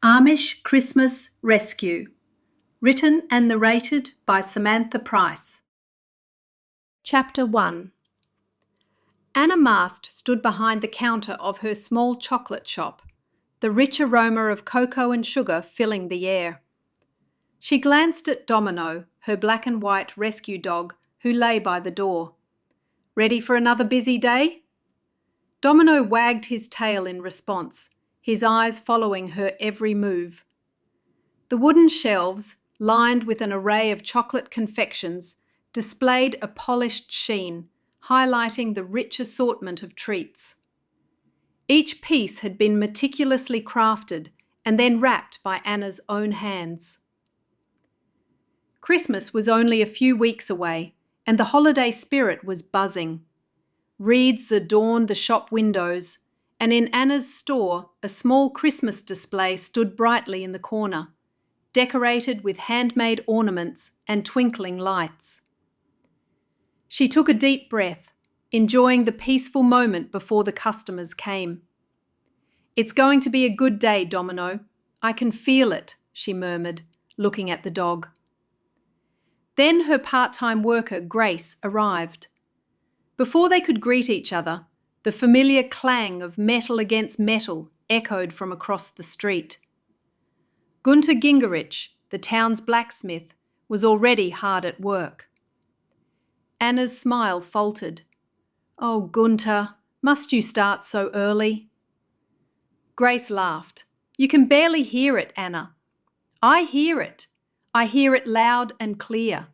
Amish Christmas Rescue. Written and narrated by Samantha Price. Chapter 1. Anna Mast stood behind the counter of her small chocolate shop, the rich aroma of cocoa and sugar filling the air. She glanced at Domino, her black and white rescue dog, who lay by the door. "Ready for another busy day?" Domino wagged his tail in response, his eyes following her every move. The wooden shelves, lined with an array of chocolate confections, displayed a polished sheen, highlighting the rich assortment of treats. Each piece had been meticulously crafted and then wrapped by Anna's own hands. Christmas was only a few weeks away, and the holiday spirit was buzzing. Wreaths adorned the shop windows, and in Anna's store, a small Christmas display stood brightly in the corner, decorated with handmade ornaments and twinkling lights. She took a deep breath, enjoying the peaceful moment before the customers came. "It's going to be a good day, Domino. I can feel it," she murmured, looking at the dog. Then her part-time worker, Grace, arrived. Before they could greet each other, the familiar clang of metal against metal echoed from across the street. Gunter Gingerich, the town's blacksmith, was already hard at work. Anna's smile faltered. "Oh, Gunter, must you start so early?" Grace laughed. "You can barely hear it, Anna." "I hear it. I hear it loud and clear."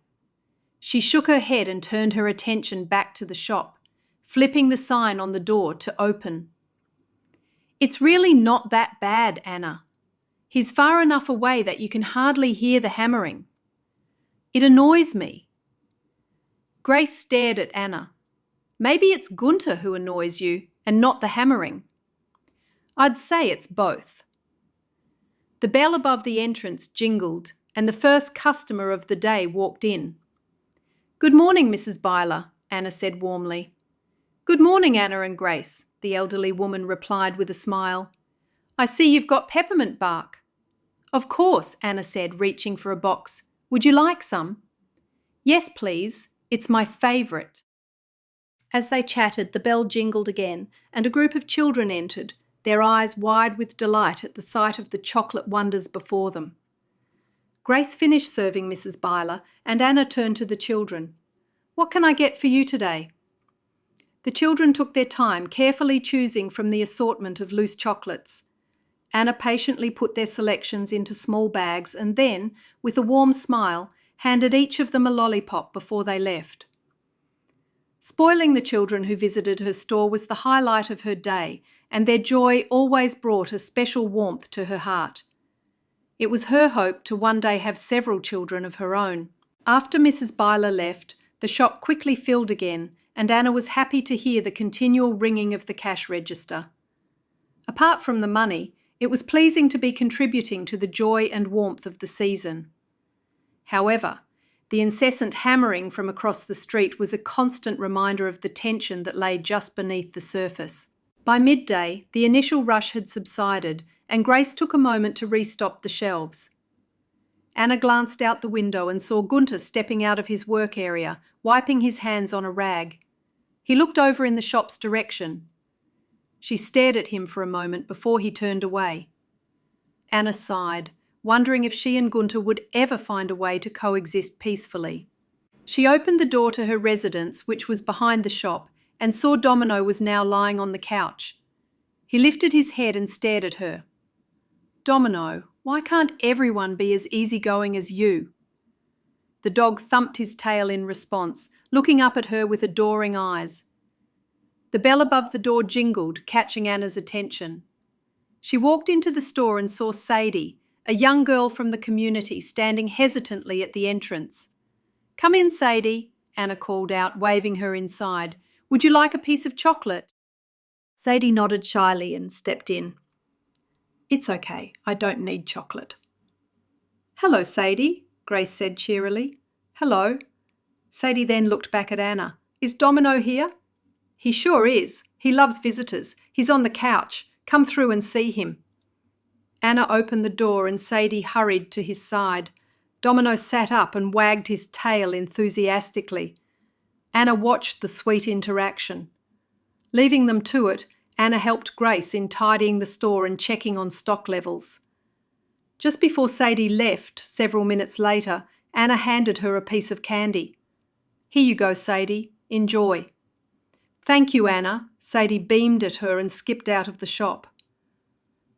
She shook her head and turned her attention back to the shop, flipping the sign on the door to open. "It's really not that bad, Anna. He's far enough away that you can hardly hear the hammering. It annoys me." Grace stared at Anna. "Maybe it's Gunter who annoys you and not the hammering." "I'd say it's both." The bell above the entrance jingled, and the first customer of the day walked in. "Good morning, Mrs. Byler," Anna said warmly. "Good morning, Anna and Grace," the elderly woman replied with a smile. "I see you've got peppermint bark." "Of course," Anna said, reaching for a box. "Would you like some?" "Yes, please. It's my favourite." As they chatted, the bell jingled again, and a group of children entered, their eyes wide with delight at the sight of the chocolate wonders before them. Grace finished serving Mrs. Byler, and Anna turned to the children. "What can I get for you today?" The children took their time, carefully choosing from the assortment of loose chocolates. Anna patiently put their selections into small bags and then, with a warm smile, handed each of them a lollipop before they left. Spoiling the children who visited her store was the highlight of her day, and their joy always brought a special warmth to her heart. It was her hope to one day have several children of her own. After Mrs. Byler left, the shop quickly filled again, and Anna was happy to hear the continual ringing of the cash register. Apart from the money, it was pleasing to be contributing to the joy and warmth of the season. However, the incessant hammering from across the street was a constant reminder of the tension that lay just beneath the surface. By midday, the initial rush had subsided, and Grace took a moment to restock the shelves. Anna glanced out the window and saw Gunter stepping out of his work area, wiping his hands on a rag. He looked over in the shop's direction. She stared at him for a moment before he turned away. Anna sighed, wondering if she and Gunter would ever find a way to coexist peacefully. She opened the door to her residence, which was behind the shop, and saw Domino was now lying on the couch. He lifted his head and stared at her. "Domino, why can't everyone be as easygoing as you?" The dog thumped his tail in response, looking up at her with adoring eyes. The bell above the door jingled, catching Anna's attention. She walked into the store and saw Sadie, a young girl from the community, standing hesitantly at the entrance. "Come in, Sadie," Anna called out, waving her inside. "Would you like a piece of chocolate?" Sadie nodded shyly and stepped in. "It's okay, I don't need chocolate." "Hello, Sadie," Grace said cheerily. "Hello." Sadie then looked back at Anna. "Is Domino here?" "He sure is. He loves visitors. He's on the couch. Come through and see him." Anna opened the door and Sadie hurried to his side. Domino sat up and wagged his tail enthusiastically. Anna watched the sweet interaction. Leaving them to it, Anna helped Grace in tidying the store and checking on stock levels. Just before Sadie left, several minutes later, Anna handed her a piece of candy. "Here you go, Sadie. Enjoy." "Thank you, Anna." Sadie beamed at her and skipped out of the shop.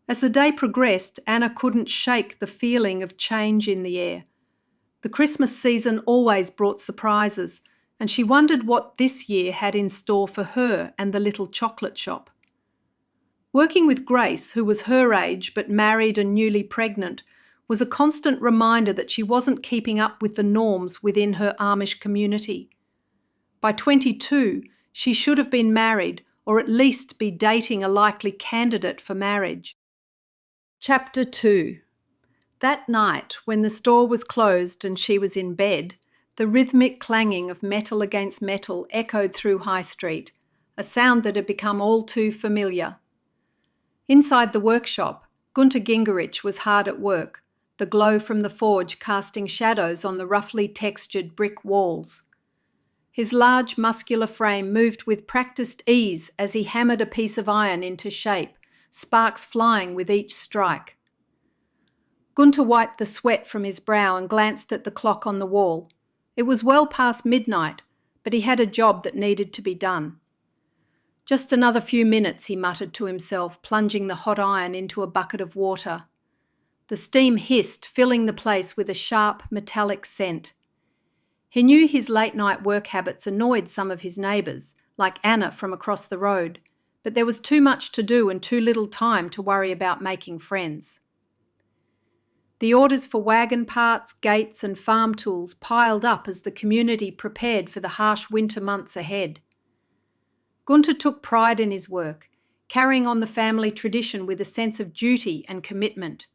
As the day progressed, Anna couldn't shake the feeling of change in the air. The Christmas season always brought surprises, and she wondered what this year had in store for her and the little chocolate shop. Working with Grace, who was her age but married and newly pregnant, was a constant reminder that she wasn't keeping up with the norms within her Amish community. By 22, she should have been married or at least be dating a likely candidate for marriage. Chapter 2. That night, when the store was closed and she was in bed, the rhythmic clanging of metal against metal echoed through High Street, a sound that had become all too familiar. Inside the workshop, Gunter Gingerich was hard at work, the glow from the forge casting shadows on the roughly textured brick walls. His large muscular frame moved with practiced ease as he hammered a piece of iron into shape, sparks flying with each strike. Gunter wiped the sweat from his brow and glanced at the clock on the wall. It was well past midnight, but he had a job that needed to be done. "Just another few minutes," he muttered to himself, plunging the hot iron into a bucket of water. The steam hissed, filling the place with a sharp, metallic scent. He knew his late-night work habits annoyed some of his neighbours, like Anna from across the road, but there was too much to do and too little time to worry about making friends. The orders for wagon parts, gates and farm tools piled up as the community prepared for the harsh winter months ahead. Gunter took pride in his work, carrying on the family tradition with a sense of duty and commitment.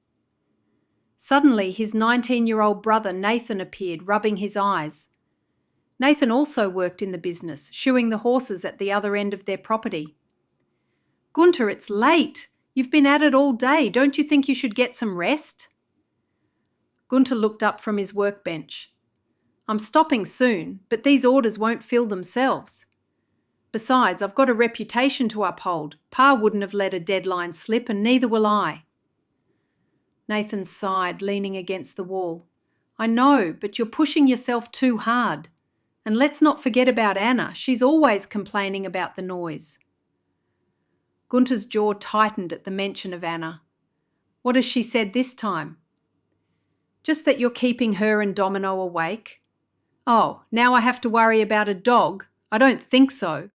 Suddenly, his 19-year-old brother Nathan appeared, rubbing his eyes. Nathan also worked in the business, shoeing the horses at the other end of their property. "Gunter, it's late. You've been at it all day. Don't you think you should get some rest?" Gunter looked up from his workbench. "I'm stopping soon, but these orders won't fill themselves. Besides, I've got a reputation to uphold. Pa wouldn't have let a deadline slip, and neither will I." Nathan sighed, leaning against the wall. "I know, but you're pushing yourself too hard. And let's not forget about Anna. She's always complaining about the noise." Gunter's jaw tightened at the mention of Anna. "What has she said this time?" "Just that you're keeping her and Domino awake." "Oh, now I have to worry about a dog? I don't think so."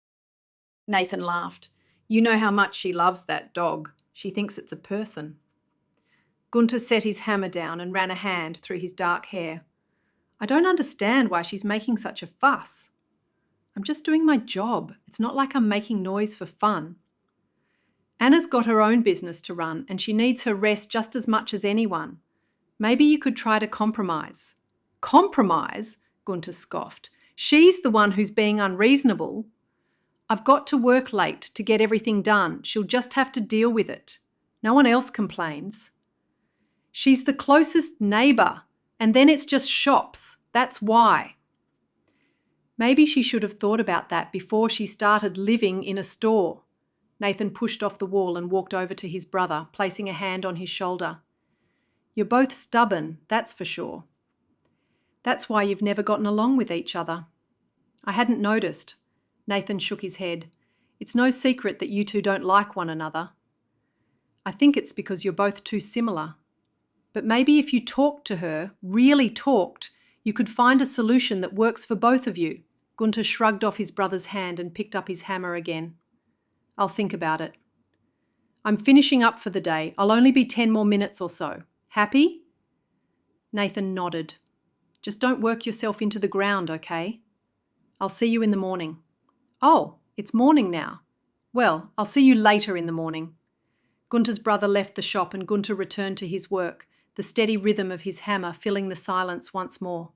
Nathan laughed. "You know how much she loves that dog. She thinks it's a person." Gunter set his hammer down and ran a hand through his dark hair. "I don't understand why she's making such a fuss. I'm just doing my job. It's not like I'm making noise for fun. Anna's got her own business to run and she needs her rest just as much as anyone. Maybe you could try to compromise." "Compromise?" Gunter scoffed. "She's the one who's being unreasonable. I've got to work late to get everything done. She'll just have to deal with it. No one else complains." "She's the closest neighbour, and then it's just shops. That's why." Maybe she should have thought about that before she started living in a store. Nathan pushed off the wall and walked over to his brother, placing a hand on his shoulder. "You're both stubborn, that's for sure. That's why you've never gotten along with each other." "I hadn't noticed." Nathan shook his head. "It's no secret that you two don't like one another." "I think it's because you're both too similar. But maybe if you talked to her, really talked, you could find a solution that works for both of you." Gunter shrugged off his brother's hand and picked up his hammer again. "I'll think about it. I'm finishing up for the day. I'll only be 10 more minutes or so. Happy?" Nathan nodded. "Just don't work yourself into the ground, okay? I'll see you in the morning." "Oh, it's morning now. Well, I'll see you later in the morning." Gunter's brother left the shop and Gunter returned to his work, the steady rhythm of his hammer filling the silence once more.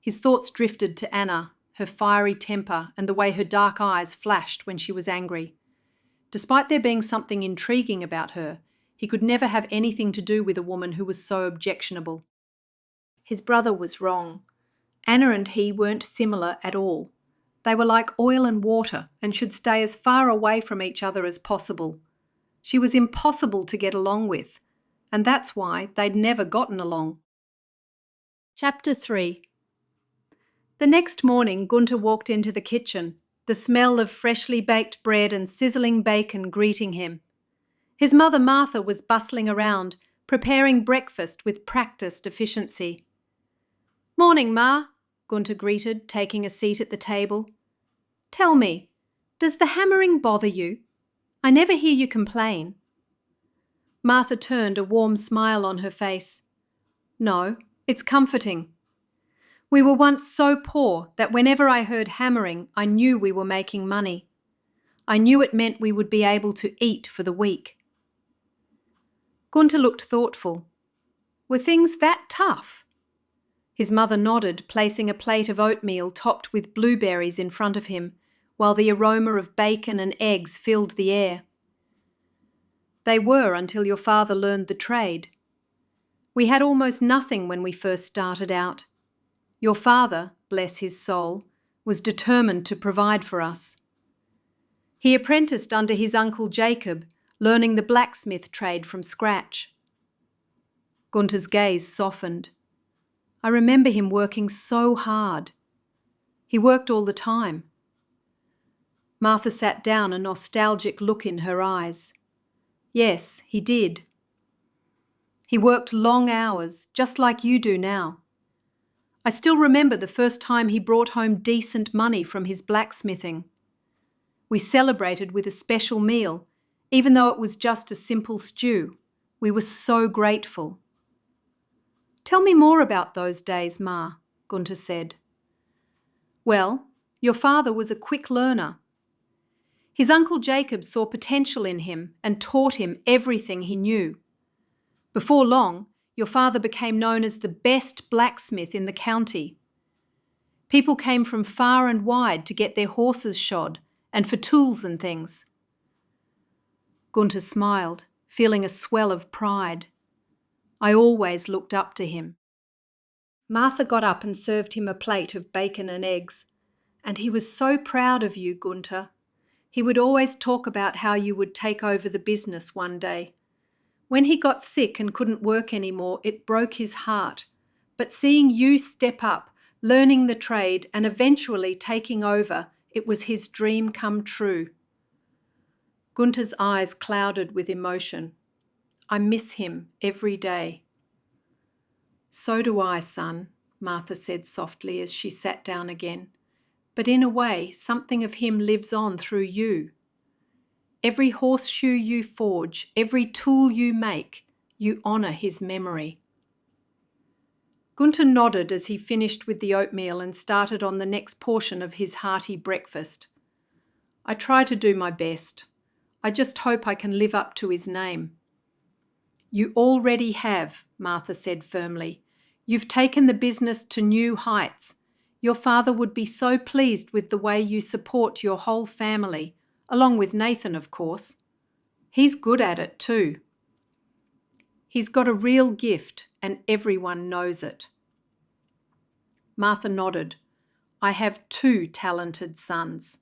His thoughts drifted to Anna, her fiery temper and the way her dark eyes flashed when she was angry. Despite there being something intriguing about her, He could never have anything to do with a woman who was so objectionable. His brother was wrong. Anna and he weren't similar at all. They were like oil and water and should stay as far away from each other as possible. She was impossible to get along with, and that's why they'd never gotten along. Chapter 3. The next morning, Gunter walked into the kitchen, the smell of freshly baked bread and sizzling bacon greeting him. His mother Martha was bustling around, preparing breakfast with practiced efficiency. "Morning, Ma," Gunter greeted, taking a seat at the table. "Tell me, does the hammering bother you? I never hear you complain." Martha turned, a warm smile on her face. "No, it's comforting. We were once so poor that whenever I heard hammering, I knew we were making money. I knew it meant we would be able to eat for the week." Gunter looked thoughtful. Were things that tough? His mother nodded, placing a plate of oatmeal topped with blueberries in front of him, while the aroma of bacon and eggs filled the air. "They were until your father learned the trade. We had almost nothing when we first started out. Your father, bless his soul, was determined to provide for us. He apprenticed under his uncle Jacob, learning the blacksmith trade from scratch." Gunter's gaze softened. "I remember him working so hard. He worked all the time." Martha sat down, a nostalgic look in her eyes. "Yes, he did. He worked long hours, just like you do now. I still remember the first time he brought home decent money from his blacksmithing. We celebrated with a special meal, even though it was just a simple stew. We were so grateful." "Tell me more about those days, Ma," Gunter said. "Well, your father was a quick learner. His uncle Jacob saw potential in him and taught him everything he knew. Before long, your father became known as the best blacksmith in the county. People came from far and wide to get their horses shod and for tools and things." Gunter smiled, feeling a swell of pride. "I always looked up to him." Martha got up and served him a plate of bacon and eggs. "And he was so proud of you, Gunter. He would always talk about how you would take over the business one day. When he got sick and couldn't work anymore, it broke his heart. But seeing you step up, learning the trade and eventually taking over, it was his dream come true." Gunter's eyes clouded with emotion. "I miss him every day." "So do I, son," Martha said softly as she sat down again. "But in a way, something of him lives on through you. Every horseshoe you forge, every tool you make, you honour his memory." Gunter nodded as he finished with the oatmeal and started on the next portion of his hearty breakfast. "I try to do my best. I just hope I can live up to his name." "You already have," Martha said firmly. "You've taken the business to new heights. Your father would be so pleased with the way you support your whole family, along with Nathan, of course. He's good at it too. He's got a real gift and everyone knows it." Martha nodded. "I have 2 talented sons."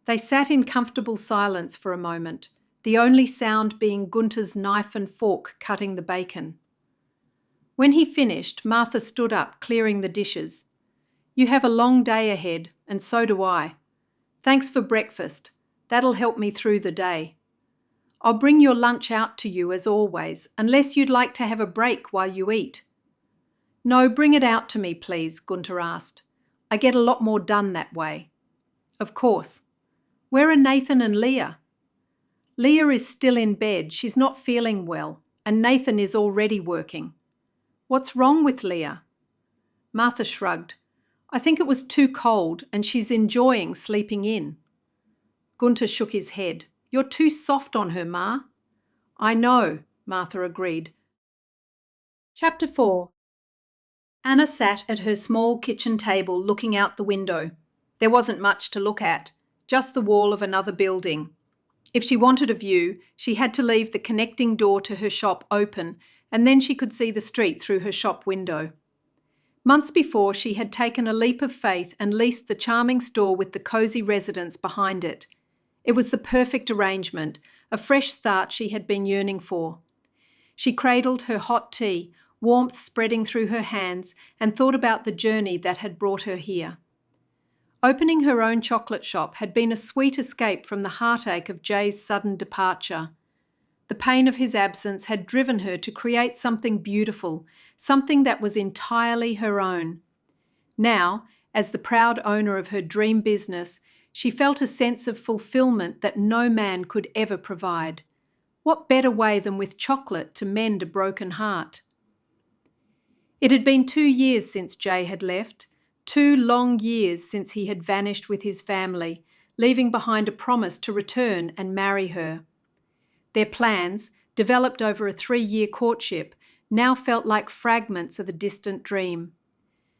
They sat in comfortable silence for a moment, the only sound being Gunter's knife and fork cutting the bacon. When he finished, Martha stood up, clearing the dishes. "You have a long day ahead, and so do I. Thanks for breakfast. That'll help me through the day. I'll bring your lunch out to you as always, unless you'd like to have a break while you eat." "No, bring it out to me, please," Gunter asked. "I get a lot more done that way." "Of course. Where are Nathan and Leah?" "Leah is still in bed. She's not feeling well, and Nathan is already working." "What's wrong with Leah?" Martha shrugged. "I think it was too cold, and she's enjoying sleeping in." Gunter shook his head. "You're too soft on her, Ma." "I know," Martha agreed. Chapter 4. Anna sat at her small kitchen table looking out the window. There wasn't much to look at, just the wall of another building. If she wanted a view, she had to leave the connecting door to her shop open, and then she could see the street through her shop window. Months before, she had taken a leap of faith and leased the charming store with the cosy residence behind it. It was the perfect arrangement, a fresh start she had been yearning for. She cradled her hot tea, warmth spreading through her hands, and thought about the journey that had brought her here. Opening her own chocolate shop had been a sweet escape from the heartache of Jay's sudden departure. The pain of his absence had driven her to create something beautiful, something that was entirely her own. Now, as the proud owner of her dream business, she felt a sense of fulfillment that no man could ever provide. What better way than with chocolate to mend a broken heart? It had been 2 years since Jay had left, 2 long years since he had vanished with his family, leaving behind a promise to return and marry her. Their plans, developed over a 3-year courtship, now felt like fragments of a distant dream.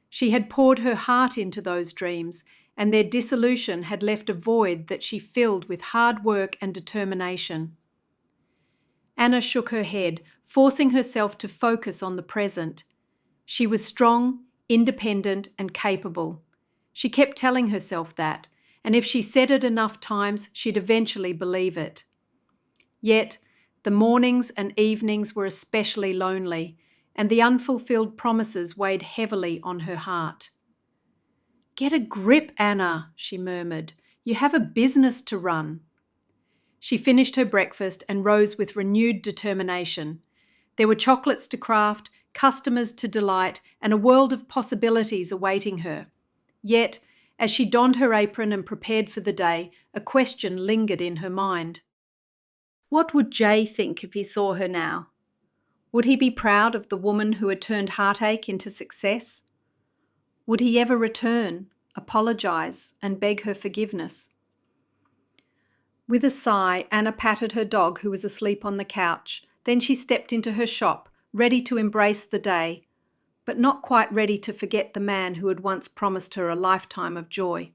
She had poured her heart into those dreams, and their dissolution had left a void that she filled with hard work and determination. Anna shook her head, forcing herself to focus on the present. She was strong, independent, and capable. She kept telling herself that, and if she said it enough times, she'd eventually believe it. Yet, the mornings and evenings were especially lonely, and the unfulfilled promises weighed heavily on her heart. "Get a grip, Anna," she murmured. "You have a business to run." She finished her breakfast and rose with renewed determination. There were chocolates to craft, customers to delight, and a world of possibilities awaiting her. Yet, as she donned her apron and prepared for the day, a question lingered in her mind. What would Jay think if he saw her now? Would he be proud of the woman who had turned heartache into success? Would he ever return, apologise, and beg her forgiveness? With a sigh, Anna patted her dog who was asleep on the couch. Then she stepped into her shop, ready to embrace the day, but not quite ready to forget the man who had once promised her a lifetime of joy.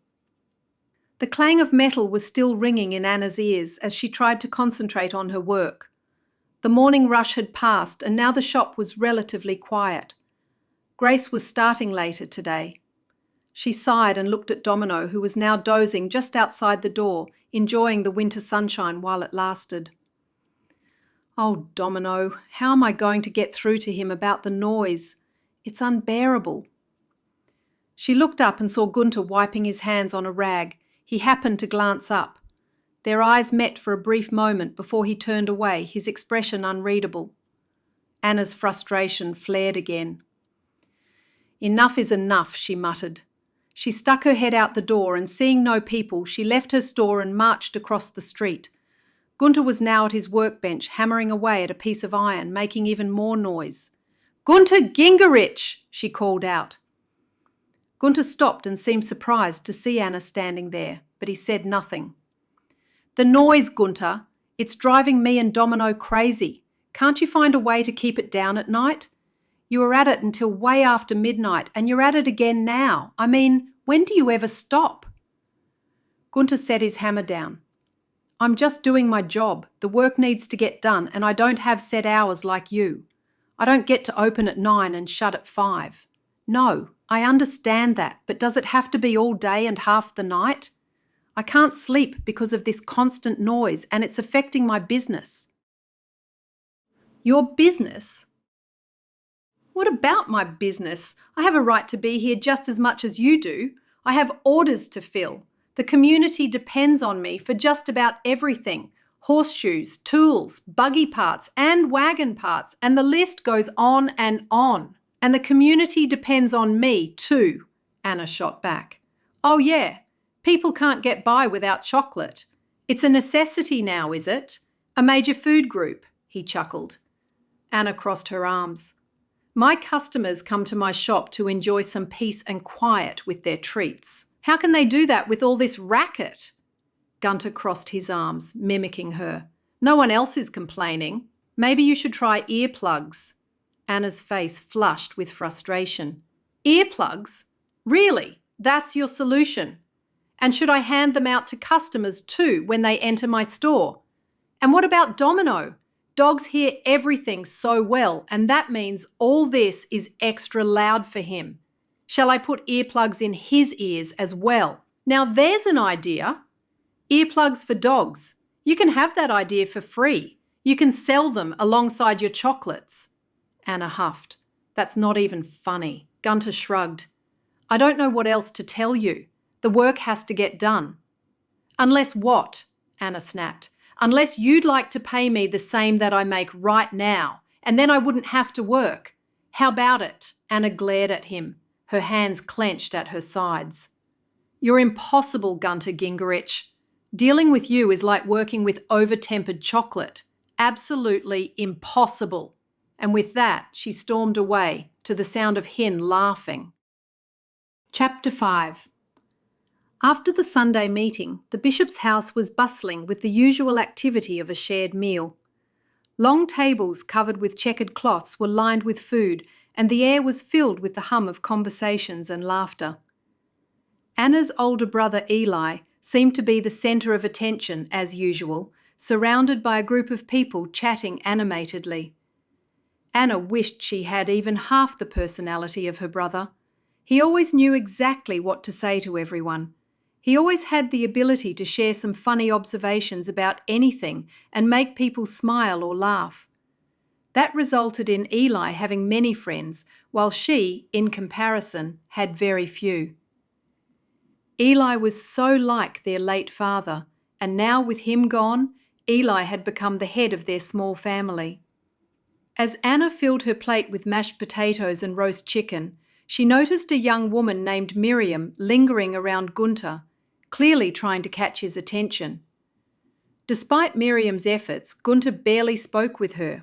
The clang of metal was still ringing in Anna's ears as she tried to concentrate on her work. The morning rush had passed, and now the shop was relatively quiet. Grace was starting later today. She sighed and looked at Domino, who was now dozing just outside the door, enjoying the winter sunshine while it lasted. Oh, Domino, how am I going to get through to him about the noise? It's unbearable. She looked up and saw Gunter wiping his hands on a rag. He happened to glance up. Their eyes met for a brief moment before he turned away, his expression unreadable. Anna's frustration flared again. "Enough is enough," she muttered. She stuck her head out the door and, seeing no people, she left her store and marched across the street. Gunter was now at his workbench, hammering away at a piece of iron, making even more noise. "Gunter Gingerich!" she called out. Gunter stopped and seemed surprised to see Anna standing there, but he said nothing. "The noise, Gunter. It's driving me and Domino crazy. Can't you find a way to keep it down at night? You were at it until way after midnight, and you're at it again now. I mean, when do you ever stop?" Gunter set his hammer down. "I'm just doing my job. The work needs to get done, and I don't have set hours like you. I don't get to open at 9 and shut at 5. No, I understand that, but does it have to be all day and half the night? I can't sleep because of this constant noise, and it's affecting my business." "Your business? What about my business? I have a right to be here just as much as you do. I have orders to fill. The community depends on me for just about everything. Horseshoes, tools, buggy parts, and wagon parts, and the list goes on and on. And the community depends on me too," Anna shot back. "Oh yeah, people can't get by without chocolate. It's a necessity now, is it? A major food group," he chuckled. Anna crossed her arms. "My customers come to my shop to enjoy some peace and quiet with their treats. How can they do that with all this racket?" Gunter crossed his arms, mimicking her. "No one else is complaining. Maybe you should try earplugs." Anna's face flushed with frustration. "Earplugs? Really? That's your solution? And should I hand them out to customers too when they enter my store? And what about Domino? Dogs hear everything so well, and that means all this is extra loud for him. Shall I put earplugs in his ears as well? Now there's an idea. Earplugs for dogs. You can have that idea for free. You can sell them alongside your chocolates. Anna huffed. That's not even funny. Gunter shrugged. I don't know what else to tell you. The work has to get done. Unless what? Anna snapped. Unless you'd like to pay me the same that I make right now, and then I wouldn't have to work. How about it? Anna glared at him, her hands clenched at her sides. You're impossible, Gunter Gingerich. Dealing with you is like working with over-tempered chocolate. Absolutely impossible. And with that, she stormed away to the sound of Hin laughing. Chapter 5. After the Sunday meeting, the bishop's house was bustling with the usual activity of a shared meal. Long tables covered with checkered cloths were lined with food, and the air was filled with the hum of conversations and laughter. Anna's older brother Eli seemed to be the centre of attention, as usual, surrounded by a group of people chatting animatedly. Anna wished she had even half the personality of her brother. He always knew exactly what to say to everyone. He always had the ability to share some funny observations about anything and make people smile or laugh. That resulted in Eli having many friends, while she, in comparison, had very few. Eli was so like their late father, and now with him gone, Eli had become the head of their small family. As Anna filled her plate with mashed potatoes and roast chicken, she noticed a young woman named Miriam lingering around Gunter, clearly trying to catch his attention. Despite Miriam's efforts, Gunter barely spoke with her.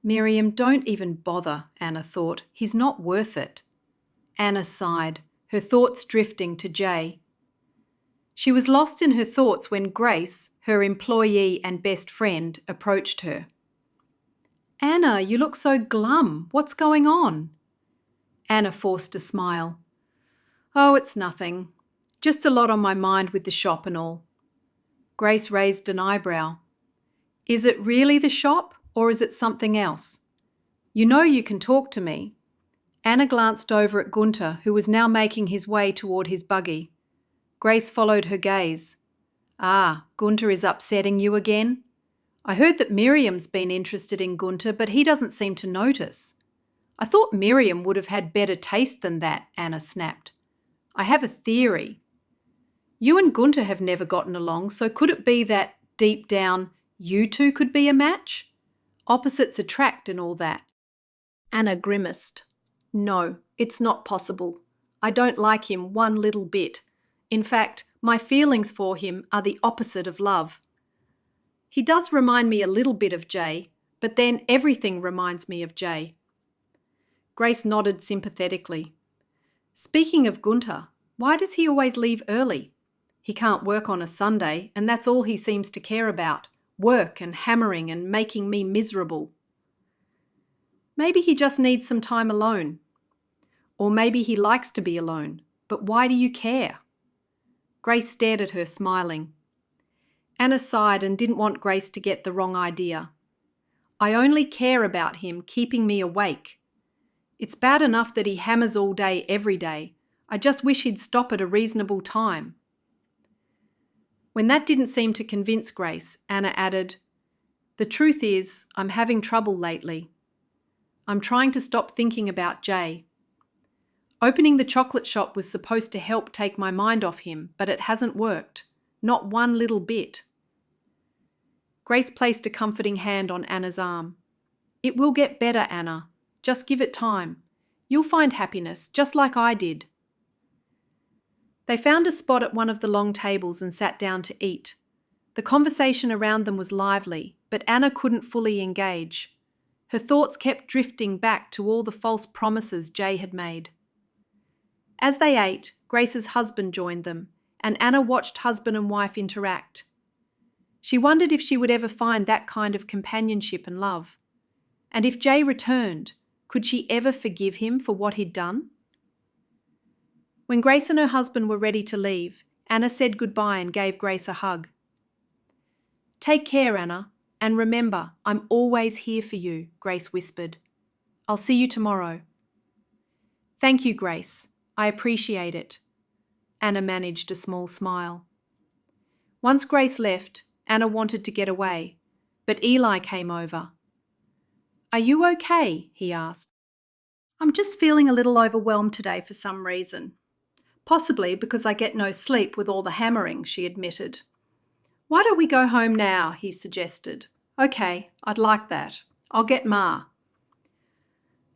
Miriam, don't even bother, Anna thought. He's not worth it. Anna sighed, her thoughts drifting to Jay. She was lost in her thoughts when Grace, her employee and best friend, approached her. Anna, you look so glum. What's going on? Anna forced a smile. Oh, it's nothing. Just a lot on my mind with the shop and all. Grace raised an eyebrow. Is it really the shop, or is it something else? You know you can talk to me. Anna glanced over at Gunter, who was now making his way toward his buggy. Grace followed her gaze. Ah, Gunter is upsetting you again? I heard that Miriam's been interested in Gunter, but he doesn't seem to notice. I thought Miriam would have had better taste than that, Anna snapped. I have a theory. You and Gunter have never gotten along, so could it be that, deep down, you two could be a match? Opposites attract and all that. Anna grimaced. No, it's not possible. I don't like him one little bit. In fact, my feelings for him are the opposite of love. He does remind me a little bit of Jay, but then everything reminds me of Jay. Grace nodded sympathetically. Speaking of Gunter, why does he always leave early? He can't work on a Sunday, and that's all he seems to care about. Work and hammering and making me miserable. Maybe he just needs some time alone. Or maybe he likes to be alone. But why do you care? Grace stared at her, smiling. Anna sighed and didn't want Grace to get the wrong idea. I only care about him keeping me awake. It's bad enough that he hammers all day every day. I just wish he'd stop at a reasonable time. When that didn't seem to convince Grace, Anna added, The truth is, I'm having trouble lately. I'm trying to stop thinking about Jay. Opening the chocolate shop was supposed to help take my mind off him, but it hasn't worked. Not one little bit. Grace placed a comforting hand on Anna's arm. It will get better, Anna. Just give it time. You'll find happiness, just like I did. They found a spot at one of the long tables and sat down to eat. The conversation around them was lively, but Anna couldn't fully engage. Her thoughts kept drifting back to all the false promises Jay had made. As they ate, Grace's husband joined them, and Anna watched husband and wife interact. She wondered if she would ever find that kind of companionship and love. And if Jay returned, could she ever forgive him for what he'd done? When Grace and her husband were ready to leave, Anna said goodbye and gave Grace a hug. Take care, Anna, and remember, I'm always here for you, Grace whispered. I'll see you tomorrow. Thank you, Grace. I appreciate it. Anna managed a small smile. Once Grace left, Anna wanted to get away, but Eli came over. Are you okay? He asked. I'm just feeling a little overwhelmed today for some reason. Possibly because I get no sleep with all the hammering, she admitted. Why don't we go home now? He suggested. Okay, I'd like that. I'll get Ma.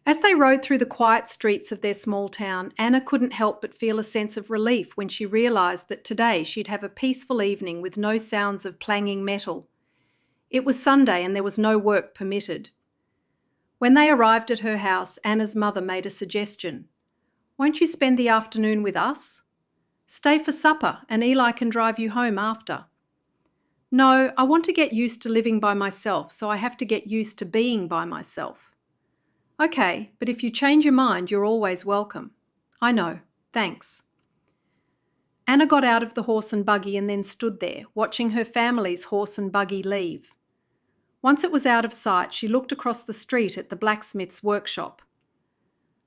As they rode through the quiet streets of their small town, Anna couldn't help but feel a sense of relief when she realised that today she'd have a peaceful evening with no sounds of clanging metal. It was Sunday and there was no work permitted. When they arrived at her house, Anna's mother made a suggestion. Won't you spend the afternoon with us? Stay for supper and Eli can drive you home after. No, I want to get used to living by myself, so I have to get used to being by myself. Okay, but if you change your mind, you're always welcome. I know, thanks. Anna got out of the horse and buggy and then stood there, watching her family's horse and buggy leave. Once it was out of sight, she looked across the street at the blacksmith's workshop.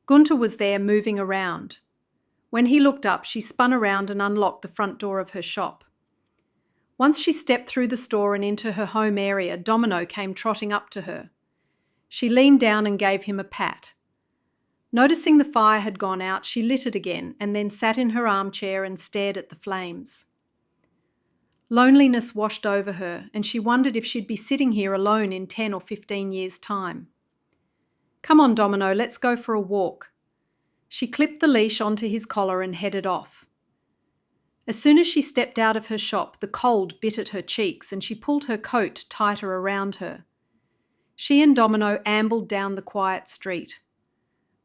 Gunter was there moving around. When he looked up, she spun around and unlocked the front door of her shop. Once she stepped through the store and into her home area, Domino came trotting up to her. She leaned down and gave him a pat. Noticing the fire had gone out, she lit it again and then sat in her armchair and stared at the flames. Loneliness washed over her, and she wondered if she'd be sitting here alone in 10 or 15 years' time. Come on, Domino, let's go for a walk. She clipped the leash onto his collar and headed off. As soon as she stepped out of her shop, the cold bit at her cheeks and she pulled her coat tighter around her. She and Domino ambled down the quiet street.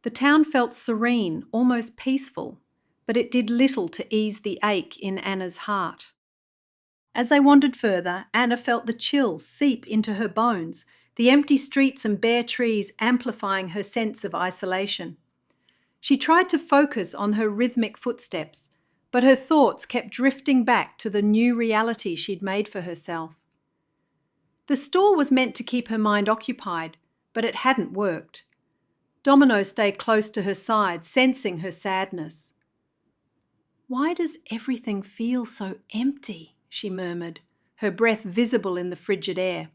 The town felt serene, almost peaceful, but it did little to ease the ache in Anna's heart. As they wandered further, Anna felt the chill seep into her bones, the empty streets and bare trees amplifying her sense of isolation. She tried to focus on her rhythmic footsteps, but her thoughts kept drifting back to the new reality she'd made for herself. The store was meant to keep her mind occupied, but it hadn't worked. Domino stayed close to her side, sensing her sadness. Why does everything feel so empty? She murmured, her breath visible in the frigid air.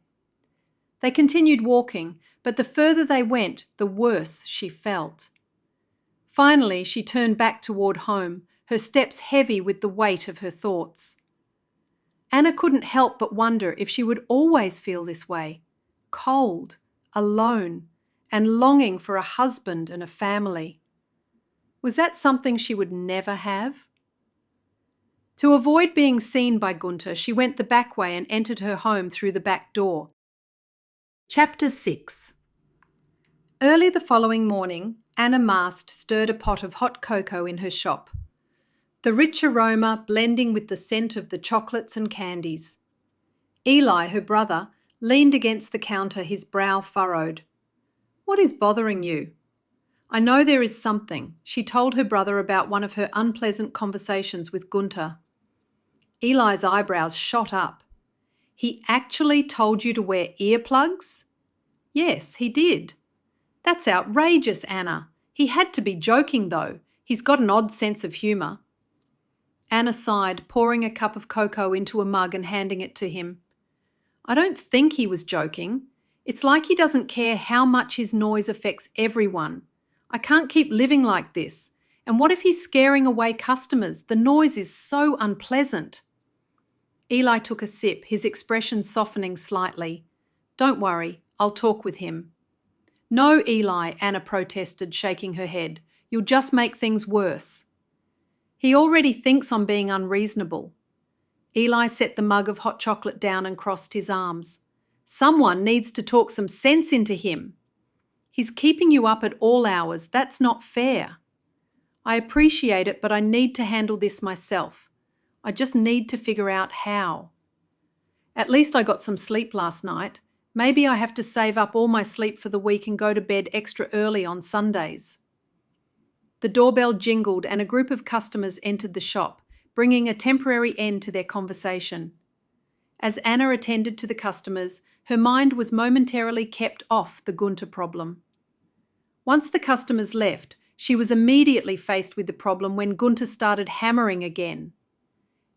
They continued walking, but the further they went, the worse she felt. Finally, she turned back toward home, her steps heavy with the weight of her thoughts. Anna couldn't help but wonder if she would always feel this way, cold, alone, and longing for a husband and a family. Was that something she would never have? To avoid being seen by Gunter, she went the back way and entered her home through the back door. Chapter 6. Early the following morning, Anna Mast stirred a pot of hot cocoa in her shop, the rich aroma blending with the scent of the chocolates and candies. Eli, her brother, leaned against the counter, his brow furrowed. What is bothering you? I know there is something. She told her brother about one of her unpleasant conversations with Gunter. Eli's eyebrows shot up. He actually told you to wear earplugs? Yes, he did. That's outrageous, Anna. He had to be joking, though. He's got an odd sense of humour. Anna sighed, pouring a cup of cocoa into a mug and handing it to him. I don't think he was joking. It's like he doesn't care how much his noise affects everyone. I can't keep living like this. And what if he's scaring away customers? The noise is so unpleasant. Eli took a sip, his expression softening slightly. Don't worry, I'll talk with him. No, Eli, Anna protested, shaking her head. You'll just make things worse. He already thinks I'm being unreasonable. Eli set the mug of hot chocolate down and crossed his arms. Someone needs to talk some sense into him. He's keeping you up at all hours. That's not fair. I appreciate it, but I need to handle this myself. I just need to figure out how. At least I got some sleep last night. Maybe I have to save up all my sleep for the week and go to bed extra early on Sundays. The doorbell jingled and a group of customers entered the shop, bringing a temporary end to their conversation. As Anna attended to the customers, her mind was momentarily kept off the Gunter problem. Once the customers left, she was immediately faced with the problem when Gunter started hammering again.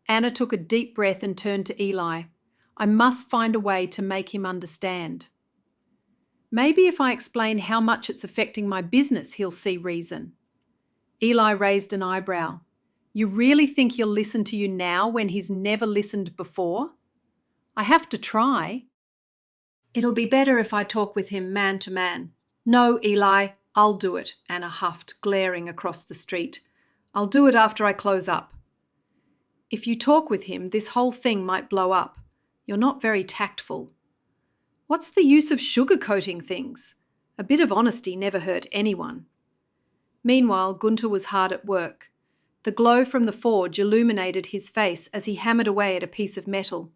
Anna took a deep breath and turned to Eli. I must find a way to make him understand. Maybe if I explain how much it's affecting my business, he'll see reason. Eli raised an eyebrow. You really think he'll listen to you now when he's never listened before? I have to try. It'll be better if I talk with him man to man. No, Eli, I'll do it, Anna huffed, glaring across the street. I'll do it after I close up. If you talk with him, this whole thing might blow up. You're not very tactful. What's the use of sugarcoating things? A bit of honesty never hurt anyone. Meanwhile, Gunter was hard at work. The glow from the forge illuminated his face as he hammered away at a piece of metal.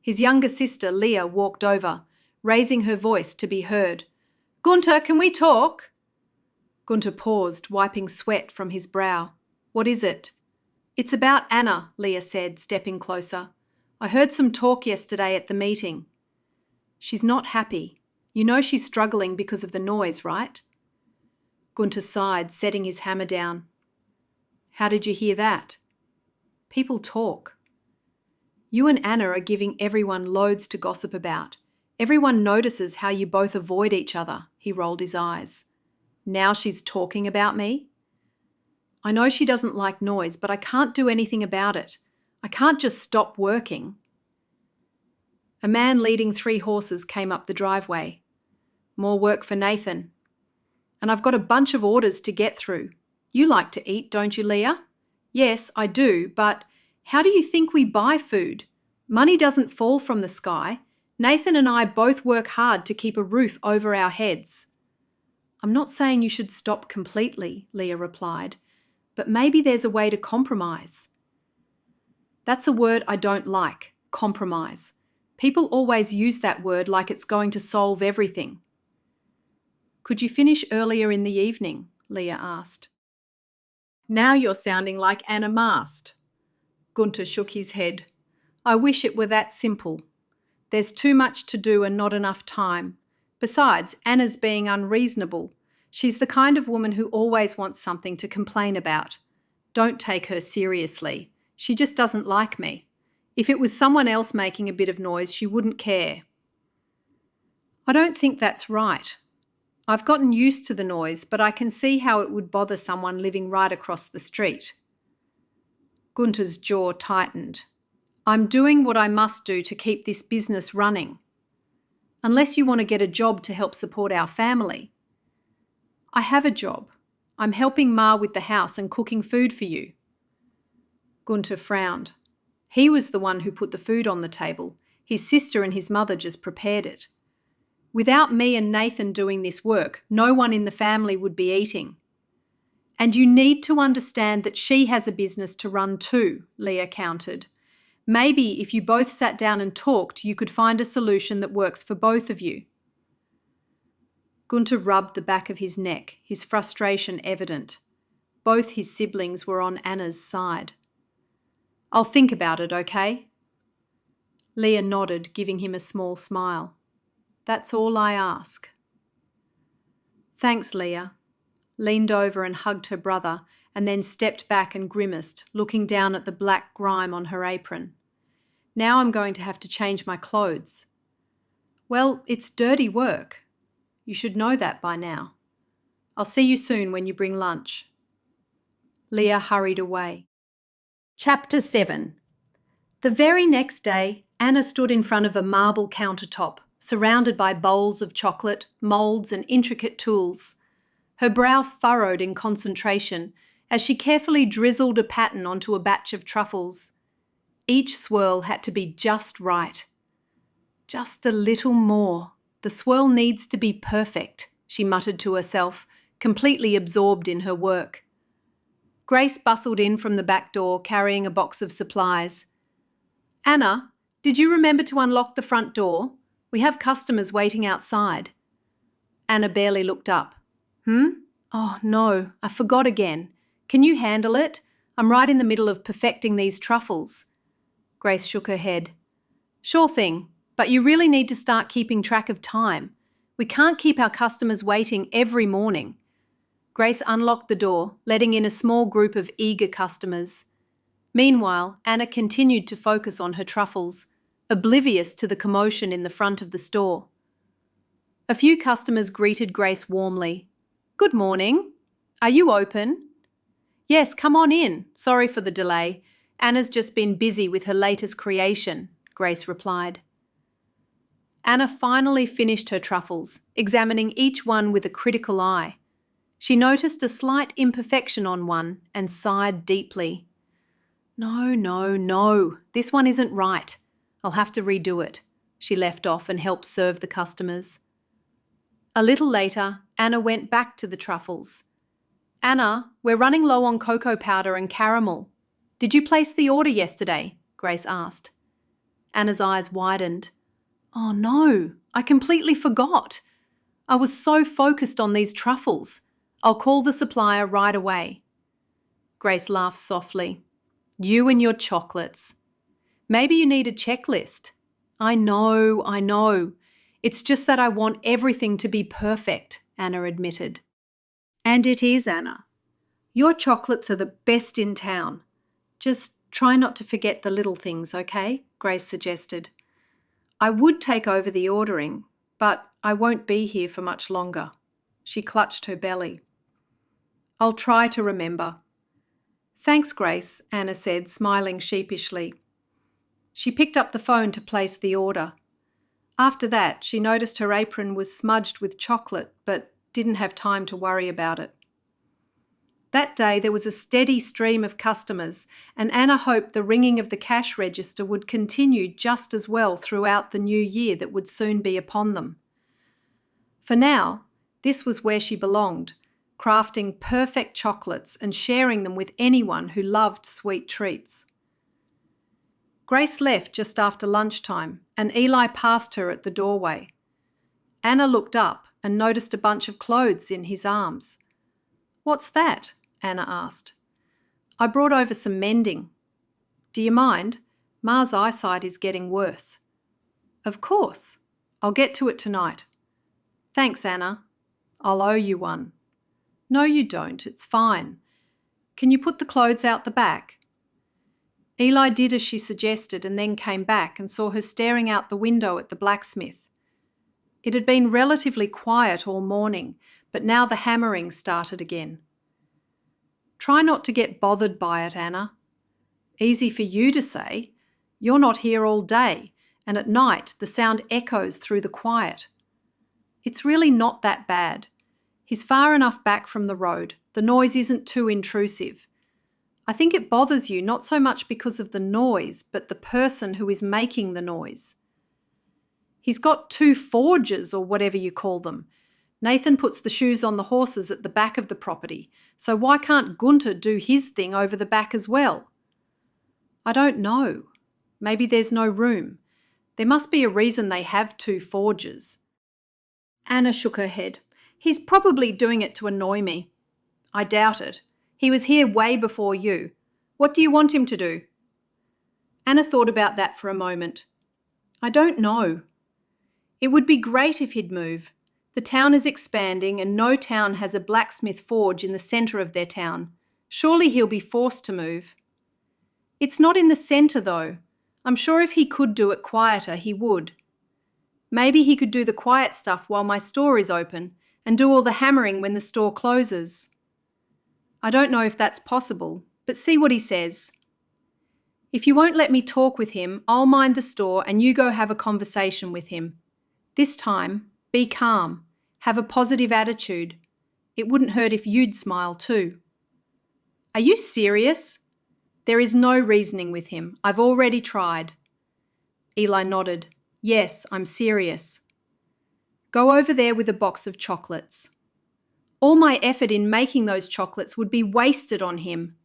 His younger sister, Leah, walked over, raising her voice to be heard. Gunter, can we talk? Gunter paused, wiping sweat from his brow. What is it? It's about Anna, Leah said, stepping closer. I heard some talk yesterday at the meeting. She's not happy. You know she's struggling because of the noise, right? Gunter sighed, setting his hammer down. How did you hear that? People talk. You and Anna are giving everyone loads to gossip about. Everyone notices how you both avoid each other. He rolled his eyes. Now she's talking about me? I know she doesn't like noise, but I can't do anything about it. I can't just stop working. A man leading 3 horses came up the driveway. More work for Nathan. And I've got a bunch of orders to get through. You like to eat, don't you, Leah? Yes, I do, but how do you think we buy food? Money doesn't fall from the sky. Nathan and I both work hard to keep a roof over our heads. I'm not saying you should stop completely, Leah replied, but maybe there's a way to compromise. That's a word I don't like, compromise. People always use that word like it's going to solve everything. Could you finish earlier in the evening? Leah asked. Now you're sounding like Anna Mast. Gunter shook his head. I wish it were that simple. There's too much to do and not enough time. Besides, Anna's being unreasonable. She's the kind of woman who always wants something to complain about. Don't take her seriously. She just doesn't like me. If it was someone else making a bit of noise, she wouldn't care. I don't think that's right. I've gotten used to the noise, but I can see how it would bother someone living right across the street. Gunter's jaw tightened. I'm doing what I must do to keep this business running. Unless you want to get a job to help support our family. I have a job. I'm helping Ma with the house and cooking food for you. Gunter frowned. He was the one who put the food on the table. His sister and his mother just prepared it. Without me and Nathan doing this work, no one in the family would be eating. And you need to understand that she has a business to run too, Leah countered. Maybe if you both sat down and talked, you could find a solution that works for both of you. Gunter rubbed the back of his neck, his frustration evident. Both his siblings were on Anna's side. I'll think about it, okay? Leah nodded, giving him a small smile. That's all I ask. Thanks, Leah. Leaned over and hugged her brother, and then stepped back and grimaced, looking down at the black grime on her apron. Now I'm going to have to change my clothes. Well, it's dirty work. You should know that by now. I'll see you soon when you bring lunch. Leah hurried away. Chapter 7. The very next day, Anna stood in front of a marble countertop, surrounded by bowls of chocolate, moulds and intricate tools. Her brow furrowed in concentration as she carefully drizzled a pattern onto a batch of truffles. Each swirl had to be just right. Just a little more. The swirl needs to be perfect, she muttered to herself, completely absorbed in her work. Grace bustled in from the back door, carrying a box of supplies. Anna, did you remember to unlock the front door? We have customers waiting outside. Anna barely looked up. Oh, no, I forgot again. Can you handle it? I'm right in the middle of perfecting these truffles. Grace shook her head. Sure thing, but you really need to start keeping track of time. We can't keep our customers waiting every morning. Grace unlocked the door, letting in a small group of eager customers. Meanwhile, Anna continued to focus on her truffles, oblivious to the commotion in the front of the store. A few customers greeted Grace warmly. "Good morning. Are you open?" "Yes, come on in. Sorry for the delay. Anna's just been busy with her latest creation," Grace replied. Anna finally finished her truffles, examining each one with a critical eye. She noticed a slight imperfection on one and sighed deeply. No, this one isn't right. I'll have to redo it." She left off and helped serve the customers. A little later, Anna went back to the truffles. "Anna, we're running low on cocoa powder and caramel. Did you place the order yesterday?" Grace asked. Anna's eyes widened. "Oh no, I completely forgot. I was so focused on these truffles. I'll call the supplier right away." Grace laughed softly. "You and your chocolates. Maybe you need a checklist." I know. It's just that I want everything to be perfect," Anna admitted. "And it is, Anna. Your chocolates are the best in town. Just try not to forget the little things, okay?" Grace suggested. "I would take over the ordering, but I won't be here for much longer." She clutched her belly. "I'll try to remember." "Thanks, Grace," Anna said, smiling sheepishly. She picked up the phone to place the order. After that, she noticed her apron was smudged with chocolate, but didn't have time to worry about it. That day there was a steady stream of customers, and Anna hoped the ringing of the cash register would continue just as well throughout the new year that would soon be upon them. For now, this was where she belonged, crafting perfect chocolates and sharing them with anyone who loved sweet treats. Grace left just after lunchtime, and Eli passed her at the doorway. Anna looked up and noticed a bunch of clothes in his arms. "What's that?" Anna asked. "I brought over some mending." "Do you mind? Ma's eyesight is getting worse." "Of course. I'll get to it tonight." "Thanks, Anna. I'll owe you one." "No, you don't. It's fine. Can you put the clothes out the back?" Eli did as she suggested and then came back and saw her staring out the window at the blacksmith. It had been relatively quiet all morning, but now the hammering started again. "Try not to get bothered by it, Anna. Easy for you to say. You're not here all day, and at night the sound echoes through the quiet. It's really not that bad. He's far enough back from the road. The noise isn't too intrusive. I think it bothers you not so much because of the noise, but the person who is making the noise. He's got 2 forges or whatever you call them. Nathan puts the shoes on the horses at the back of the property, so why can't Gunter do his thing over the back as well?" "I don't know. Maybe there's no room. There must be a reason they have 2 forges." Anna shook her head. "He's probably doing it to annoy me." "I doubt it. He was here way before you. What do you want him to do?" Anna thought about that for a moment. "I don't know. It would be great if he'd move. The town is expanding and no town has a blacksmith forge in the centre of their town. Surely he'll be forced to move." "It's not in the centre though. I'm sure if he could do it quieter, he would. Maybe he could do the quiet stuff while my store is open and do all the hammering when the store closes." "I don't know if that's possible, but see what he says." "If you won't let me talk with him, I'll mind the store and you go have a conversation with him. This time, be calm. Have a positive attitude. It wouldn't hurt if you'd smile too." "Are you serious?" "There is no reasoning with him. I've already tried." Eli nodded. "Yes, I'm serious." "Go over there with a box of chocolates." "All my effort in making those chocolates would be wasted on him.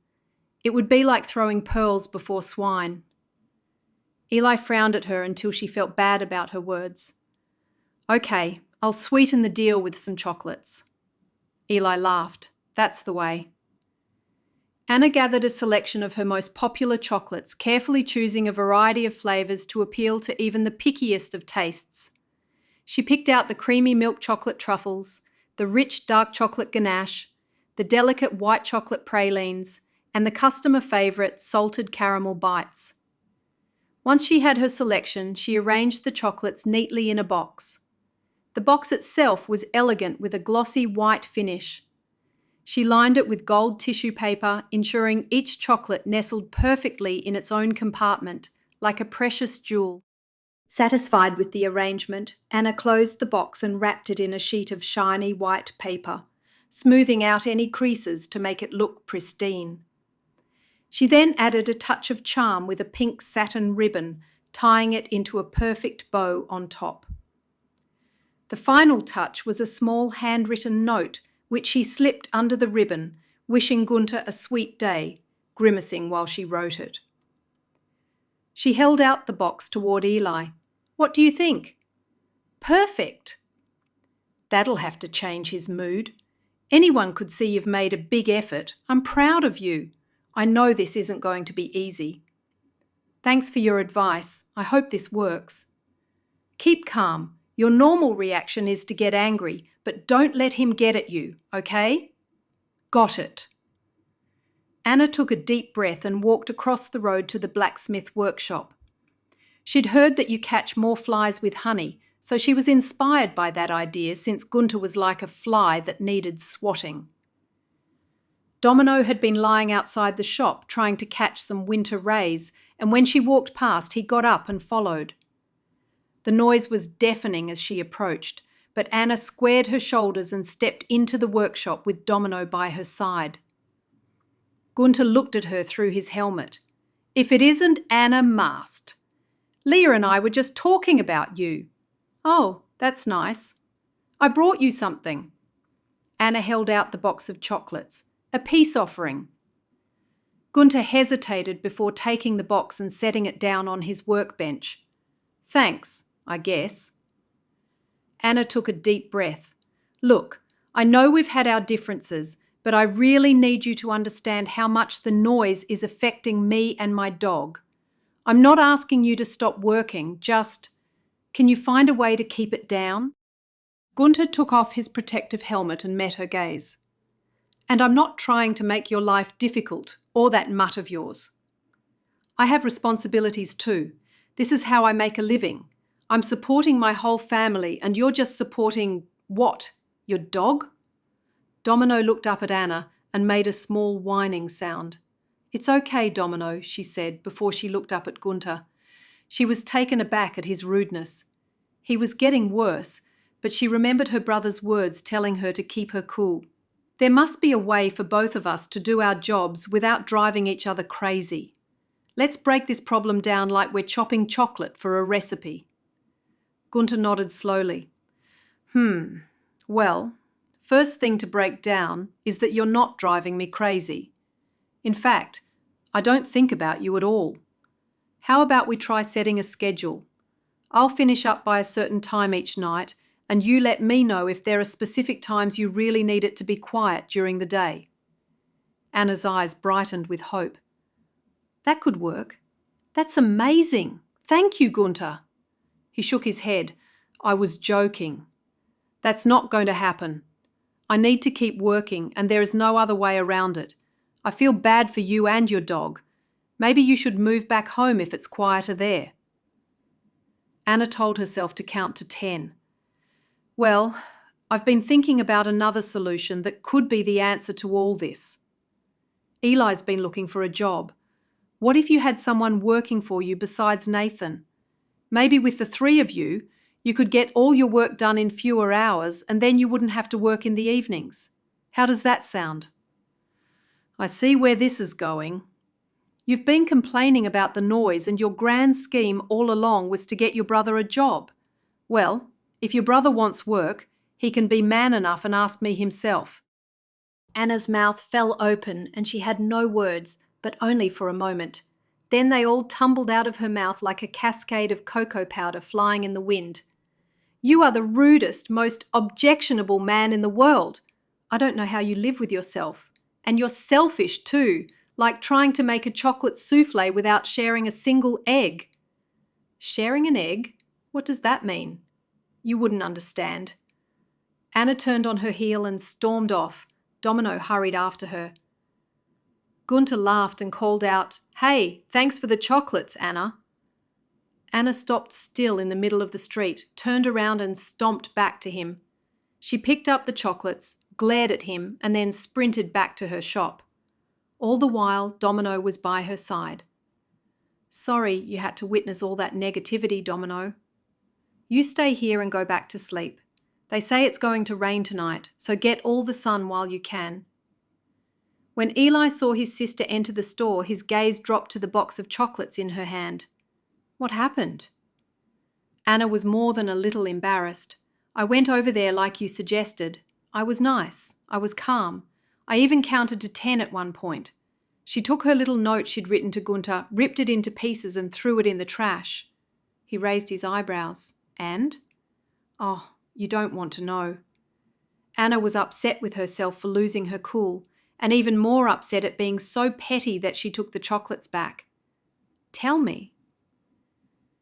It would be like throwing pearls before swine." Eli frowned at her until she felt bad about her words. "Okay, I'll sweeten the deal with some chocolates." Eli laughed. "That's the way." Anna gathered a selection of her most popular chocolates, carefully choosing a variety of flavours to appeal to even the pickiest of tastes. She picked out the creamy milk chocolate truffles, the rich dark chocolate ganache, the delicate white chocolate pralines, and the customer favourite salted caramel bites. Once she had her selection, she arranged the chocolates neatly in a box. The box itself was elegant with a glossy white finish. She lined it with gold tissue paper, ensuring each chocolate nestled perfectly in its own compartment, like a precious jewel. Satisfied with the arrangement, Anna closed the box and wrapped it in a sheet of shiny white paper, smoothing out any creases to make it look pristine. She then added a touch of charm with a pink satin ribbon, tying it into a perfect bow on top. The final touch was a small handwritten note which she slipped under the ribbon, wishing Gunter a sweet day, grimacing while she wrote it. She held out the box toward Eli. "What do you think?" "Perfect." "That'll have to change his mood. Anyone could see you've made a big effort. I'm proud of you. I know this isn't going to be easy." "Thanks for your advice. I hope this works." "Keep calm. Your normal reaction is to get angry, but don't let him get at you, okay?" "Got it." Anna took a deep breath and walked across the road to the blacksmith workshop. She'd heard that you catch more flies with honey, so she was inspired by that idea since Gunter was like a fly that needed swatting. Domino had been lying outside the shop trying to catch some winter rays, and when she walked past, he got up and followed. The noise was deafening as she approached, but Anna squared her shoulders and stepped into the workshop with Domino by her side. Gunter looked at her through his helmet. "If it isn't Anna Mast. Leah and I were just talking about you." "Oh, that's nice. I brought you something." Anna held out the box of chocolates. "A peace offering." Gunter hesitated before taking the box and setting it down on his workbench. "Thanks, I guess." Anna took a deep breath. "Look, I know we've had our differences, but I really need you to understand how much the noise is affecting me and my dog. I'm not asking you to stop working, just, can you find a way to keep it down?" Gunter took off his protective helmet and met her gaze. "And I'm not trying to make your life difficult or that mutt of yours. I have responsibilities too. This is how I make a living. I'm supporting my whole family and you're just supporting what? Your dog?" Domino looked up at Anna and made a small whining sound. "It's okay, Domino," she said before she looked up at Gunter. She was taken aback at his rudeness. He was getting worse, but she remembered her brother's words telling her to keep her cool. "There must be a way for both of us to do our jobs without driving each other crazy. Let's break this problem down like we're chopping chocolate for a recipe." Gunter nodded slowly. Well, first thing to break down is that you're not driving me crazy. In fact, I don't think about you at all. How about we try setting a schedule? I'll finish up by a certain time each night, and you let me know if there are specific times you really need it to be quiet during the day." Anna's eyes brightened with hope. "That could work. That's amazing. Thank you, Gunter." He shook his head. "I was joking. That's not going to happen. I need to keep working, and there is no other way around it. I feel bad for you and your dog. Maybe you should move back home if it's quieter there." Anna told herself to count to 10. "Well, I've been thinking about another solution that could be the answer to all this. Eli's been looking for a job. What if you had someone working for you besides Nathan? Maybe with the three of you, you could get all your work done in fewer hours and then you wouldn't have to work in the evenings. How does that sound?" "I see where this is going. You've been complaining about the noise and your grand scheme all along was to get your brother a job. Well, if your brother wants work, he can be man enough and ask me himself." Anna's mouth fell open and she had no words, but only for a moment. Then they all tumbled out of her mouth like a cascade of cocoa powder flying in the wind. "You are the rudest, most objectionable man in the world. I don't know how you live with yourself. And you're selfish too. like trying to make a chocolate souffle without sharing a single egg. Sharing an egg? What does that mean? You wouldn't understand. Anna turned on her heel and stormed off. Domino hurried after her. Gunter laughed and called out, "Hey, thanks for the chocolates, Anna." Anna stopped still in the middle of the street, turned around and stomped back to him. She picked up the chocolates, glared at him, and then sprinted back to her shop. All the while, Domino was by her side. "Sorry you had to witness all that negativity, Domino. You stay here and go back to sleep. They say it's going to rain tonight, so get all the sun while you can." When Eli saw his sister enter the store, his gaze dropped to the box of chocolates in her hand. What happened? Anna was more than a little embarrassed. "I went over there like you suggested. I was nice. I was calm. I even counted to 10 at one point. She took her little note she'd written to Gunter, ripped it into pieces and threw it in the trash." He raised his eyebrows. "And?" "Oh, you don't want to know." Anna was upset with herself for losing her cool, and even more upset at being so petty that she took the chocolates back. "Tell me."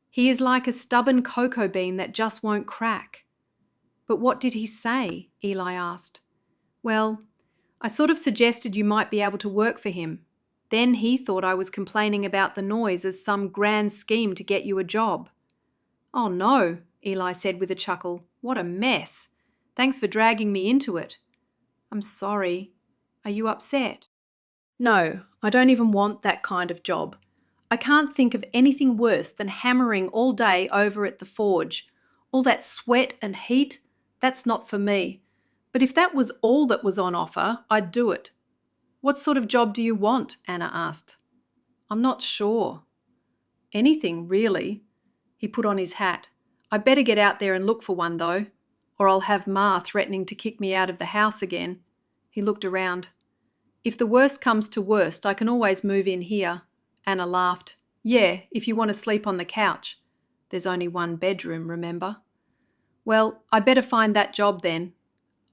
"He is like a stubborn cocoa bean that just won't crack." "But what did he say?" Eli asked. "Well, I sort of suggested you might be able to work for him. Then he thought I was complaining about the noise as some grand scheme to get you a job." "Oh no," Eli said with a chuckle. "What a mess. Thanks for dragging me into it." "I'm sorry. Are you upset?" "No, I don't even want that kind of job. I can't think of anything worse than hammering all day over at the forge. All that sweat and heat, that's not for me. But if that was all that was on offer, I'd do it." "What sort of job do you want?" Anna asked. "I'm not sure." "Anything, really." He put on his hat. "I better get out there and look for one, though, or I'll have Ma threatening to kick me out of the house again." He looked around. "If the worst comes to worst, I can always move in here." Anna laughed. "Yeah, if you want to sleep on the couch. There's only one bedroom, remember?" "Well, I better find that job then.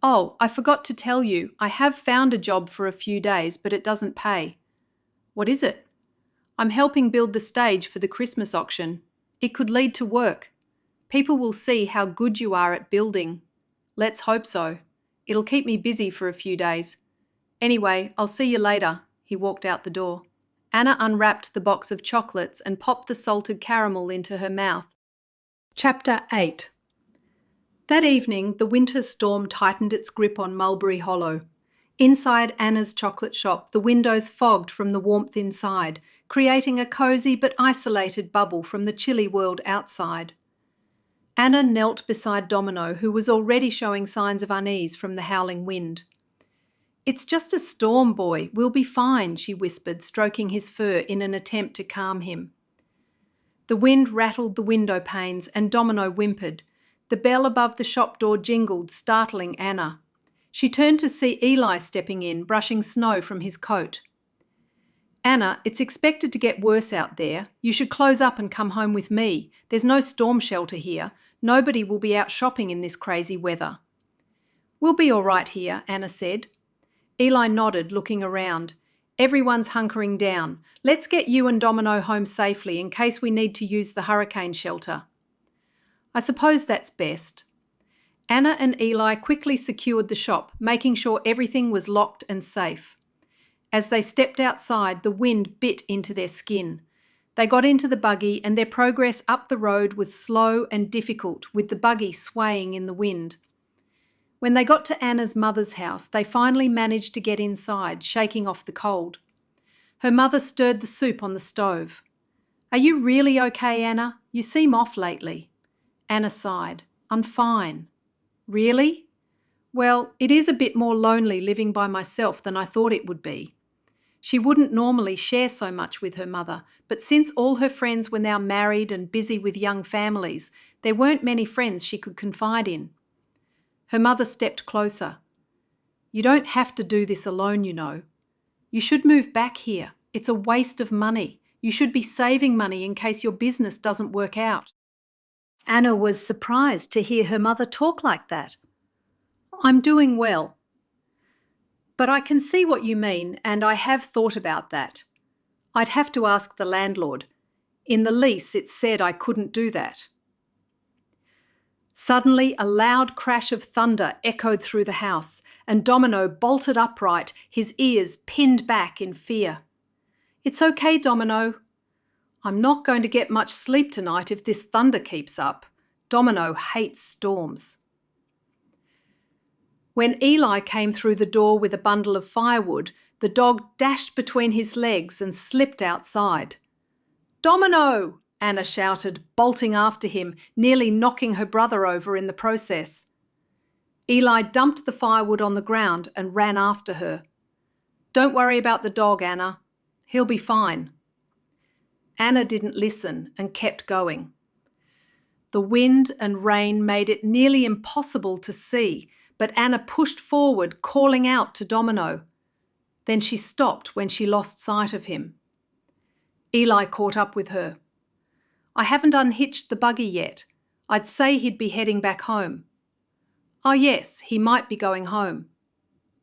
Oh, I forgot to tell you, I have found a job for a few days, but it doesn't pay." "What is it?" "I'm helping build the stage for the Christmas auction. It could lead to work. People will see how good you are at building." "Let's hope so. It'll keep me busy for a few days. Anyway, I'll see you later." He walked out the door. Anna unwrapped the box of chocolates and popped the salted caramel into her mouth. Chapter 8. That evening, the winter storm tightened its grip on Mulberry Hollow. Inside Anna's chocolate shop, the windows fogged from the warmth inside, creating a cosy but isolated bubble from the chilly world outside. Anna knelt beside Domino, who was already showing signs of unease from the howling wind. "It's just a storm, boy. We'll be fine," she whispered, stroking his fur in an attempt to calm him. The wind rattled the window panes and Domino whimpered. The bell above the shop door jingled, startling Anna. She turned to see Eli stepping in, brushing snow from his coat. "Anna, it's expected to get worse out there. You should close up and come home with me. There's no storm shelter here. Nobody will be out shopping in this crazy weather." "We'll be all right here," Anna said. Eli nodded, looking around. "Everyone's hunkering down. Let's get you and Domino home safely in case we need to use the hurricane shelter." "I suppose that's best." Anna and Eli quickly secured the shop, making sure everything was locked and safe. As they stepped outside, the wind bit into their skin. They got into the buggy and their progress up the road was slow and difficult, with the buggy swaying in the wind. When they got to Anna's mother's house, they finally managed to get inside, shaking off the cold. Her mother stirred the soup on the stove. "Are you really okay, Anna? You seem off lately." Anna sighed. "I'm fine." "Really?" "Well, it is a bit more lonely living by myself than I thought it would be." She wouldn't normally share so much with her mother, but since all her friends were now married and busy with young families, there weren't many friends she could confide in. Her mother stepped closer. "You don't have to do this alone, you know. You should move back here. It's a waste of money. You should be saving money in case your business doesn't work out." Anna was surprised to hear her mother talk like that. "I'm doing well." But I can see what you mean, and I have thought about that. I'd have to ask the landlord. In the lease, it said I couldn't do that. Suddenly, a loud crash of thunder echoed through the house, and Domino bolted upright, his ears pinned back in fear. "It's okay, Domino." "I'm not going to get much sleep tonight if this thunder keeps up. Domino hates storms." When Eli came through the door with a bundle of firewood, the dog dashed between his legs and slipped outside. "Domino!" Anna shouted, bolting after him, nearly knocking her brother over in the process. Eli dumped the firewood on the ground and ran after her. "Don't worry about the dog, Anna. He'll be fine." Anna didn't listen and kept going. The wind and rain made it nearly impossible to see, but Anna pushed forward, calling out to Domino. Then she stopped when she lost sight of him. Eli caught up with her. "I haven't unhitched the buggy yet. I'd say he'd be heading back home." "Oh yes, he might be going home."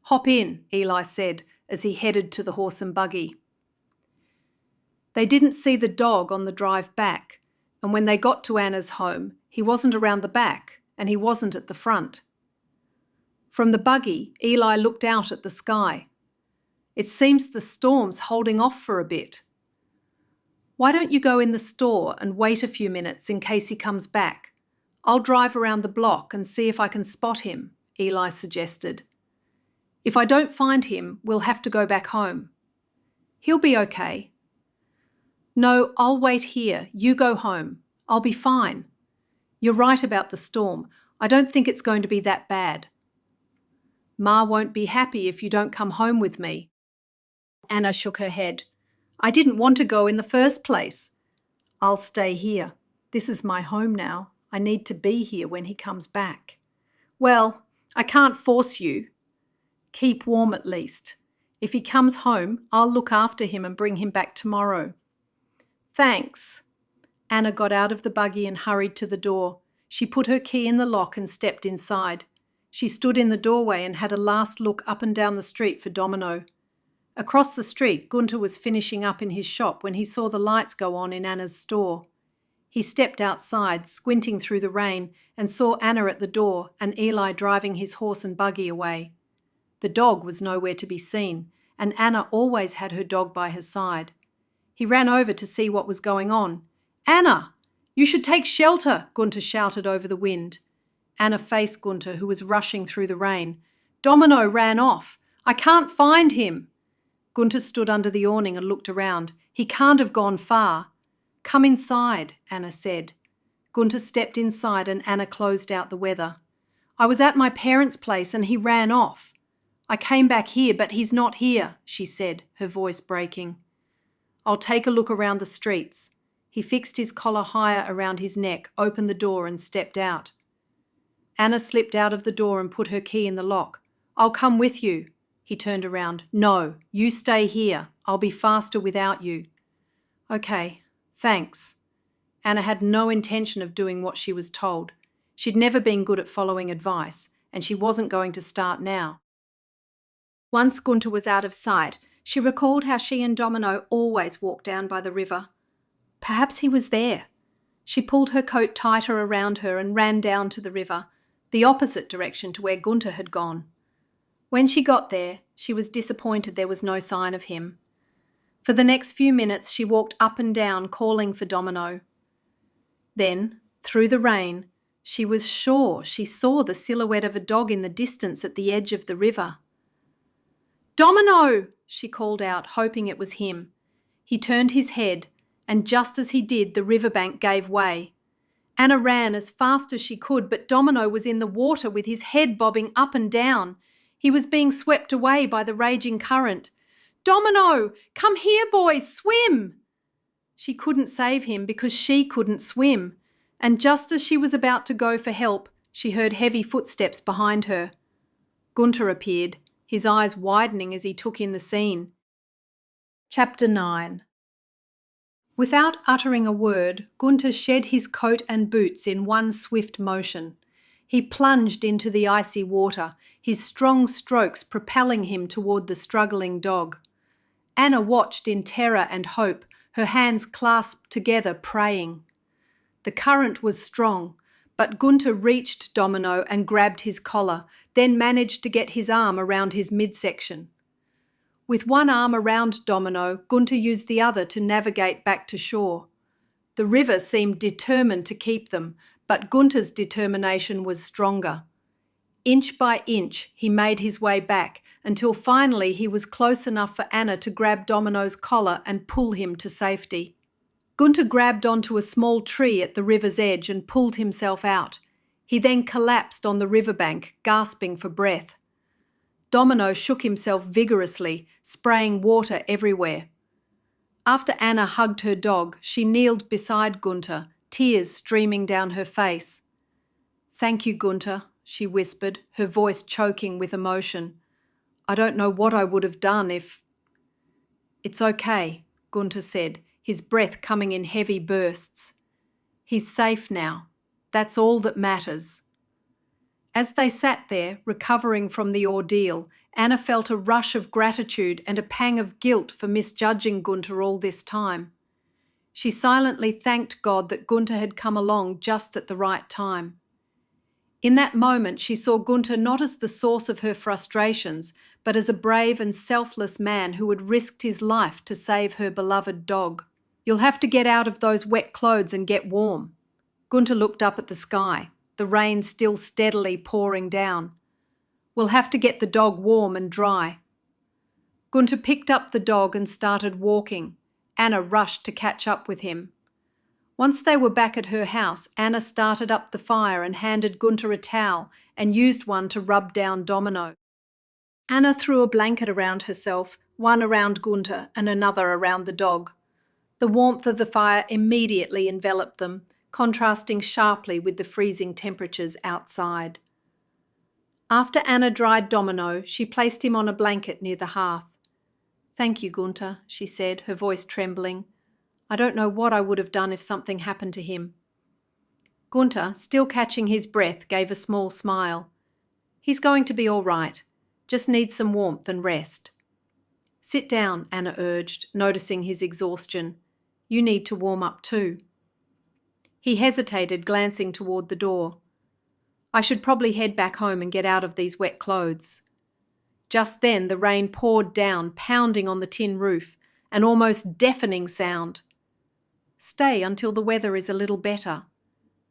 "Hop in," Eli said as he headed to the horse and buggy. They didn't see the dog on the drive back, and when they got to Anna's home, he wasn't around the back and he wasn't at the front. From the buggy, Eli looked out at the sky. "It seems the storm's holding off for a bit." "Why don't you go in the store and wait a few minutes in case he comes back? I'll drive around the block and see if I can spot him," Eli suggested. "If I don't find him, we'll have to go back home." "He'll be okay." "No, I'll wait here. You go home. I'll be fine." "You're right about the storm. I don't think it's going to be that bad." "Ma won't be happy if you don't come home with me." Anna shook her head. "I didn't want to go in the first place." "I'll stay here. This is my home now. I need to be here when he comes back." "Well, I can't force you." "Keep warm at least. If he comes home, I'll look after him and bring him back tomorrow." "Thanks." Anna got out of the buggy and hurried to the door. She put her key in the lock and stepped inside. She stood in the doorway and had a last look up and down the street for Domino. Across the street, Gunter was finishing up in his shop when he saw the lights go on in Anna's store. He stepped outside, squinting through the rain, and saw Anna at the door and Eli driving his horse and buggy away. The dog was nowhere to be seen, and Anna always had her dog by her side. He ran over to see what was going on. "Anna! You should take shelter!" Gunter shouted over the wind. Anna faced Gunter, who was rushing through the rain. "Domino ran off. I can't find him." Gunter stood under the awning and looked around. "He can't have gone far." "Come inside," Anna said. Gunter stepped inside and Anna closed out the weather. "I was at my parents' place and he ran off. I came back here, but he's not here," she said, her voice breaking. "I'll take a look around the streets." He fixed his collar higher around his neck, opened the door and stepped out. Anna slipped out of the door and put her key in the lock. "I'll come with you." He turned around. "No, you stay here. I'll be faster without you." "Okay, thanks." Anna had no intention of doing what she was told. She'd never been good at following advice, and she wasn't going to start now. Once Gunter was out of sight, she recalled how she and Domino always walked down by the river. Perhaps he was there. She pulled her coat tighter around her and ran down to the river, the opposite direction to where Gunter had gone. When she got there, she was disappointed there was no sign of him. For the next few minutes, she walked up and down, calling for Domino. Then, through the rain, she was sure she saw the silhouette of a dog in the distance at the edge of the river. "Domino!" she called out, hoping it was him. He turned his head, and just as he did, the riverbank gave way. Anna ran as fast as she could, but Domino was in the water with his head bobbing up and down. He was being swept away by the raging current. "Domino! Come here, boy! Swim!" She couldn't save him because she couldn't swim, and just as she was about to go for help, she heard heavy footsteps behind her. Gunter appeared, his eyes widening as he took in the scene. Chapter 9. Without uttering a word, Gunter shed his coat and boots in one swift motion. He plunged into the icy water, his strong strokes propelling him toward the struggling dog. Anna watched in terror and hope, her hands clasped together, praying. The current was strong, but Gunter reached Domino and grabbed his collar, then managed to get his arm around his midsection. With one arm around Domino, Gunter used the other to navigate back to shore. The river seemed determined to keep them, but Gunter's determination was stronger. Inch by inch, he made his way back until finally he was close enough for Anna to grab Domino's collar and pull him to safety. Gunter grabbed onto a small tree at the river's edge and pulled himself out. He then collapsed on the riverbank, gasping for breath. Domino shook himself vigorously, spraying water everywhere. After Anna hugged her dog, she kneeled beside Gunter, tears streaming down her face. "Thank you, Gunter," she whispered, her voice choking with emotion. "I don't know what I would have done if—" "It's okay," Gunter said, his breath coming in heavy bursts. "He's safe now. That's all that matters." As they sat there, recovering from the ordeal, Anna felt a rush of gratitude and a pang of guilt for misjudging Gunter all this time. She silently thanked God that Gunter had come along just at the right time. In that moment, she saw Gunter not as the source of her frustrations, but as a brave and selfless man who had risked his life to save her beloved dog. "You'll have to get out of those wet clothes and get warm." Gunter looked up at the sky, the rain still steadily pouring down. "We'll have to get the dog warm and dry." Gunter picked up the dog and started walking. Anna rushed to catch up with him. Once they were back at her house, Anna started up the fire and handed Gunter a towel and used one to rub down Domino. Anna threw a blanket around herself, one around Gunter and another around the dog. The warmth of the fire immediately enveloped them, contrasting sharply with the freezing temperatures outside. After Anna dried Domino, she placed him on a blanket near the hearth. "Thank you, Gunter," she said, her voice trembling. "I don't know what I would have done if something happened to him." Gunter, still catching his breath, gave a small smile. "He's going to be all right. Just needs some warmth and rest." "Sit down," Anna urged, noticing his exhaustion. "You need to warm up too." He hesitated, glancing toward the door. "I should probably head back home and get out of these wet clothes." Just then the rain poured down, pounding on the tin roof, an almost deafening sound. "Stay until the weather is a little better."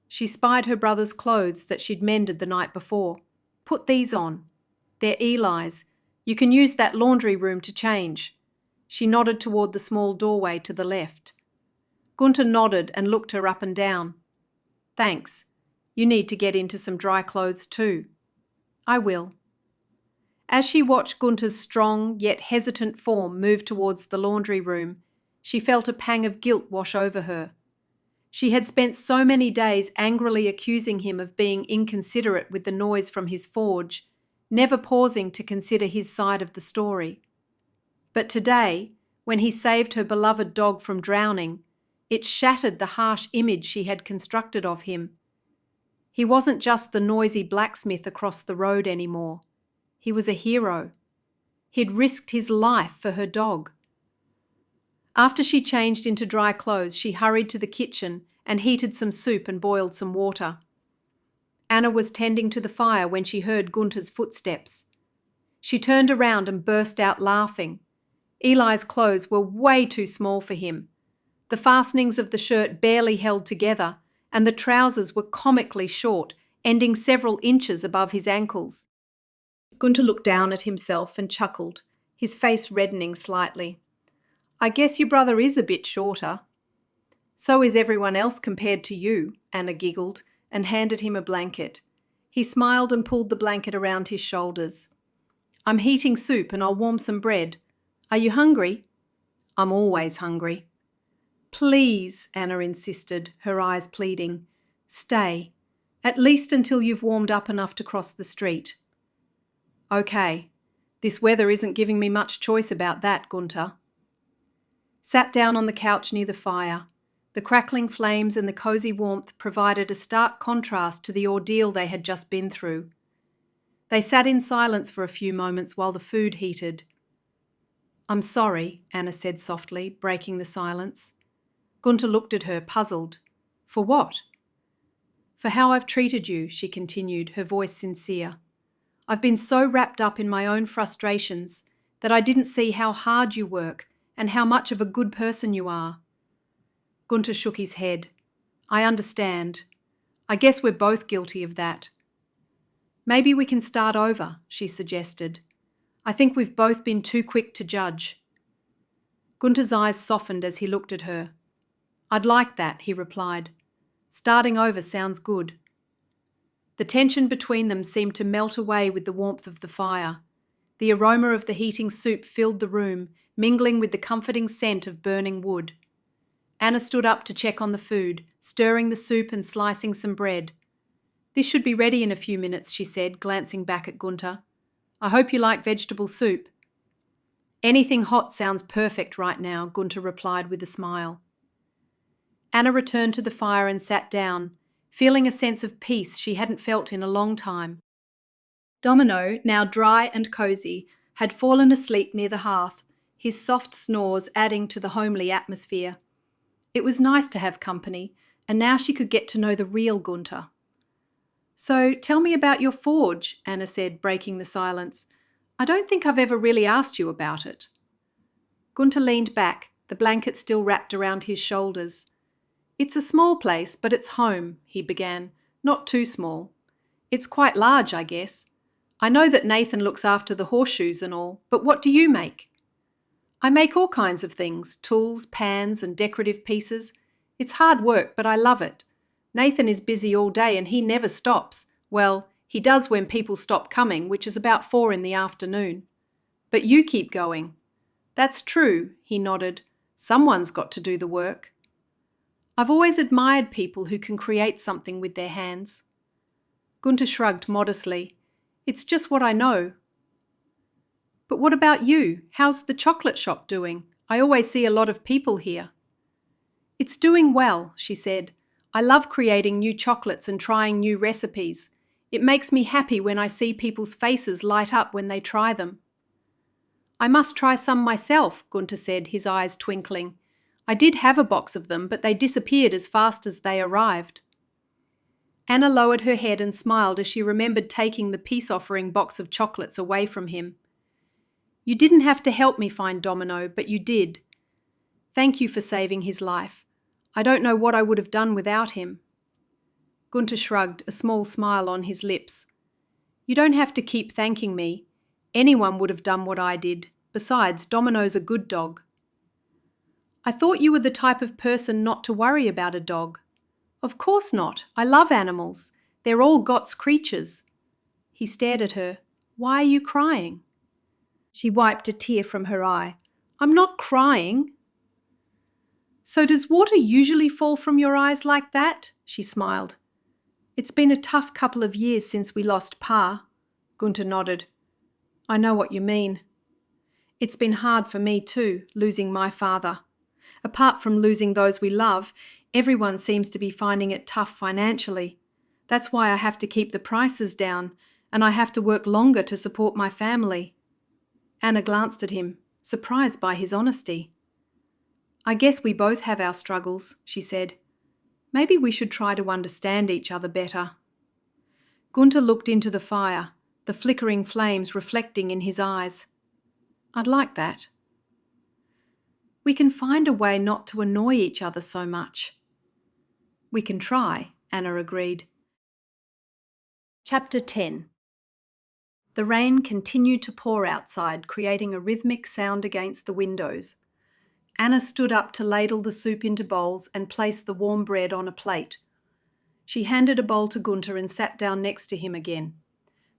She spied her brother's clothes that she'd mended the night before. "Put these on. They're Eli's. You can use that laundry room to change." She nodded toward the small doorway to the left. Gunter nodded and looked her up and down. "Thanks. You need to get into some dry clothes too." "I will." As she watched Gunter's strong yet hesitant form move towards the laundry room, she felt a pang of guilt wash over her. She had spent so many days angrily accusing him of being inconsiderate with the noise from his forge, never pausing to consider his side of the story. But today, when he saved her beloved dog from drowning, it shattered the harsh image she had constructed of him. He wasn't just the noisy blacksmith across the road anymore. He was a hero. He'd risked his life for her dog. After she changed into dry clothes, she hurried to the kitchen and heated some soup and boiled some water. Anna was tending to the fire when she heard Gunter's footsteps. She turned around and burst out laughing. Eli's clothes were way too small for him. The fastenings of the shirt barely held together, and the trousers were comically short, ending several inches above his ankles. Gunter looked down at himself and chuckled, his face reddening slightly. "I guess your brother is a bit shorter." "So is everyone else compared to you," Anna giggled, and handed him a blanket. He smiled and pulled the blanket around his shoulders. "I'm heating soup and I'll warm some bread. Are you hungry?" "I'm always hungry." "Please," Anna insisted, her eyes pleading. "Stay, at least until you've warmed up enough to cross the street." "Okay. This weather isn't giving me much choice about that, Gunter." Sat down on the couch near the fire. The crackling flames and the cosy warmth provided a stark contrast to the ordeal they had just been through. They sat in silence for a few moments while the food heated. "I'm sorry," Anna said softly, breaking the silence. Gunter looked at her, puzzled. "For what?" "For how I've treated you," she continued, her voice sincere. "I've been so wrapped up in my own frustrations that I didn't see how hard you work and how much of a good person you are." Gunter shook his head. "I understand. I guess we're both guilty of that." "Maybe we can start over," she suggested. "I think we've both been too quick to judge." Gunter's eyes softened as he looked at her. "I'd like that," he replied. "Starting over sounds good." The tension between them seemed to melt away with the warmth of the fire. The aroma of the heating soup filled the room, mingling with the comforting scent of burning wood. Anna stood up to check on the food, stirring the soup and slicing some bread. "This should be ready in a few minutes," she said, glancing back at Gunter. "I hope you like vegetable soup." "Anything hot sounds perfect right now," Gunter replied with a smile. Anna returned to the fire and sat down, feeling a sense of peace she hadn't felt in a long time. Domino, now dry and cosy, had fallen asleep near the hearth, his soft snores adding to the homely atmosphere. It was nice to have company, and now she could get to know the real Gunter. "So tell me about your forge," Anna said, breaking the silence. "I don't think I've ever really asked you about it." Gunter leaned back, the blanket still wrapped around his shoulders. "It's a small place, but it's home," he began. "Not too small. It's quite large, I guess. I know that Nathan looks after the horseshoes and all, but what do you make?" "I make all kinds of things, tools, pans, and decorative pieces. It's hard work, but I love it. Nathan is busy all day and he never stops. Well, he does when people stop coming, which is about 4 in the afternoon. But you keep going." "That's true," he nodded. "Someone's got to do the work." "I've always admired people who can create something with their hands." Gunter shrugged modestly. "It's just what I know." "But what about you? How's the chocolate shop doing? I always see a lot of people here." "It's doing well," she said. "I love creating new chocolates and trying new recipes. It makes me happy when I see people's faces light up when they try them." "I must try some myself," Gunter said, his eyes twinkling. "I did have a box of them, but they disappeared as fast as they arrived." Anna lowered her head and smiled as she remembered taking the peace-offering box of chocolates away from him. "You didn't have to help me find Domino, but you did. Thank you for saving his life. I don't know what I would have done without him." Gunter shrugged, a small smile on his lips. "You don't have to keep thanking me. Anyone would have done what I did. Besides, Domino's a good dog." "I thought you were the type of person not to worry about a dog." "Of course not. I love animals. They're all God's creatures." He stared at her. "Why are you crying?" She wiped a tear from her eye. "I'm not crying." "So does water usually fall from your eyes like that?" She smiled. "It's been a tough couple of years since we lost Pa." Gunter nodded. "I know what you mean." "It's been hard for me too, losing my father. Apart from losing those we love, everyone seems to be finding it tough financially. That's why I have to keep the prices down, and I have to work longer to support my family." Anna glanced at him, surprised by his honesty. "I guess we both have our struggles," she said. "Maybe we should try to understand each other better." Gunter looked into the fire, the flickering flames reflecting in his eyes. "I'd like that." "We can find a way not to annoy each other so much." "We can try," Anna agreed. Chapter 10. The rain continued to pour outside, creating a rhythmic sound against the windows. Anna stood up to ladle the soup into bowls and place the warm bread on a plate. She handed a bowl to Gunter and sat down next to him again.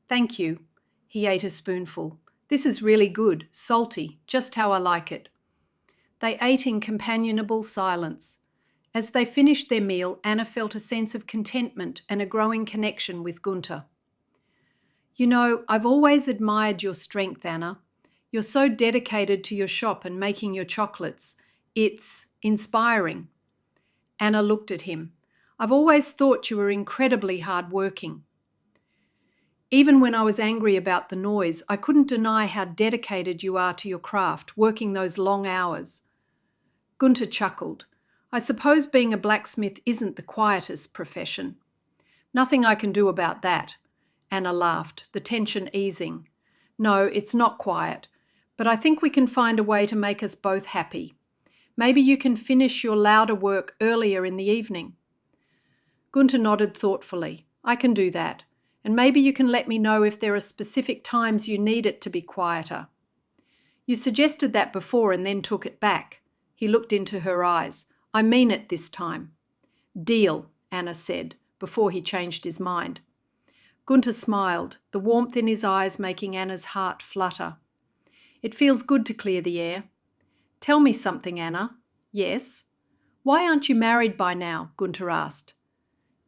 "Thank you." He ate a spoonful. "This is really good, salty, just how I like it." They ate in companionable silence. As they finished their meal, Anna felt a sense of contentment and a growing connection with Gunter. "You know, I've always admired your strength, Anna. You're so dedicated to your shop and making your chocolates. It's inspiring." Anna looked at him. I've always thought you were incredibly hard-working. Even when I was angry about the noise, I couldn't deny how dedicated you are to your craft, working those long hours. Gunter chuckled. I suppose being a blacksmith isn't the quietest profession. Nothing I can do about that. Anna laughed, the tension easing. No, it's not quiet, but I think we can find a way to make us both happy. Maybe you can finish your louder work earlier in the evening. Gunter nodded thoughtfully. I can do that, and maybe you can let me know if there are specific times you need it to be quieter. You suggested that before and then took it back. He looked into her eyes. I mean it this time. Deal, Anna said, before he changed his mind. Gunter smiled, the warmth in his eyes making Anna's heart flutter. It feels good to clear the air. Tell me something, Anna. Yes? Why aren't you married by now? Gunter asked.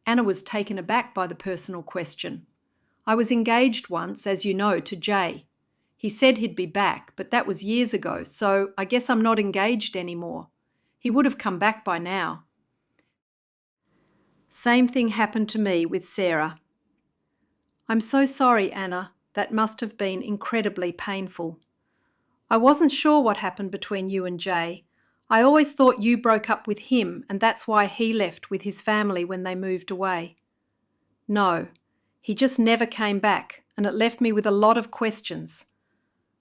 Anna was taken aback by the personal question. I was engaged once, as you know, to Jay. He said he'd be back, but that was years ago, so I guess I'm not engaged anymore. He would have come back by now. Same thing happened to me with Sarah. I'm so sorry, Anna. That must have been incredibly painful. I wasn't sure what happened between you and Jay. I always thought you broke up with him and that's why he left with his family when they moved away. No, he just never came back and it left me with a lot of questions.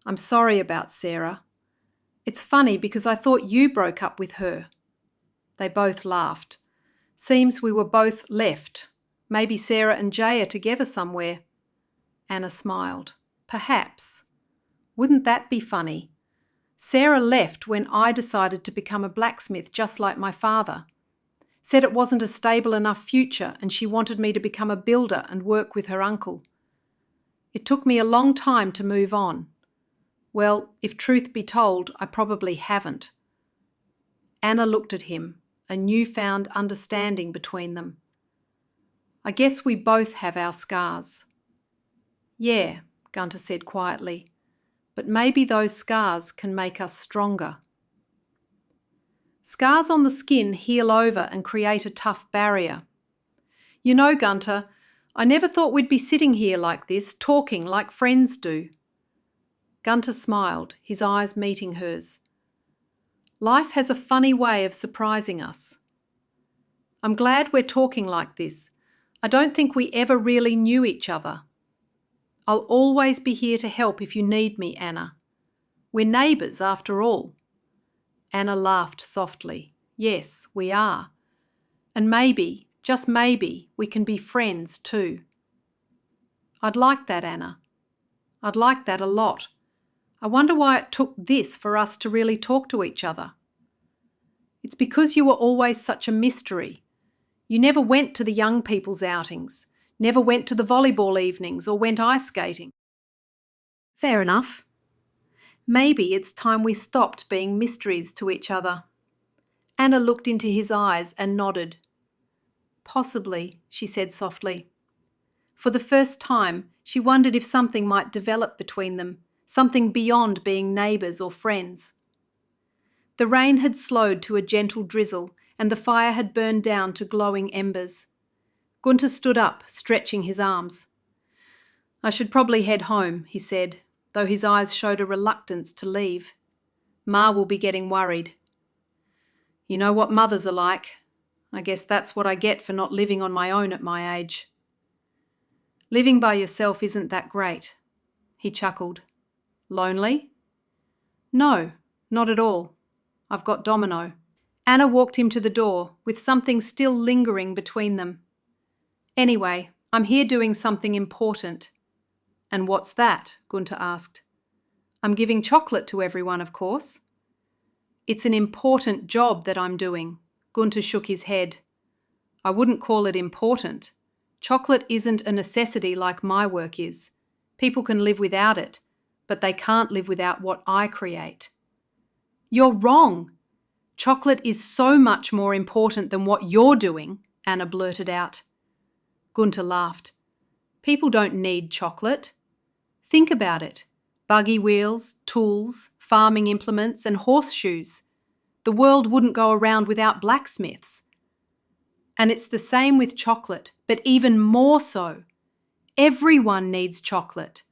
I'm sorry about Sarah. It's funny because I thought you broke up with her. They both laughed. Seems we were both left. Maybe Sarah and Jay are together somewhere. Anna smiled. Perhaps. Wouldn't that be funny? Sarah left when I decided to become a blacksmith just like my father. Said it wasn't a stable enough future and she wanted me to become a builder and work with her uncle. It took me a long time to move on. Well, if truth be told, I probably haven't. Anna looked at him, a newfound understanding between them. I guess we both have our scars. Yeah, Gunter said quietly, but maybe those scars can make us stronger. Scars on the skin heal over and create a tough barrier. You know, Gunter, I never thought we'd be sitting here like this, talking like friends do. Gunter smiled, his eyes meeting hers. Life has a funny way of surprising us. I'm glad we're talking like this. I don't think we ever really knew each other. I'll always be here to help if you need me, Anna. We're neighbours after all. Anna laughed softly. Yes, we are. And maybe, just maybe, we can be friends too. I'd like that, Anna. I'd like that a lot. I wonder why it took this for us to really talk to each other. It's because you were always such a mystery. You never went to the young people's outings, never went to the volleyball evenings or went ice skating. Fair enough. Maybe it's time we stopped being mysteries to each other. Anna looked into his eyes and nodded. Possibly, she said softly. For the first time, she wondered if something might develop between them, something beyond being neighbours or friends. The rain had slowed to a gentle drizzle and the fire had burned down to glowing embers. Gunter stood up, stretching his arms. I should probably head home, he said, though his eyes showed a reluctance to leave. Ma will be getting worried. You know what mothers are like. I guess that's what I get for not living on my own at my age. Living by yourself isn't that great. He chuckled. Lonely? No, not at all. I've got Domino. Anna walked him to the door, with something still lingering between them. Anyway, I'm here doing something important. And what's that? Gunter asked. I'm giving chocolate to everyone, of course. It's an important job that I'm doing. Gunter shook his head. I wouldn't call it important. Chocolate isn't a necessity like my work is. People can live without it, but they can't live without what I create. You're wrong. Chocolate is so much more important than what you're doing, Anna blurted out. Gunter laughed. People don't need chocolate. Think about it. Buggy wheels, tools, farming implements and horseshoes. The world wouldn't go around without blacksmiths. And it's the same with chocolate, but even more so. Everyone needs chocolate.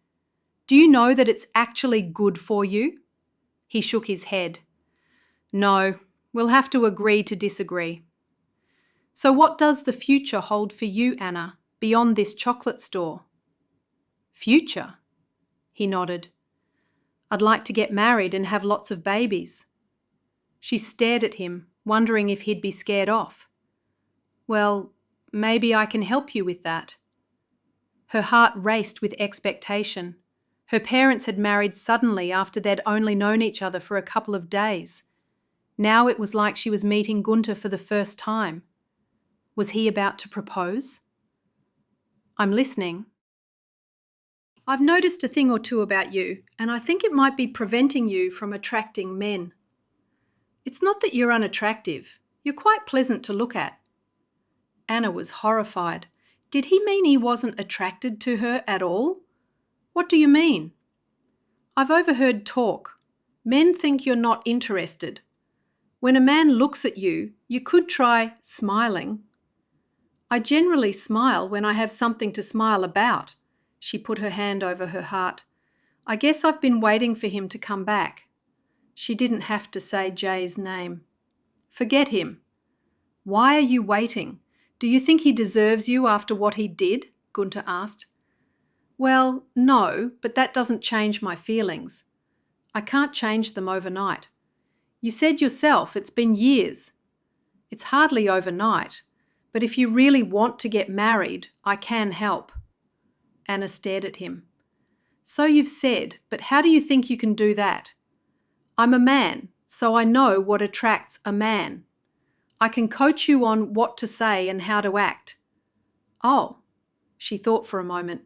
Do you know that it's actually good for you? He shook his head. No, we'll have to agree to disagree. So what does the future hold for you, Anna, beyond this chocolate store? Future? He nodded. I'd like to get married and have lots of babies. She stared at him, wondering if he'd be scared off. Well, maybe I can help you with that. Her heart raced with expectation. Her parents had married suddenly after they'd only known each other for a couple of days. Now it was like she was meeting Gunter for the first time. Was he about to propose? I'm listening. I've noticed a thing or two about you, and I think it might be preventing you from attracting men. It's not that you're unattractive. You're quite pleasant to look at. Anna was horrified. Did he mean he wasn't attracted to her at all? What do you mean? I've overheard talk. Men think you're not interested. When a man looks at you, you could try smiling. I generally smile when I have something to smile about. She put her hand over her heart. I guess I've been waiting for him to come back. She didn't have to say Jay's name. Forget him. Why are you waiting? Do you think he deserves you after what he did? Gunter asked. Well, no, but that doesn't change my feelings. I can't change them overnight. You said yourself it's been years. It's hardly overnight, but if you really want to get married, I can help. Anna stared at him. So you've said, but how do you think you can do that? I'm a man, so I know what attracts a man. I can coach you on what to say and how to act. Oh, she thought for a moment.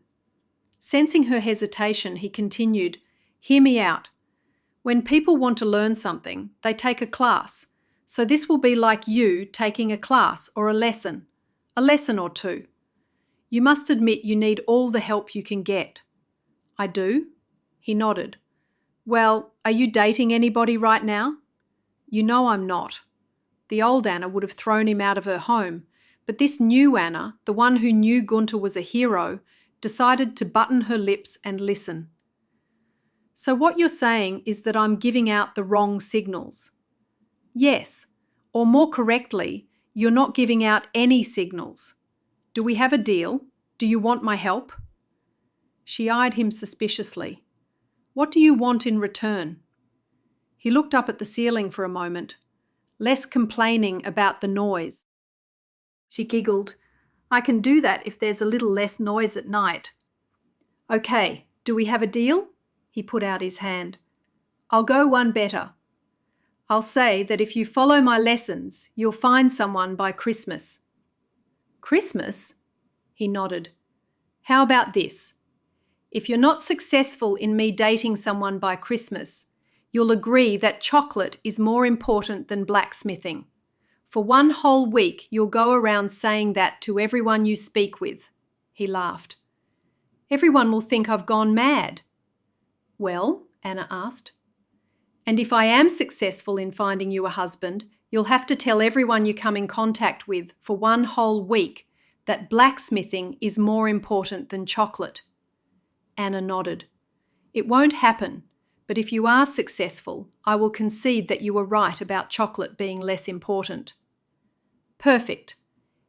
Sensing her hesitation, he continued, Hear me out. When people want to learn something, they take a class. So this will be like you taking a class or a lesson or two. You must admit you need all the help you can get. I do? He nodded. Well, are you dating anybody right now? You know I'm not. The old Anna would have thrown him out of her home, but this new Anna, the one who knew Gunter was a hero, decided to button her lips and listen. So what you're saying is that I'm giving out the wrong signals. Yes, or more correctly, you're not giving out any signals. Do we have a deal? Do you want my help? She eyed him suspiciously. What do you want in return? He looked up at the ceiling for a moment, less complaining about the noise. She giggled. I can do that if there's a little less noise at night. Okay, do we have a deal? He put out his hand. I'll go one better. I'll say that if you follow my lessons, you'll find someone by Christmas. Christmas? He nodded. How about this? If you're not successful in me dating someone by Christmas, you'll agree that chocolate is more important than blacksmithing. For one whole week, you'll go around saying that to everyone you speak with. He laughed. Everyone will think I've gone mad. Well, Anna asked. And if I am successful in finding you a husband, you'll have to tell everyone you come in contact with for one whole week that blacksmithing is more important than chocolate. Anna nodded. It won't happen, but if you are successful, I will concede that you were right about chocolate being less important. Perfect.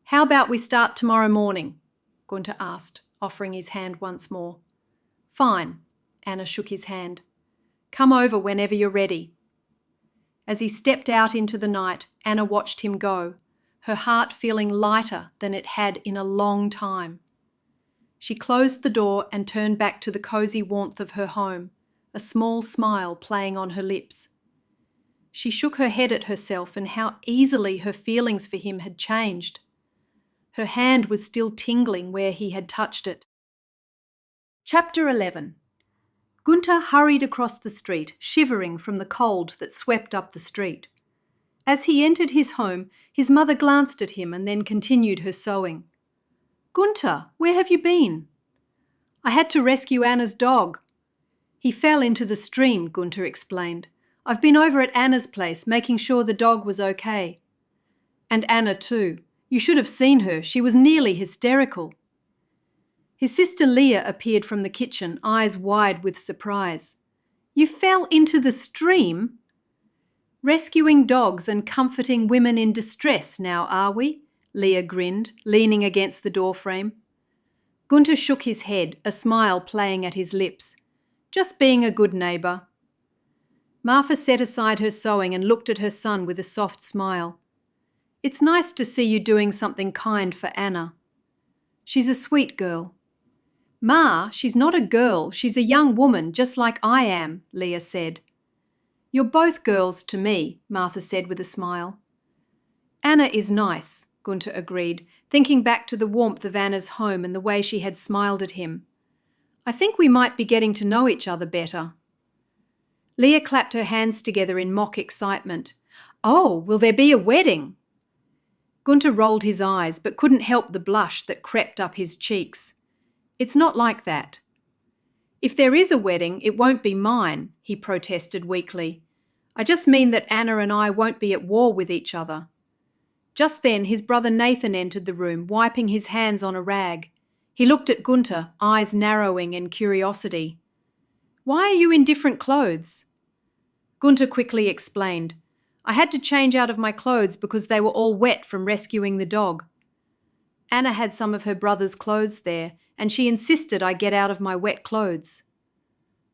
How about we start tomorrow morning? Gunter asked, offering his hand once more. Fine. Anna shook his hand. Come over whenever you're ready. As he stepped out into the night, Anna watched him go, her heart feeling lighter than it had in a long time. She closed the door and turned back to the cosy warmth of her home, a small smile playing on her lips. She shook her head at herself and how easily her feelings for him had changed. Her hand was still tingling where he had touched it. Chapter 11. Gunter hurried across the street, shivering from the cold that swept up the street. As he entered his home, his mother glanced at him and then continued her sewing. Gunter, where have you been? I had to rescue Anna's dog. He fell into the stream, Gunter explained. I've been over at Anna's place, making sure the dog was okay. And Anna too. You should have seen her. She was nearly hysterical. His sister Leah appeared from the kitchen, eyes wide with surprise. You fell into the stream? Rescuing dogs and comforting women in distress now, are we? Leah grinned, leaning against the doorframe. Gunter shook his head, a smile playing at his lips. Just being a good neighbour. Martha set aside her sewing and looked at her son with a soft smile. It's nice to see you doing something kind for Anna. She's a sweet girl. Ma, she's not a girl, she's a young woman just like I am, Leah said. You're both girls to me, Martha said with a smile. Anna is nice, Gunter agreed, thinking back to the warmth of Anna's home and the way she had smiled at him. I think we might be getting to know each other better. Leah clapped her hands together in mock excitement. Oh, will there be a wedding? Gunter rolled his eyes but couldn't help the blush that crept up his cheeks. It's not like that. If there is a wedding, it won't be mine, he protested weakly. I just mean that Anna and I won't be at war with each other. Just then his brother Nathan entered the room, wiping his hands on a rag. He looked at Gunter, eyes narrowing in curiosity. Why are you in different clothes? Gunter quickly explained. I had to change out of my clothes because they were all wet from rescuing the dog. Anna had some of her brother's clothes there, and she insisted I get out of my wet clothes.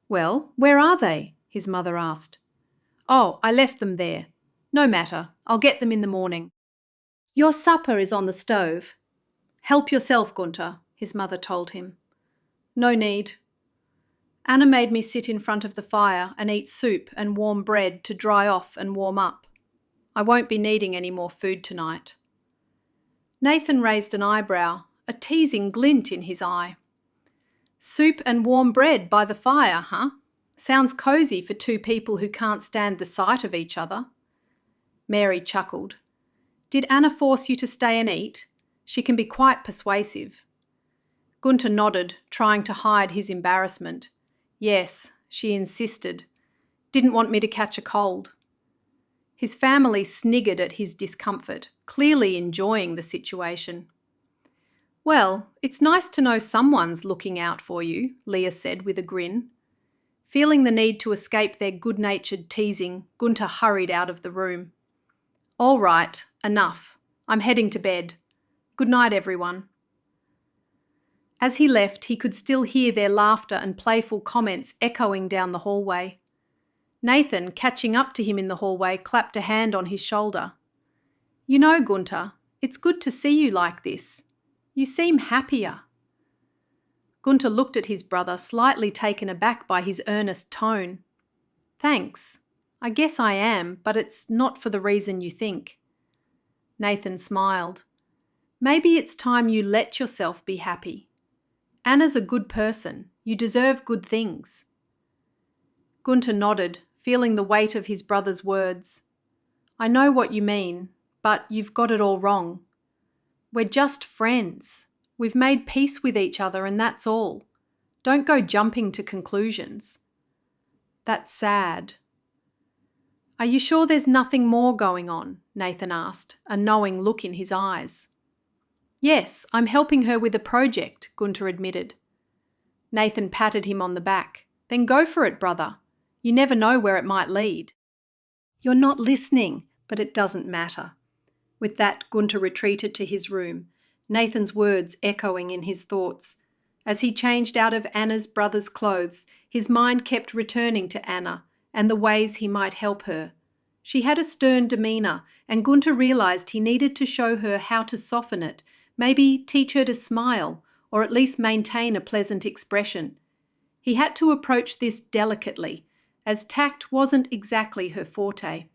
Well, where are they? His mother asked. Oh, I left them there. No matter, I'll get them in the morning. Your supper is on the stove. Help yourself, Gunter, his mother told him. No need. Anna made me sit in front of the fire and eat soup and warm bread to dry off and warm up. I won't be needing any more food tonight. Nathan raised an eyebrow, a teasing glint in his eye. Soup and warm bread by the fire, huh? Sounds cosy for two people who can't stand the sight of each other. Mary chuckled. Did Anna force you to stay and eat? She can be quite persuasive. Gunter nodded, trying to hide his embarrassment. Yes, she insisted. Didn't want me to catch a cold. His family sniggered at his discomfort, clearly enjoying the situation. Well, it's nice to know someone's looking out for you, Leah said with a grin. Feeling the need to escape their good-natured teasing, Gunter hurried out of the room. All right, enough. I'm heading to bed. Good night, everyone. As he left, he could still hear their laughter and playful comments echoing down the hallway. Nathan, catching up to him in the hallway, clapped a hand on his shoulder. You know, Gunter, it's good to see you like this. You seem happier. Gunter looked at his brother, slightly taken aback by his earnest tone. Thanks. I guess I am, but it's not for the reason you think. Nathan smiled. Maybe it's time you let yourself be happy. Anna's a good person. You deserve good things. Gunter nodded, feeling the weight of his brother's words. I know what you mean, but you've got it all wrong. We're just friends. We've made peace with each other and that's all. Don't go jumping to conclusions. That's sad. Are you sure there's nothing more going on? Nathan asked, a knowing look in his eyes. Yes, I'm helping her with a project, Gunter admitted. Nathan patted him on the back. Then go for it, brother. You never know where it might lead. You're not listening, but it doesn't matter. With that, Gunter retreated to his room, Nathan's words echoing in his thoughts. As he changed out of Anna's brother's clothes, his mind kept returning to Anna and the ways he might help her. She had a stern demeanour, and Gunter realised he needed to show her how to soften it, maybe teach her to smile, or at least maintain a pleasant expression. He had to approach this delicately, as tact wasn't exactly her forte.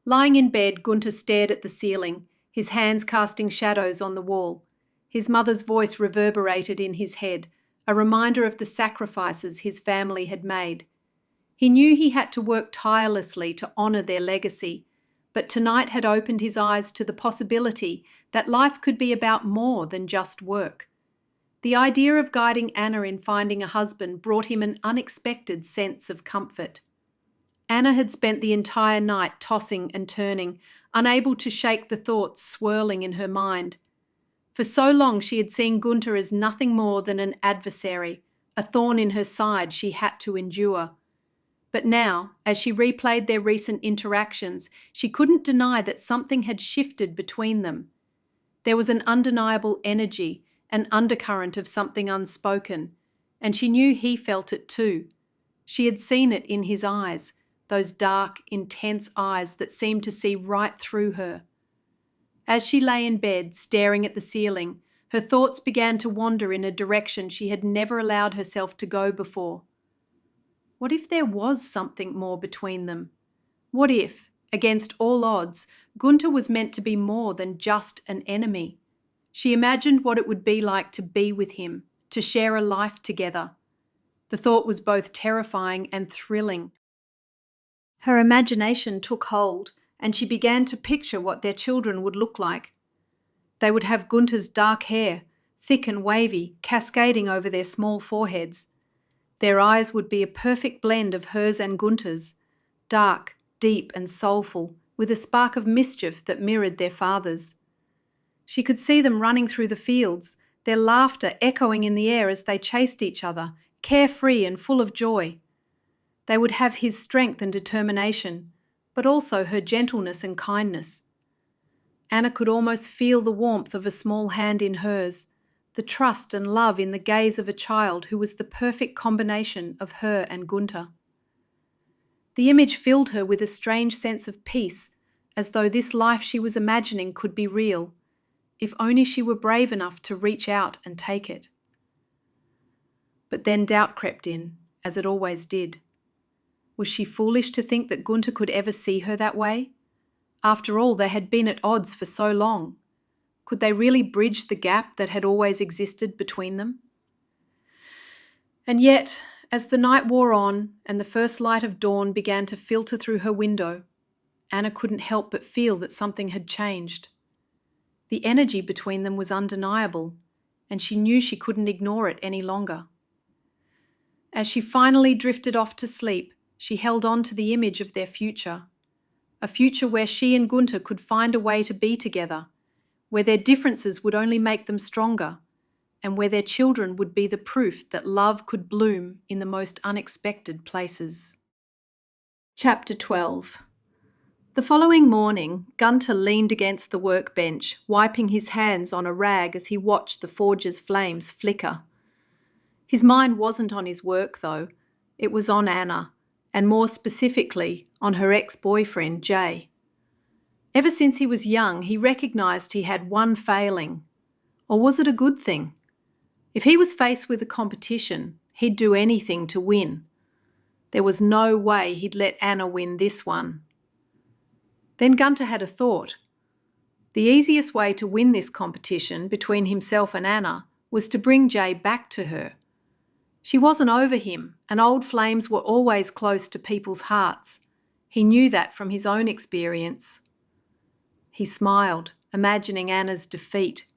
Lying in bed, Gunter stared at the ceiling, his hands casting shadows on the wall. His mother's voice reverberated in his head, a reminder of the sacrifices his family had made. He knew he had to work tirelessly to honour their legacy, but tonight had opened his eyes to the possibility that life could be about more than just work. The idea of guiding Anna in finding a husband brought him an unexpected sense of comfort. Anna had spent the entire night tossing and turning, unable to shake the thoughts swirling in her mind. For so long she had seen Gunter as nothing more than an adversary, a thorn in her side she had to endure. But now, as she replayed their recent interactions, she couldn't deny that something had shifted between them. There was an undeniable energy, an undercurrent of something unspoken, and she knew he felt it too. She had seen it in his eyes, those dark, intense eyes that seemed to see right through her. As she lay in bed, staring at the ceiling, her thoughts began to wander in a direction she had never allowed herself to go before. What if there was something more between them? What if, against all odds, Gunter was meant to be more than just an enemy? She imagined what it would be like to be with him, to share a life together. The thought was both terrifying and thrilling. Her imagination took hold, and she began to picture what their children would look like. They would have Gunter's dark hair, thick and wavy, cascading over their small foreheads. Their eyes would be a perfect blend of hers and Gunter's, dark, deep and soulful, with a spark of mischief that mirrored their father's. She could see them running through the fields, their laughter echoing in the air as they chased each other, carefree and full of joy. They would have his strength and determination, but also her gentleness and kindness. Anna could almost feel the warmth of a small hand in hers, the trust and love in the gaze of a child who was the perfect combination of her and Gunter. The image filled her with a strange sense of peace, as though this life she was imagining could be real, if only she were brave enough to reach out and take it. But then doubt crept in, as it always did. Was she foolish to think that Gunter could ever see her that way? After all, they had been at odds for so long. Could they really bridge the gap that had always existed between them? And yet, as the night wore on and the first light of dawn began to filter through her window, Anna couldn't help but feel that something had changed. The energy between them was undeniable, and she knew she couldn't ignore it any longer. As she finally drifted off to sleep, she held on to the image of their future, a future where she and Gunter could find a way to be together, where their differences would only make them stronger, and where their children would be the proof that love could bloom in the most unexpected places. Chapter 12. The following morning, Gunter leaned against the workbench, wiping his hands on a rag as he watched the forge's flames flicker. His mind wasn't on his work, though. It was on Anna, and more specifically, on her ex-boyfriend, Jay. Ever since he was young, he recognised he had one failing. Or was it a good thing? If he was faced with a competition, he'd do anything to win. There was no way he'd let Anna win this one. Then Gunter had a thought. The easiest way to win this competition between himself and Anna was to bring Jay back to her. She wasn't over him, and old flames were always close to people's hearts. He knew that from his own experience. He smiled, imagining Anna's defeat.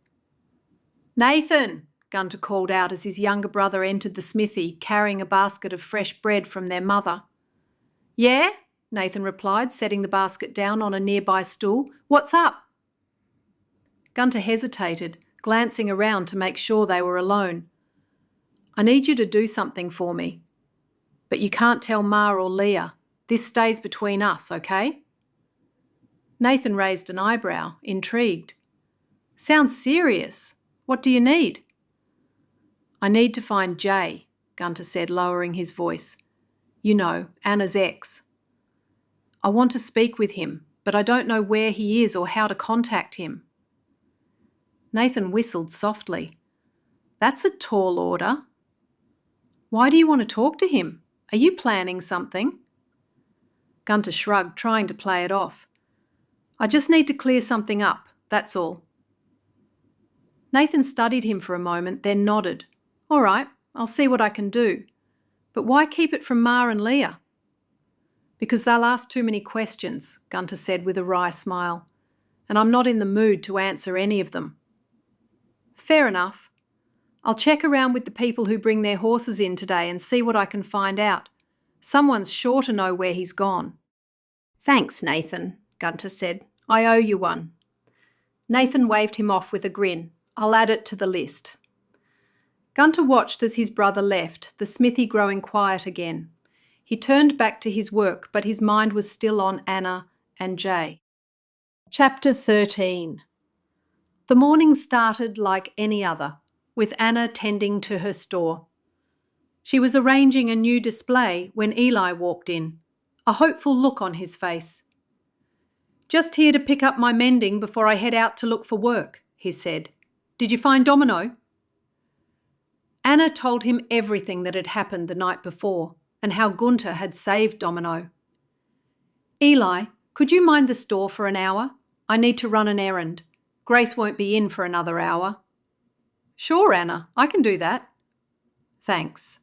"Nathan!" Gunter called out as his younger brother entered the smithy, carrying a basket of fresh bread from their mother. "Yeah?" Nathan replied, setting the basket down on a nearby stool. "What's up?" Gunter hesitated, glancing around to make sure they were alone. "I need you to do something for me. But you can't tell Ma or Leah. This stays between us, okay?" Nathan raised an eyebrow, intrigued. "Sounds serious. What do you need?" "I need to find Jay," Gunter said, lowering his voice. "You know, Anna's ex. I want to speak with him, but I don't know where he is or how to contact him." Nathan whistled softly. "That's a tall order." "Why do you want to talk to him? Are you planning something?" Gunter shrugged, trying to play it off. "I just need to clear something up, that's all." Nathan studied him for a moment, then nodded. "All right, I'll see what I can do. But why keep it from Ma and Leah?" "Because they'll ask too many questions," Gunter said with a wry smile. "And I'm not in the mood to answer any of them." "Fair enough. I'll check around with the people who bring their horses in today and see what I can find out. Someone's sure to know where he's gone. Thanks, Nathan, Gunter said. I owe you one. Nathan waved him off with a grin. I'll add it to the list. Gunter watched as his brother left, the smithy growing quiet again. He turned back to his work, but his mind was still on Anna and Jay. Chapter 13. The morning started like any other, with Anna tending to her store. She was arranging a new display when Eli walked in, a hopeful look on his face. Just here to pick up my mending before I head out to look for work, he said. Did you find Domino? Anna told him everything that had happened the night before and how Gunter had saved Domino. Eli, could you mind the store for an hour? I need to run an errand. Grace won't be in for another hour. Sure, Anna, I can do that. Thanks.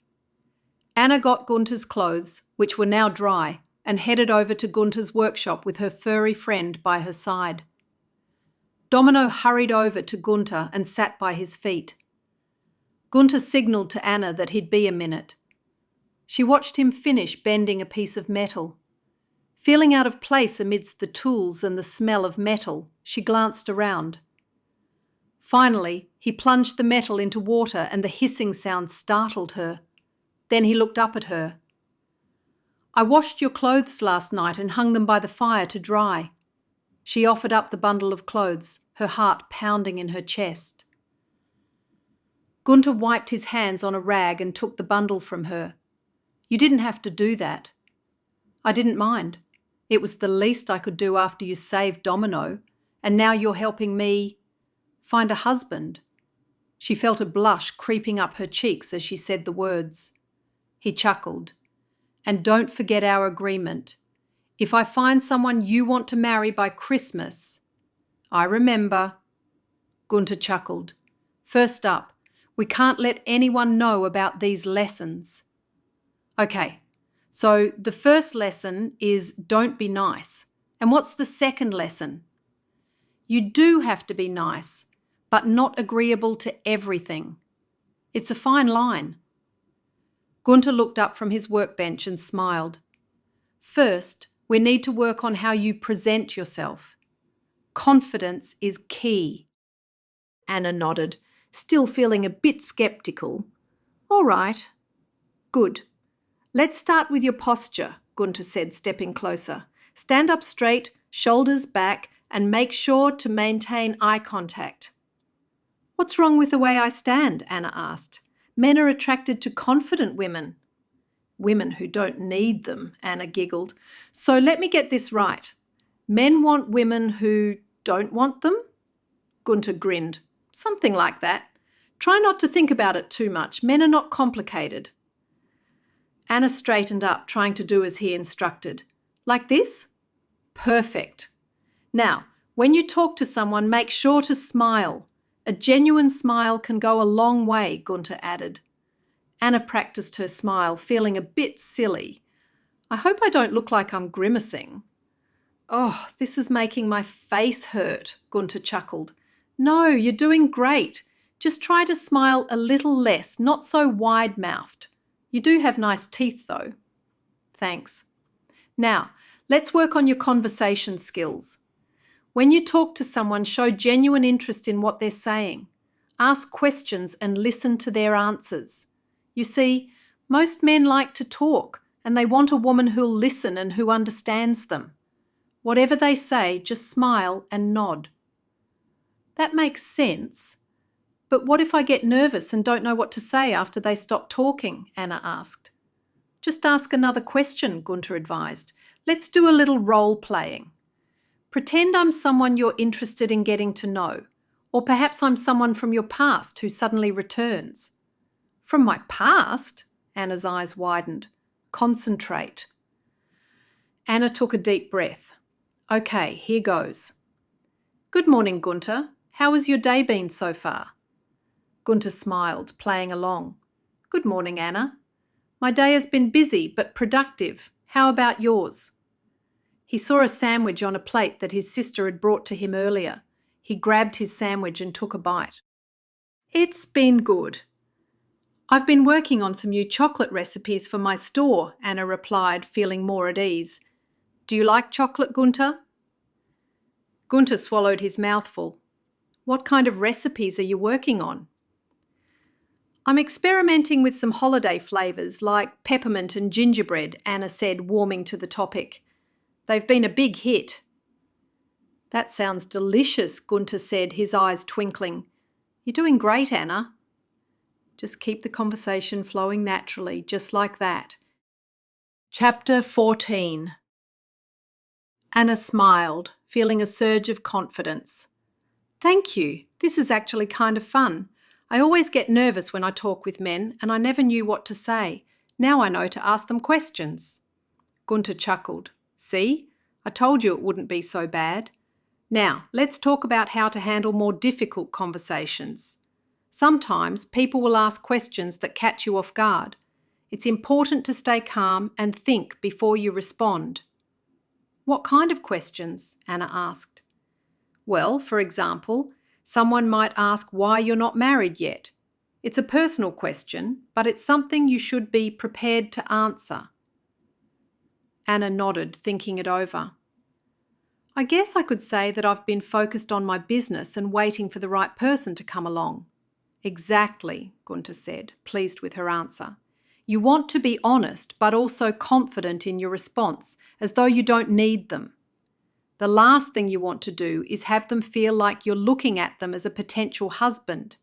Anna got Gunter's clothes, which were now dry, and headed over to Gunter's workshop with her furry friend by her side. Domino hurried over to Gunter and sat by his feet. Gunter signalled to Anna that he'd be a minute. She watched him finish bending a piece of metal. Feeling out of place amidst the tools and the smell of metal, she glanced around. Finally, he plunged the metal into water and the hissing sound startled her. Then he looked up at her. I washed your clothes last night and hung them by the fire to dry. She offered up the bundle of clothes, her heart pounding in her chest. Gunter wiped his hands on a rag and took the bundle from her. You didn't have to do that. I didn't mind. It was the least I could do after you saved Domino, and now you're helping me find a husband. She felt a blush creeping up her cheeks as she said the words. He chuckled. And don't forget our agreement. If I find someone you want to marry by Christmas. I remember. Gunter chuckled. First up, we can't let anyone know about these lessons. Okay, so the first lesson is don't be nice. And what's the second lesson? You do have to be nice, but not agreeable to everything. It's a fine line. Gunter looked up from his workbench and smiled. First, we need to work on how you present yourself. Confidence is key. Anna nodded, still feeling a bit sceptical. All right. Good. Let's start with your posture, Gunter said, stepping closer. Stand up straight, shoulders back, and make sure to maintain eye contact. What's wrong with the way I stand? Anna asked. Men are attracted to confident women. Women who don't need them, Anna giggled. So let me get this right. Men want women who don't want them? Gunter grinned. Something like that. Try not to think about it too much. Men are not complicated. Anna straightened up, trying to do as he instructed. Like this? Perfect. Now, when you talk to someone, make sure to smile. A genuine smile can go a long way, Gunter added. Anna practiced her smile, feeling a bit silly. I hope I don't look like I'm grimacing. Oh, this is making my face hurt, Gunter chuckled. No, you're doing great. Just try to smile a little less, not so wide-mouthed. You do have nice teeth, though. Thanks. Now, let's work on your conversation skills. When you talk to someone, show genuine interest in what they're saying. Ask questions and listen to their answers. You see, most men like to talk, and they want a woman who'll listen and who understands them. Whatever they say, just smile and nod. That makes sense. But what if I get nervous and don't know what to say after they stop talking? Anna asked. Just ask another question, Gunter advised. Let's do a little role-playing. Pretend I'm someone you're interested in getting to know, or perhaps I'm someone from your past who suddenly returns. From my past? Anna's eyes widened. Concentrate. Anna took a deep breath. Okay, here goes. Good morning, Gunter. How has your day been so far? Gunter smiled, playing along. Good morning, Anna. My day has been busy but productive. How about yours? He saw a sandwich on a plate that his sister had brought to him earlier. He grabbed his sandwich and took a bite. It's been good. I've been working on some new chocolate recipes for my store, Anna replied, feeling more at ease. Do you like chocolate, Gunter? Gunter swallowed his mouthful. What kind of recipes are you working on? I'm experimenting with some holiday flavours like peppermint and gingerbread, Anna said, warming to the topic. They've been a big hit. That sounds delicious, Gunter said, his eyes twinkling. You're doing great, Anna. Just keep the conversation flowing naturally, just like that. Chapter 14. Anna smiled, feeling a surge of confidence. Thank you. This is actually kind of fun. I always get nervous when I talk with men, and I never knew what to say. Now I know to ask them questions. Gunter chuckled. See? I told you it wouldn't be so bad. Now, let's talk about how to handle more difficult conversations. Sometimes people will ask questions that catch you off guard. It's important to stay calm and think before you respond. What kind of questions? Anna asked. Well, for example, someone might ask why you're not married yet. It's a personal question, but it's something you should be prepared to answer. Anna nodded, thinking it over. I guess I could say that I've been focused on my business and waiting for the right person to come along. Exactly, Gunter said, pleased with her answer. You want to be honest, but also confident in your response, as though you don't need them. The last thing you want to do is have them feel like you're looking at them as a potential husband.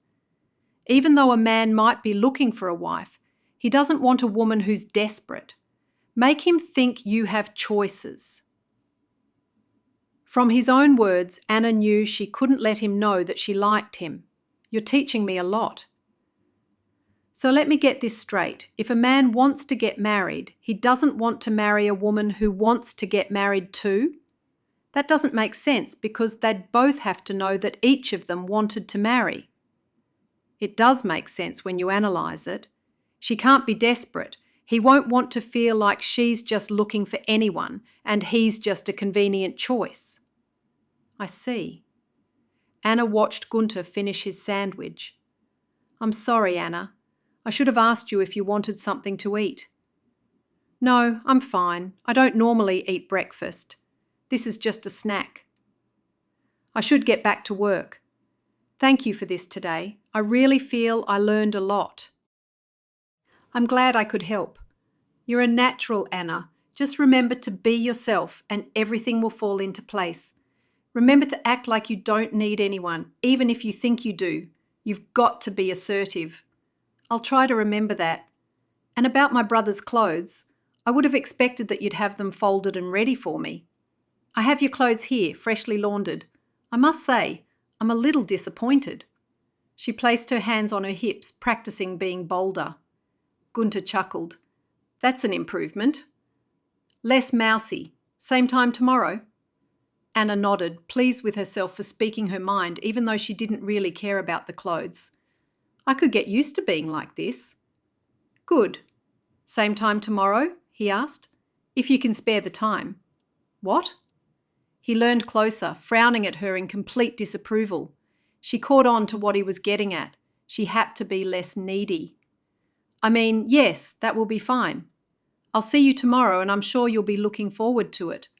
Even though a man might be looking for a wife, he doesn't want a woman who's desperate. Make him think you have choices. From his own words, Anna knew she couldn't let him know that she liked him. You're teaching me a lot. So let me get this straight. If a man wants to get married, he doesn't want to marry a woman who wants to get married too? That doesn't make sense because they'd both have to know that each of them wanted to marry. It does make sense when you analyse it. She can't be desperate. He won't want to feel like she's just looking for anyone and he's just a convenient choice. I see. Anna watched Gunter finish his sandwich. I'm sorry, Anna. I should have asked you if you wanted something to eat. No, I'm fine. I don't normally eat breakfast. This is just a snack. I should get back to work. Thank you for this today. I really feel I learned a lot. I'm glad I could help. You're a natural, Anna. Just remember to be yourself and everything will fall into place. Remember to act like you don't need anyone, even if you think you do. You've got to be assertive. I'll try to remember that. And about my brother's clothes, I would have expected that you'd have them folded and ready for me. I have your clothes here, freshly laundered. I must say, I'm a little disappointed. She placed her hands on her hips, practicing being bolder. Gunter chuckled. That's an improvement. Less mousy. Same time tomorrow? Anna nodded, pleased with herself for speaking her mind, even though she didn't really care about the clothes. I could get used to being like this. Good. Same time tomorrow? He asked. If you can spare the time. What? He leaned closer, frowning at her in complete disapproval. She caught on to what he was getting at. She had to be less needy. I mean, yes, that will be fine. I'll see you tomorrow and I'm sure you'll be looking forward to it.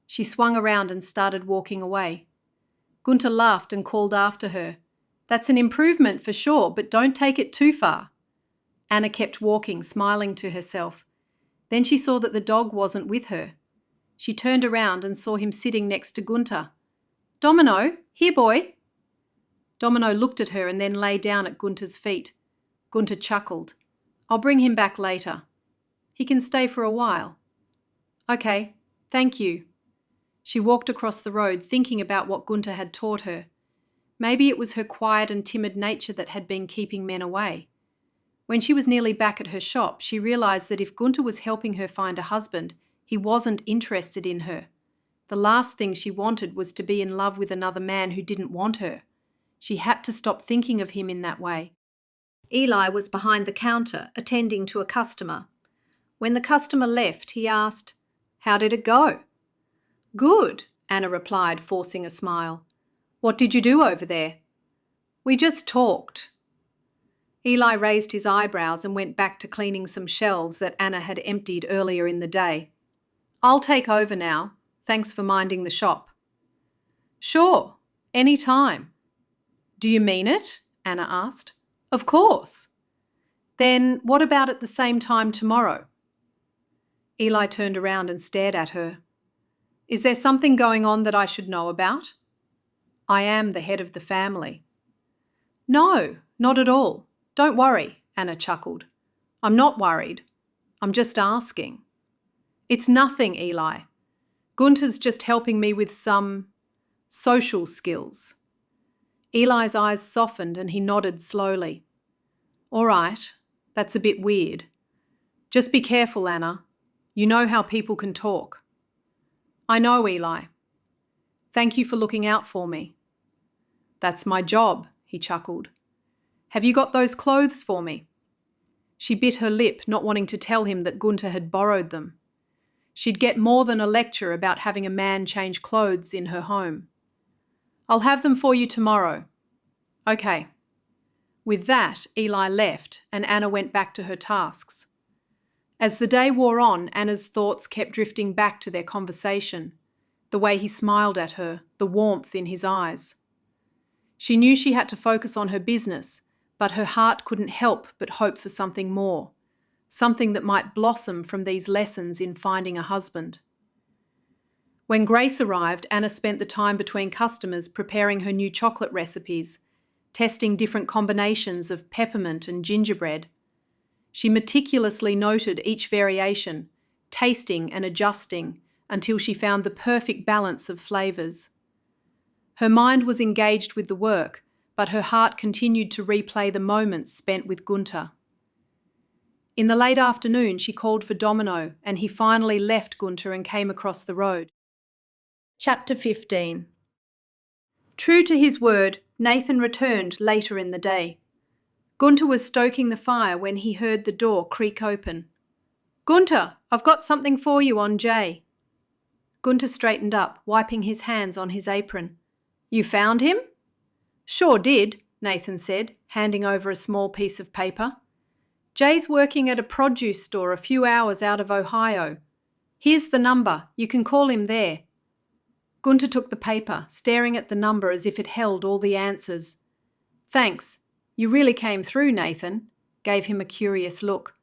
She swung around and started walking away. Gunter laughed and called after her. That's an improvement for sure, but don't take it too far. Anna kept walking, smiling to herself. Then she saw that the dog wasn't with her. She turned around and saw him sitting next to Gunter. Domino, here boy. Domino looked at her and then lay down at Gunter's feet. Gunter chuckled. I'll bring him back later. He can stay for a while. Okay, thank you. She walked across the road thinking about what Gunter had taught her. Maybe it was her quiet and timid nature that had been keeping men away. When she was nearly back at her shop, she realised that if Gunter was helping her find a husband, he wasn't interested in her. The last thing she wanted was to be in love with another man who didn't want her. She had to stop thinking of him in that way. Eli was behind the counter, attending to a customer. When the customer left, he asked, How did it go? Good, Anna replied, forcing a smile. What did you do over there? We just talked. Eli raised his eyebrows and went back to cleaning some shelves that Anna had emptied earlier in the day. "I'll take over now. Thanks for minding the shop." "Sure, any time." "Do you mean it?" Anna asked. "Of course." "Then what about at the same time tomorrow?" Eli turned around and stared at her. "Is there something going on that I should know about?" "I am the head of the family." "No, not at all. Don't worry," Anna chuckled. "I'm not worried. I'm just asking." "It's nothing, Eli. Gunter's just helping me with some social skills." Eli's eyes softened and he nodded slowly. "All right, that's a bit weird. Just be careful, Anna. You know how people can talk." "I know, Eli. Thank you for looking out for me." "That's my job," he chuckled. "Have you got those clothes for me?" She bit her lip, not wanting to tell him that Gunter had borrowed them. She'd get more than a lecture about having a man change clothes in her home. "I'll have them for you tomorrow." "Okay." With that, Eli left and Anna went back to her tasks. As the day wore on, Anna's thoughts kept drifting back to their conversation, the way he smiled at her, the warmth in his eyes. She knew she had to focus on her business, but her heart couldn't help but hope for something more, something that might blossom from these lessons in finding a husband. When Grace arrived, Anna spent the time between customers preparing her new chocolate recipes, testing different combinations of peppermint and gingerbread. She meticulously noted each variation, tasting and adjusting until she found the perfect balance of flavours. Her mind was engaged with the work, but her heart continued to replay the moments spent with Gunter. In the late afternoon, she called for Domino, and he finally left Gunter and came across the road. Chapter 15. True to his word, Nathan returned later in the day. Gunter was stoking the fire when he heard the door creak open. "Gunter, I've got something for you on Jay." Gunter straightened up, wiping his hands on his apron. "You found him?" "Sure did," Nathan said, handing over a small piece of paper. "Jay's working at a produce store a few hours out of Ohio. Here's the number. You can call him there." Gunter took the paper, staring at the number as if it held all the answers. "Thanks. You really came through, Nathan," gave him a curious look.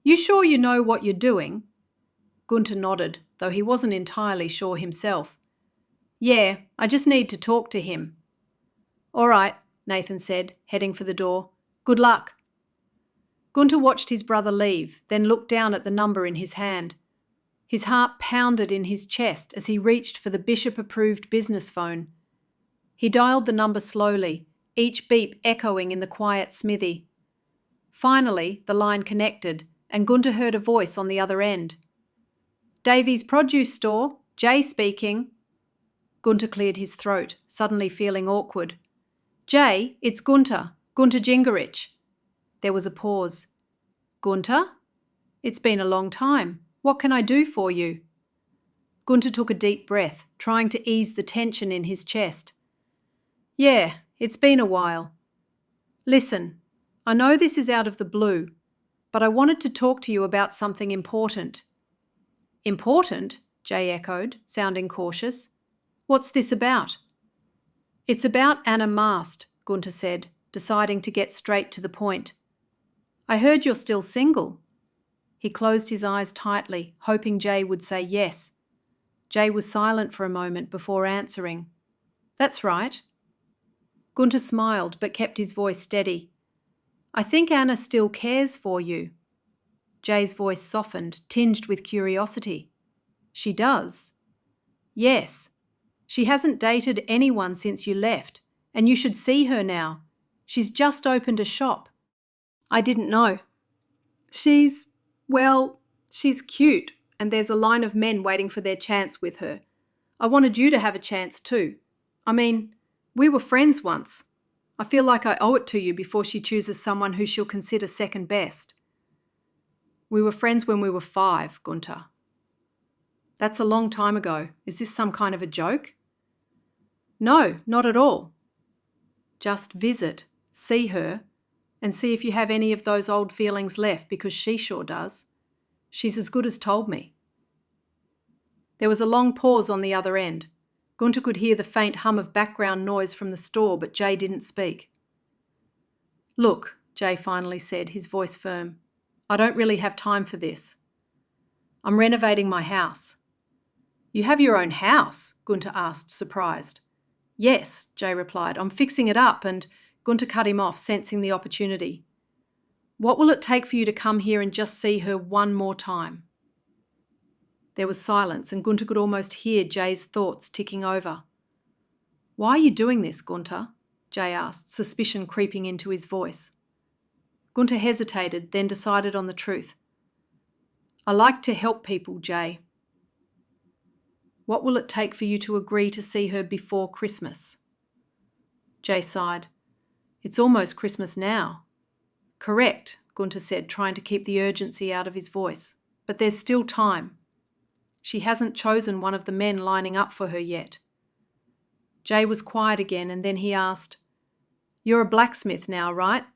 "You sure you know what you're doing?" Gunter nodded, though he wasn't entirely sure himself. "Yeah, I just need to talk to him." "All right," Nathan said, heading for the door. "Good luck." Gunter watched his brother leave, then looked down at the number in his hand. His heart pounded in his chest as he reached for the Bishop-approved business phone. He dialed the number slowly, each beep echoing in the quiet smithy. Finally, the line connected, and Gunter heard a voice on the other end. "Davy's Produce Store, Jay speaking." Gunter cleared his throat, suddenly feeling awkward. "Jay, it's Gunter Gingerich." There was a pause. "Gunter? It's been a long time. What can I do for you?" Gunter took a deep breath, trying to ease the tension in his chest. "Yeah, it's been a while. Listen, I know this is out of the blue, but I wanted to talk to you about something important." "Important?" Jay echoed, sounding cautious. "What's this about?" "It's about Anna Mast," Gunter said, deciding to get straight to the point. "I heard you're still single." He closed his eyes tightly, hoping Jay would say yes. Jay was silent for a moment before answering. "That's right." Gunter smiled but kept his voice steady. "I think Anna still cares for you." Jay's voice softened, tinged with curiosity. "She does?" "Yes. She hasn't dated anyone since you left, and you should see her now. She's just opened a shop." "I didn't know." She's cute, and there's a line of men waiting for their chance with her. I wanted you to have a chance too. I mean, we were friends once. I feel like I owe it to you before she chooses someone who she'll consider second best." "We were friends when we were 5, Gunter." "That's a long time ago. Is this some kind of a joke?" "No, not at all. Just visit, see her, and see if you have any of those old feelings left, because she sure does. She's as good as told me." There was a long pause on the other end. Gunter could hear the faint hum of background noise from the store, but Jay didn't speak. "Look," Jay finally said, his voice firm, "I don't really have time for this. I'm renovating my house." "You have your own house?" Gunter asked, surprised. "Yes," Jay replied. "I'm fixing it up," and Gunter cut him off, sensing the opportunity. "What will it take for you to come here and just see her one more time?" There was silence, and Gunter could almost hear Jay's thoughts ticking over. "Why are you doing this, Gunter?" Jay asked, suspicion creeping into his voice. Gunter hesitated, then decided on the truth. "I like to help people, Jay." "What will it take for you to agree to see her before Christmas?" Jay sighed. "It's almost Christmas now." "Correct," Gunter said, trying to keep the urgency out of his voice. "But there's still time. She hasn't chosen one of the men lining up for her yet." Jay was quiet again, and then he asked, "You're a blacksmith now, right?"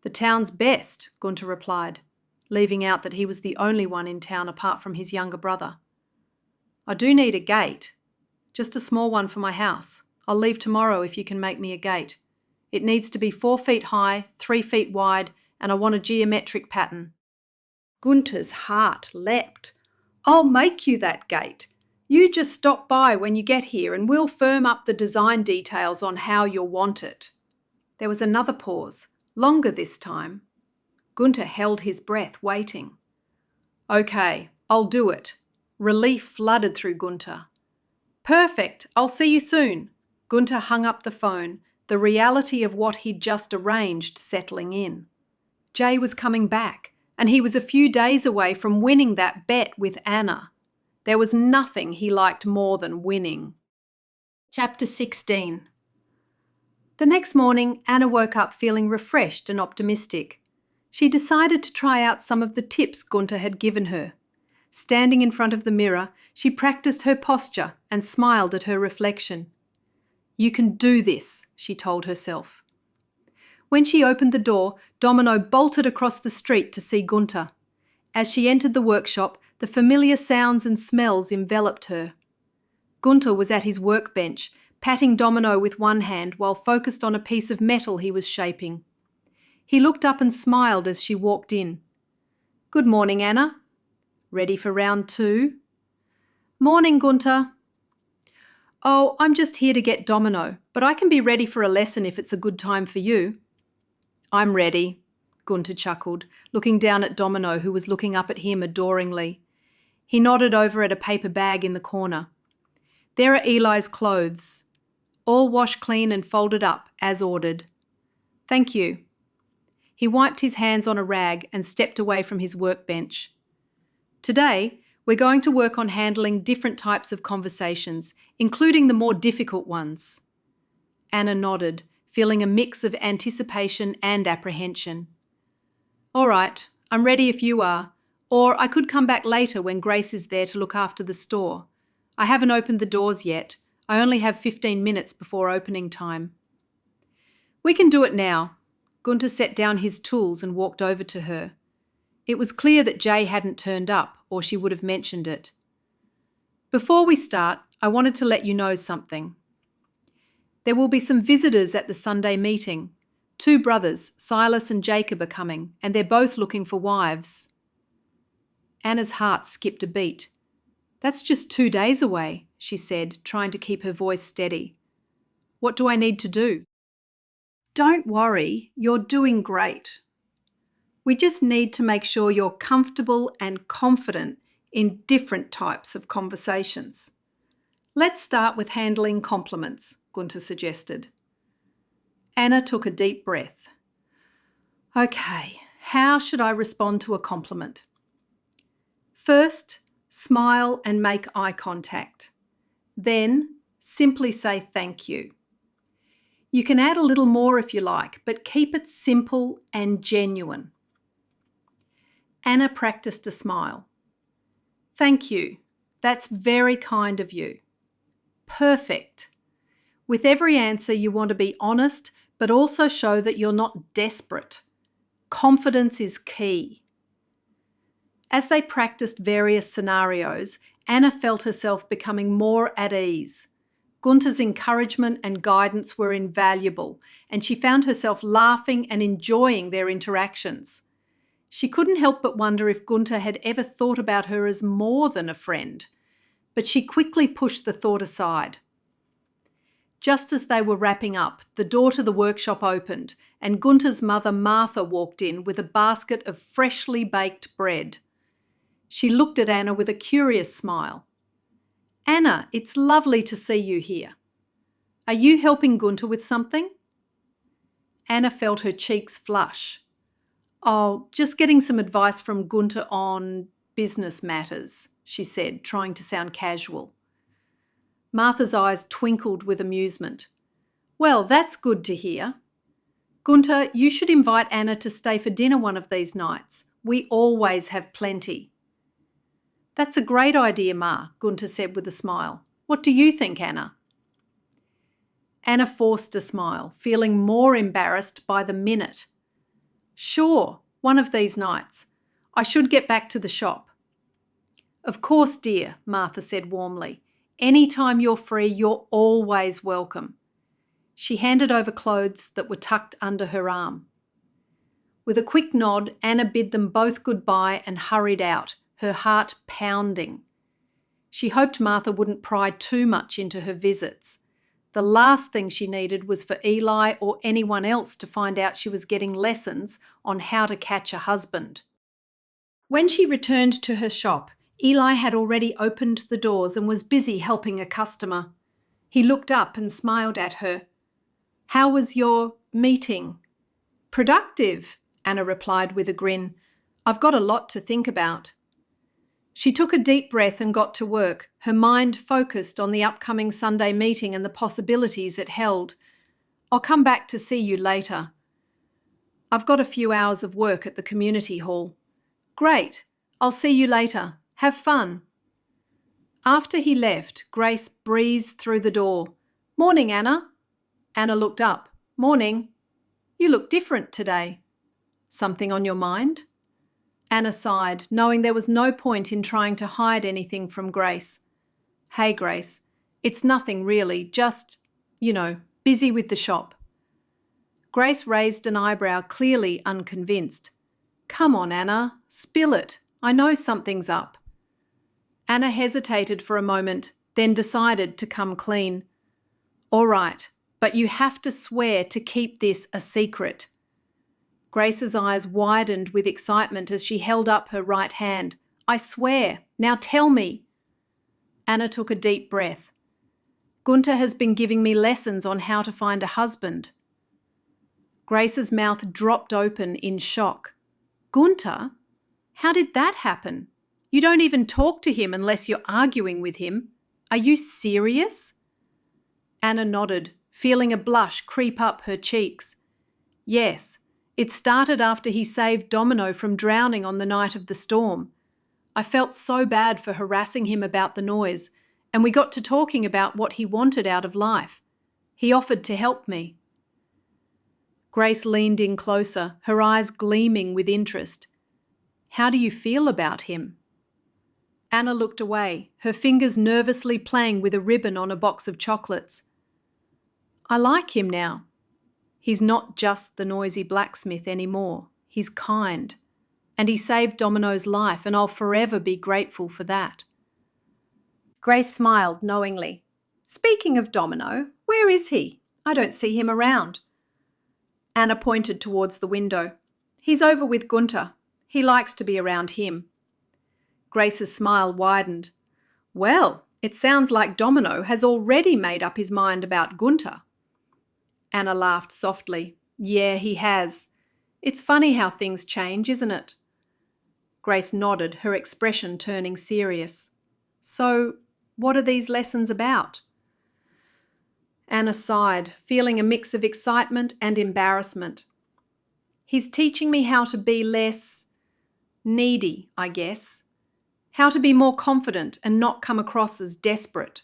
"The town's best," Gunter replied, leaving out that he was the only one in town apart from his younger brother. "I do need a gate. Just a small one for my house. I'll leave tomorrow if you can make me a gate. It needs to be 4 feet high, 3 feet wide, and I want a geometric pattern." Gunter's heart leapt. "I'll make you that gate. You just stop by when you get here and we'll firm up the design details on how you'll want it." There was another pause, longer this time. Gunter held his breath, waiting. "Okay, I'll do it." Relief flooded through Gunter. "Perfect, I'll see you soon." Gunter hung up the phone, the reality of what he'd just arranged settling in. Jay was coming back, and he was a few days away from winning that bet with Anna. There was nothing he liked more than winning. Chapter 16. The next morning, Anna woke up feeling refreshed and optimistic. She decided to try out some of the tips Gunter had given her. Standing in front of the mirror, she practiced her posture and smiled at her reflection. "You can do this," she told herself. When she opened the door, Domino bolted across the street to see Gunter. As she entered the workshop, the familiar sounds and smells enveloped her. Gunter was at his workbench, patting Domino with one hand while focused on a piece of metal he was shaping. He looked up and smiled as she walked in. "Good morning, Anna." "Ready for round 2? "Morning, Gunter." "Oh, I'm just here to get Domino, but I can be ready for a lesson if it's a good time for you." "I'm ready," Gunter chuckled, looking down at Domino, who was looking up at him adoringly. He nodded over at a paper bag in the corner. "There are Eli's clothes. All washed clean and folded up, as ordered." "Thank you." He wiped his hands on a rag and stepped away from his workbench. "Today, we're going to work on handling different types of conversations, including the more difficult ones." Anna nodded, feeling a mix of anticipation and apprehension. "All right, I'm ready if you are, or I could come back later when Grace is there to look after the store. I haven't opened the doors yet. I only have 15 minutes before opening time." "We can do it now." Gunter set down his tools and walked over to her. It was clear that Jay hadn't turned up, or she would have mentioned it. "Before we start, I wanted to let you know something. There will be some visitors at the Sunday meeting. 2 brothers, Silas and Jacob, are coming, and they're both looking for wives." Anna's heart skipped a beat. "That's just 2 days away," she said, trying to keep her voice steady. "What do I need to do?" "Don't worry, you're doing great. We just need to make sure you're comfortable and confident in different types of conversations. Let's start with handling compliments," Gunter suggested. Anna took a deep breath. "Okay, how should I respond to a compliment?" "First, smile and make eye contact. Then, simply say thank you. You can add a little more if you like, but keep it simple and genuine." Anna practiced a smile. "Thank you. That's very kind of you." "Perfect." With every answer, you want to be honest, but also show that you're not desperate. Confidence is key. As they practiced various scenarios, Anna felt herself becoming more at ease. Gunter's encouragement and guidance were invaluable, and she found herself laughing and enjoying their interactions. She couldn't help but wonder if Gunter had ever thought about her as more than a friend, but she quickly pushed the thought aside. Just as they were wrapping up, the door to the workshop opened, and Gunter's mother Martha walked in with a basket of freshly baked bread. She looked at Anna with a curious smile. "Anna, it's lovely to see you here. Are you helping Gunter with something?" Anna felt her cheeks flush. "Oh, just getting some advice from Gunter on business matters," she said, trying to sound casual. Martha's eyes twinkled with amusement. "Well, that's good to hear. Gunter, you should invite Anna to stay for dinner one of these nights. We always have plenty." "That's a great idea, Ma," Gunter said with a smile. "What do you think, Anna?" Anna forced a smile, feeling more embarrassed by the minute. "Sure, one of these nights. I should get back to the shop." "Of course, dear," Martha said warmly. "Any time you're free, you're always welcome." She handed over clothes that were tucked under her arm. With a quick nod, Anna bid them both goodbye and hurried out, her heart pounding. She hoped Martha wouldn't pry too much into her visits. The last thing she needed was for Eli or anyone else to find out she was getting lessons on how to catch a husband. When she returned to her shop, Eli had already opened the doors and was busy helping a customer. He looked up and smiled at her. "How was your meeting?" "Productive," Anna replied with a grin. "I've got a lot to think about." She took a deep breath and got to work, her mind focused on the upcoming Sunday meeting and the possibilities it held. "I'll come back to see you later. I've got a few hours of work at the community hall." "Great. I'll see you later. Have fun." After he left, Grace breezed through the door. "Morning, Anna." Anna looked up. "Morning. You look different today. Something on your mind?" Anna sighed, knowing there was no point in trying to hide anything from Grace. "Hey, Grace, it's nothing really, just, busy with the shop." Grace raised an eyebrow, clearly unconvinced. "Come on, Anna, spill it. I know something's up." Anna hesitated for a moment, then decided to come clean. "All right, but you have to swear to keep this a secret." Grace's eyes widened with excitement as she held up her right hand. "I swear. Now tell me." Anna took a deep breath. "Gunter has been giving me lessons on how to find a husband." Grace's mouth dropped open in shock. "Gunter? How did that happen? You don't even talk to him unless you're arguing with him. Are you serious?" Anna nodded, feeling a blush creep up her cheeks. "Yes. It started after he saved Domino from drowning on the night of the storm. I felt so bad for harassing him about the noise, and we got to talking about what he wanted out of life. He offered to help me." Grace leaned in closer, her eyes gleaming with interest. "How do you feel about him?" Anna looked away, her fingers nervously playing with a ribbon on a box of chocolates. "I like him now. He's not just the noisy blacksmith anymore. He's kind. And he saved Domino's life, and I'll forever be grateful for that." Grace smiled knowingly. "Speaking of Domino, where is he? I don't see him around." Anna pointed towards the window. "He's over with Gunter. He likes to be around him." Grace's smile widened. "Well, it sounds like Domino has already made up his mind about Gunter." Anna laughed softly. "Yeah, he has. It's funny how things change, isn't it?" Grace nodded, her expression turning serious. "So, what are these lessons about?" Anna sighed, feeling a mix of excitement and embarrassment. "He's teaching me how to be less needy, I guess. How to be more confident and not come across as desperate."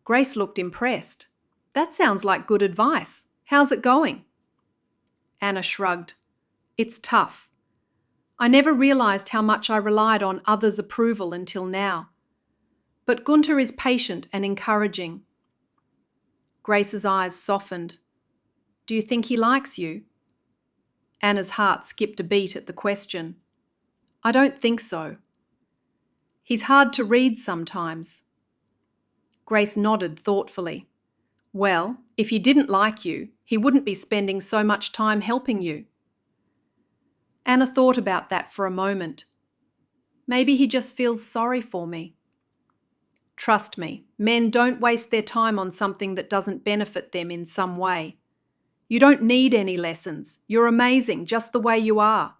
Grace looked impressed. "That sounds like good advice. How's it going?" Anna shrugged. "It's tough. I never realised how much I relied on others' approval until now. But Gunter is patient and encouraging." Grace's eyes softened. "Do you think he likes you?" Anna's heart skipped a beat at the question. "I don't think so. He's hard to read sometimes." Grace nodded thoughtfully. "Well, if he didn't like you, he wouldn't be spending so much time helping you." Anna thought about that for a moment. "Maybe he just feels sorry for me." "Trust me, men don't waste their time on something that doesn't benefit them in some way. You don't need any lessons. You're amazing just the way you are."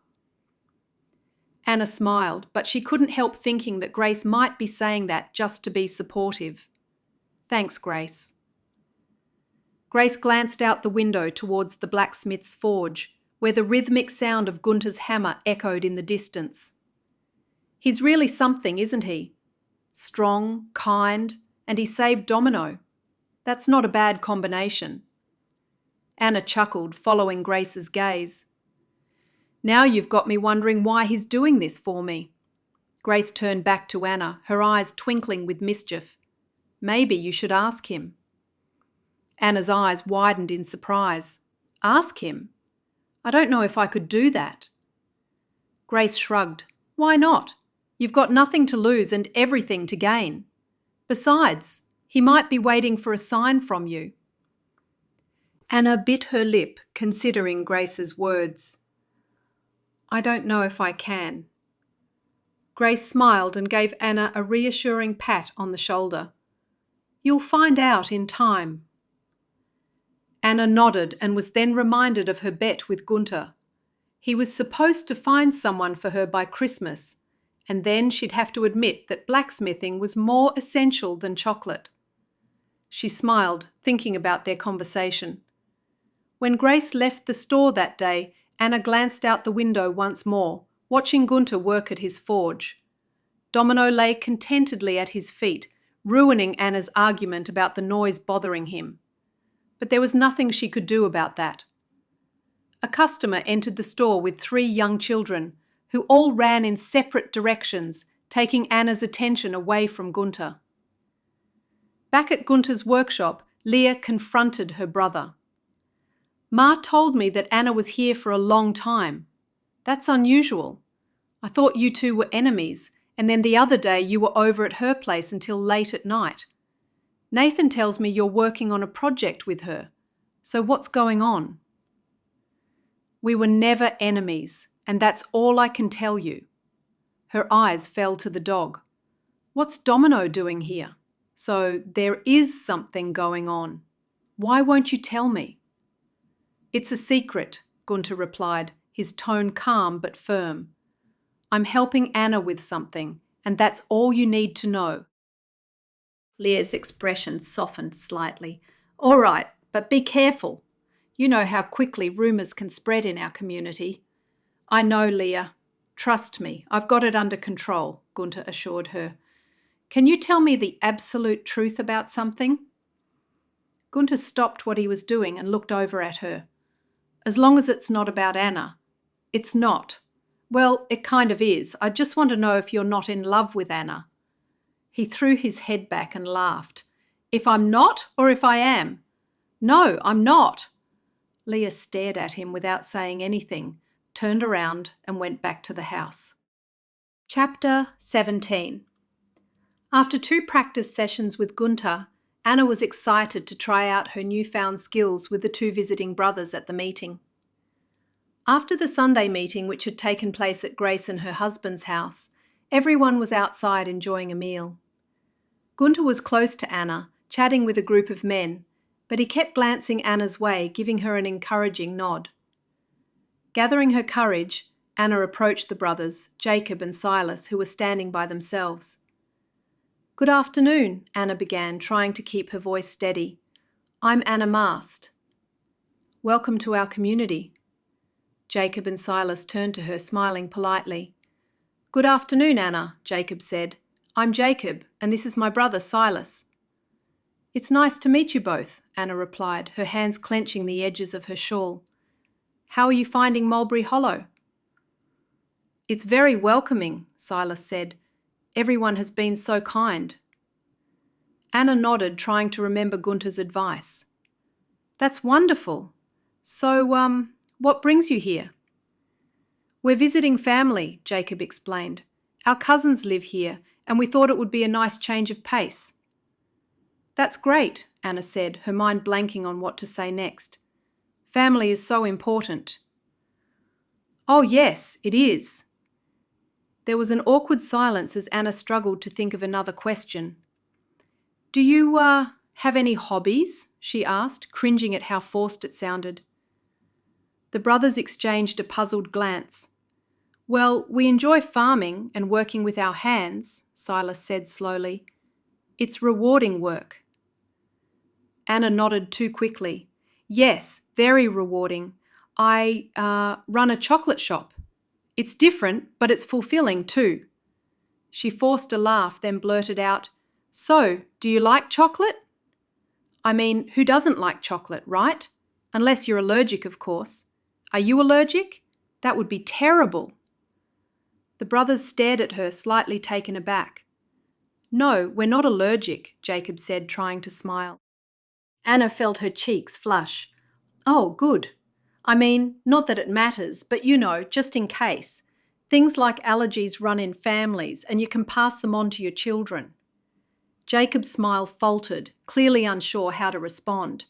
Anna smiled, but she couldn't help thinking that Grace might be saying that just to be supportive. "Thanks, Grace." Grace glanced out the window towards the blacksmith's forge, where the rhythmic sound of Gunter's hammer echoed in the distance. "He's really something, isn't he? Strong, kind, and he saved Domino. That's not a bad combination." Anna chuckled, following Grace's gaze. "Now you've got me wondering why he's doing this for me." Grace turned back to Anna, her eyes twinkling with mischief. "Maybe you should ask him." Anna's eyes widened in surprise. "Ask him? I don't know if I could do that." Grace shrugged. "Why not? You've got nothing to lose and everything to gain. Besides, he might be waiting for a sign from you." Anna bit her lip, considering Grace's words. "I don't know if I can." Grace smiled and gave Anna a reassuring pat on the shoulder. "You'll find out in time." Anna nodded and was then reminded of her bet with Gunter. He was supposed to find someone for her by Christmas, and then she'd have to admit that blacksmithing was more essential than chocolate. She smiled, thinking about their conversation. When Grace left the store that day, Anna glanced out the window once more, watching Gunter work at his forge. Domino lay contentedly at his feet, ruining Anna's argument about the noise bothering him. But there was nothing she could do about that. A customer entered the store with 3 young children, who all ran in separate directions, taking Anna's attention away from Gunter. Back at Gunter's workshop, Leah confronted her brother. "Ma told me that Anna was here for a long time. That's unusual. I thought you two were enemies, and then the other day you were over at her place until late at night. Nathan tells me you're working on a project with her. So what's going on?" "We were never enemies, and that's all I can tell you." Her eyes fell to the dog. "What's Domino doing here? So there is something going on. Why won't you tell me?" "It's a secret," Gunter replied, his tone calm but firm. "I'm helping Anna with something, and that's all you need to know." Leah's expression softened slightly. "All right, but be careful. You know how quickly rumours can spread in our community." "I know, Leah. Trust me, I've got it under control," Gunter assured her. "Can you tell me the absolute truth about something?" Gunter stopped what he was doing and looked over at her. "As long as it's not about Anna." "It's not." "Well, it kind of is. I just want to know if you're not in love with Anna." He threw his head back and laughed. "If I'm not, or if I am?" "No, I'm not." Leah stared at him without saying anything, turned around and went back to the house. Chapter 17. After 2 practice sessions with Gunter, Anna was excited to try out her newfound skills with the 2 visiting brothers at the meeting. After the Sunday meeting, which had taken place at Grace and her husband's house, everyone was outside enjoying a meal. Gunter was close to Anna, chatting with a group of men, but he kept glancing Anna's way, giving her an encouraging nod. Gathering her courage, Anna approached the brothers, Jacob and Silas, who were standing by themselves. "Good afternoon," Anna began, trying to keep her voice steady. "I'm Anna Mast." "Welcome to our community." Jacob and Silas turned to her, smiling politely. "Good afternoon, Anna," Jacob said. "I'm Jacob, and this is my brother Silas." "It's nice to meet you both," Anna replied, her hands clenching the edges of her shawl. "How are you finding Mulberry Hollow?" "It's very welcoming," Silas said. "Everyone has been so kind." Anna nodded, trying to remember Gunter's advice. "That's wonderful. So, what brings you here?" "We're visiting family," Jacob explained. "Our cousins live here, and we thought it would be a nice change of pace." "That's great," Anna said, her mind blanking on what to say next. "Family is so important." "Oh yes, it is." There was an awkward silence as Anna struggled to think of another question. "Do you, have any hobbies?" she asked, cringing at how forced it sounded. The brothers exchanged a puzzled glance. "Well, we enjoy farming and working with our hands," Silas said slowly. "It's rewarding work." Anna nodded too quickly. "Yes, very rewarding. I run a chocolate shop. It's different, but it's fulfilling too." She forced a laugh, then blurted out, "So, do you like chocolate?" "I mean, who doesn't like chocolate, right? Unless you're allergic, of course. Are you allergic? That would be terrible." The brothers stared at her, slightly taken aback. "No, we're not allergic," Jacob said, trying to smile. Anna felt her cheeks flush. "Oh, good. I mean, not that it matters, but just in case. Things like allergies run in families, and you can pass them on to your children." Jacob's smile faltered, clearly unsure how to respond.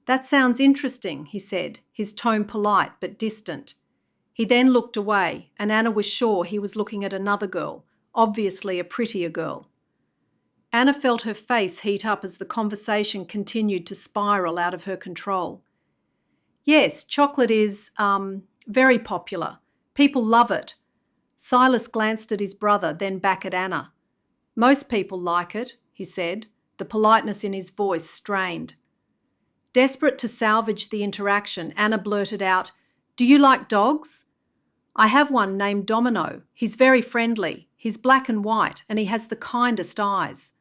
"That sounds interesting," he said, his tone polite but distant. He then looked away, and Anna was sure he was looking at another girl, obviously a prettier girl. Anna felt her face heat up as the conversation continued to spiral out of her control. "Yes, chocolate is, very popular. People love it." Silas glanced at his brother, then back at Anna. "Most people like it," he said, the politeness in his voice strained. Desperate to salvage the interaction, Anna blurted out, "Do you like dogs?" "I have one named Domino. He's very friendly. He's black and white, and he has the kindest eyes."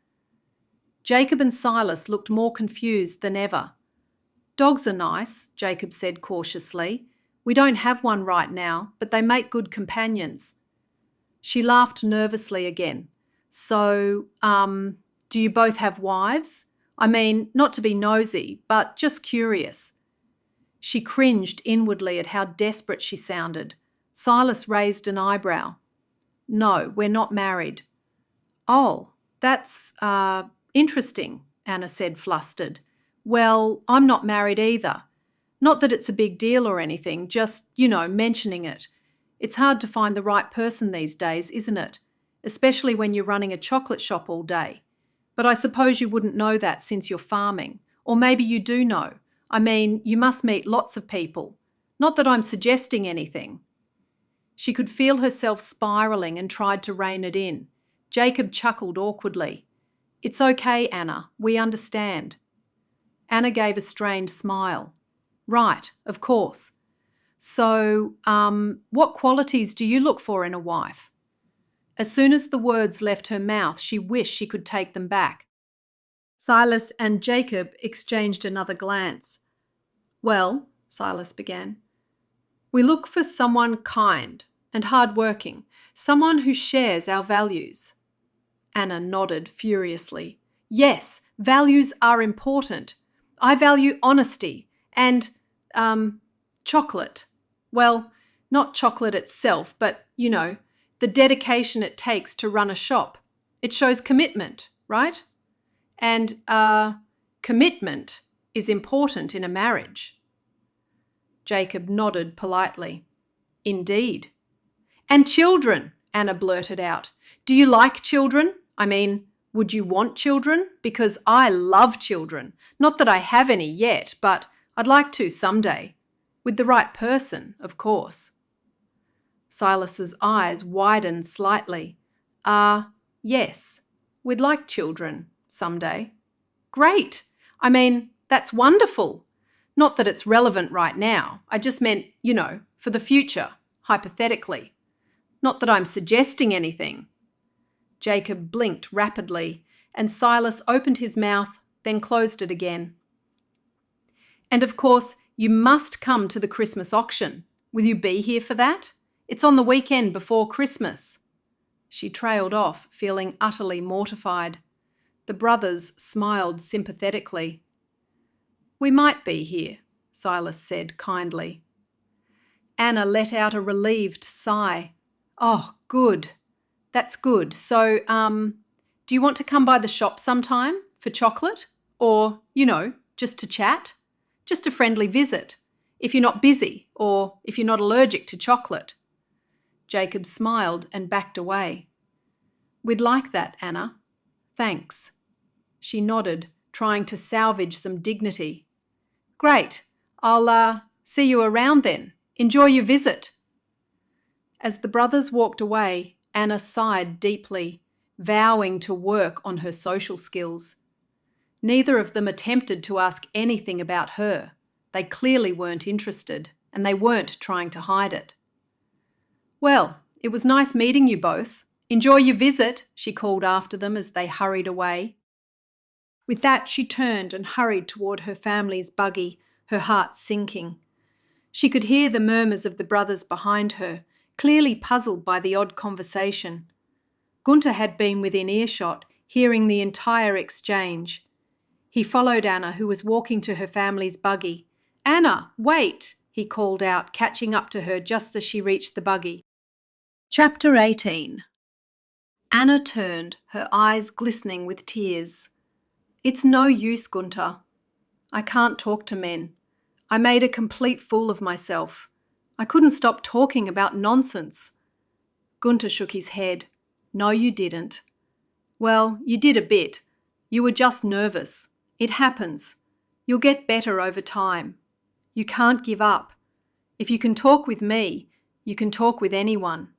Jacob and Silas looked more confused than ever. "Dogs are nice," Jacob said cautiously. "We don't have one right now, but they make good companions." She laughed nervously again. "So, do you both have wives? I mean, not to be nosy, but just curious." She cringed inwardly at how desperate she sounded. Silas raised an eyebrow. "No, we're not married." "Oh, that's, interesting," Anna said, flustered. "Well, I'm not married either. Not that it's a big deal or anything, just, mentioning it. It's hard to find the right person these days, isn't it? Especially when you're running a chocolate shop all day. But I suppose you wouldn't know that since you're farming. Or maybe you do know. I mean, you must meet lots of people. Not that I'm suggesting anything." She could feel herself spiralling and tried to rein it in. Jacob chuckled awkwardly. "It's okay, Anna. We understand." Anna gave a strained smile. "Right, of course. So, what qualities do you look for in a wife?" As soon as the words left her mouth, she wished she could take them back. Silas and Jacob exchanged another glance. "Well," Silas began, "we look for someone kind and hard-working, someone who shares our values." Anna nodded furiously. "Yes, values are important. I value honesty and, chocolate. Well, not chocolate itself, but, the dedication it takes to run a shop. It shows commitment, right? And, commitment is important in a marriage." Jacob nodded politely. "Indeed." "And children," Anna blurted out. "Do you like children? I mean, would you want children? Because I love children. Not that I have any yet, but I'd like to someday. With the right person, of course." Silas's eyes widened slightly. Yes, we'd like children someday." "Great! I mean, that's wonderful. Not that it's relevant right now. I just meant, for the future, hypothetically. Not that I'm suggesting anything." Jacob blinked rapidly, and Silas opened his mouth then closed it again. "And of course, you must come to the Christmas auction. Will you be here for that? It's on the weekend before Christmas." She trailed off, feeling utterly mortified. The brothers smiled sympathetically. "We might be here," Silas said kindly. Anna let out a relieved sigh. "Oh, good. That's good. So, do you want to come by the shop sometime for chocolate? Or, just to chat? Just a friendly visit, if you're not busy or if you're not allergic to chocolate." Jacob smiled and backed away. "We'd like that, Anna. Thanks." She nodded, trying to salvage some dignity. "Great. I'll see you around then. Enjoy your visit." As the brothers walked away, Anna sighed deeply, vowing to work on her social skills. Neither of them attempted to ask anything about her. They clearly weren't interested, and they weren't trying to hide it. "Well, it was nice meeting you both. Enjoy your visit," she called after them as they hurried away. With that, she turned and hurried toward her family's buggy, her heart sinking. She could hear the murmurs of the brothers behind her, clearly puzzled by the odd conversation. Gunter had been within earshot, hearing the entire exchange. He followed Anna, who was walking to her family's buggy. "Anna, wait!" he called out, catching up to her just as she reached the buggy. Chapter 18. Anna turned, her eyes glistening with tears. "It's no use, Gunter. I can't talk to men. I made a complete fool of myself. I couldn't stop talking about nonsense." Gunter shook his head. "No, you didn't." "Well, you did a bit. You were just nervous. It happens. You'll get better over time. You can't give up. If you can talk with me, you can talk with anyone."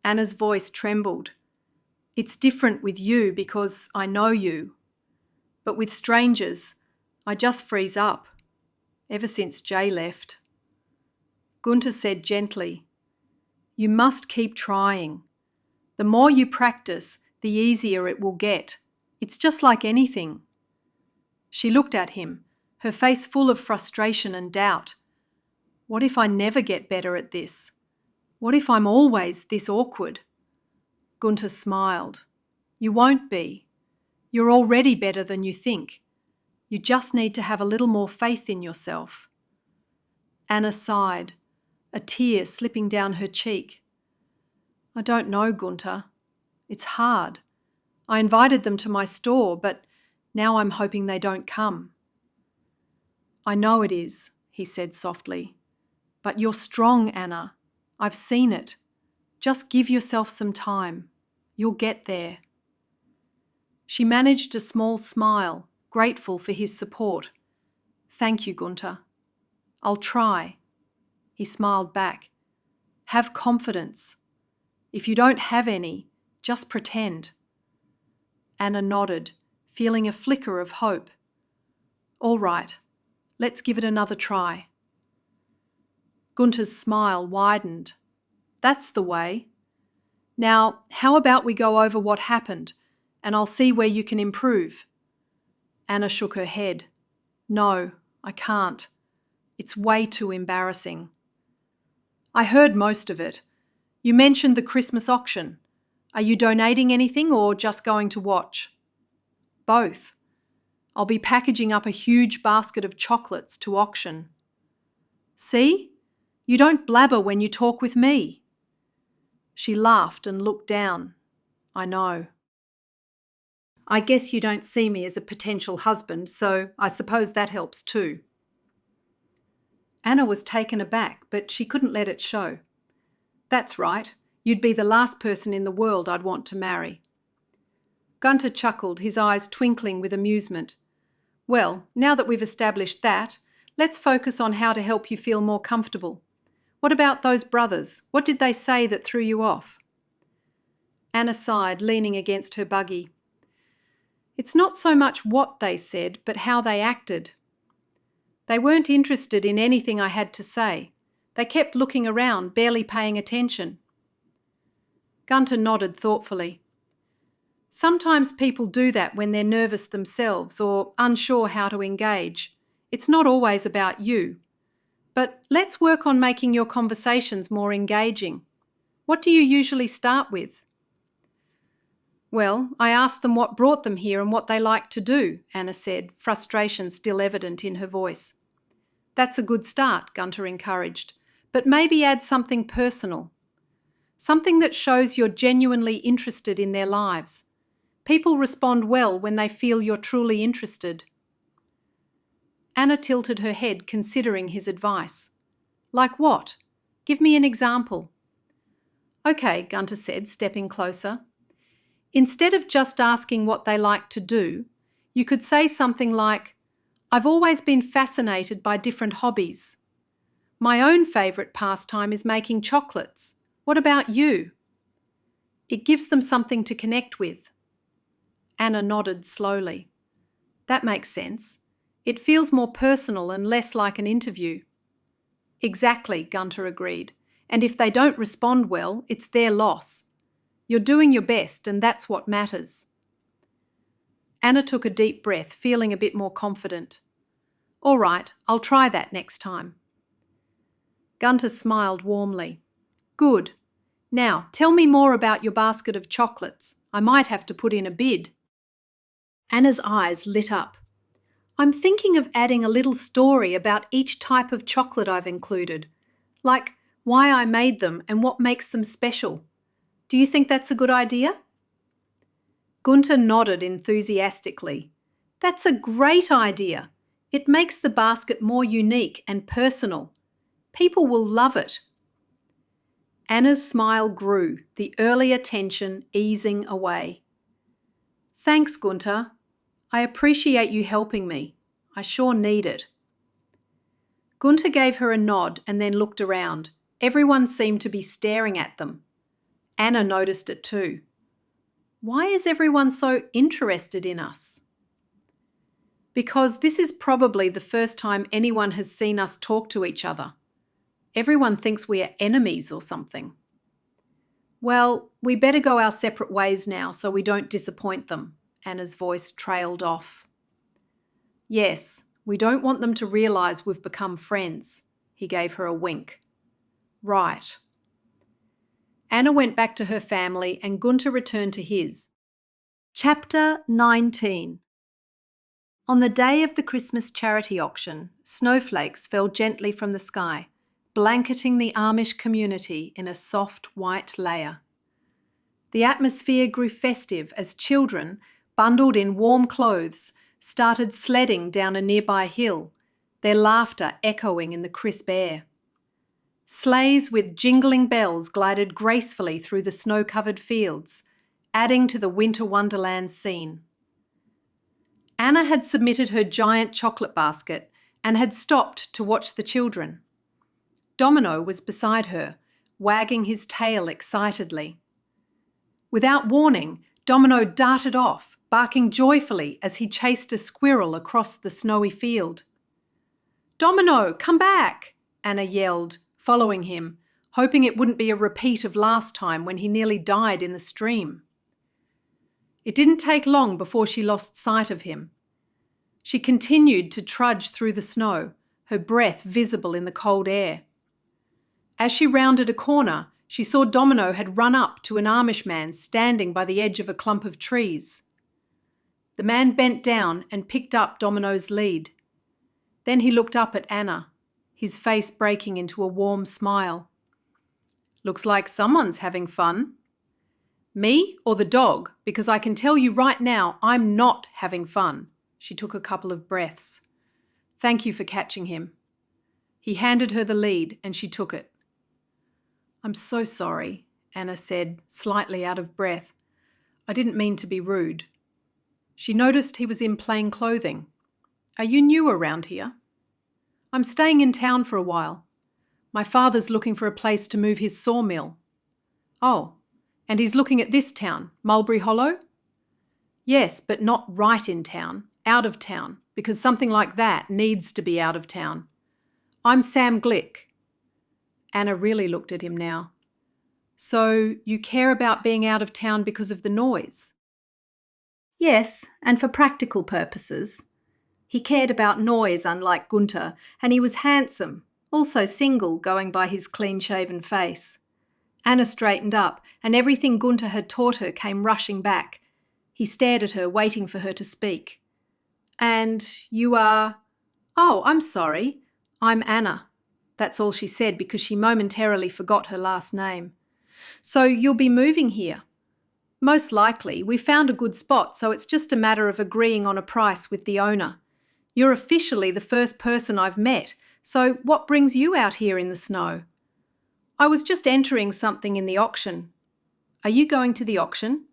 Anna's voice trembled. "It's different with you because I know you. But with strangers, I just freeze up. Ever since Jay left." Gunter said gently, "You must keep trying. The more you practice, the easier it will get. It's just like anything." She looked at him, her face full of frustration and doubt. "What if I never get better at this? What if I'm always this awkward?" Gunter smiled. "You won't be. You're already better than you think. You just need to have a little more faith in yourself." Anna sighed, a tear slipping down her cheek. "I don't know, Gunter. It's hard. I invited them to my store, but now I'm hoping they don't come." "I know it is," he said softly. "But you're strong, Anna. I've seen it. Just give yourself some time. You'll get there." She managed a small smile, grateful for his support. "Thank you, Gunter. I'll try." He smiled back. "Have confidence. If you don't have any, just pretend." Anna nodded, feeling a flicker of hope. "All right, let's give it another try." Gunter's smile widened. "That's the way. Now, how about we go over what happened, and I'll see where you can improve?" Anna shook her head. "No, I can't. It's way too embarrassing." "I heard most of it. You mentioned the Christmas auction. Are you donating anything or just going to watch?" "Both. I'll be packaging up a huge basket of chocolates to auction." "See? You don't blabber when you talk with me." She laughed and looked down. "I know. I guess you don't see me as a potential husband, so I suppose that helps too." Anna was taken aback, but she couldn't let it show. "That's right. You'd be the last person in the world I'd want to marry." Gunter chuckled, his eyes twinkling with amusement. "Well, now that we've established that, let's focus on how to help you feel more comfortable. What about those brothers? What did they say that threw you off?" Anna sighed, leaning against her buggy. "It's not so much what they said, but how they acted. They weren't interested in anything I had to say. They kept looking around, barely paying attention." Gunter nodded thoughtfully. Sometimes people do that when they're nervous themselves or unsure how to engage. It's not always about you. But let's work on making your conversations more engaging. What do you usually start with? Well, I ask them what brought them here and what they like to do, Anna said, frustration still evident in her voice. That's a good start, Gunter encouraged, but maybe add something personal. Something that shows you're genuinely interested in their lives. People respond well when they feel you're truly interested. Anna tilted her head, considering his advice. Like what? Give me an example. Okay, Gunter said, stepping closer. Instead of just asking what they like to do, you could say something like, I've always been fascinated by different hobbies. My own favourite pastime is making chocolates. What about you? It gives them something to connect with. Anna nodded slowly. That makes sense. It feels more personal and less like an interview. Exactly, Gunter agreed. And if they don't respond well, it's their loss. You're doing your best, and that's what matters. Anna took a deep breath, feeling a bit more confident. All right, I'll try that next time. Gunter smiled warmly. Good. Now, tell me more about your basket of chocolates. I might have to put in a bid. Anna's eyes lit up. I'm thinking of adding a little story about each type of chocolate I've included, like why I made them and what makes them special. Do you think that's a good idea? Gunter nodded enthusiastically. That's a great idea. It makes the basket more unique and personal. People will love it. Anna's smile grew, the earlier tension easing away. Thanks, Gunter. I appreciate you helping me. I sure need it. Gunter gave her a nod and then looked around. Everyone seemed to be staring at them. Anna noticed it too. Why is everyone so interested in us? Because this is probably the first time anyone has seen us talk to each other. Everyone thinks we are enemies or something. Well, we better go our separate ways now so we don't disappoint them. Anna's voice trailed off. Yes, we don't want them to realise we've become friends. He gave her a wink. Right. Anna went back to her family and Gunter returned to his. Chapter 19. On the day of the Christmas charity auction, snowflakes fell gently from the sky, blanketing the Amish community in a soft white layer. The atmosphere grew festive as children, bundled in warm clothes, started sledding down a nearby hill, their laughter echoing in the crisp air. Sleighs with jingling bells glided gracefully through the snow-covered fields, adding to the winter wonderland scene. Anna had submitted her giant chocolate basket and had stopped to watch the children. Domino was beside her, wagging his tail excitedly. Without warning, Domino darted off, barking joyfully as he chased a squirrel across the snowy field. Domino, come back! Anna yelled, following him, hoping it wouldn't be a repeat of last time when he nearly died in the stream. It didn't take long before she lost sight of him. She continued to trudge through the snow, her breath visible in the cold air. As she rounded a corner, she saw Domino had run up to an Amish man standing by the edge of a clump of trees. The man bent down and picked up Domino's lead. Then he looked up at Anna, his face breaking into a warm smile. Looks like someone's having fun. Me or the dog? Because I can tell you right now, I'm not having fun. She took a couple of breaths. Thank you for catching him. He handed her the lead and she took it. I'm so sorry, Anna said, slightly out of breath. I didn't mean to be rude. She noticed he was in plain clothing. Are you new around here? I'm staying in town for a while. My father's looking for a place to move his sawmill. Oh, and he's looking at this town, Mulberry Hollow? Yes, but not right in town, out of town, because something like that needs to be out of town. I'm Sam Glick. Anna really looked at him now. So you care about being out of town because of the noise? Yes, and for practical purposes. He cared about noise, unlike Gunter, and he was handsome, also single, going by his clean-shaven face. Anna straightened up, and everything Gunter had taught her came rushing back. He stared at her, waiting for her to speak. "And you are—" "Oh, I'm sorry. I'm Anna." That's all she said because she momentarily forgot her last name. "So you'll be moving here?" "Most likely. We found a good spot, so it's just a matter of agreeing on a price with the owner. You're officially the first person I've met, so what brings you out here in the snow?" "I was just entering something in the auction." "Are you going to the auction?"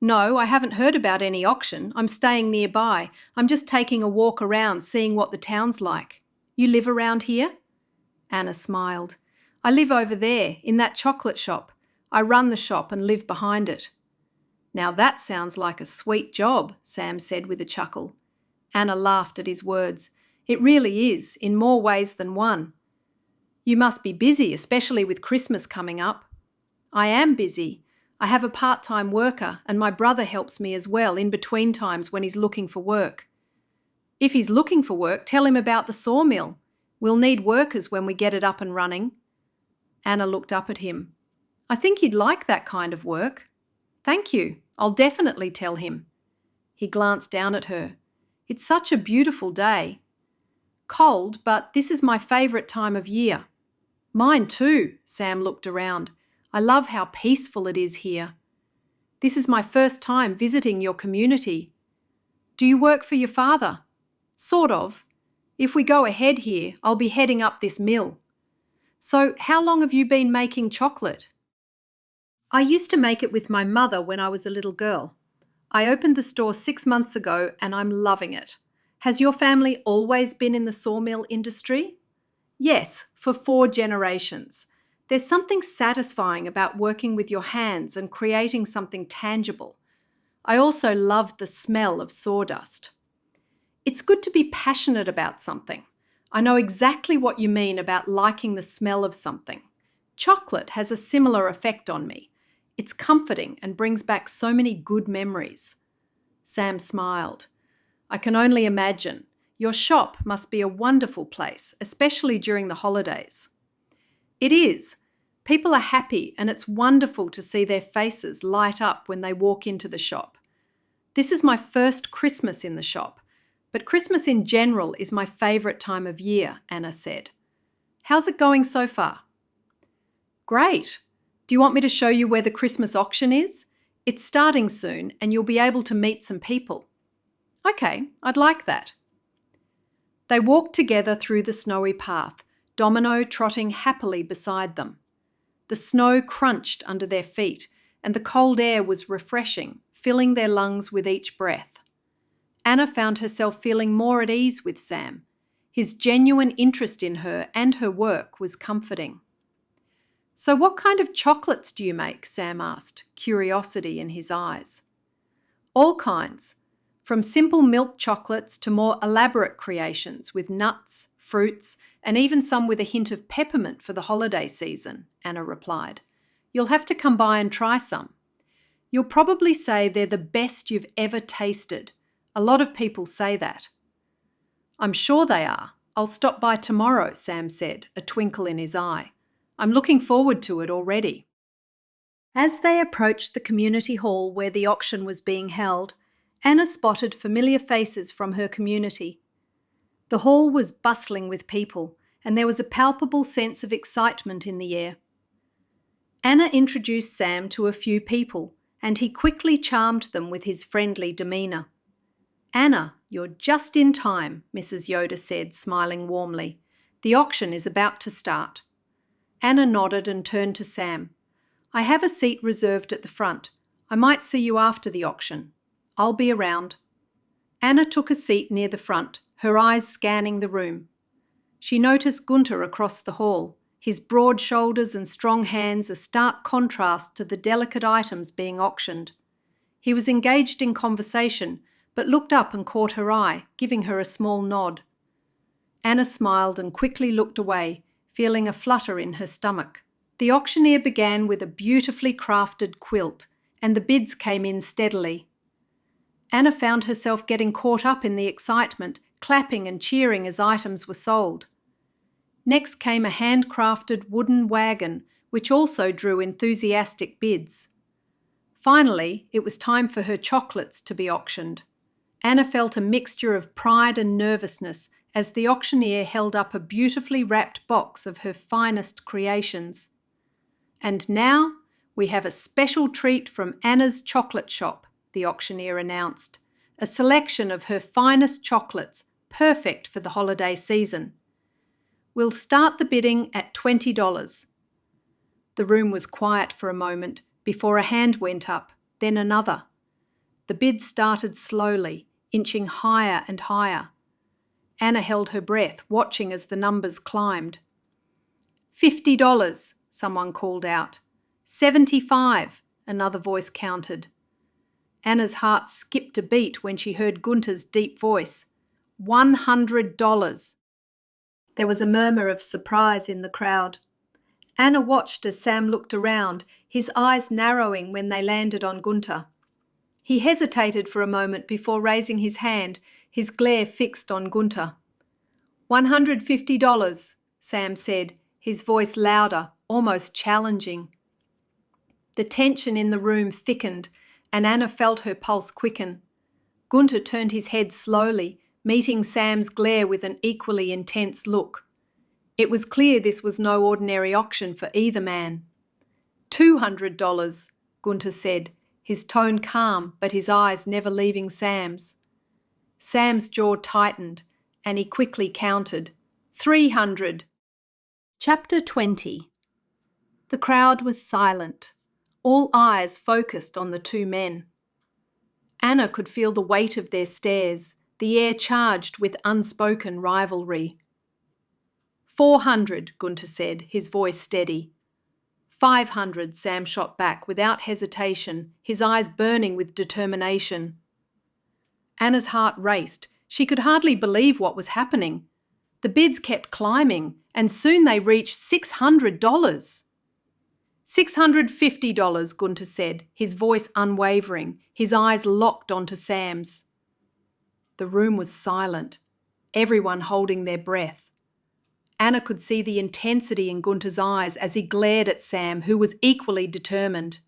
"No, I haven't heard about any auction. I'm staying nearby. I'm just taking a walk around, seeing what the town's like. You live around here?" Anna smiled. "I live over there, in that chocolate shop. I run the shop and live behind it." "Now that sounds like a sweet job," Sam said with a chuckle. Anna laughed at his words. "It really is, in more ways than one." "You must be busy, especially with Christmas coming up." "I am busy. I have a part-time worker, and my brother helps me as well in between times when he's looking for work." "If he's looking for work, tell him about the sawmill. We'll need workers when we get it up and running." Anna looked up at him. "I think you'd like that kind of work." "Thank you. I'll definitely tell him." He glanced down at her. "It's such a beautiful day." "Cold, but this is my favourite time of year." "Mine too." Sam looked around. "I love how peaceful it is here." "This is my first time visiting your community." "Do you work for your father?" "Sort of. If we go ahead here, I'll be heading up this mill." "So how long have you been making chocolate?" "I used to make it with my mother when I was a little girl. I opened the store 6 months ago and I'm loving it." "Has your family always been in the sawmill industry?" "Yes, for 4 generations. There's something satisfying about working with your hands and creating something tangible. I also loved the smell of sawdust." "It's good to be passionate about something. I know exactly what you mean about liking the smell of something. Chocolate has a similar effect on me. It's comforting and brings back so many good memories." Sam smiled. "I can only imagine. Your shop must be a wonderful place, especially during the holidays." "It is. People are happy and it's wonderful to see their faces light up when they walk into the shop. This is my first Christmas in the shop, but Christmas in general is my favourite time of year," Anna said. "How's it going so far?" "Great. Do you want me to show you where the Christmas auction is? It's starting soon and you'll be able to meet some people." "Okay, I'd like that." They walked together through the snowy path, Domino trotting happily beside them. The snow crunched under their feet and the cold air was refreshing, filling their lungs with each breath. Anna found herself feeling more at ease with Sam. His genuine interest in her and her work was comforting. "So what kind of chocolates do you make?" Sam asked, curiosity in his eyes. "All kinds. From simple milk chocolates to more elaborate creations with nuts, fruits, and even some with a hint of peppermint for the holiday season," Anna replied. "You'll have to come by and try some. You'll probably say they're the best you've ever tasted. A lot of people say that." "I'm sure they are. I'll stop by tomorrow," Sam said, a twinkle in his eye. "I'm looking forward to it already." As they approached the community hall where the auction was being held, Anna spotted familiar faces from her community. The hall was bustling with people, and there was a palpable sense of excitement in the air. Anna introduced Sam to a few people, and he quickly charmed them with his friendly demeanour. "Anna, you're just in time," Mrs. Yoder said, smiling warmly. "The auction is about to start." Anna nodded and turned to Sam. "I have a seat reserved at the front. I might see you after the auction. I'll be around." Anna took a seat near the front, her eyes scanning the room. She noticed Gunter across the hall, his broad shoulders and strong hands a stark contrast to the delicate items being auctioned. He was engaged in conversation, but looked up and caught her eye, giving her a small nod. Anna smiled and quickly looked away, feeling a flutter in her stomach. The auctioneer began with a beautifully crafted quilt, and the bids came in steadily. Anna found herself getting caught up in the excitement, clapping and cheering as items were sold. Next came a handcrafted wooden wagon, which also drew enthusiastic bids. Finally, it was time for her chocolates to be auctioned. Anna felt a mixture of pride and nervousness as the auctioneer held up a beautifully wrapped box of her finest creations. "And now we have a special treat from Anna's chocolate shop," the auctioneer announced. "A selection of her finest chocolates, perfect for the holiday season. We'll start the bidding at $20. The room was quiet for a moment before a hand went up, then another. The bid started slowly, inching higher and higher. Anna held her breath, watching as the numbers climbed. $50, someone called out. 75, another voice counted. Anna's heart skipped a beat when she heard Gunter's deep voice. $100. There was a murmur of surprise in the crowd. Anna watched as Sam looked around, his eyes narrowing when they landed on Gunter. He hesitated for a moment before raising his hand, his glare fixed on Gunter. $150, Sam said, his voice louder, almost challenging. The tension in the room thickened, and Anna felt her pulse quicken. Gunter turned his head slowly, meeting Sam's glare with an equally intense look. It was clear this was no ordinary auction for either man. $200, Gunter said, his tone calm but his eyes never leaving Sam's. Sam's jaw tightened, and he quickly counted. 300. Chapter 20. The crowd was silent, all eyes focused on the two men. Anna could feel the weight of their stares, the air charged with unspoken rivalry. 400, Gunter said, his voice steady. 500, Sam shot back without hesitation, his eyes burning with determination. Anna's heart raced. She could hardly believe what was happening. The bids kept climbing, and soon they reached $600. $650, Gunter said, his voice unwavering, his eyes locked onto Sam's. The room was silent, everyone holding their breath. Anna could see the intensity in Gunter's eyes as he glared at Sam, who was equally determined.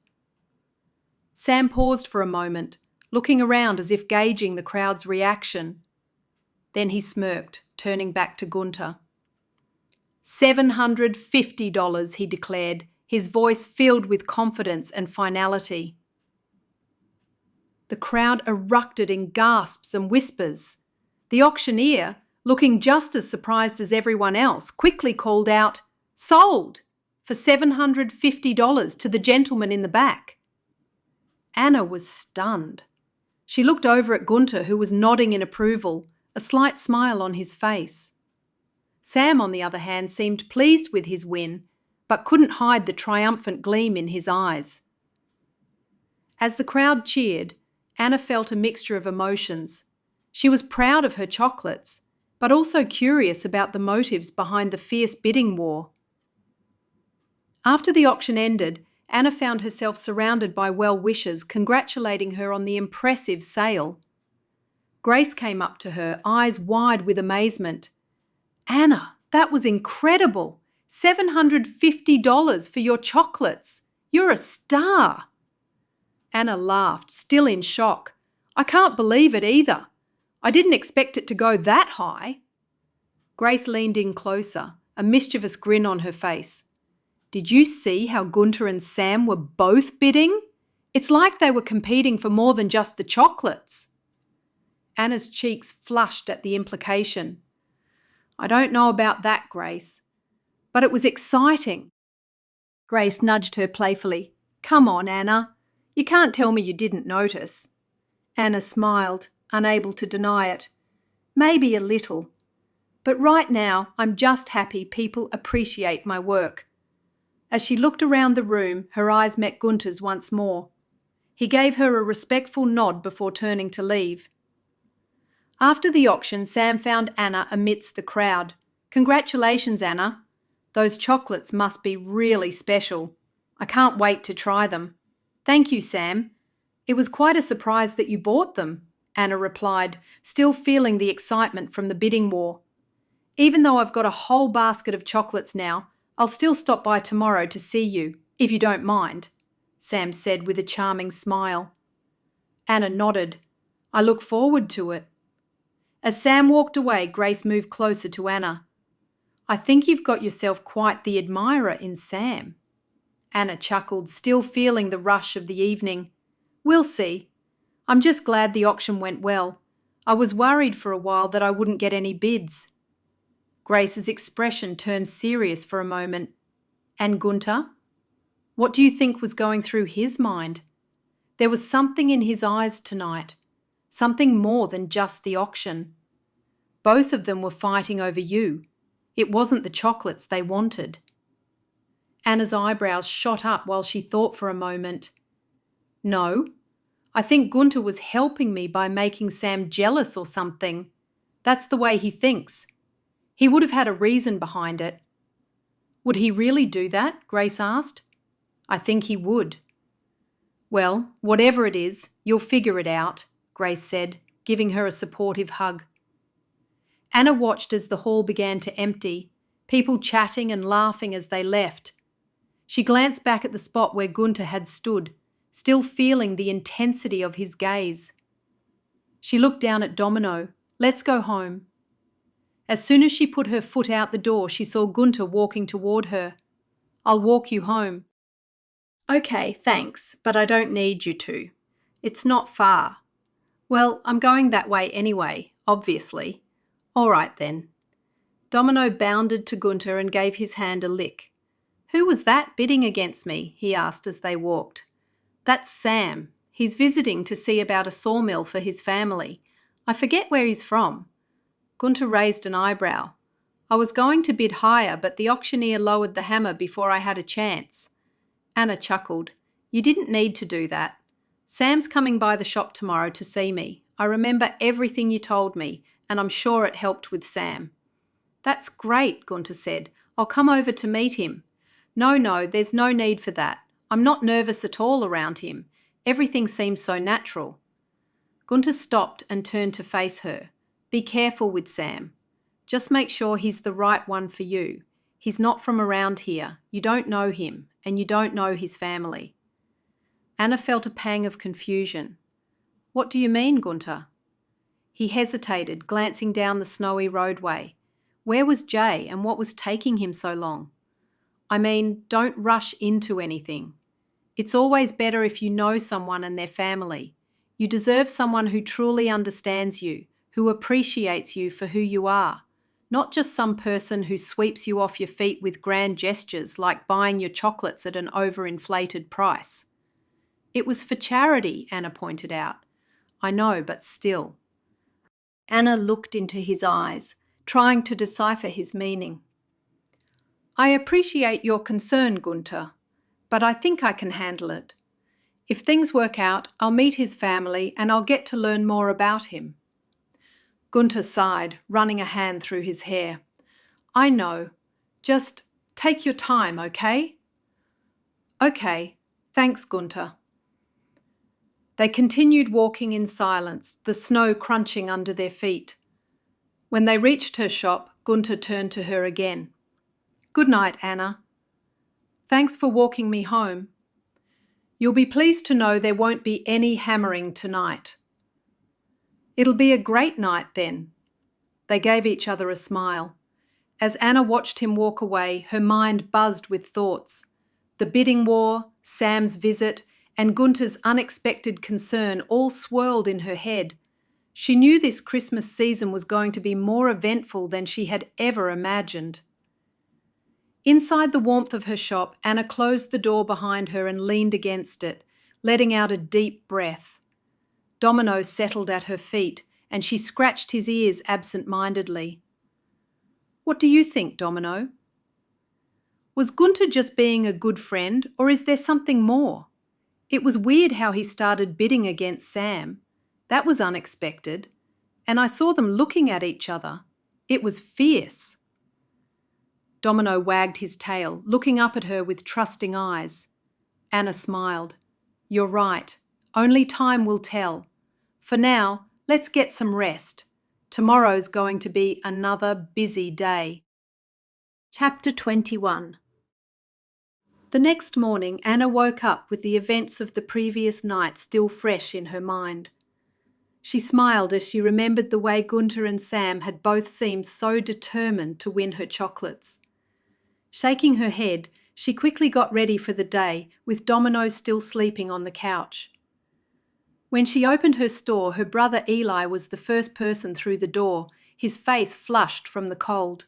Sam paused for a moment, looking around as if gauging the crowd's reaction. Then he smirked, turning back to Gunter. $750, he declared, his voice filled with confidence and finality. The crowd erupted in gasps and whispers. The auctioneer, looking just as surprised as everyone else, quickly called out, "Sold! For $750 to the gentleman in the back." Anna was stunned. She looked over at Gunter, who was nodding in approval, a slight smile on his face. Sam, on the other hand, seemed pleased with his win, but couldn't hide the triumphant gleam in his eyes. As the crowd cheered, Anna felt a mixture of emotions. She was proud of her chocolates, but also curious about the motives behind the fierce bidding war. After the auction ended, Anna found herself surrounded by well-wishers congratulating her on the impressive sale. Grace came up to her, eyes wide with amazement. "Anna, that was incredible! $750 for your chocolates! You're a star!" Anna laughed, still in shock. "I can't believe it either. I didn't expect it to go that high." Grace leaned in closer, a mischievous grin on her face. "Did you see how Gunter and Sam were both bidding? It's like they were competing for more than just the chocolates." Anna's cheeks flushed at the implication. "I don't know about that, Grace, but it was exciting." Grace nudged her playfully. "Come on, Anna. You can't tell me you didn't notice." Anna smiled, unable to deny it. "Maybe a little. But right now, I'm just happy people appreciate my work." As she looked around the room, her eyes met Gunter's once more. He gave her a respectful nod before turning to leave. After the auction, Sam found Anna amidst the crowd. "Congratulations, Anna. Those chocolates must be really special. I can't wait to try them." "Thank you, Sam. It was quite a surprise that you bought them," Anna replied, still feeling the excitement from the bidding war. Even though I've got a whole basket of chocolates now, I'll still stop by tomorrow to see you, if you don't mind, Sam said with a charming smile. Anna nodded. I look forward to it. As Sam walked away, Grace moved closer to Anna. I think you've got yourself quite the admirer in Sam. Anna chuckled, still feeling the rush of the evening. We'll see. I'm just glad the auction went well. I was worried for a while that I wouldn't get any bids. Grace's expression turned serious for a moment. And Gunter? What do you think was going through his mind? There was something in his eyes tonight, something more than just the auction. Both of them were fighting over you. It wasn't the chocolates they wanted. Anna's eyebrows shot up while she thought for a moment. No, I think Gunter was helping me by making Sam jealous or something. That's the way he thinks. He would have had a reason behind it. Would he really do that? Grace asked. I think he would. Well, whatever it is, you'll figure it out, Grace said, giving her a supportive hug. Anna watched as the hall began to empty, people chatting and laughing as they left. She glanced back at the spot where Gunter had stood, still feeling the intensity of his gaze. She looked down at Domino. Let's go home. As soon as she put her foot out the door, she saw Gunter walking toward her. I'll walk you home. Okay, thanks, but I don't need you to. It's not far. Well, I'm going that way anyway, obviously. All right then. Domino bounded to Gunter and gave his hand a lick. Who was that bidding against me? He asked as they walked. That's Sam. He's visiting to see about a sawmill for his family. I forget where he's from. Gunter raised an eyebrow. I was going to bid higher, but the auctioneer lowered the hammer before I had a chance. Anna chuckled. You didn't need to do that. Sam's coming by the shop tomorrow to see me. I remember everything you told me, and I'm sure it helped with Sam. That's great, Gunter said. I'll come over to meet him. No, there's no need for that. I'm not nervous at all around him. Everything seems so natural. Gunter stopped and turned to face her. Be careful with Sam. Just make sure he's the right one for you. He's not from around here. You don't know him, and you don't know his family. Anna felt a pang of confusion. What do you mean, Gunter? He hesitated, glancing down the snowy roadway. Where was Jay, and what was taking him so long? I mean, don't rush into anything. It's always better if you know someone and their family. You deserve someone who truly understands you, who appreciates you for who you are, not just some person who sweeps you off your feet with grand gestures like buying your chocolates at an overinflated price. It was for charity, Anna pointed out. I know, but still. Anna looked into his eyes, trying to decipher his meaning. I appreciate your concern, Gunter, but I think I can handle it. If things work out, I'll meet his family and I'll get to learn more about him. Gunter sighed, running a hand through his hair. I know. Just take your time, okay? Okay. Thanks, Gunter. They continued walking in silence, the snow crunching under their feet. When they reached her shop, Gunter turned to her again. Good night, Anna. Thanks for walking me home. You'll be pleased to know there won't be any hammering tonight. It'll be a great night then. They gave each other a smile. As Anna watched him walk away, her mind buzzed with thoughts. The bidding war, Sam's visit, and Gunter's unexpected concern all swirled in her head. She knew this Christmas season was going to be more eventful than she had ever imagined. Inside the warmth of her shop, Anna closed the door behind her and leaned against it, letting out a deep breath. Domino settled at her feet, and she scratched his ears absent-mindedly. What do you think, Domino? Was Gunter just being a good friend, or is there something more? It was weird how he started bidding against Sam. That was unexpected. And I saw them looking at each other. It was fierce. Domino wagged his tail, looking up at her with trusting eyes. Anna smiled. You're right. Only time will tell. For now, Let's get some rest. Tomorrow's going to be another busy day. Chapter 21. The next morning, Anna woke up with the events of the previous night still fresh in her mind. She smiled as she remembered the way Gunter and Sam had both seemed so determined to win her chocolates. Shaking her head, she quickly got ready for the day, with Domino still sleeping on the couch. When she opened her store, her brother Eli was the first person through the door, his face flushed from the cold.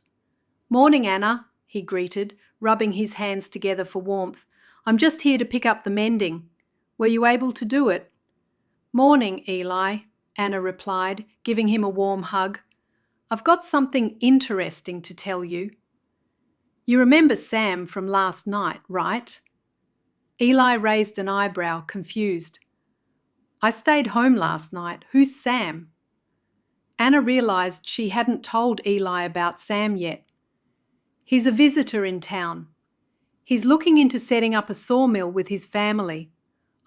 "Morning, Anna," he greeted, rubbing his hands together for warmth. "I'm just here to pick up the mending. Were you able to do it?" "Morning, Eli," Anna replied, giving him a warm hug. "I've got something interesting to tell you. You remember Sam from last night, right?" Eli raised an eyebrow, confused. "I stayed home last night. Who's Sam?" Anna realised she hadn't told Eli about Sam yet. "He's a visitor in town. He's looking into setting up a sawmill with his family.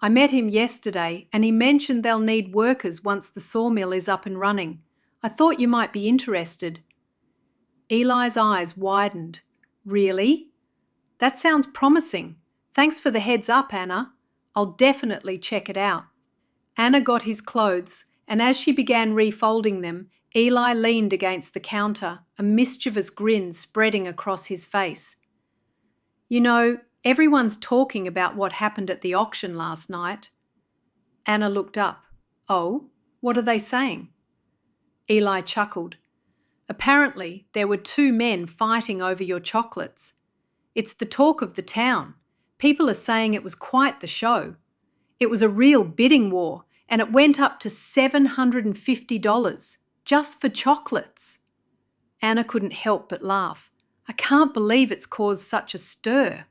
I met him yesterday and he mentioned they'll need workers once the sawmill is up and running. I thought you might be interested." Eli's eyes widened. "Really? That sounds promising. Thanks for the heads up, Anna. I'll definitely check it out." Anna got his clothes, and as she began refolding them, Eli leaned against the counter, a mischievous grin spreading across his face. "You know, everyone's talking about what happened at the auction last night." Anna looked up. "Oh, what are they saying?" Eli chuckled. "Apparently, there were two men fighting over your chocolates. It's the talk of the town. People are saying it was quite the show. It was a real bidding war, and it went up to $750, just for chocolates." Anna couldn't help but laugh. "I can't believe it's caused such a stir.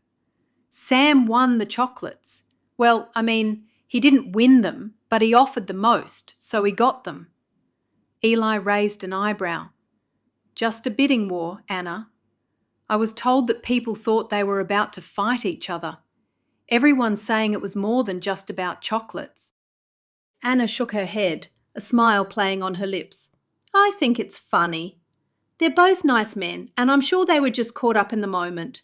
Sam won the chocolates. Well, I mean, he didn't win them, but he offered the most, so he got them." Eli raised an eyebrow. "Just a bidding war, Anna. I was told that people thought they were about to fight each other. Everyone's saying it was more than just about chocolates." Anna shook her head, a smile playing on her lips. "I think it's funny. They're both nice men, and I'm sure they were just caught up in the moment."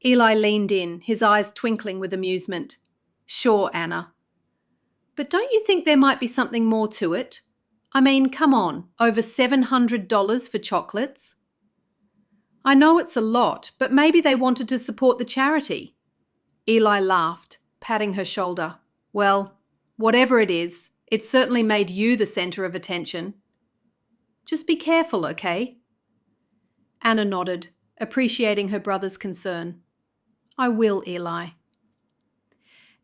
Eli leaned in, his eyes twinkling with amusement. "Sure, Anna. But don't you think there might be something more to it? I mean, come on, over $700 for chocolates?" "I know it's a lot, but maybe they wanted to support the charity." Eli laughed, patting her shoulder. "Well, whatever it is, it certainly made you the centre of attention. Just be careful, okay?" Anna nodded, appreciating her brother's concern. "I will, Eli."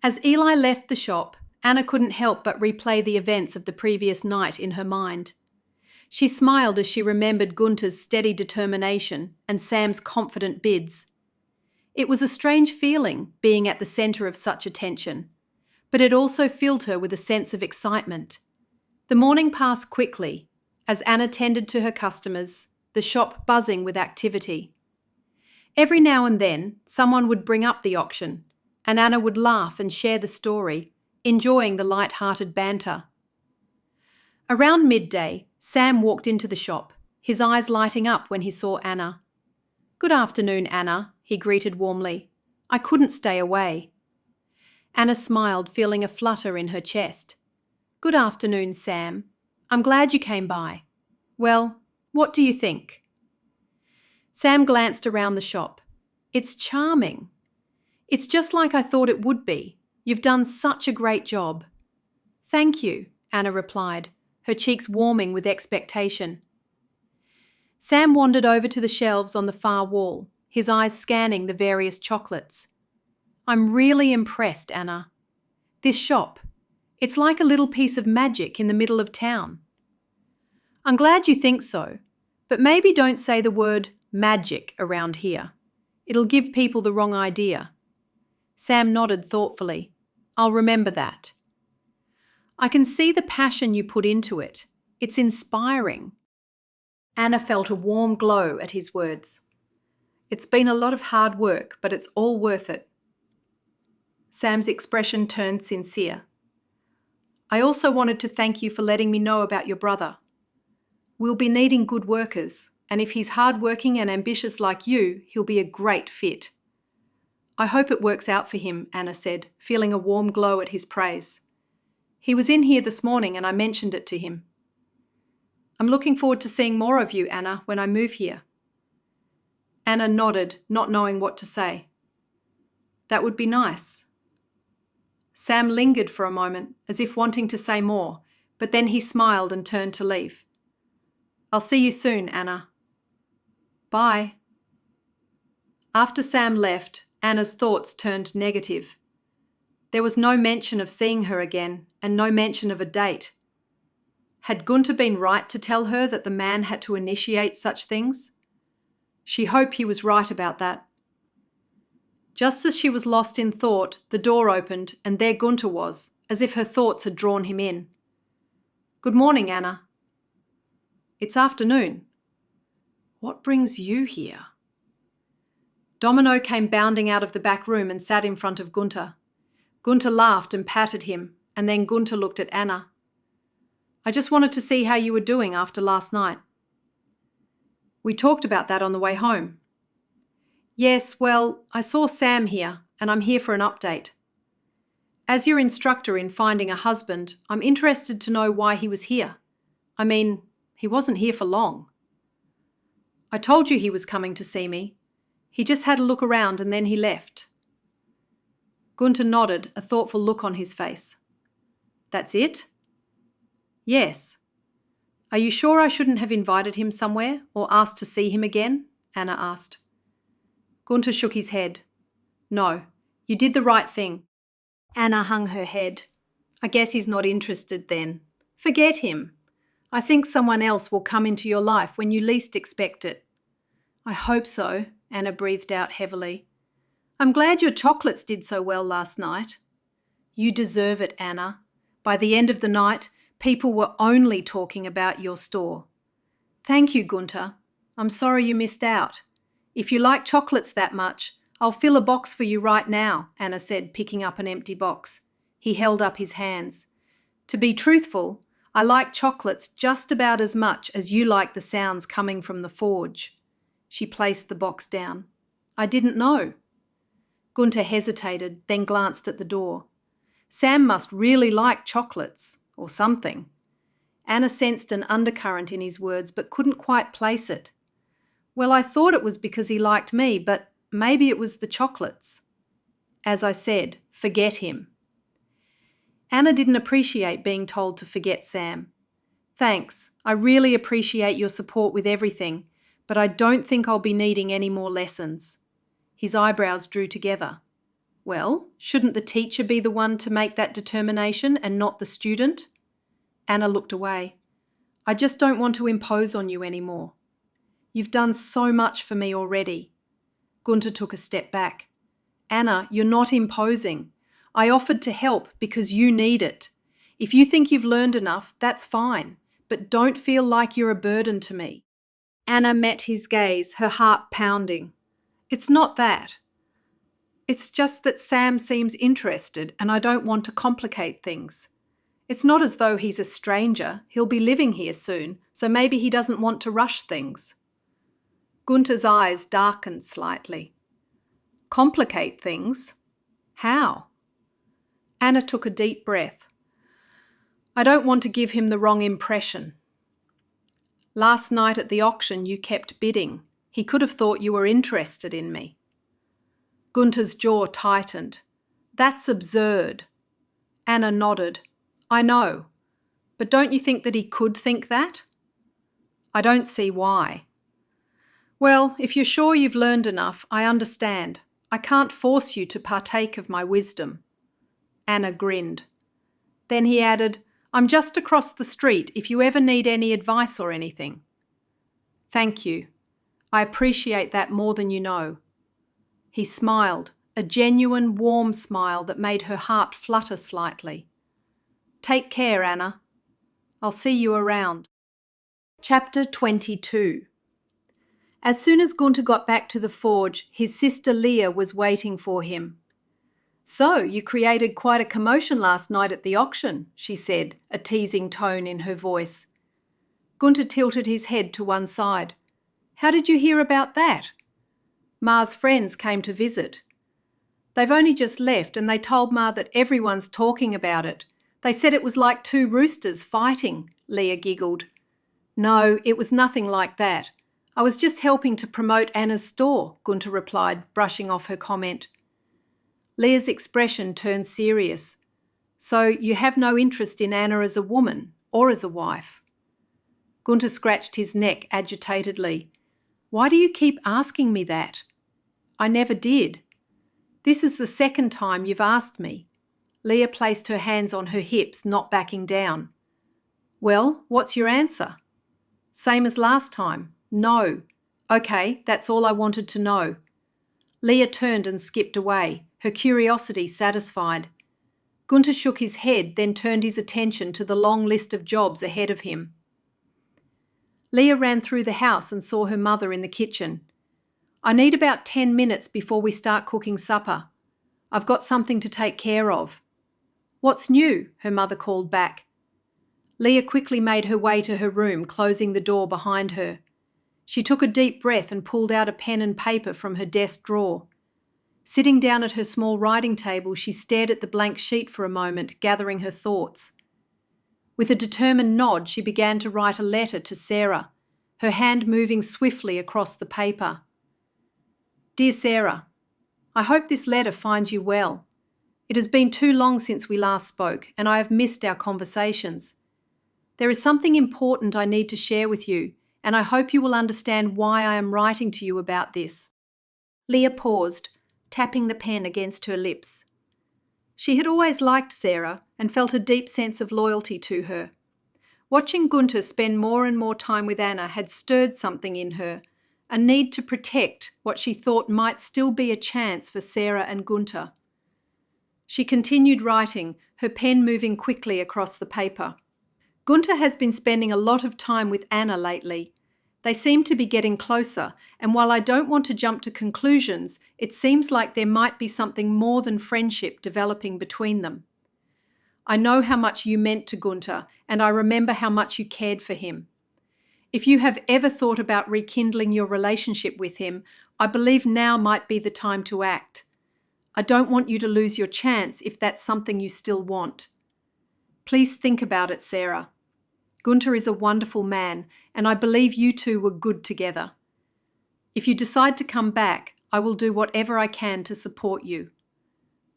As Eli left the shop, Anna couldn't help but replay the events of the previous night in her mind. She smiled as she remembered Gunter's steady determination and Sam's confident bids. It was a strange feeling, being at the centre of such attention, but it also filled her with a sense of excitement. The morning passed quickly, as Anna tended to her customers, the shop buzzing with activity. Every now and then, someone would bring up the auction, and Anna would laugh and share the story, enjoying the light-hearted banter. Around midday, Sam walked into the shop, his eyes lighting up when he saw Anna. "Good afternoon, Anna," he greeted warmly. "I couldn't stay away." Anna smiled, feeling a flutter in her chest. "Good afternoon, Sam. I'm glad you came by. Well, what do you think?" Sam glanced around the shop. "It's charming. It's just like I thought it would be. You've done such a great job." "Thank you," Anna replied, her cheeks warming with expectation. Sam wandered over to the shelves on the far wall, his eyes scanning the various chocolates. "I'm really impressed, Anna. This shop, it's like a little piece of magic in the middle of town." "I'm glad you think so, but maybe don't say the word magic around here. It'll give people the wrong idea." Sam nodded thoughtfully. "I'll remember that." "I can see the passion you put into it. It's inspiring." Anna felt a warm glow at his words. "It's been a lot of hard work, but it's all worth it." Sam's expression turned sincere. I also wanted to thank you for letting me know about your brother. We'll be needing good workers, and if he's hardworking and ambitious like you, he'll be a great fit." "I hope it works out for him," Anna said, feeling a warm glow at his praise. "He was in here this morning and I mentioned it to him." "I'm looking forward to seeing more of you, Anna, when I move here." Anna nodded, not knowing what to say. "That would be nice." Sam lingered for a moment, as if wanting to say more, but then he smiled and turned to leave. "I'll see you soon, Anna." "Bye." After Sam left, Anna's thoughts turned negative. There was no mention of seeing her again, and no mention of a date. Had Gunter been right to tell her that the man had to initiate such things? She hoped he was right about that. Just as she was lost in thought, the door opened and there Gunter was, as if her thoughts had drawn him in. "Good morning, Anna." "It's afternoon." "What brings you here?" Domino came bounding out of the back room and sat in front of Gunter. Gunter laughed and patted him, and then Gunter looked at Anna. "I just wanted to see how you were doing after last night." "We talked about that on the way home." "Yes, well, I saw Sam here, and I'm here for an update. As your instructor in finding a husband, I'm interested to know why he was here. I mean, he wasn't here for long." "I told you he was coming to see me. He just had a look around and then he left." Gunter nodded, a thoughtful look on his face. "That's it?" "Yes." "Are you sure I shouldn't have invited him somewhere or asked to see him again?" Anna asked. Gunter shook his head. "No, you did the right thing." Anna hung her head. "I guess he's not interested then. Forget him. I think someone else will come into your life when you least expect it." "I hope so," Anna breathed out heavily. "I'm glad your chocolates did so well last night." "You deserve it, Anna. By the end of the night, people were only talking about your store." "Thank you, Gunter. I'm sorry you missed out. If you like chocolates that much, I'll fill a box for you right now," Anna said, picking up an empty box. He held up his hands. "To be truthful, I like chocolates just about as much as you like the sounds coming from the forge." She placed the box down. "I didn't know." Gunter hesitated, then glanced at the door. Sam must really like chocolates, or something. Anna sensed an undercurrent in his words but couldn't quite place it. "Well, I thought it was because he liked me, but maybe it was the chocolates." "As I said, forget him." Anna didn't appreciate being told to forget Sam. "Thanks, I really appreciate your support with everything, but I don't think I'll be needing any more lessons." His eyebrows drew together. "Well, shouldn't the teacher be the one to make that determination and not the student?" Anna looked away. "I just don't want to impose on you anymore. You've done so much for me already." Gunter took a step back. "Anna, you're not imposing. I offered to help because you need it. If you think you've learned enough, that's fine, but don't feel like you're a burden to me." Anna met his gaze, her heart pounding. "It's not that. It's just that Sam seems interested and I don't want to complicate things. It's not as though he's a stranger. He'll be living here soon, so maybe he doesn't want to rush things." Gunter's eyes darkened slightly. "Complicate things? How?" Anna took a deep breath. "I don't want to give him the wrong impression. Last night at the auction you kept bidding. He could have thought you were interested in me." Gunter's jaw tightened. "That's absurd." Anna nodded. "I know. But don't you think that he could think that?" "I don't see why." "Well, if you're sure you've learned enough, I understand. I can't force you to partake of my wisdom." Anna grinned. Then he added, "I'm just across the street if you ever need any advice or anything." "Thank you. I appreciate that more than you know." He smiled, a genuine, warm smile that made her heart flutter slightly. "Take care, Anna. I'll see you around." Chapter 22. As soon as Gunter got back to the forge, his sister Leah was waiting for him. "So, you created quite a commotion last night at the auction," she said, a teasing tone in her voice. Gunter tilted his head to one side. "How did you hear about that?" "Ma's friends came to visit. They've only just left and they told Ma that everyone's talking about it. They said it was like two roosters fighting," Leah giggled. "No, it was nothing like that. I was just helping to promote Anna's store," Gunter replied, brushing off her comment. Leah's expression turned serious. "So you have no interest in Anna as a woman or as a wife?" Gunter scratched his neck agitatedly. "Why do you keep asking me that?" "I never did." "This is the second time you've asked me." Leah placed her hands on her hips, not backing down. "Well, what's your answer?" "Same as last time. No." "Okay, that's all I wanted to know." Leah turned and skipped away, her curiosity satisfied. Gunter shook his head, then turned his attention to the long list of jobs ahead of him. Leah ran through the house and saw her mother in the kitchen. "I need about 10 minutes before we start cooking supper. I've got something to take care of." "What's new?" her mother called back. Leah quickly made her way to her room, closing the door behind her. She took a deep breath and pulled out a pen and paper from her desk drawer. Sitting down at her small writing table, she stared at the blank sheet for a moment, gathering her thoughts. With a determined nod, she began to write a letter to Sarah, her hand moving swiftly across the paper. "Dear Sarah, I hope this letter finds you well. It has been too long since we last spoke, and I have missed our conversations. There is something important I need to share with you, and I hope you will understand why I am writing to you about this." Leah paused, tapping the pen against her lips. She had always liked Sarah and felt a deep sense of loyalty to her. Watching Gunter spend more and more time with Anna had stirred something in her, a need to protect what she thought might still be a chance for Sarah and Gunter. She continued writing, her pen moving quickly across the paper. "Gunter has been spending a lot of time with Anna lately. They seem to be getting closer, and while I don't want to jump to conclusions, it seems like there might be something more than friendship developing between them. I know how much you meant to Gunter, and I remember how much you cared for him. If you have ever thought about rekindling your relationship with him, I believe now might be the time to act. I don't want you to lose your chance if that's something you still want. Please think about it, Sarah. Gunter is a wonderful man, and I believe you two were good together. If you decide to come back, I will do whatever I can to support you.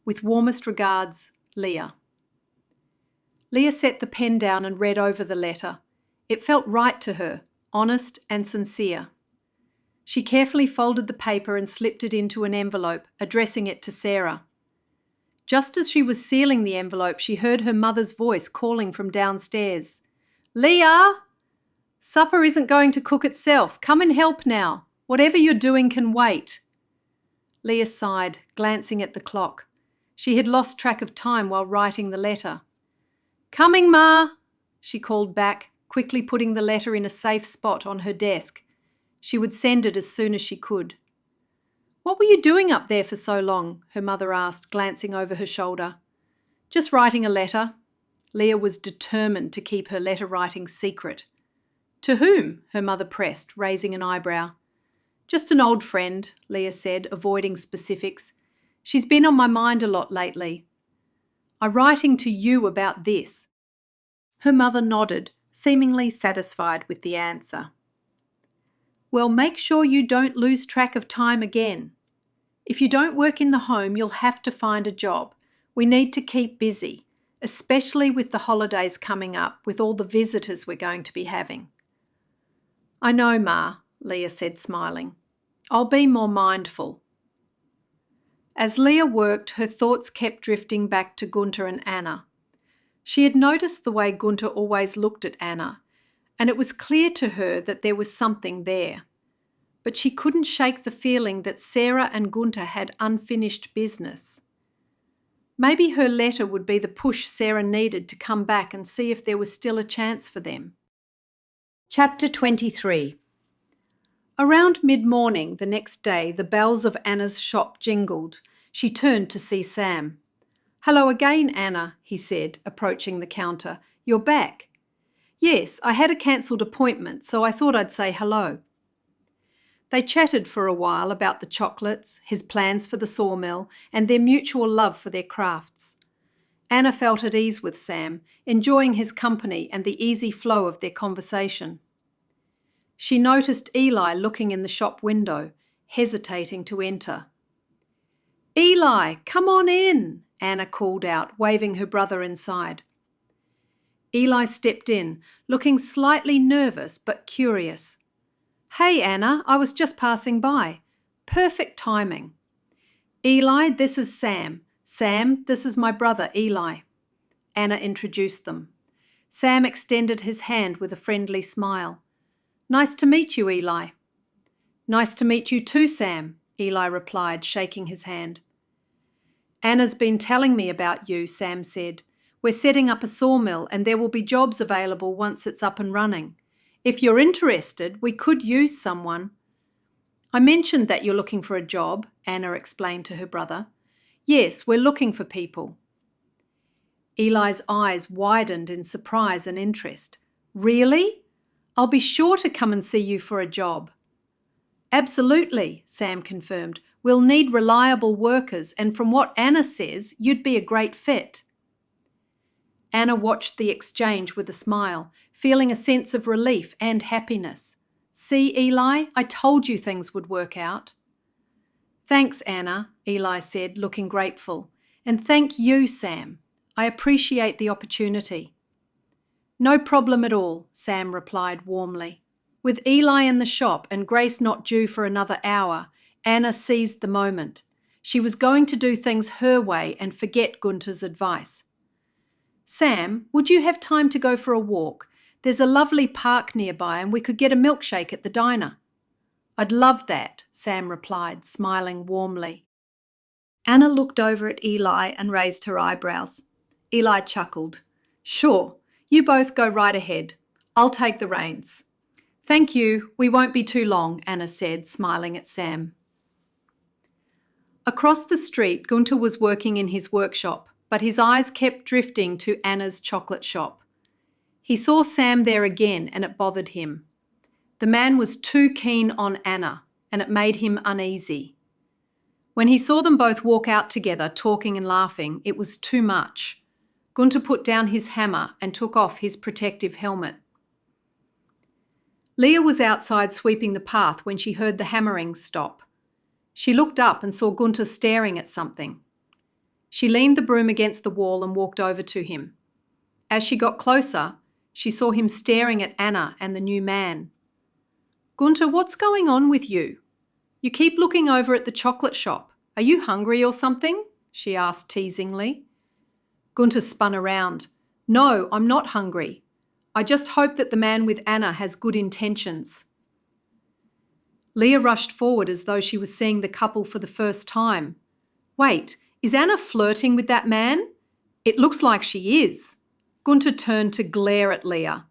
With warmest regards, Leah." Leah set the pen down and read over the letter. It felt right to her, honest and sincere. She carefully folded the paper and slipped it into an envelope, addressing it to Sarah. Just as she was sealing the envelope, she heard her mother's voice calling from downstairs. "Leah! Supper isn't going to cook itself. Come and help now. Whatever you're doing can wait." Leah sighed, glancing at the clock. She had lost track of time while writing the letter. "Coming, Ma," she called back, quickly putting the letter in a safe spot on her desk. She would send it as soon as she could. "What were you doing up there for so long?" her mother asked, glancing over her shoulder. "Just writing a letter." Leah was determined to keep her letter writing secret. "To whom?" her mother pressed, raising an eyebrow. "Just an old friend," Leah said, avoiding specifics. "She's been on my mind a lot lately. I'm writing to you about this." Her mother nodded, seemingly satisfied with the answer. "Well, make sure you don't lose track of time again. If you don't work in the home, you'll have to find a job. We need to keep busy, especially with the holidays coming up, with all the visitors we're going to be having." "I know, Ma," Leah said, smiling. "I'll be more mindful." As Leah worked, her thoughts kept drifting back to Gunter and Anna. She had noticed the way Gunter always looked at Anna, and it was clear to her that there was something there. But she couldn't shake the feeling that Sarah and Gunter had unfinished business. Maybe her letter would be the push Sarah needed to come back and see if there was still a chance for them. Chapter 23. Around mid-morning the next day, the bells of Anna's shop jingled. She turned to see Sam. "Hello again, Anna," he said, approaching the counter. "You're back." "Yes, I had a cancelled appointment, so I thought I'd say hello." They chatted for a while about the chocolates, his plans for the sawmill, and their mutual love for their crafts. Anna felt at ease with Sam, enjoying his company and the easy flow of their conversation. She noticed Eli looking in the shop window, hesitating to enter. "Eli, come on in," Anna called out, waving her brother inside. Eli stepped in, looking slightly nervous but curious. "Hey, Anna, I was just passing by. Perfect timing." "Eli, this is Sam. Sam, this is my brother, Eli." Anna introduced them. Sam extended his hand with a friendly smile. "Nice to meet you, Eli." "Nice to meet you too, Sam," Eli replied, shaking his hand. "Anna's been telling me about you," Sam said. "We're setting up a sawmill and there will be jobs available once it's up and running. If you're interested, we could use someone." "I mentioned that you're looking for a job," Anna explained to her brother. "Yes, we're looking for people." Eli's eyes widened in surprise and interest. "Really? I'll be sure to come and see you for a job." "Absolutely," Sam confirmed. "We'll need reliable workers, and from what Anna says, you'd be a great fit." Anna watched the exchange with a smile, feeling a sense of relief and happiness. "See, Eli, I told you things would work out." "Thanks, Anna," Eli said, looking grateful. "And thank you, Sam. I appreciate the opportunity." "No problem at all," Sam replied warmly. With Eli in the shop and Grace not due for another hour, Anna seized the moment. She was going to do things her way and forget Gunter's advice. "Sam, would you have time to go for a walk? There's a lovely park nearby and we could get a milkshake at the diner." "I'd love that," Sam replied, smiling warmly. Anna looked over at Eli and raised her eyebrows. Eli chuckled. "Sure, you both go right ahead. I'll take the reins." "Thank you, we won't be too long," Anna said, smiling at Sam. Across the street, Gunter was working in his workshop, but his eyes kept drifting to Anna's chocolate shop. He saw Sam there again and it bothered him. The man was too keen on Anna, and it made him uneasy. When he saw them both walk out together, talking and laughing, it was too much. Gunter put down his hammer and took off his protective helmet. Leah was outside sweeping the path when she heard the hammering stop. She looked up and saw Gunter staring at something. She leaned the broom against the wall and walked over to him. As she got closer, she saw him staring at Anna and the new man. "Gunter, what's going on with you? You keep looking over at the chocolate shop. Are you hungry or something?" she asked teasingly. Gunter spun around. "No, I'm not hungry. I just hope that the man with Anna has good intentions." Leah rushed forward as though she was seeing the couple for the first time. "Wait, is Anna flirting with that man? It looks like she is." Gunter turned to glare at Leah.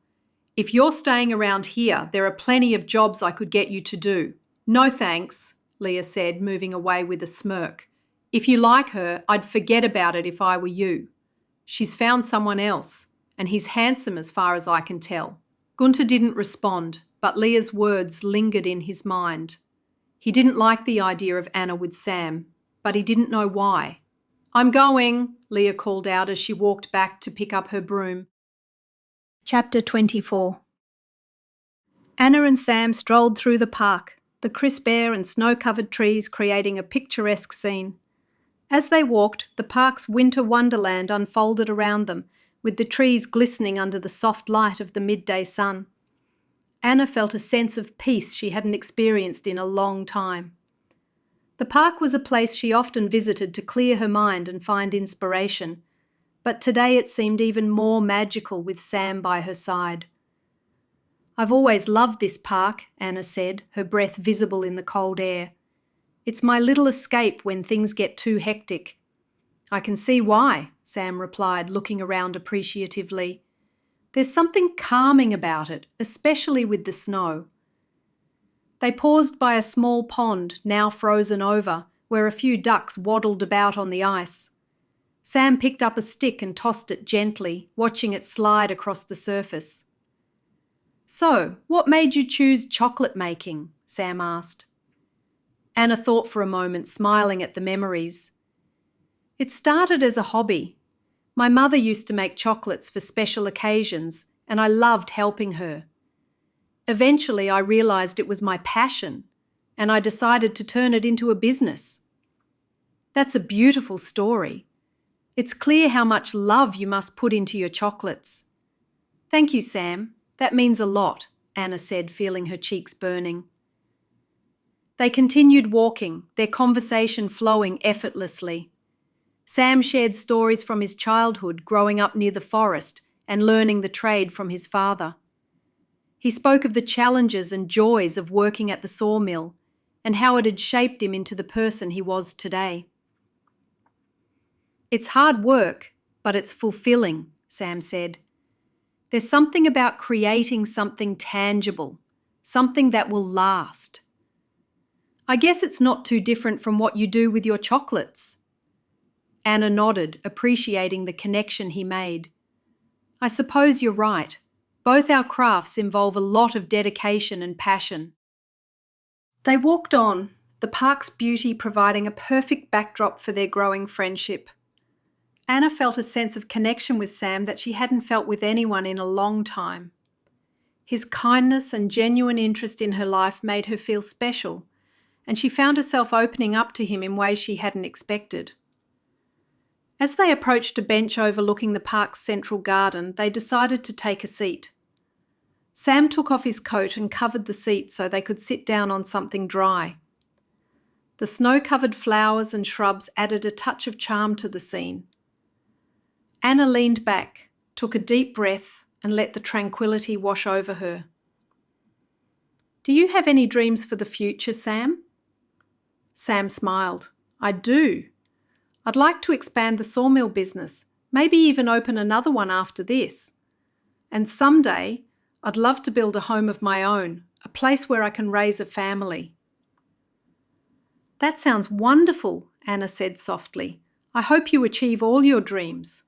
"If you're staying around here, there are plenty of jobs I could get you to do." "No thanks," Leah said, moving away with a smirk. "If you like her, I'd forget about it if I were you. She's found someone else, and he's handsome as far as I can tell." Gunter didn't respond, but Leah's words lingered in his mind. He didn't like the idea of Anna with Sam, but he didn't know why. "I'm going," Leah called out as she walked back to pick up her broom. Chapter 24. Anna and Sam strolled through the park, the crisp air and snow-covered trees creating a picturesque scene. As they walked, the park's winter wonderland unfolded around them, with the trees glistening under the soft light of the midday sun. Anna felt a sense of peace she hadn't experienced in a long time. The park was a place she often visited to clear her mind and find inspiration, but today it seemed even more magical with Sam by her side. "I've always loved this park," Anna said, her breath visible in the cold air. "It's my little escape when things get too hectic." "I can see why," Sam replied, looking around appreciatively. "There's something calming about it, especially with the snow." They paused by a small pond, now frozen over, where a few ducks waddled about on the ice. Sam picked up a stick and tossed it gently, watching it slide across the surface. "So, what made you choose chocolate making?" Sam asked. Anna thought for a moment, smiling at the memories. "It started as a hobby. My mother used to make chocolates for special occasions, and I loved helping her. Eventually, I realized it was my passion, and I decided to turn it into a business." "That's a beautiful story. It's clear how much love you must put into your chocolates." "Thank you, Sam. That means a lot," Anna said, feeling her cheeks burning. They continued walking, their conversation flowing effortlessly. Sam shared stories from his childhood, growing up near the forest and learning the trade from his father. He spoke of the challenges and joys of working at the sawmill and how it had shaped him into the person he was today. "It's hard work, but it's fulfilling," Sam said. "There's something about creating something tangible, something that will last." "I guess it's not too different from what you do with your chocolates." Anna nodded, appreciating the connection he made. "I suppose you're right. Both our crafts involve a lot of dedication and passion." They walked on, the park's beauty providing a perfect backdrop for their growing friendship. Anna felt a sense of connection with Sam that she hadn't felt with anyone in a long time. His kindness and genuine interest in her life made her feel special, and she found herself opening up to him in ways she hadn't expected. As they approached a bench overlooking the park's central garden, they decided to take a seat. Sam took off his coat and covered the seat so they could sit down on something dry. The snow-covered flowers and shrubs added a touch of charm to the scene. Anna leaned back, took a deep breath, and let the tranquility wash over her. "Do you have any dreams for the future, Sam?" Sam smiled. "I do. I'd like to expand the sawmill business, maybe even open another one after this. And someday, I'd love to build a home of my own, a place where I can raise a family." "That sounds wonderful," Anna said softly. "I hope you achieve all your dreams."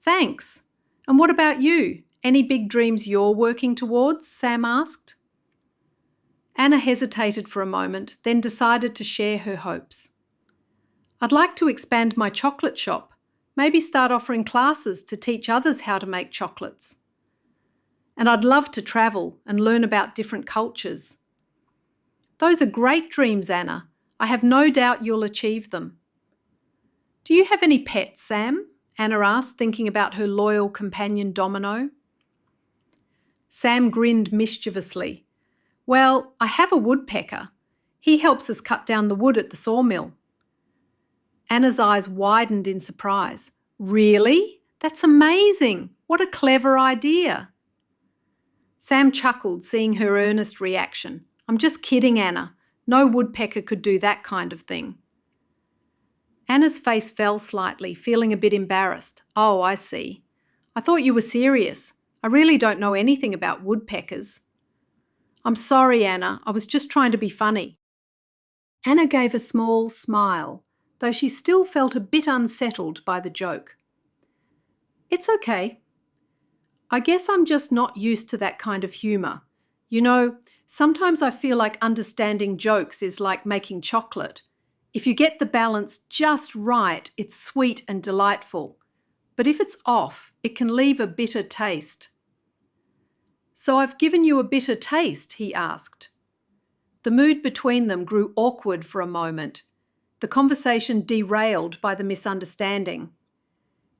"Thanks. And what about you? Any big dreams you're working towards?" Sam asked. Anna hesitated for a moment, then decided to share her hopes. "I'd like to expand my chocolate shop, maybe start offering classes to teach others how to make chocolates. And I'd love to travel and learn about different cultures." "Those are great dreams, Anna. I have no doubt you'll achieve them." "Do you have any pets, Sam?" Anna asked, thinking about her loyal companion Domino. Sam grinned mischievously. "Well, I have a woodpecker. He helps us cut down the wood at the sawmill." Anna's eyes widened in surprise. "Really? That's amazing! What a clever idea!" Sam chuckled, seeing her earnest reaction. "I'm just kidding, Anna. No woodpecker could do that kind of thing." Anna's face fell slightly, feeling a bit embarrassed. "Oh, I see. I thought you were serious. I really don't know anything about woodpeckers." "I'm sorry, Anna. I was just trying to be funny." Anna gave a small smile, though she still felt a bit unsettled by the joke. "It's okay. I guess I'm just not used to that kind of humour. You know, sometimes I feel like understanding jokes is like making chocolate. If you get the balance just right, it's sweet and delightful. But if it's off, it can leave a bitter taste." "So I've given you a bitter taste?" he asked. The mood between them grew awkward for a moment. The conversation derailed by the misunderstanding.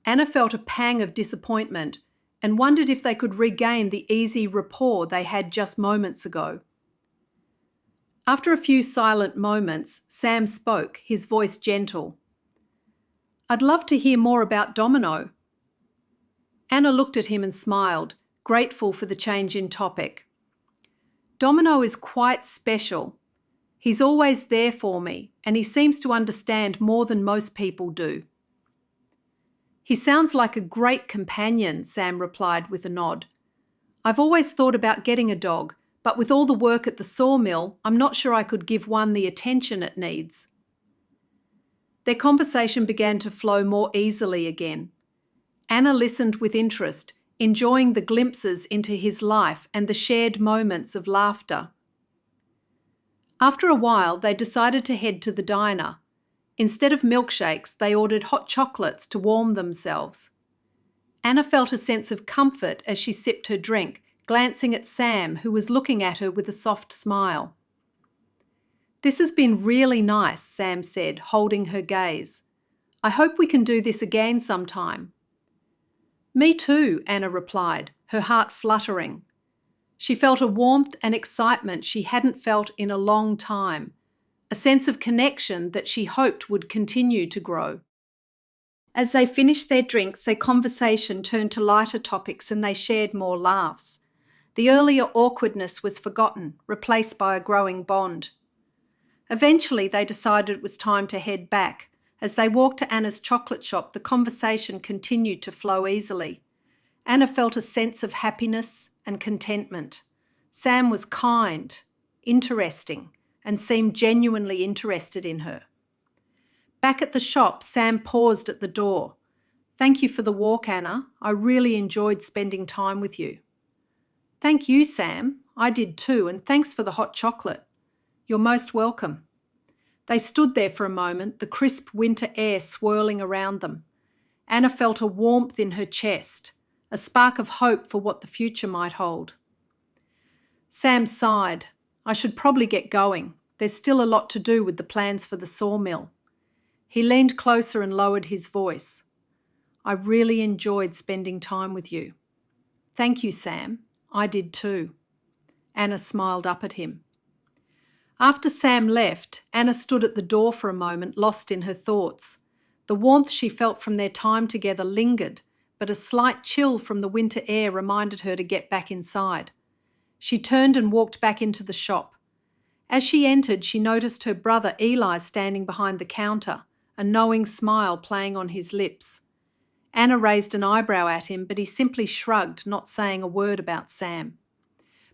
Anna felt a pang of disappointment and wondered if they could regain the easy rapport they had just moments ago. After a few silent moments, Sam spoke, his voice gentle. "I'd love to hear more about Domino." Anna looked at him and smiled, grateful for the change in topic. "Domino is quite special. He's always there for me, and he seems to understand more than most people do." "He sounds like a great companion," Sam replied with a nod. "I've always thought about getting a dog, but with all the work at the sawmill, I'm not sure I could give one the attention it needs." Their conversation began to flow more easily again. Anna listened with interest, enjoying the glimpses into his life and the shared moments of laughter. After a while, they decided to head to the diner. Instead of milkshakes, they ordered hot chocolates to warm themselves. Anna felt a sense of comfort as she sipped her drink, glancing at Sam, who was looking at her with a soft smile. "This has been really nice," Sam said, holding her gaze. "I hope we can do this again sometime." "Me too," Anna replied, her heart fluttering. She felt a warmth and excitement she hadn't felt in a long time, a sense of connection that she hoped would continue to grow. As they finished their drinks, their conversation turned to lighter topics and they shared more laughs. The earlier awkwardness was forgotten, replaced by a growing bond. Eventually, they decided it was time to head back. As they walked to Anna's chocolate shop, the conversation continued to flow easily. Anna felt a sense of happiness and contentment. Sam was kind, interesting, and seemed genuinely interested in her. Back at the shop, Sam paused at the door. "Thank you for the walk, Anna. I really enjoyed spending time with you." "Thank you, Sam. I did too, and thanks for the hot chocolate." "You're most welcome." They stood there for a moment, the crisp winter air swirling around them. Anna felt a warmth in her chest, a spark of hope for what the future might hold. Sam sighed. "I should probably get going. There's still a lot to do with the plans for the sawmill." He leaned closer and lowered his voice. "I really enjoyed spending time with you." "Thank you, Sam. I did too." Anna smiled up at him. After Sam left, Anna stood at the door for a moment, lost in her thoughts. The warmth she felt from their time together lingered, but a slight chill from the winter air reminded her to get back inside. She turned and walked back into the shop. As she entered, she noticed her brother Eli standing behind the counter, a knowing smile playing on his lips. Anna raised an eyebrow at him, but he simply shrugged, not saying a word about Sam.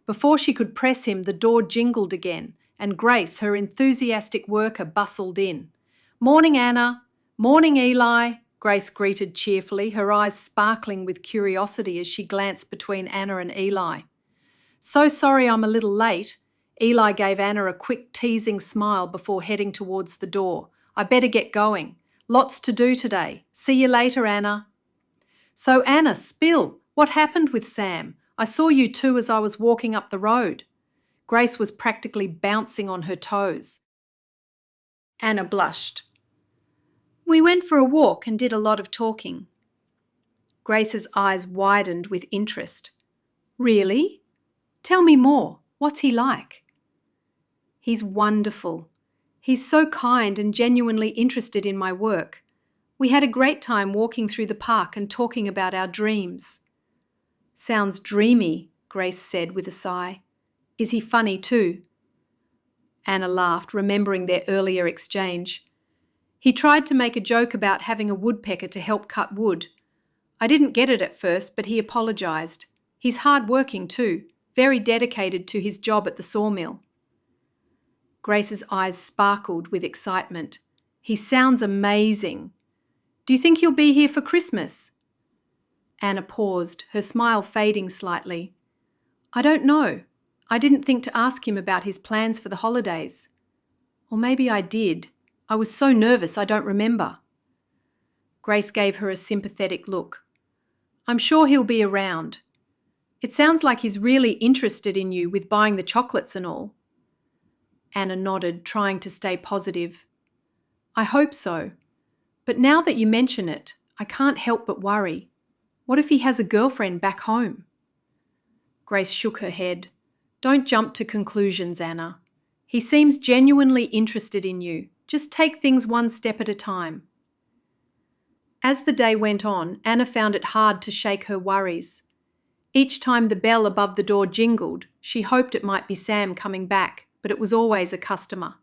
Before she could press him, the door jingled again, and Grace, her enthusiastic worker, bustled in. "Morning, Anna." "Morning, Eli," Grace greeted cheerfully, her eyes sparkling with curiosity as she glanced between Anna and Eli. "So sorry I'm a little late." Eli gave Anna a quick teasing smile before heading towards the door. "I better get going. Lots to do today. See you later, Anna." "So Anna, spill. What happened with Sam? I saw you two as I was walking up the road." Grace was practically bouncing on her toes. Anna blushed. "We went for a walk and did a lot of talking." Grace's eyes widened with interest. "Really? Tell me more. What's he like?" "He's wonderful. He's so kind and genuinely interested in my work. We had a great time walking through the park and talking about our dreams." "Sounds dreamy," Grace said with a sigh. "Is he funny too?" Anna laughed, remembering their earlier exchange. "He tried to make a joke about having a woodpecker to help cut wood. I didn't get it at first, but he apologised. He's hard-working too, very dedicated to his job at the sawmill." Grace's eyes sparkled with excitement. "He sounds amazing. Do you think he'll be here for Christmas?" Anna paused, her smile fading slightly. "I don't know. I didn't think to ask him about his plans for the holidays. Or maybe I did. I was so nervous I don't remember." Grace gave her a sympathetic look. "I'm sure he'll be around. It sounds like he's really interested in you with buying the chocolates and all." Anna nodded, trying to stay positive. "I hope so. But now that you mention it, I can't help but worry. What if he has a girlfriend back home?" Grace shook her head. "Don't jump to conclusions, Anna. He seems genuinely interested in you. Just take things one step at a time." As the day went on, Anna found it hard to shake her worries. Each time the bell above the door jingled, she hoped it might be Sam coming back, but it was always a customer.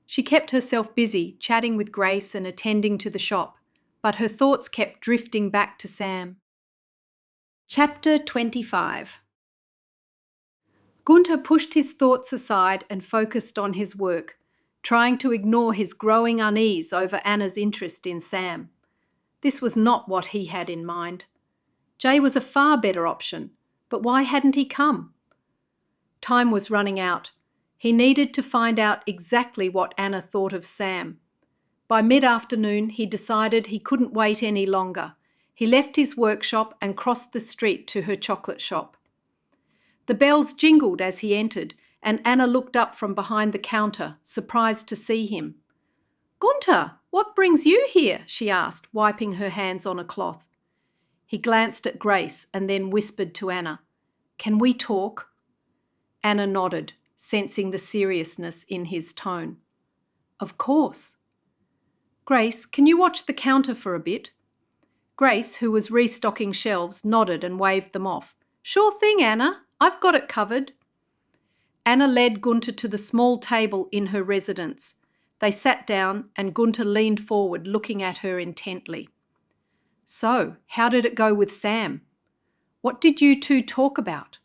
She kept herself busy, chatting with Grace and attending to the shop, but her thoughts kept drifting back to Sam. Chapter 25. Gunter pushed his thoughts aside and focused on his work. trying to ignore his growing unease over Anna's interest in Sam. This was not what he had in mind. Jay was a far better option, but why hadn't he come? Time was running out. He needed to find out exactly what Anna thought of Sam. By mid-afternoon, he decided he couldn't wait any longer. He left his workshop and crossed the street to her chocolate shop. The bells jingled as he entered, and Anna looked up from behind the counter, surprised to see him. "Gunter, what brings you here?" she asked, wiping her hands on a cloth. He glanced at Grace and then whispered to Anna, "Can we talk?" Anna nodded, sensing the seriousness in his tone. "Of course." "Grace, can you watch the counter for a bit?" Grace, who was restocking shelves, nodded and waved them off. "Sure thing, Anna. I've got it covered." Anna led Gunter to the small table in her residence. They sat down and Gunter leaned forward, looking at her intently. "So, how did it go with Sam? What did you two talk about?"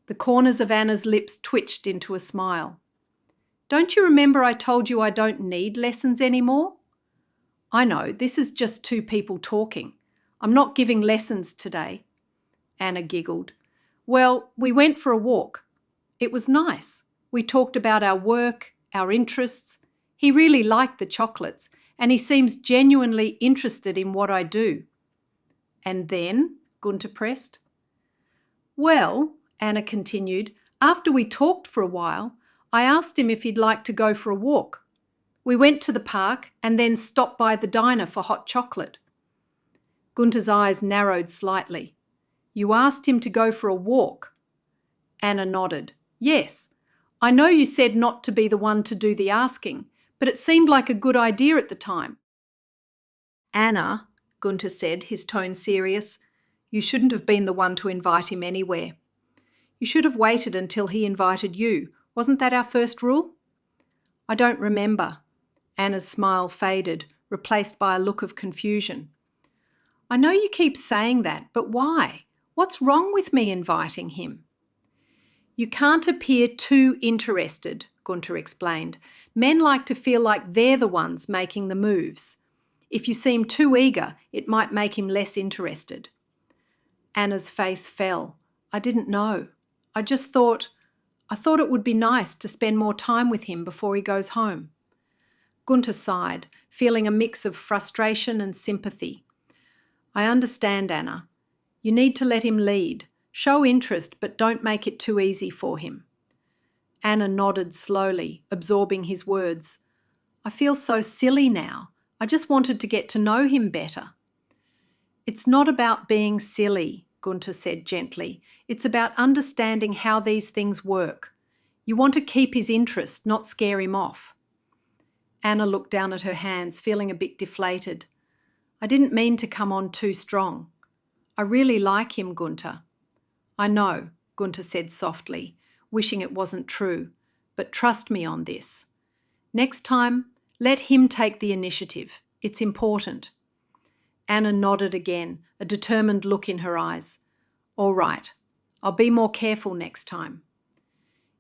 The corners of Anna's lips twitched into a smile. "Don't you remember I told you I don't need lessons anymore?" "I know, this is just two people talking. I'm not giving lessons today." Anna giggled. "Well, we went for a walk. It was nice. We talked about our work, our interests. He really liked the chocolates, and he seems genuinely interested in what I do." "And then?" Gunter pressed. "Well," Anna continued, "after we talked for a while, I asked him if he'd like to go for a walk. We went to the park and then stopped by the diner for hot chocolate." Gunter's eyes narrowed slightly. "You asked him to go for a walk?" Anna nodded. "Yes. I know you said not to be the one to do the asking, but it seemed like a good idea at the time." "Anna," Gunter said, his tone serious, "you shouldn't have been the one to invite him anywhere. You should have waited until he invited you. Wasn't that our first rule?" "I don't remember." Anna's smile faded, replaced by a look of confusion. "I know you keep saying that, but why? What's wrong with me inviting him?" "You can't appear too interested," Gunter explained. "Men like to feel like they're the ones making the moves. If you seem too eager, it might make him less interested." Anna's face fell. "I didn't know. I thought it would be nice to spend more time with him before he goes home." Gunter sighed, feeling a mix of frustration and sympathy. "I understand, Anna. You need to let him lead. Show interest, but don't make it too easy for him." Anna nodded slowly, absorbing his words. "I feel so silly now. I just wanted to get to know him better." "It's not about being silly," Gunter said gently. "It's about understanding how these things work. You want to keep his interest, not scare him off." Anna looked down at her hands, feeling a bit deflated. "I didn't mean to come on too strong. I really like him, Gunter." "I know," Gunter said softly, wishing it wasn't true, "but trust me on this. Next time, let him take the initiative. It's important." Anna nodded again, a determined look in her eyes. "All right, I'll be more careful next time."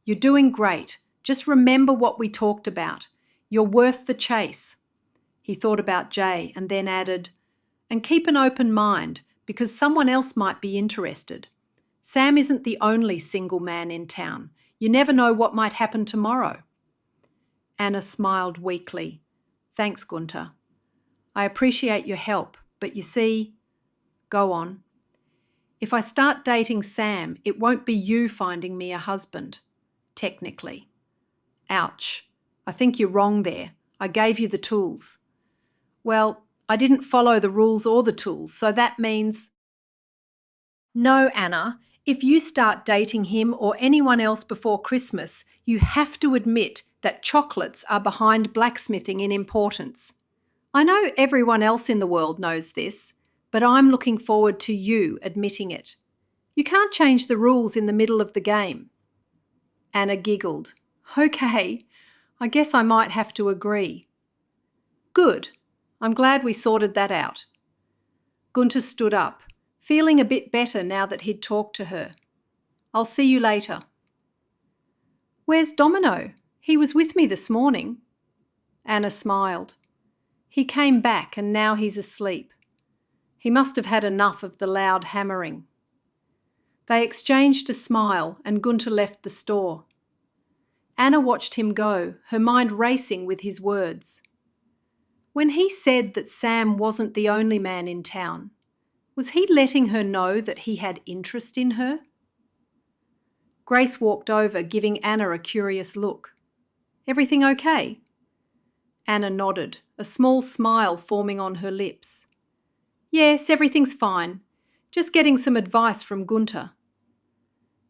"You're doing great. Just remember what we talked about. You're worth the chase." He thought about Jay and then added, "And keep an open mind, because someone else might be interested. Sam isn't the only single man in town. You never know what might happen tomorrow." Anna smiled weakly. "Thanks, Gunter. I appreciate your help, but you see—" "Go on." "If I start dating Sam, it won't be you finding me a husband. Technically." "Ouch. I think you're wrong there. I gave you the tools." "Well, I didn't follow the rules or the tools, so that means—" "No, Anna. If you start dating him or anyone else before Christmas, you have to admit that chocolates are behind blacksmithing in importance. I know everyone else in the world knows this, but I'm looking forward to you admitting it. You can't change the rules in the middle of the game." Anna giggled. "Okay, I guess I might have to agree." "Good. I'm glad we sorted that out." Gunter stood up, feeling a bit better now that he'd talked to her. "I'll see you later." "Where's Domino? He was with me this morning. Anna smiled. He came back and now he's asleep. He must have had enough of the loud hammering. They exchanged a smile and Gunter left the store. Anna watched him go, her mind racing with his words. When he said that Sam wasn't the only man in town, was he letting her know that he had interest in her? Grace walked over, giving Anna a curious look. Everything okay? Anna nodded, a small smile forming on her lips. Yes, everything's fine. Just getting some advice from Gunter.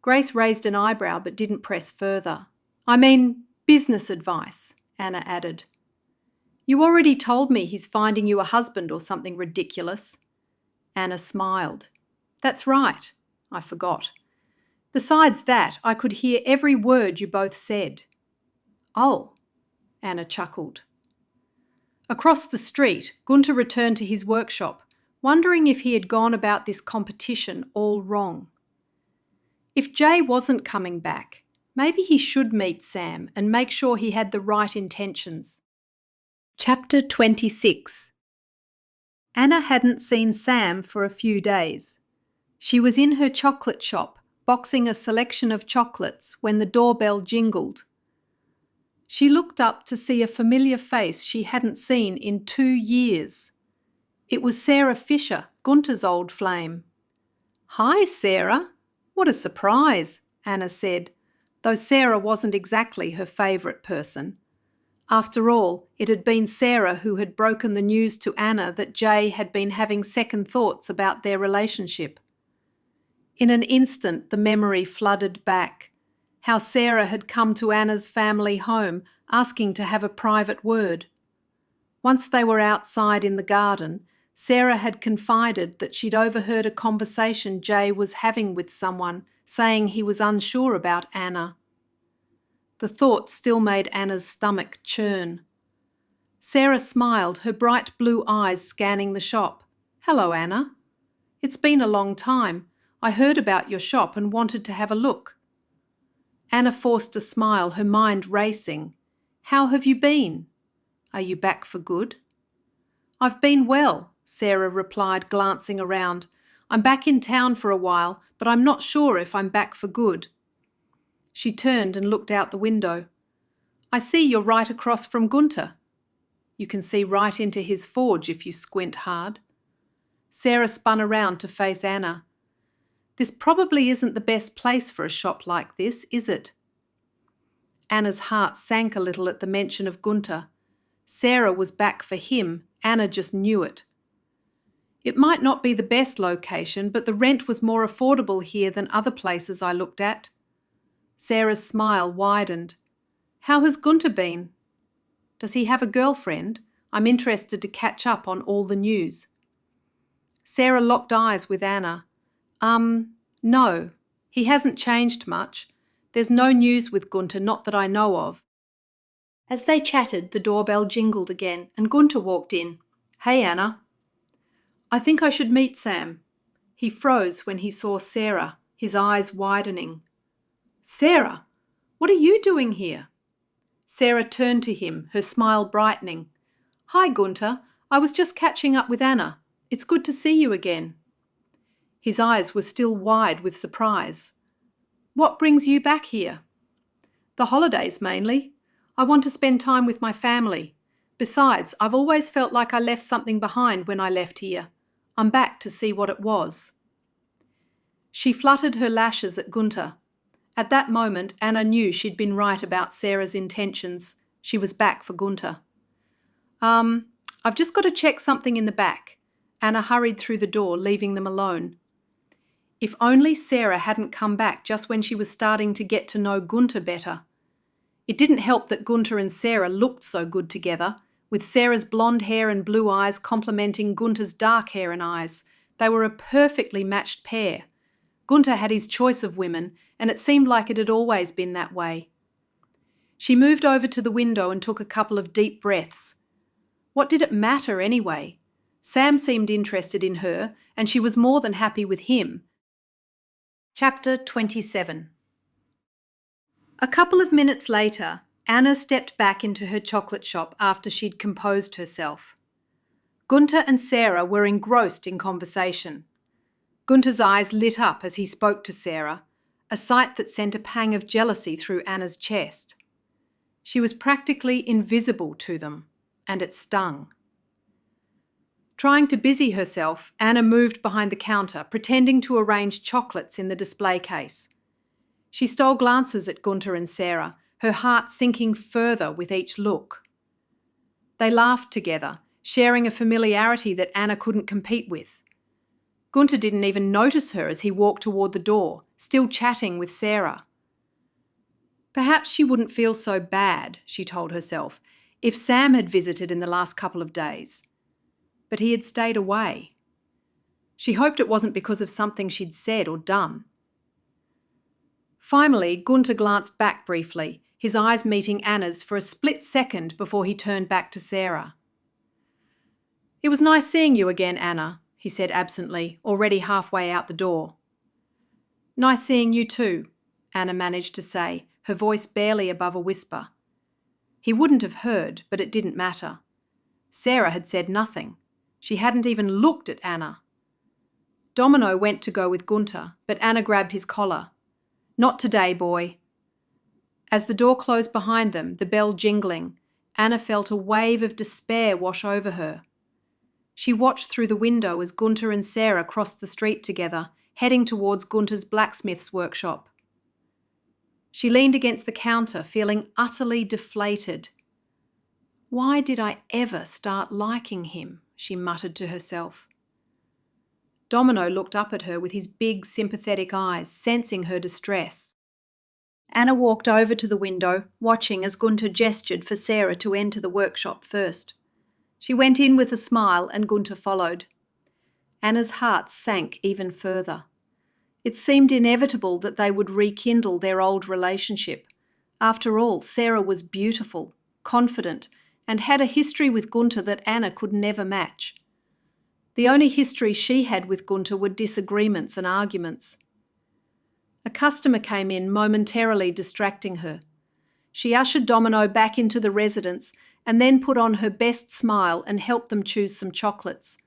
Grace raised an eyebrow but didn't press further. I mean, business advice, Anna added. You already told me he's finding you a husband or something ridiculous. Anna smiled. That's right. I forgot. Besides that, I could hear every word you both said. Oh, Anna chuckled. Across the street, Gunter returned to his workshop, wondering if he had gone about this competition all wrong. If Jay wasn't coming back, maybe he should meet Sam and make sure he had the right intentions. Chapter 26. Anna hadn't seen Sam for a few days. She was in her chocolate shop, boxing a selection of chocolates when the doorbell jingled. She looked up to see a familiar face she hadn't seen in 2 years. It was Sarah Fisher, Gunter's old flame. Hi, Sarah. What a surprise, Anna said, though Sarah wasn't exactly her favourite person. After all, it had been Sarah who had broken the news to Anna that Jay had been having second thoughts about their relationship. In an instant, the memory flooded back. How Sarah had come to Anna's family home, asking to have a private word. Once they were outside in the garden, Sarah had confided that she'd overheard a conversation Jay was having with someone, saying he was unsure about Anna. The thought still made Anna's stomach churn. Sarah smiled, her bright blue eyes scanning the shop. Hello, Anna. It's been a long time. I heard about your shop and wanted to have a look. Anna forced a smile, her mind racing. How have you been? Are you back for good? I've been well, Sarah replied, glancing around. I'm back in town for a while, but I'm not sure if I'm back for good. She turned and looked out the window. I see you're right across from Gunter. You can see right into his forge if you squint hard. Sarah spun around to face Anna. This probably isn't the best place for a shop like this, is it? Anna's heart sank a little at the mention of Gunter. Sarah was back for him. Anna just knew it. It might not be the best location, but the rent was more affordable here than other places I looked at. Sarah's smile widened. How has Gunter been? Does he have a girlfriend? I'm interested to catch up on all the news. Sarah locked eyes with Anna. No. He hasn't changed much. There's no news with Gunter, not that I know of. As they chatted, the doorbell jingled again and Gunter walked in. Hey, Anna. I think I should meet Sam. He froze when he saw Sarah, his eyes widening. Sarah, what are you doing here? Sarah turned to him, her smile brightening. Hi, Gunter. I was just catching up with Anna. It's good to see you again. His eyes were still wide with surprise. What brings you back here? The holidays, mainly. I want to spend time with my family. Besides, I've always felt like I left something behind when I left here. I'm back to see what it was. She fluttered her lashes at Gunter. At that moment, Anna knew she'd been right about Sarah's intentions. She was back for Gunter. I've just got to check something in the back. Anna hurried through the door, leaving them alone. If only Sarah hadn't come back just when she was starting to get to know Gunter better. It didn't help that Gunter and Sarah looked so good together, with Sarah's blonde hair and blue eyes complementing Gunter's dark hair and eyes. They were a perfectly matched pair. Gunter had his choice of women, and it seemed like it had always been that way. She moved over to the window and took a couple of deep breaths. What did it matter anyway? Sam seemed interested in her, and she was more than happy with him. Chapter 27. A couple of minutes later, Anna stepped back into her chocolate shop after she'd composed herself. Gunter and Sarah were engrossed in conversation. Gunter's eyes lit up as he spoke to Sarah, a sight that sent a pang of jealousy through Anna's chest. She was practically invisible to them, and it stung. Trying to busy herself, Anna moved behind the counter, pretending to arrange chocolates in the display case. She stole glances at Gunter and Sarah, her heart sinking further with each look. They laughed together, sharing a familiarity that Anna couldn't compete with. Gunter didn't even notice her as he walked toward the door, still chatting with Sarah. Perhaps she wouldn't feel so bad, she told herself, if Sam had visited in the last couple of days. But he had stayed away. She hoped it wasn't because of something she'd said or done. Finally, Gunter glanced back briefly, his eyes meeting Anna's for a split second before he turned back to Sarah. "It was nice seeing you again, Anna," he said absently, already halfway out the door. "Nice seeing you too," Anna managed to say, her voice barely above a whisper. He wouldn't have heard, but it didn't matter. Sarah had said nothing. She hadn't even looked at Anna. Domino went to go with Gunter, but Anna grabbed his collar. "Not today, boy." As the door closed behind them, the bell jingling, Anna felt a wave of despair wash over her. She watched through the window as Gunter and Sarah crossed the street together, heading towards Gunter's blacksmith's workshop. She leaned against the counter, feeling utterly deflated. "Why did I ever start liking him?" she muttered to herself. Domino looked up at her with his big, sympathetic eyes, sensing her distress. Anna walked over to the window, watching as Gunter gestured for Sarah to enter the workshop first. She went in with a smile and Gunter followed. Anna's heart sank even further. It seemed inevitable that they would rekindle their old relationship. After all, Sarah was beautiful, confident, and had a history with Gunter that Anna could never match. The only history she had with Gunter were disagreements and arguments. A customer came in, momentarily distracting her. She ushered Domino back into the residence and then put on her best smile and helped them choose some chocolates.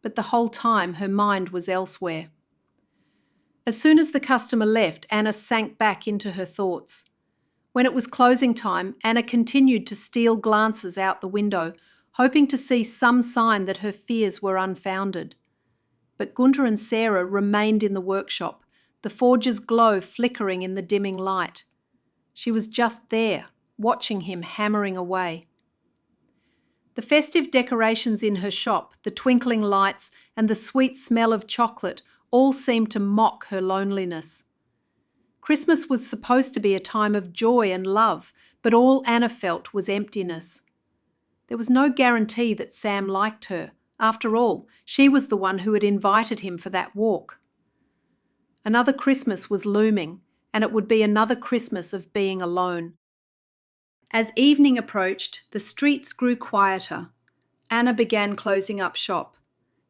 But the whole time her mind was elsewhere. As soon as the customer left, Anna sank back into her thoughts. When it was closing time, Anna continued to steal glances out the window, hoping to see some sign that her fears were unfounded. But Gunter and Sarah remained in the workshop, the forge's glow flickering in the dimming light. She was just there, watching him hammering away. The festive decorations in her shop, the twinkling lights, and the sweet smell of chocolate all seemed to mock her loneliness. Christmas was supposed to be a time of joy and love, but all Anna felt was emptiness. There was no guarantee that Sam liked her. After all, she was the one who had invited him for that walk. Another Christmas was looming, and it would be another Christmas of being alone. As evening approached, the streets grew quieter. Anna began closing up shop.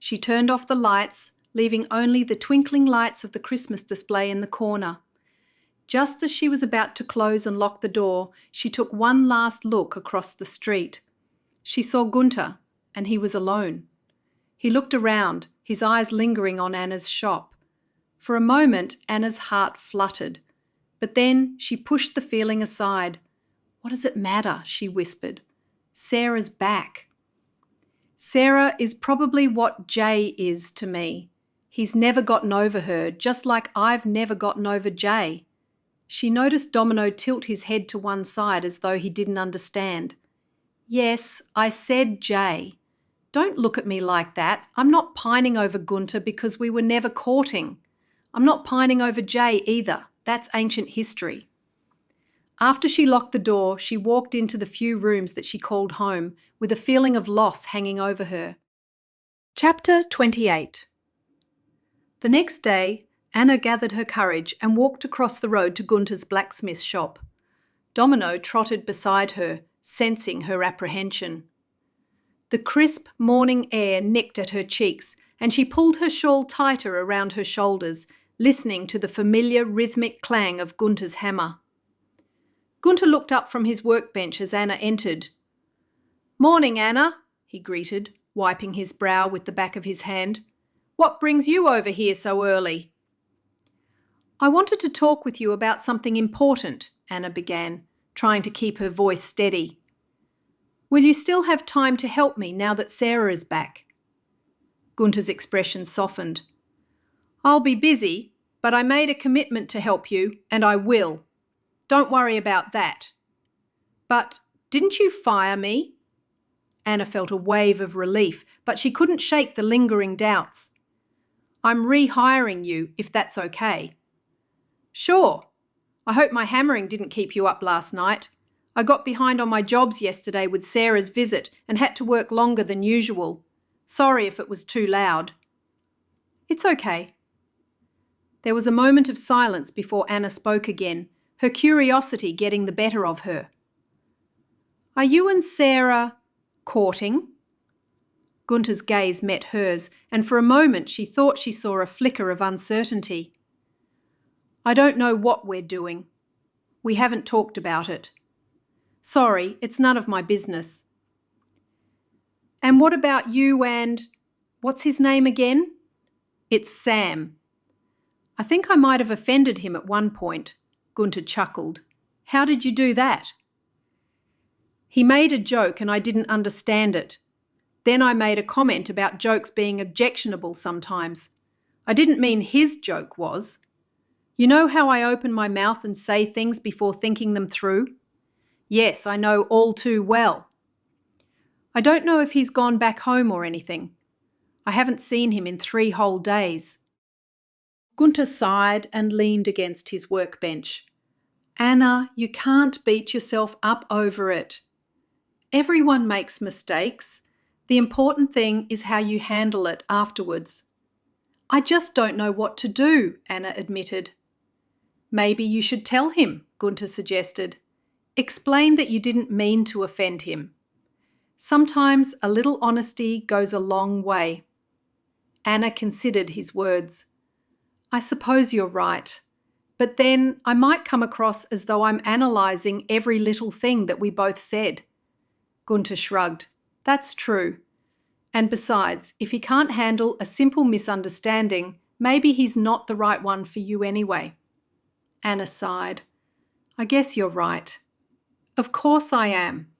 She turned off the lights, leaving only the twinkling lights of the Christmas display in the corner. Just as she was about to close and lock the door, she took one last look across the street. She saw Gunter, and he was alone. He looked around, his eyes lingering on Anna's shop. For a moment, Anna's heart fluttered, but then she pushed the feeling aside. "What does it matter?" she whispered. "Sarah's back." Sarah is probably what Jay is to me. He's never gotten over her, just like I've never gotten over Jay. She noticed Domino tilt his head to one side as though he didn't understand. "Yes, I said Jay. Don't look at me like that. I'm not pining over Gunter because we were never courting. I'm not pining over Jay either. That's ancient history." After she locked the door, she walked into the few rooms that she called home, with a feeling of loss hanging over her. Chapter 28. The next day, Anna gathered her courage and walked across the road to Gunter's blacksmith shop. Domino trotted beside her, sensing her apprehension. The crisp morning air nicked at her cheeks, and she pulled her shawl tighter around her shoulders, listening to the familiar rhythmic clang of Gunter's hammer. Gunter looked up from his workbench as Anna entered. "Morning, Anna," he greeted, wiping his brow with the back of his hand. "What brings you over here so early?" "I wanted to talk with you about something important," Anna began, trying to keep her voice steady. "Will you still have time to help me now that Sarah is back?" Gunter's expression softened. "I'll be busy, but I made a commitment to help you, and I will. Don't worry about that." "But didn't you fire me?" Anna felt a wave of relief, but she couldn't shake the lingering doubts. "I'm rehiring you, if that's okay." "Sure. I hope my hammering didn't keep you up last night. I got behind on my jobs yesterday with Sarah's visit and had to work longer than usual. Sorry if it was too loud." "It's okay." There was a moment of silence before Anna spoke again, her curiosity getting the better of her. "Are you and Sarah courting?" Gunter's gaze met hers, and for a moment she thought she saw a flicker of uncertainty. "I don't know what we're doing. We haven't talked about it. Sorry, it's none of my business." "And what about you and... what's his name again?" "It's Sam." "I think I might have offended him at one point." Gunter chuckled. "How did you do that?" "He made a joke and I didn't understand it. Then I made a comment about jokes being objectionable sometimes. I didn't mean his joke was. You know how I open my mouth and say things before thinking them through? Yes, I know all too well. I don't know if he's gone back home or anything. I haven't seen him in 3 whole days." Gunter sighed and leaned against his workbench. "Anna, you can't beat yourself up over it. Everyone makes mistakes. The important thing is how you handle it afterwards." "I just don't know what to do," Anna admitted. "Maybe you should tell him," Gunter suggested. "Explain that you didn't mean to offend him. Sometimes a little honesty goes a long way." Anna considered his words. "I suppose you're right. But then I might come across as though I'm analysing every little thing that we both said." Gunter shrugged. "That's true. And besides, if he can't handle a simple misunderstanding, maybe he's not the right one for you anyway." Anna sighed. "I guess you're right." "Of course I am.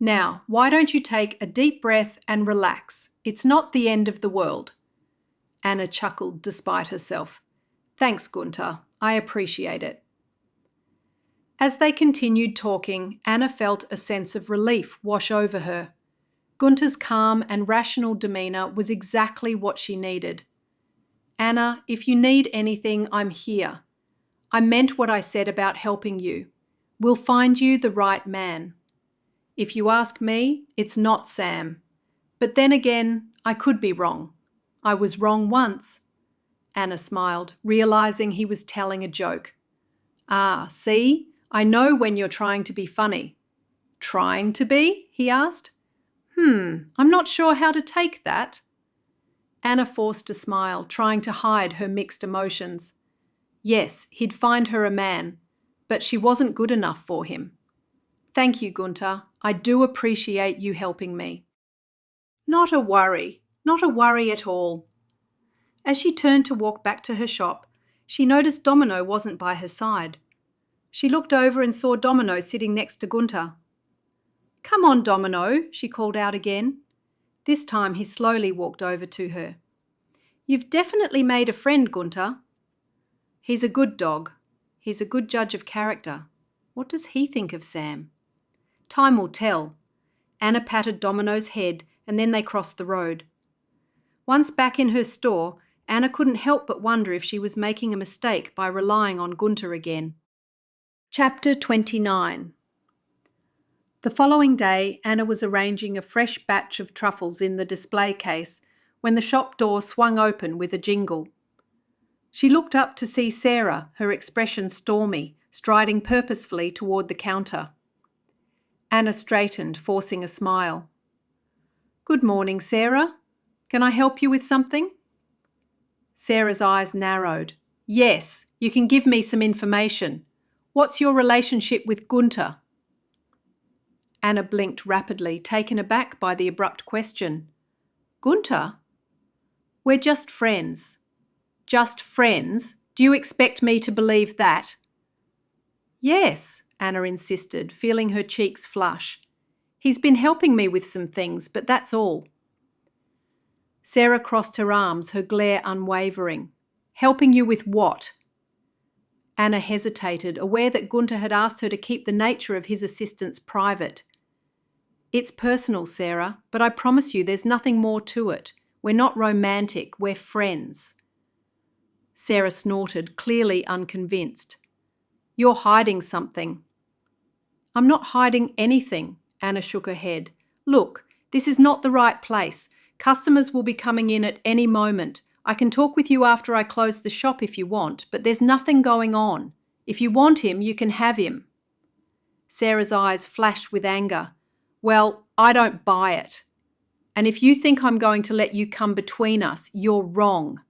Now, why don't you take a deep breath and relax? It's not the end of the world." Anna chuckled despite herself. "Thanks, Gunter. I appreciate it." As they continued talking, Anna felt a sense of relief wash over her. Gunter's calm and rational demeanour was exactly what she needed. "Anna, if you need anything, I'm here. I meant what I said about helping you. We'll find you the right man. If you ask me, it's not Sam. But then again, I could be wrong. I was wrong once." Anna smiled, realising he was telling a joke. "Ah, see? I know when you're trying to be funny." "Trying to be?" he asked. I'm not sure how to take that." Anna forced a smile, trying to hide her mixed emotions. Yes, he'd find her a man, but she wasn't good enough for him. "Thank you, Gunter. I do appreciate you helping me." Not a worry at all." As she turned to walk back to her shop, she noticed Domino wasn't by her side. She looked over and saw Domino sitting next to Gunter. "Come on, Domino," she called out again. This time he slowly walked over to her. "You've definitely made a friend, Gunter." "He's a good dog. He's a good judge of character. What does he think of Sam?" "Time will tell." Anna patted Domino's head and then they crossed the road. Once back in her store, Anna couldn't help but wonder if she was making a mistake by relying on Gunter again. Chapter 29. The following day, Anna was arranging a fresh batch of truffles in the display case when the shop door swung open with a jingle. She looked up to see Sarah, her expression stormy, striding purposefully toward the counter. Anna straightened, forcing a smile. "Good morning, Sarah. Can I help you with something?" Sarah's eyes narrowed. "Yes, you can give me some information. What's your relationship with Gunter? Anna blinked rapidly, taken aback by the abrupt question. Gunter? We're just friends. Just friends? Do you expect me to believe that? Yes, Anna insisted, feeling her cheeks flush. He's been helping me with some things, but that's all. Sarah crossed her arms, her glare unwavering. Helping you with what? Anna hesitated, aware that Gunter had asked her to keep the nature of his assistance private. It's personal, Sarah, but I promise you there's nothing more to it. We're not romantic, we're friends. Sarah snorted, clearly unconvinced. You're hiding something. I'm not hiding anything, Anna shook her head. Look, this is not the right place. Customers will be coming in at any moment. I can talk with you after I close the shop if you want, but there's nothing going on. If you want him, you can have him. Sarah's eyes flashed with anger. Well, I don't buy it. And if you think I'm going to let you come between us, you're wrong.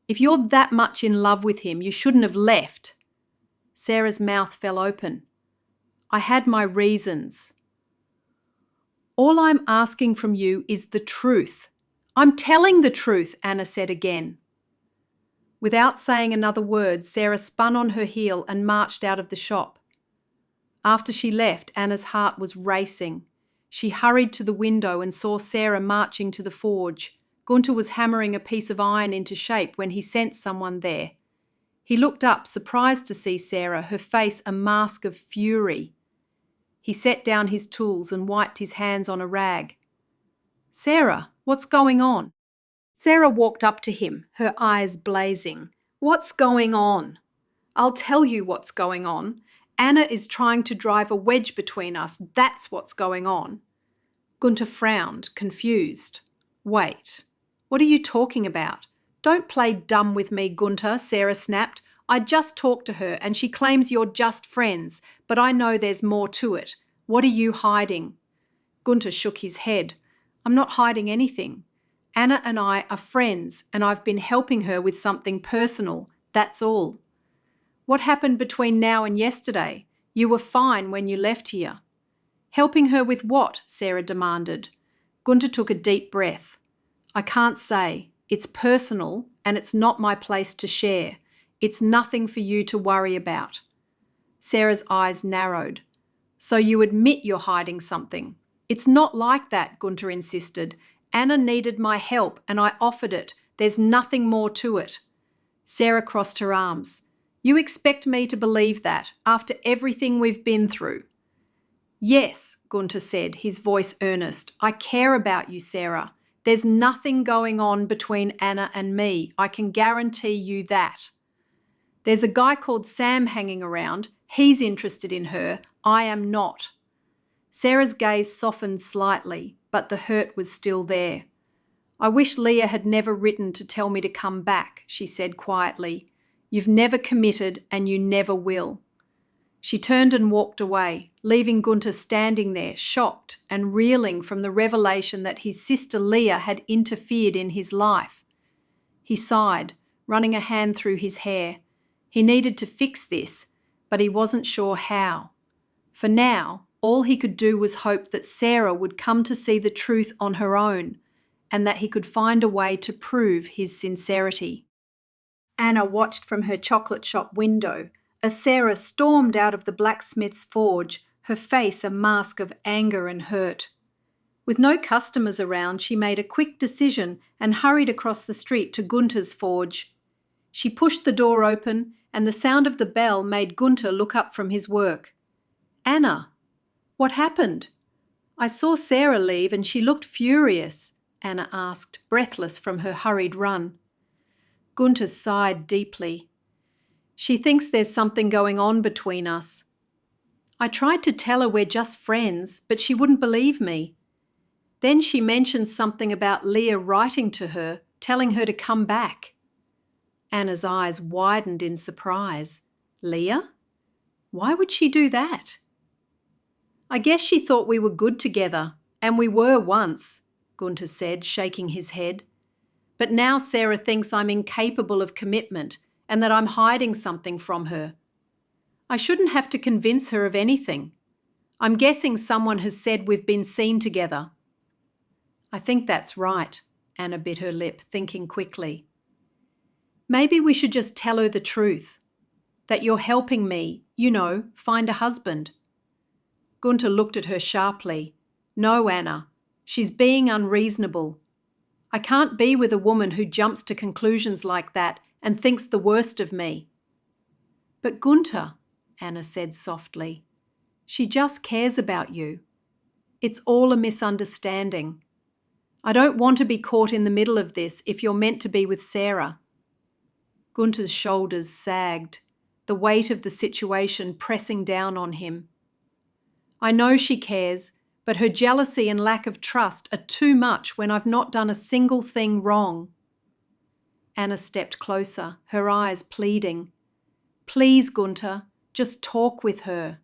If you're that much in love with him, you shouldn't have left. Sarah's mouth fell open. I had my reasons. All I'm asking from you is the truth. I'm telling the truth, Anna said again. Without saying another word, Sarah spun on her heel and marched out of the shop. After she left, Anna's heart was racing. She hurried to the window and saw Sarah marching to the forge. Gunter was hammering a piece of iron into shape when he sensed someone there. He looked up, surprised to see Sarah, her face a mask of fury. He set down his tools and wiped his hands on a rag. Sarah, what's going on? Sarah walked up to him, her eyes blazing. What's going on? I'll tell you what's going on. Anna is trying to drive a wedge between us. That's what's going on. Gunter frowned, confused. Wait, what are you talking about? Don't play dumb with me, Gunter, Sarah snapped. I just talked to her and she claims you're just friends, but I know there's more to it. What are you hiding? Gunter shook his head. I'm not hiding anything. Anna and I are friends and I've been helping her with something personal. That's all. What happened between now and yesterday? You were fine when you left here. Helping her with what? Sarah demanded. Gunter took a deep breath. I can't say. It's personal and it's not my place to share. It's nothing for you to worry about. Sarah's eyes narrowed. So you admit you're hiding something. It's not like that, Gunter insisted. Anna needed my help and I offered it. There's nothing more to it. Sarah crossed her arms. You expect me to believe that after everything we've been through? Yes, Gunter said, his voice earnest. I care about you, Sarah. There's nothing going on between Anna and me. I can guarantee you that. There's a guy called Sam hanging around. He's interested in her. I am not. Sarah's gaze softened slightly, but the hurt was still there. I wish Leah had never written to tell me to come back, she said quietly. You've never committed and you never will. She turned and walked away, leaving Gunter standing there, shocked and reeling from the revelation that his sister Leah had interfered in his life. He sighed, running a hand through his hair. He needed to fix this, but he wasn't sure how. For now, all he could do was hope that Sarah would come to see the truth on her own, and that he could find a way to prove his sincerity. Anna watched from her chocolate shop window as Sarah stormed out of the blacksmith's forge, her face a mask of anger and hurt. With no customers around, she made a quick decision and hurried across the street to Gunter's forge. She pushed the door open, and the sound of the bell made Gunter look up from his work. Anna, what happened? I saw Sarah leave and she looked furious, Anna asked, breathless from her hurried run. Gunter sighed deeply. She thinks there's something going on between us. I tried to tell her we're just friends, but she wouldn't believe me. Then she mentioned something about Leah writing to her, telling her to come back. Anna's eyes widened in surprise. Leah? Why would she do that? I guess she thought we were good together, and we were once, Gunter said, shaking his head. But now Sarah thinks I'm incapable of commitment and that I'm hiding something from her. I shouldn't have to convince her of anything. I'm guessing someone has said we've been seen together. I think that's right, Anna bit her lip, thinking quickly. Maybe we should just tell her the truth, that you're helping me, find a husband. Gunter looked at her sharply. No, Anna, she's being unreasonable. I can't be with a woman who jumps to conclusions like that and thinks the worst of me. But Gunter, Anna said softly, she just cares about you. It's all a misunderstanding. I don't want to be caught in the middle of this if you're meant to be with Sarah. Gunter's shoulders sagged, the weight of the situation pressing down on him. I know she cares, but her jealousy and lack of trust are too much when I've not done a single thing wrong. Anna stepped closer, her eyes pleading. Please, Gunter, just talk with her.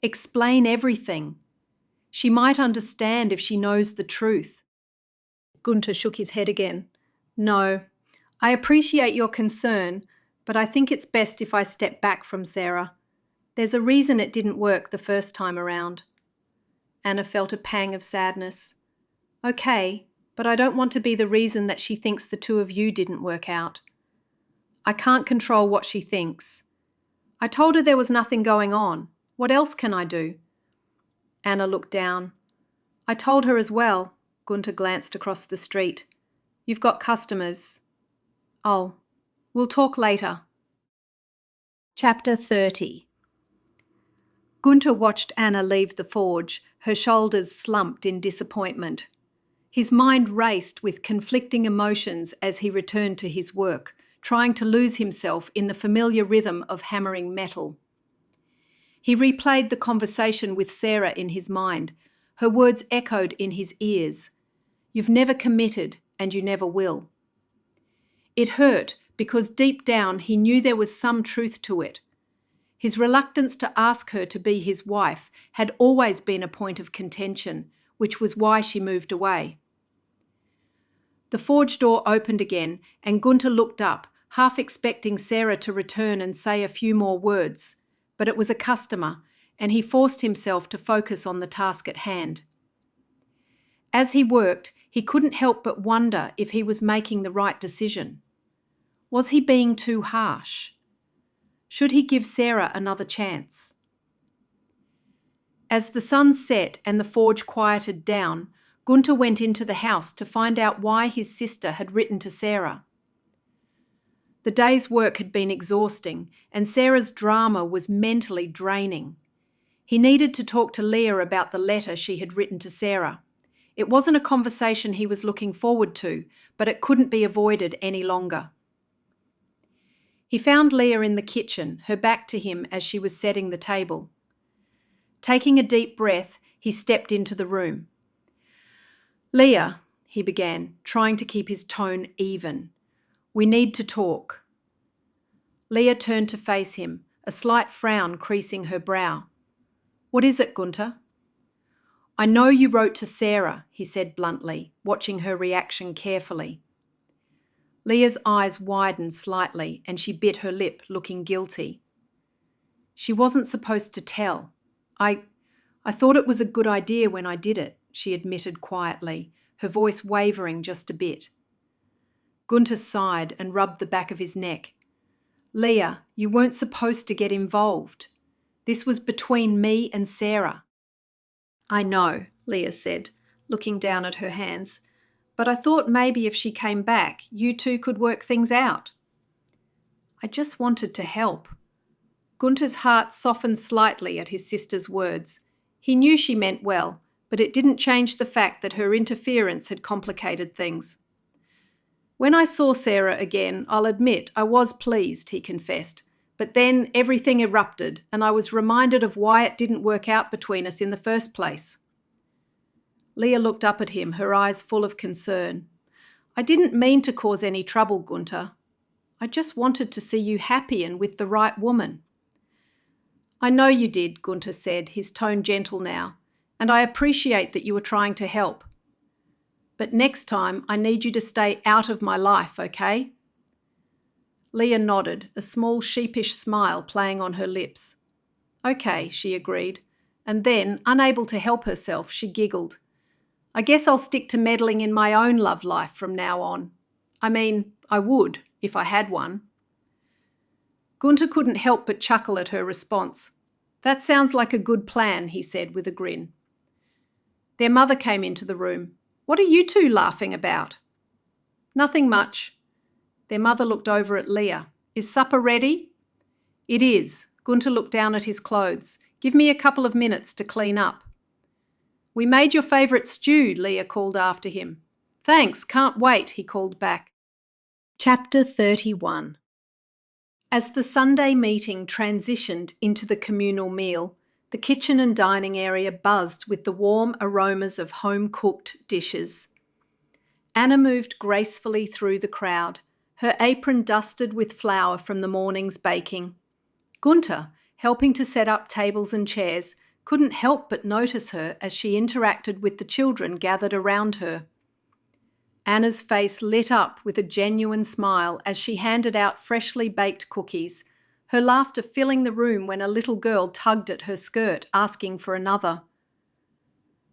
Explain everything. She might understand if she knows the truth. Gunter shook his head again. No, I appreciate your concern, but I think it's best if I step back from Sarah. There's a reason it didn't work the first time around. Anna felt a pang of sadness. Okay, but I don't want to be the reason that she thinks the two of you didn't work out. I can't control what she thinks. I told her there was nothing going on. What else can I do? Anna looked down. I told her as well. Gunter glanced across the street. You've got customers. Oh, we'll talk later. Chapter 30. Gunter watched Anna leave the forge, her shoulders slumped in disappointment. His mind raced with conflicting emotions as he returned to his work, trying to lose himself in the familiar rhythm of hammering metal. He replayed the conversation with Sarah in his mind. Her words echoed in his ears. You've never committed, and you never will. It hurt because deep down he knew there was some truth to it. His reluctance to ask her to be his wife had always been a point of contention, which was why she moved away. The forge door opened again, and Gunter looked up, half expecting Sarah to return and say a few more words. But it was a customer, and he forced himself to focus on the task at hand. As he worked, he couldn't help but wonder if he was making the right decision. Was he being too harsh? Should he give Sarah another chance? As the sun set and the forge quieted down, Gunter went into the house to find out why his sister had written to Sarah. The day's work had been exhausting, and Sarah's drama was mentally draining. He needed to talk to Leah about the letter she had written to Sarah. It wasn't a conversation he was looking forward to, but it couldn't be avoided any longer. He found Leah in the kitchen, her back to him as she was setting the table. Taking a deep breath, he stepped into the room. Leah, he began, trying to keep his tone even. We need to talk. Leah turned to face him, a slight frown creasing her brow. What is it, Gunter? I know you wrote to Sarah, he said bluntly, watching her reaction carefully. Leah's eyes widened slightly and she bit her lip, looking guilty. She wasn't supposed to tell. I thought it was a good idea when I did it, she admitted quietly, her voice wavering just a bit. Gunter sighed and rubbed the back of his neck. Leah, you weren't supposed to get involved. This was between me and Sarah. I know, Leah said, looking down at her hands, but I thought maybe if she came back, you two could work things out. I just wanted to help. Gunter's heart softened slightly at his sister's words. He knew she meant well, but it didn't change the fact that her interference had complicated things. When I saw Sarah again, I'll admit I was pleased, he confessed, but then everything erupted and I was reminded of why it didn't work out between us in the first place. Leah looked up at him, her eyes full of concern. I didn't mean to cause any trouble, Gunter. I just wanted to see you happy and with the right woman. I know you did, Gunter said, his tone gentle now, and I appreciate that you were trying to help. But next time I need you to stay out of my life, okay? Leah nodded, a small sheepish smile playing on her lips. Okay, she agreed, and then, unable to help herself, she giggled. I guess I'll stick to meddling in my own love life from now on. I mean, I would, if I had one. Gunter couldn't help but chuckle at her response. That sounds like a good plan, he said with a grin. Their mother came into the room. What are you two laughing about? Nothing much. Their mother looked over at Leah. Is supper ready? It is. Gunter looked down at his clothes. Give me a couple of minutes to clean up. We made your favourite stew, Leah called after him. Thanks, can't wait, he called back. Chapter 31. As the Sunday meeting transitioned into the communal meal, the kitchen and dining area buzzed with the warm aromas of home-cooked dishes. Anna moved gracefully through the crowd, her apron dusted with flour from the morning's baking. Gunter, helping to set up tables and chairs, couldn't help but notice her as she interacted with the children gathered around her. Anna's face lit up with a genuine smile as she handed out freshly baked cookies, her laughter filling the room when a little girl tugged at her skirt, asking for another.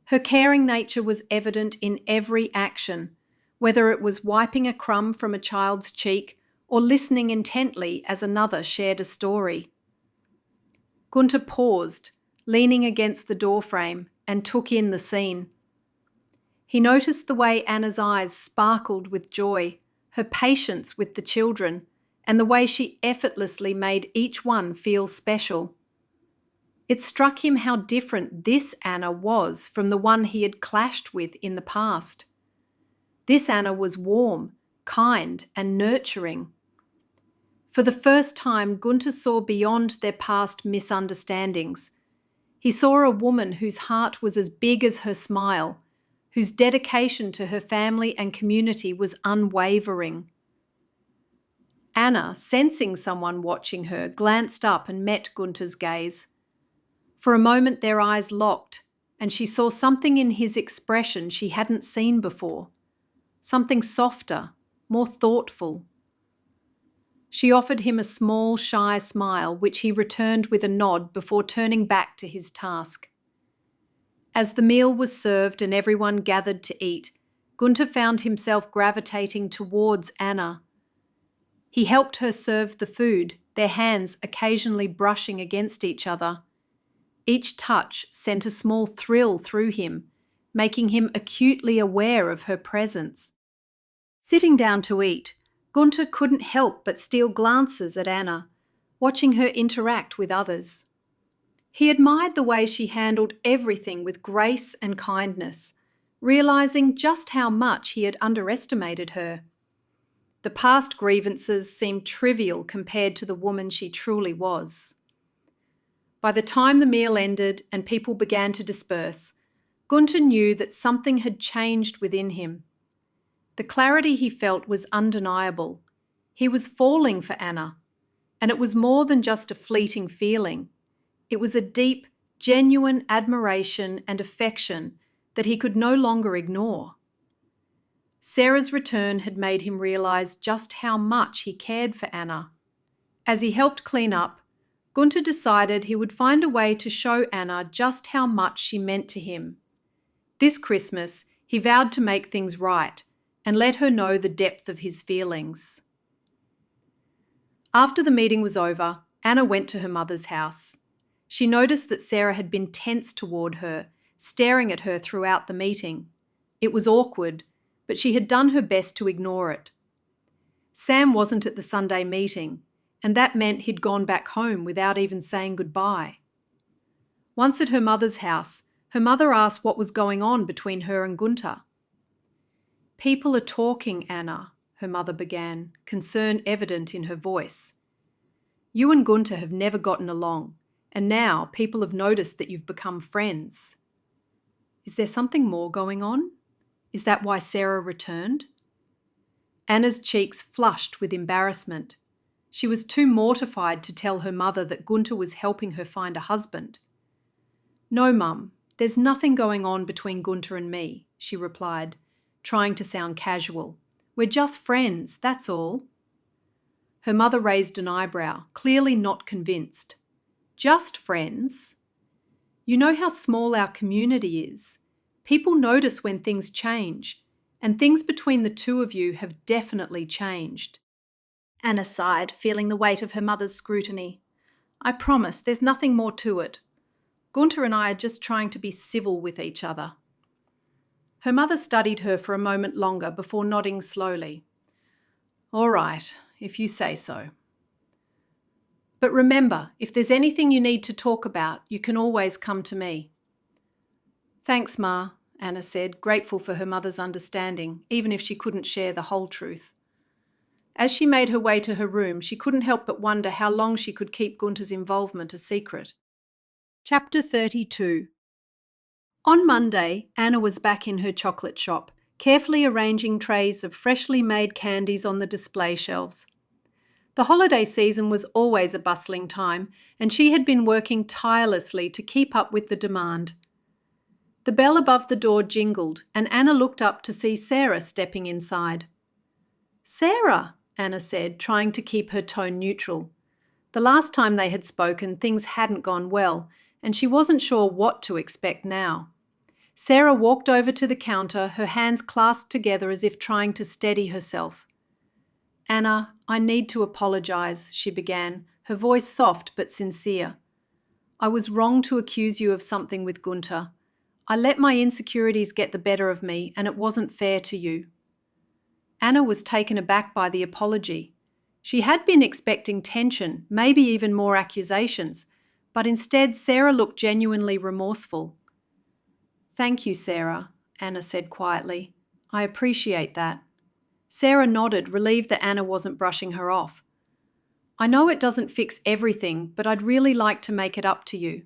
Her caring nature was evident in every action, whether it was wiping a crumb from a child's cheek or listening intently as another shared a story. Gunter paused, leaning against the doorframe, and took in the scene. He noticed the way Anna's eyes sparkled with joy, her patience with the children, and the way she effortlessly made each one feel special. It struck him how different this Anna was from the one he had clashed with in the past. This Anna was warm, kind, and nurturing. For the first time, Gunter saw beyond their past misunderstandings. He saw a woman whose heart was as big as her smile, whose dedication to her family and community was unwavering. Anna, sensing someone watching her, glanced up and met Gunter's gaze. For a moment their eyes locked, and she saw something in his expression she hadn't seen before. Something softer, more thoughtful. She offered him a small, shy smile, which he returned with a nod before turning back to his task. As the meal was served and everyone gathered to eat, Gunter found himself gravitating towards Anna. He helped her serve the food, their hands occasionally brushing against each other. Each touch sent a small thrill through him, making him acutely aware of her presence. Sitting down to eat, Gunter couldn't help but steal glances at Anna, watching her interact with others. He admired the way she handled everything with grace and kindness, realising just how much he had underestimated her. The past grievances seemed trivial compared to the woman she truly was. By the time the meal ended and people began to disperse, Gunter knew that something had changed within him. The clarity he felt was undeniable. He was falling for Anna, and it was more than just a fleeting feeling. It was a deep, genuine admiration and affection that he could no longer ignore. Sarah's return had made him realise just how much he cared for Anna. As he helped clean up, Gunter decided he would find a way to show Anna just how much she meant to him. This Christmas, he vowed to make things right and let her know the depth of his feelings. After the meeting was over, Anna went to her mother's house. She noticed that Sarah had been tense toward her, staring at her throughout the meeting. It was awkward, but she had done her best to ignore it. Sam wasn't at the Sunday meeting, and that meant he'd gone back home without even saying goodbye. Once at her mother's house, her mother asked what was going on between her and Gunter. People are talking, Anna, her mother began, concern evident in her voice. You and Gunter have never gotten along, and now people have noticed that you've become friends. Is there something more going on? Is that why Sarah returned? Anna's cheeks flushed with embarrassment. She was too mortified to tell her mother that Gunter was helping her find a husband. No, Mum, there's nothing going on between Gunter and me, she replied, trying to sound casual. We're just friends, that's all. Her mother raised an eyebrow, clearly not convinced. Just friends? You know how small our community is. People notice when things change, and things between the two of you have definitely changed. Anna sighed, feeling the weight of her mother's scrutiny. I promise, there's nothing more to it. Gunter and I are just trying to be civil with each other. Her mother studied her for a moment longer before nodding slowly. All right, if you say so. But remember, if there's anything you need to talk about, you can always come to me. Thanks, Ma, Anna said, grateful for her mother's understanding, even if she couldn't share the whole truth. As she made her way to her room, she couldn't help but wonder how long she could keep Gunter's involvement a secret. Chapter 32. On Monday, Anna was back in her chocolate shop, carefully arranging trays of freshly made candies on the display shelves. The holiday season was always a bustling time, and she had been working tirelessly to keep up with the demand. The bell above the door jingled, and Anna looked up to see Sarah stepping inside. Sarah, Anna said, trying to keep her tone neutral. The last time they had spoken, things hadn't gone well, and she wasn't sure what to expect now. Sarah walked over to the counter, her hands clasped together as if trying to steady herself. Anna, I need to apologise, she began, her voice soft but sincere. I was wrong to accuse you of something with Gunter. I let my insecurities get the better of me, and it wasn't fair to you. Anna was taken aback by the apology. She had been expecting tension, maybe even more accusations, but instead Sarah looked genuinely remorseful. Thank you, Sarah, Anna said quietly. I appreciate that. Sarah nodded, relieved that Anna wasn't brushing her off. I know it doesn't fix everything, but I'd really like to make it up to you.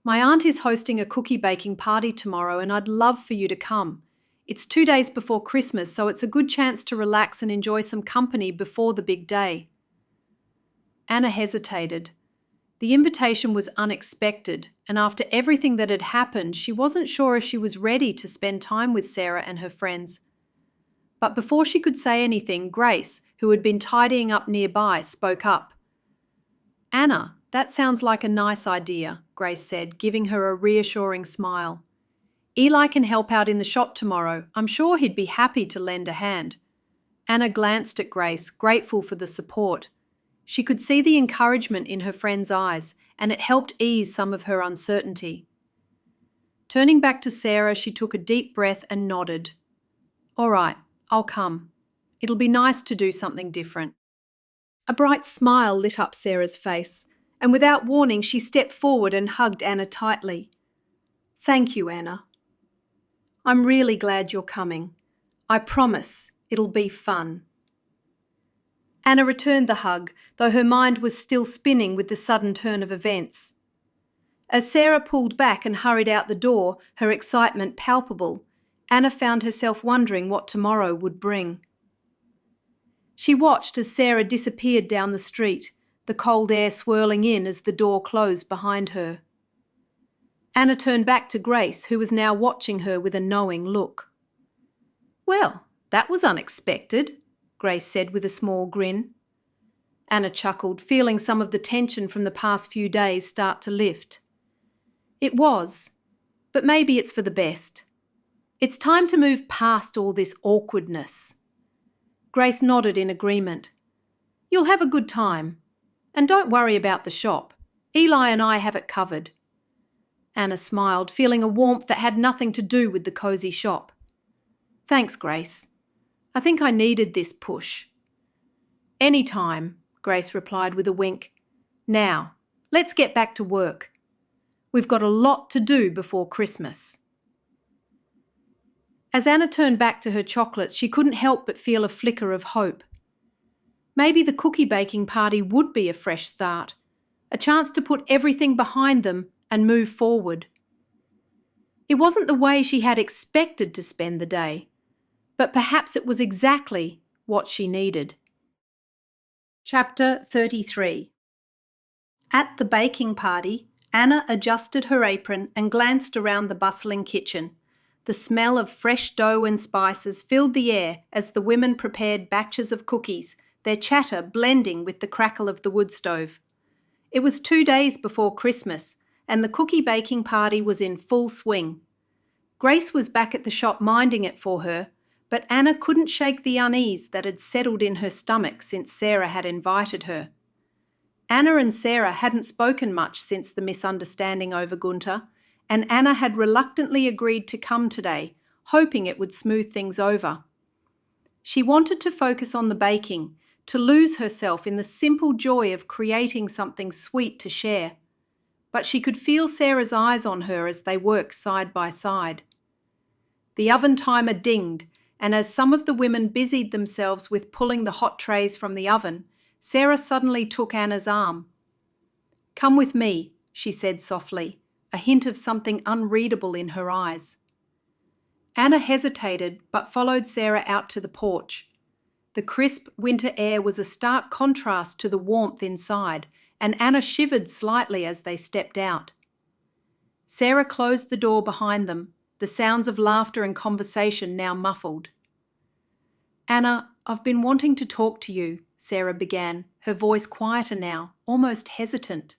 My aunt is hosting a cookie baking party tomorrow, and I'd love for you to come. It's 2 days before Christmas, so it's a good chance to relax and enjoy some company before the big day. Anna hesitated. The invitation was unexpected, and after everything that had happened, she wasn't sure if she was ready to spend time with Sarah and her friends. But before she could say anything, Grace, who had been tidying up nearby, spoke up. Anna, that sounds like a nice idea, Grace said, giving her a reassuring smile. Eli can help out in the shop tomorrow. I'm sure he'd be happy to lend a hand. Anna glanced at Grace, grateful for the support. She could see the encouragement in her friend's eyes, and it helped ease some of her uncertainty. Turning back to Sarah, she took a deep breath and nodded. All right, I'll come. It'll be nice to do something different. A bright smile lit up Sarah's face, and without warning she stepped forward and hugged Anna tightly. Thank you, Anna. I'm really glad you're coming. I promise it'll be fun. Anna returned the hug, though her mind was still spinning with the sudden turn of events. As Sarah pulled back and hurried out the door, her excitement palpable, Anna found herself wondering what tomorrow would bring. She watched as Sarah disappeared down the street, the cold air swirling in as the door closed behind her. Anna turned back to Grace, who was now watching her with a knowing look. Well, that was unexpected, Grace said with a small grin. Anna chuckled, feeling some of the tension from the past few days start to lift. It was, but maybe it's for the best. It's time to move past all this awkwardness. Grace nodded in agreement. You'll have a good time. And don't worry about the shop. Eli and I have it covered. Anna smiled, feeling a warmth that had nothing to do with the cosy shop. Thanks, Grace. I think I needed this push. Any time, Grace replied with a wink. Now, let's get back to work. We've got a lot to do before Christmas. As Anna turned back to her chocolates, she couldn't help but feel a flicker of hope. Maybe the cookie baking party would be a fresh start, a chance to put everything behind them and move forward. It wasn't the way she had expected to spend the day, but perhaps it was exactly what she needed. Chapter 33. At the baking party, Anna adjusted her apron and glanced around the bustling kitchen. The smell of fresh dough and spices filled the air as the women prepared batches of cookies, their chatter blending with the crackle of the wood stove. It was 2 days before Christmas, and the cookie baking party was in full swing. Grace was back at the shop minding it for her, but Anna couldn't shake the unease that had settled in her stomach since Sarah had invited her. Anna and Sarah hadn't spoken much since the misunderstanding over Gunter, and Anna had reluctantly agreed to come today, hoping it would smooth things over. She wanted to focus on the baking, to lose herself in the simple joy of creating something sweet to share. But she could feel Sarah's eyes on her as they worked side by side. The oven timer dinged, and as some of the women busied themselves with pulling the hot trays from the oven, Sarah suddenly took Anna's arm. "Come with me," she said softly, a hint of something unreadable in her eyes. Anna hesitated but followed Sarah out to the porch. The crisp winter air was a stark contrast to the warmth inside, and Anna shivered slightly as they stepped out. Sarah closed the door behind them, the sounds of laughter and conversation now muffled. "Anna, I've been wanting to talk to you," Sarah began, her voice quieter now, almost hesitant.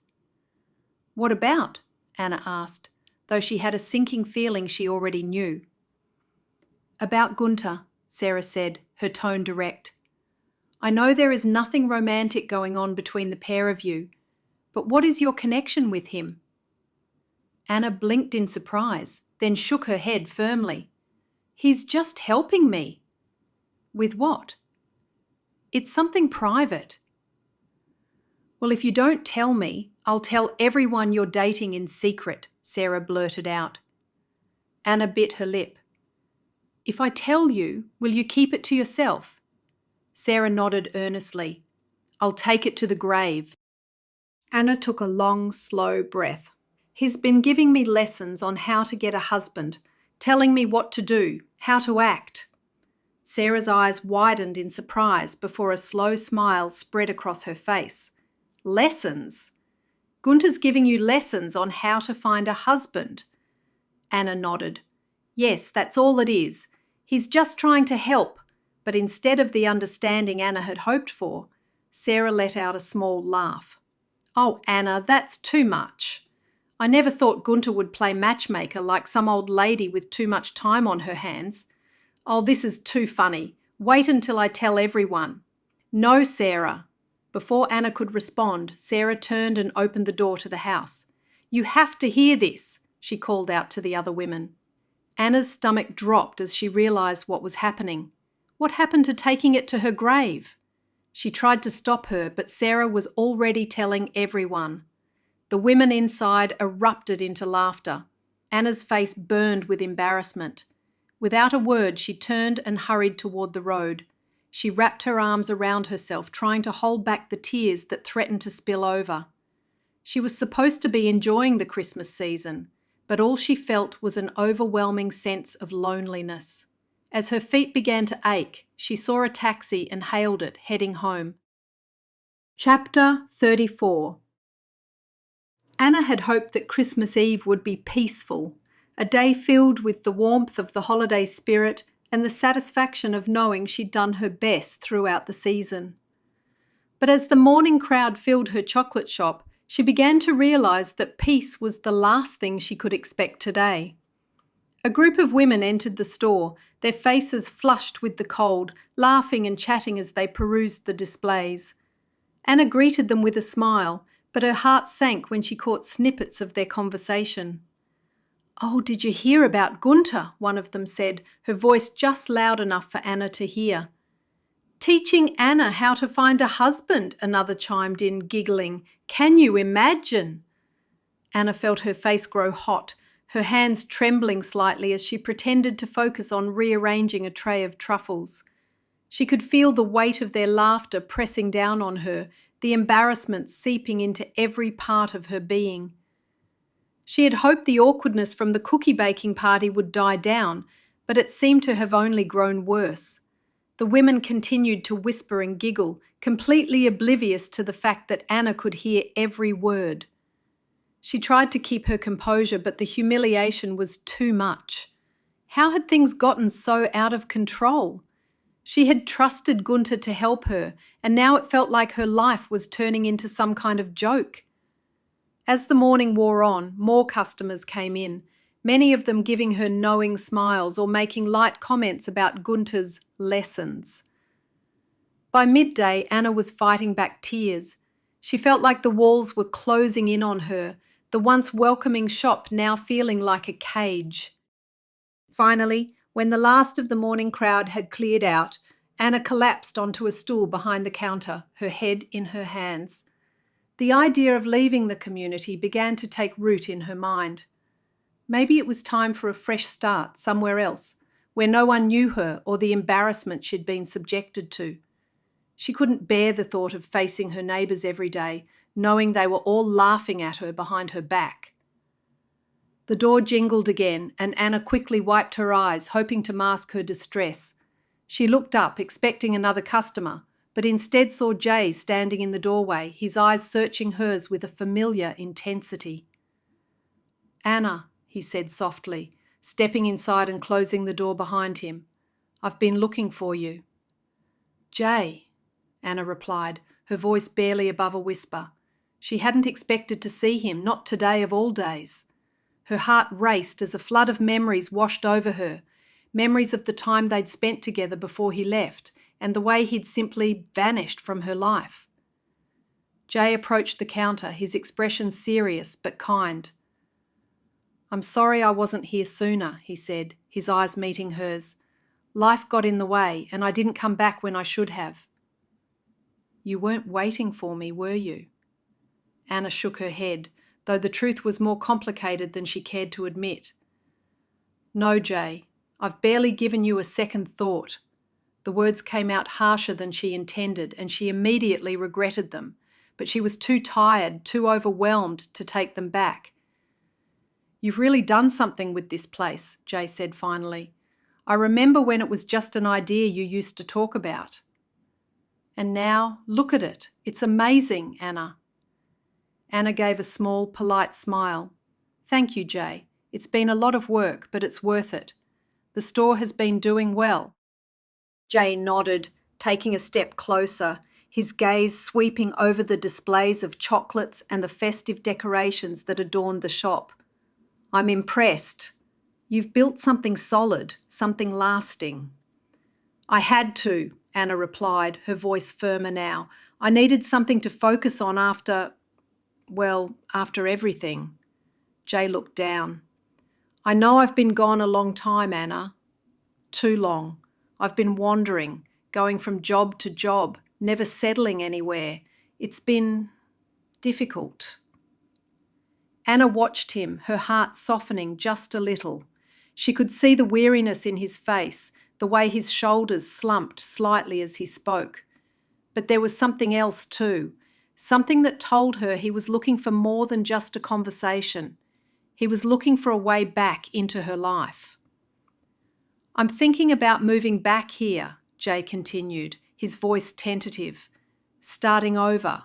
"What about?" Anna asked, though she had a sinking feeling she already knew. "About Gunter," Sarah said, her tone direct. "I know there is nothing romantic going on between the pair of you, but what is your connection with him?" Anna blinked in surprise, then shook her head firmly. "He's just helping me." "With what?" "It's something private." "Well, if you don't tell me, I'll tell everyone you're dating in secret," Sarah blurted out. Anna bit her lip. "If I tell you, will you keep it to yourself?" Sarah nodded earnestly. "I'll take it to the grave." Anna took a long, slow breath. "He's been giving me lessons on how to get a husband, telling me what to do, how to act." Sarah's eyes widened in surprise before a slow smile spread across her face. "Lessons? Gunter's giving you lessons on how to find a husband?" Anna nodded. "Yes, that's all it is. He's just trying to help." But instead of the understanding Anna had hoped for, Sarah let out a small laugh. "Oh, Anna, that's too much. I never thought Gunter would play matchmaker like some old lady with too much time on her hands. Oh, this is too funny. Wait until I tell everyone." "No, Sarah." Before Anna could respond, Sarah turned and opened the door to the house. "You have to hear this," she called out to the other women. Anna's stomach dropped as she realised what was happening. What happened to taking it to her grave? She tried to stop her, but Sarah was already telling everyone. The women inside erupted into laughter. Anna's face burned with embarrassment. Without a word, she turned and hurried toward the road. She wrapped her arms around herself, trying to hold back the tears that threatened to spill over. She was supposed to be enjoying the Christmas season, but all she felt was an overwhelming sense of loneliness. As her feet began to ache, she saw a taxi and hailed it, heading home. Chapter 34. Anna had hoped that Christmas Eve would be peaceful, a day filled with the warmth of the holiday spirit and the satisfaction of knowing she'd done her best throughout the season. But as the morning crowd filled her chocolate shop, she began to realise that peace was the last thing she could expect today. A group of women entered the store, their faces flushed with the cold, laughing and chatting as they perused the displays. Anna greeted them with a smile, but her heart sank when she caught snippets of their conversation. "Oh, did you hear about Gunter?" one of them said, her voice just loud enough for Anna to hear. "Teaching Anna how to find a husband," another chimed in, giggling. "Can you imagine?" Anna felt her face grow hot, her hands trembling slightly as she pretended to focus on rearranging a tray of truffles. She could feel the weight of their laughter pressing down on her, the embarrassment seeping into every part of her being. She had hoped the awkwardness from the cookie baking party would die down, but it seemed to have only grown worse. The women continued to whisper and giggle, completely oblivious to the fact that Anna could hear every word. She tried to keep her composure, but the humiliation was too much. How had things gotten so out of control? She had trusted Gunter to help her, and now it felt like her life was turning into some kind of joke. As the morning wore on, more customers came in, many of them giving her knowing smiles or making light comments about Gunter's lessons. By midday, Anna was fighting back tears. She felt like the walls were closing in on her, the once welcoming shop now feeling like a cage. Finally, when the last of the morning crowd had cleared out, Anna collapsed onto a stool behind the counter, her head in her hands. The idea of leaving the community began to take root in her mind. Maybe it was time for a fresh start somewhere else, where no one knew her or the embarrassment she'd been subjected to. She couldn't bear the thought of facing her neighbours every day, knowing they were all laughing at her behind her back. The door jingled again, and Anna quickly wiped her eyes, hoping to mask her distress. She looked up, expecting another customer, but instead saw Jay standing in the doorway, his eyes searching hers with a familiar intensity. "Anna," he said softly, stepping inside and closing the door behind him. "I've been looking for you." "Jay," Anna replied, her voice barely above a whisper. She hadn't expected to see him, not today of all days. Her heart raced as a flood of memories washed over her, memories of the time they'd spent together before he left, and the way he'd simply vanished from her life. Jay approached the counter, his expression serious but kind. "I'm sorry I wasn't here sooner," he said, his eyes meeting hers. "Life got in the way, and I didn't come back when I should have." "You weren't waiting for me, were you?" Anna shook her head, though the truth was more complicated than she cared to admit. "No, Jay, I've barely given you a second thought." The words came out harsher than she intended, and she immediately regretted them, but she was too tired, too overwhelmed to take them back. "You've really done something with this place," Jay said finally. "I remember when it was just an idea you used to talk about. And now, look at it. It's amazing, Anna." Anna gave a small, polite smile. "Thank you, Jay. It's been a lot of work, but it's worth it. The store has been doing well." Jay nodded, taking a step closer, his gaze sweeping over the displays of chocolates and the festive decorations that adorned the shop. "I'm impressed. You've built something solid, something lasting." "I had to," Anna replied, her voice firmer now. "I needed something to focus on after everything." Jay looked down. "I know I've been gone a long time, Anna. Too long. I've been wandering, going from job to job, never settling anywhere. It's been difficult." Anna watched him, her heart softening just a little. She could see the weariness in his face, the way his shoulders slumped slightly as he spoke. But there was something else too, something that told her he was looking for more than just a conversation. He was looking for a way back into her life. "I'm thinking about moving back here," Jay continued, his voice tentative. "Starting over.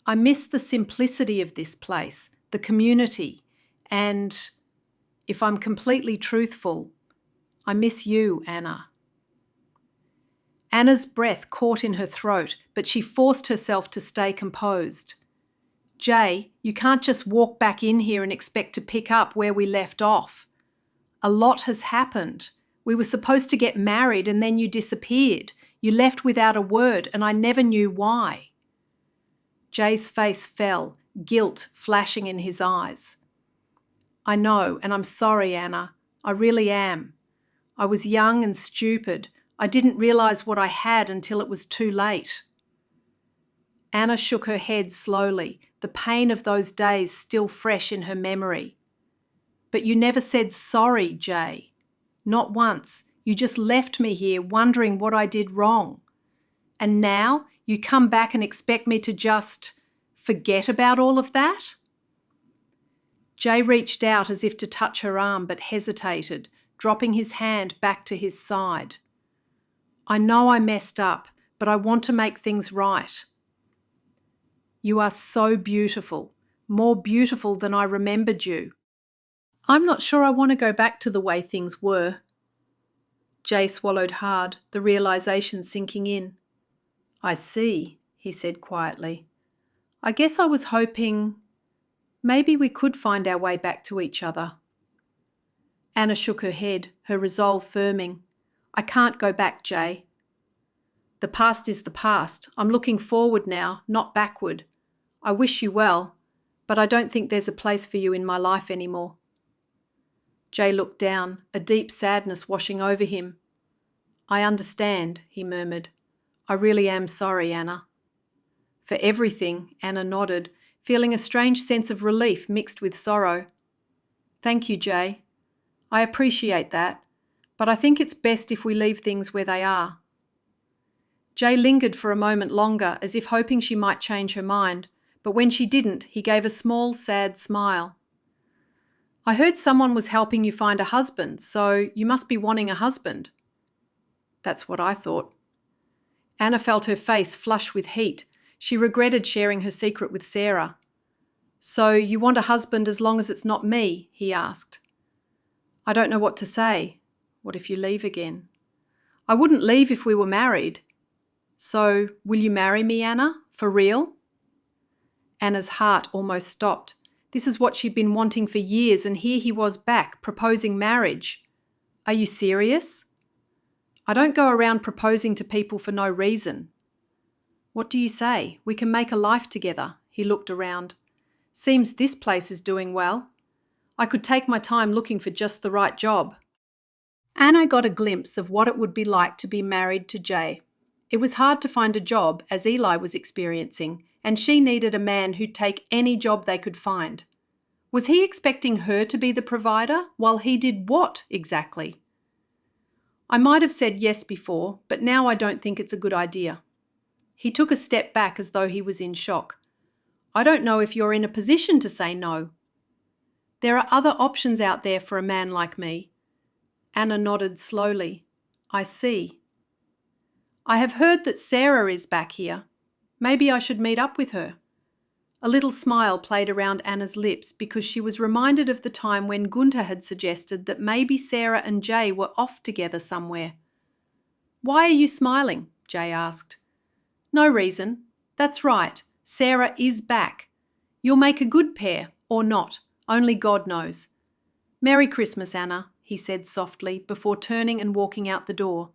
I miss the simplicity of this place, the community, and, if I'm completely truthful, I miss you, Anna." Anna's breath caught in her throat, but she forced herself to stay composed. "Jay, you can't just walk back in here and expect to pick up where we left off. A lot has happened. We were supposed to get married and then you disappeared. You left without a word and I never knew why." Jay's face fell, guilt flashing in his eyes. "I know, and I'm sorry, Anna. I really am. I was young and stupid. I didn't realise what I had until it was too late." Anna shook her head slowly, the pain of those days still fresh in her memory. "But you never said sorry, Jay. Not once. You just left me here wondering what I did wrong. And now you come back and expect me to just forget about all of that?" Jay reached out as if to touch her arm but hesitated, dropping his hand back to his side. "I know I messed up, but I want to make things right. You are so beautiful, more beautiful than I remembered you. I'm not sure I want to go back to the way things were." Jay swallowed hard, the realisation sinking in. "I see," he said quietly. "I guess I was hoping Maybe we could find our way back to each other. Anna shook her head, her resolve firming. I can't go back, Jay. The past is the past. I'm looking forward now, not backward. I wish you well, but I don't think there's a place for you in my life anymore. Jay looked down, a deep sadness washing over him. I understand, he murmured. I really am sorry, Anna. For everything, Anna nodded, feeling a strange sense of relief mixed with sorrow. Thank you, Jay. I appreciate that, but I think it's best if we leave things where they are. Jay lingered for a moment longer, as if hoping she might change her mind, but when she didn't, he gave a small, sad smile. I heard someone was helping you find a husband, so you must be wanting a husband. That's what I thought. Anna felt her face flush with heat. She regretted sharing her secret with Sarah. So you want a husband as long as it's not me? He asked. I don't know what to say. What if you leave again? I wouldn't leave if we were married. So, will you marry me, Anna? For real? Anna's heart almost stopped. This is what she'd been wanting for years, and here he was back, proposing marriage. Are you serious? I don't go around proposing to people for no reason. What do you say? We can make a life together. He looked around. Seems this place is doing well. I could take my time looking for just the right job. Anna got a glimpse of what it would be like to be married to Jay. It was hard to find a job, as Eli was experiencing, and she needed a man who'd take any job they could find. Was he expecting her to be the provider, while he did what exactly? I might have said yes before, but now I don't think it's a good idea. He took a step back as though he was in shock. I don't know if you're in a position to say no. There are other options out there for a man like me. Anna nodded slowly. I see. I have heard that Sarah is back here. Maybe I should meet up with her. A little smile played around Anna's lips because she was reminded of the time when Gunter had suggested that maybe Sarah and Jay were off together somewhere. Why are you smiling? Jay asked. No reason. That's right. Sarah is back. You'll make a good pair, or not. Only God knows. Merry Christmas, Anna, he said softly before turning and walking out the door.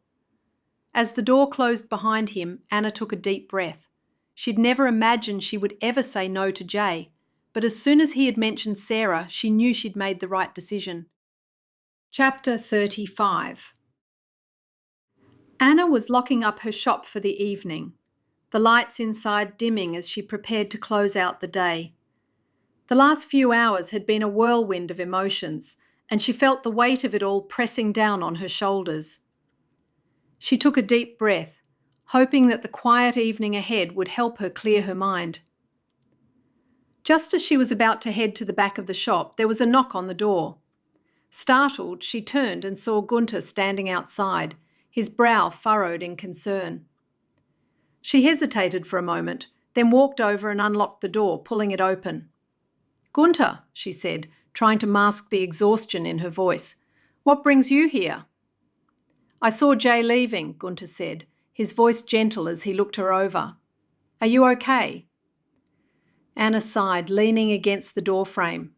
As the door closed behind him, Anna took a deep breath. She'd never imagined she would ever say no to Jay, but as soon as he had mentioned Sarah, she knew she'd made the right decision. Chapter 35. Anna was locking up her shop for the evening, the lights inside dimming as she prepared to close out the day. The last few hours had been a whirlwind of emotions, and she felt the weight of it all pressing down on her shoulders. She took a deep breath, hoping that the quiet evening ahead would help her clear her mind. Just as she was about to head to the back of the shop, there was a knock on the door. Startled, she turned and saw Gunter standing outside, his brow furrowed in concern. She hesitated for a moment, then walked over and unlocked the door, pulling it open. Gunter, she said, trying to mask the exhaustion in her voice. What brings you here? I saw Jay leaving, Gunter said, his voice gentle as he looked her over. Are you okay? Anna sighed, leaning against the doorframe.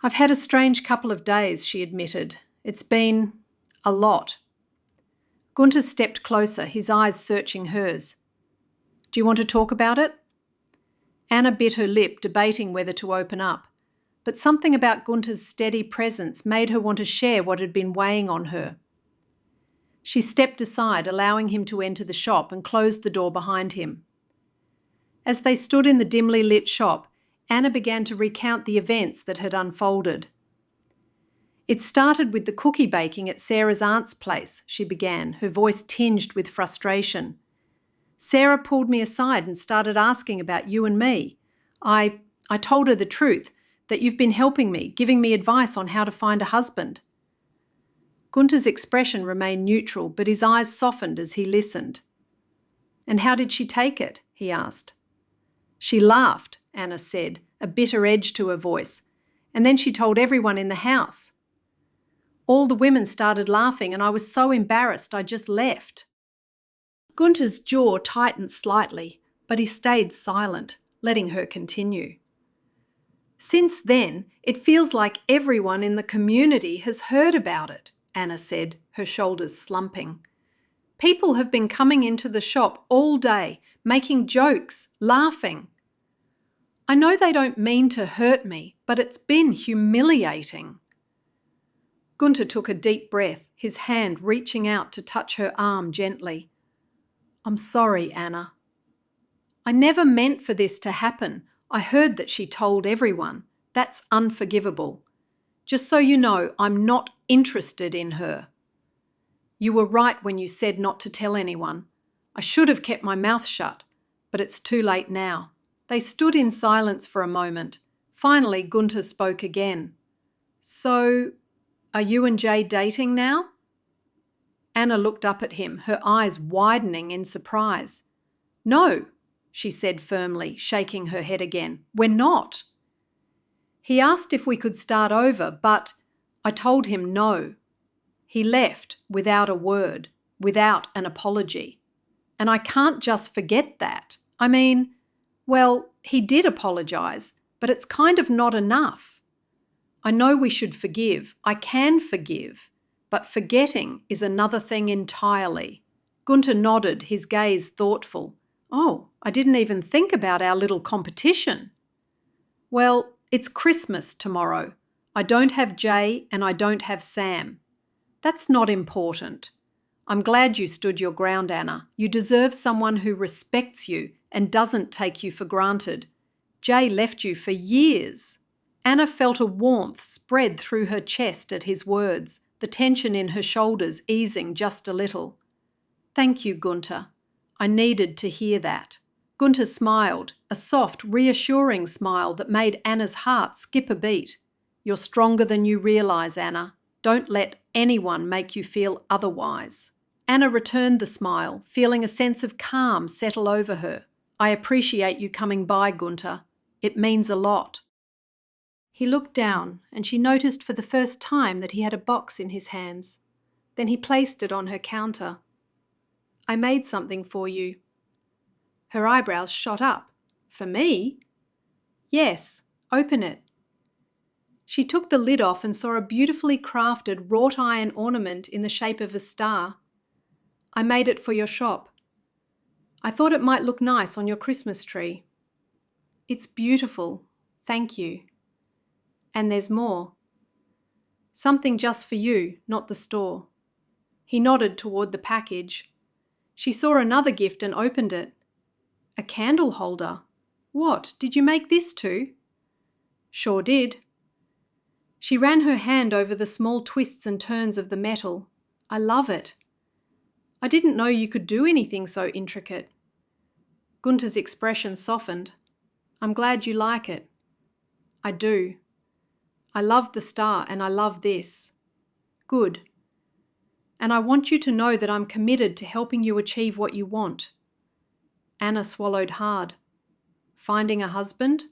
I've had a strange couple of days, she admitted. It's been a lot. Gunter stepped closer, his eyes searching hers. Do you want to talk about it? Anna bit her lip, debating whether to open up, but something about Gunter's steady presence made her want to share what had been weighing on her. She stepped aside, allowing him to enter the shop, and closed the door behind him. As they stood in the dimly lit shop, Anna began to recount the events that had unfolded. It started with the cookie baking at Sarah's aunt's place, she began, her voice tinged with frustration. Sarah pulled me aside and started asking about you and me. I told her the truth, that you've been helping me, giving me advice on how to find a husband. Gunter's expression remained neutral, but his eyes softened as he listened. And how did she take it? He asked. She laughed, Anna said, a bitter edge to her voice, and then she told everyone in the house. All the women started laughing and I was so embarrassed I just left. Gunter's jaw tightened slightly, but he stayed silent, letting her continue. Since then, it feels like everyone in the community has heard about it, Anna said, her shoulders slumping. People have been coming into the shop all day, making jokes, laughing. I know they don't mean to hurt me, but it's been humiliating. Gunter took a deep breath, his hand reaching out to touch her arm gently. I'm sorry, Anna. I never meant for this to happen. I heard that she told everyone. That's unforgivable. Just so you know, I'm not interested in her. You were right when you said not to tell anyone. I should have kept my mouth shut, but it's too late now. They stood in silence for a moment. Finally, Gunter spoke again. So, are you and Jay dating now? Anna looked up at him, her eyes widening in surprise. No, she said firmly, shaking her head again. We're not. He asked if we could start over, but I told him no. He left without a word, without an apology. And I can't just forget that. I mean, well, he did apologise, but it's kind of not enough. I know we should forgive. I can forgive. But forgetting is another thing entirely. Gunter nodded, his gaze thoughtful. Oh, I didn't even think about our little competition. Well, it's Christmas tomorrow. I don't have Jay and I don't have Sam. That's not important. I'm glad you stood your ground, Anna. You deserve someone who respects you and doesn't take you for granted. Jay left you for years. Anna felt a warmth spread through her chest at his words, the tension in her shoulders easing just a little. Thank you, Gunter. I needed to hear that. Gunter smiled, a soft, reassuring smile that made Anna's heart skip a beat. You're stronger than you realise, Anna. Don't let anyone make you feel otherwise. Anna returned the smile, feeling a sense of calm settle over her. I appreciate you coming by, Gunter. It means a lot. He looked down, and she noticed for the first time that he had a box in his hands. Then he placed it on her counter. I made something for you. Her eyebrows shot up. For me? Yes, open it. She took the lid off and saw a beautifully crafted wrought iron ornament in the shape of a star. I made it for your shop. I thought it might look nice on your Christmas tree. It's beautiful. Thank you. And there's more. Something just for you, not the store. He nodded toward the package. She saw another gift and opened it. A candle holder. What, did you make this too? Sure did. She ran her hand over the small twists and turns of the metal. I love it. I didn't know you could do anything so intricate. Gunter's expression softened. I'm glad you like it. I do. I love the star and I love this. Good. And I want you to know that I'm committed to helping you achieve what you want. Anna swallowed hard. Finding a husband?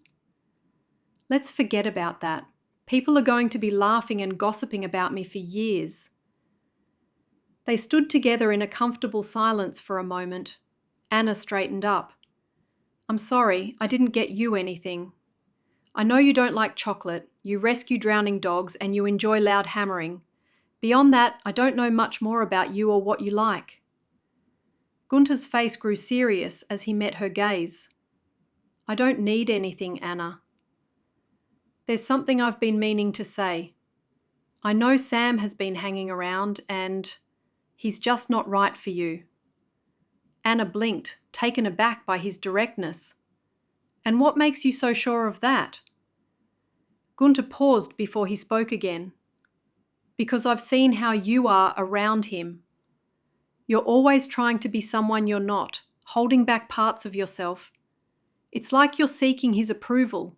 Let's forget about that. People are going to be laughing and gossiping about me for years. They stood together in a comfortable silence for a moment. Anna straightened up. I'm sorry, I didn't get you anything. I know you don't like chocolate, you rescue drowning dogs, and you enjoy loud hammering. Beyond that, I don't know much more about you or what you like. Gunter's face grew serious as he met her gaze. I don't need anything, Anna. There's something I've been meaning to say. I know Sam has been hanging around and he's just not right for you. Anna blinked, taken aback by his directness. And what makes you so sure of that? Gunter paused before he spoke again. Because I've seen how you are around him. You're always trying to be someone you're not, holding back parts of yourself. It's like you're seeking his approval.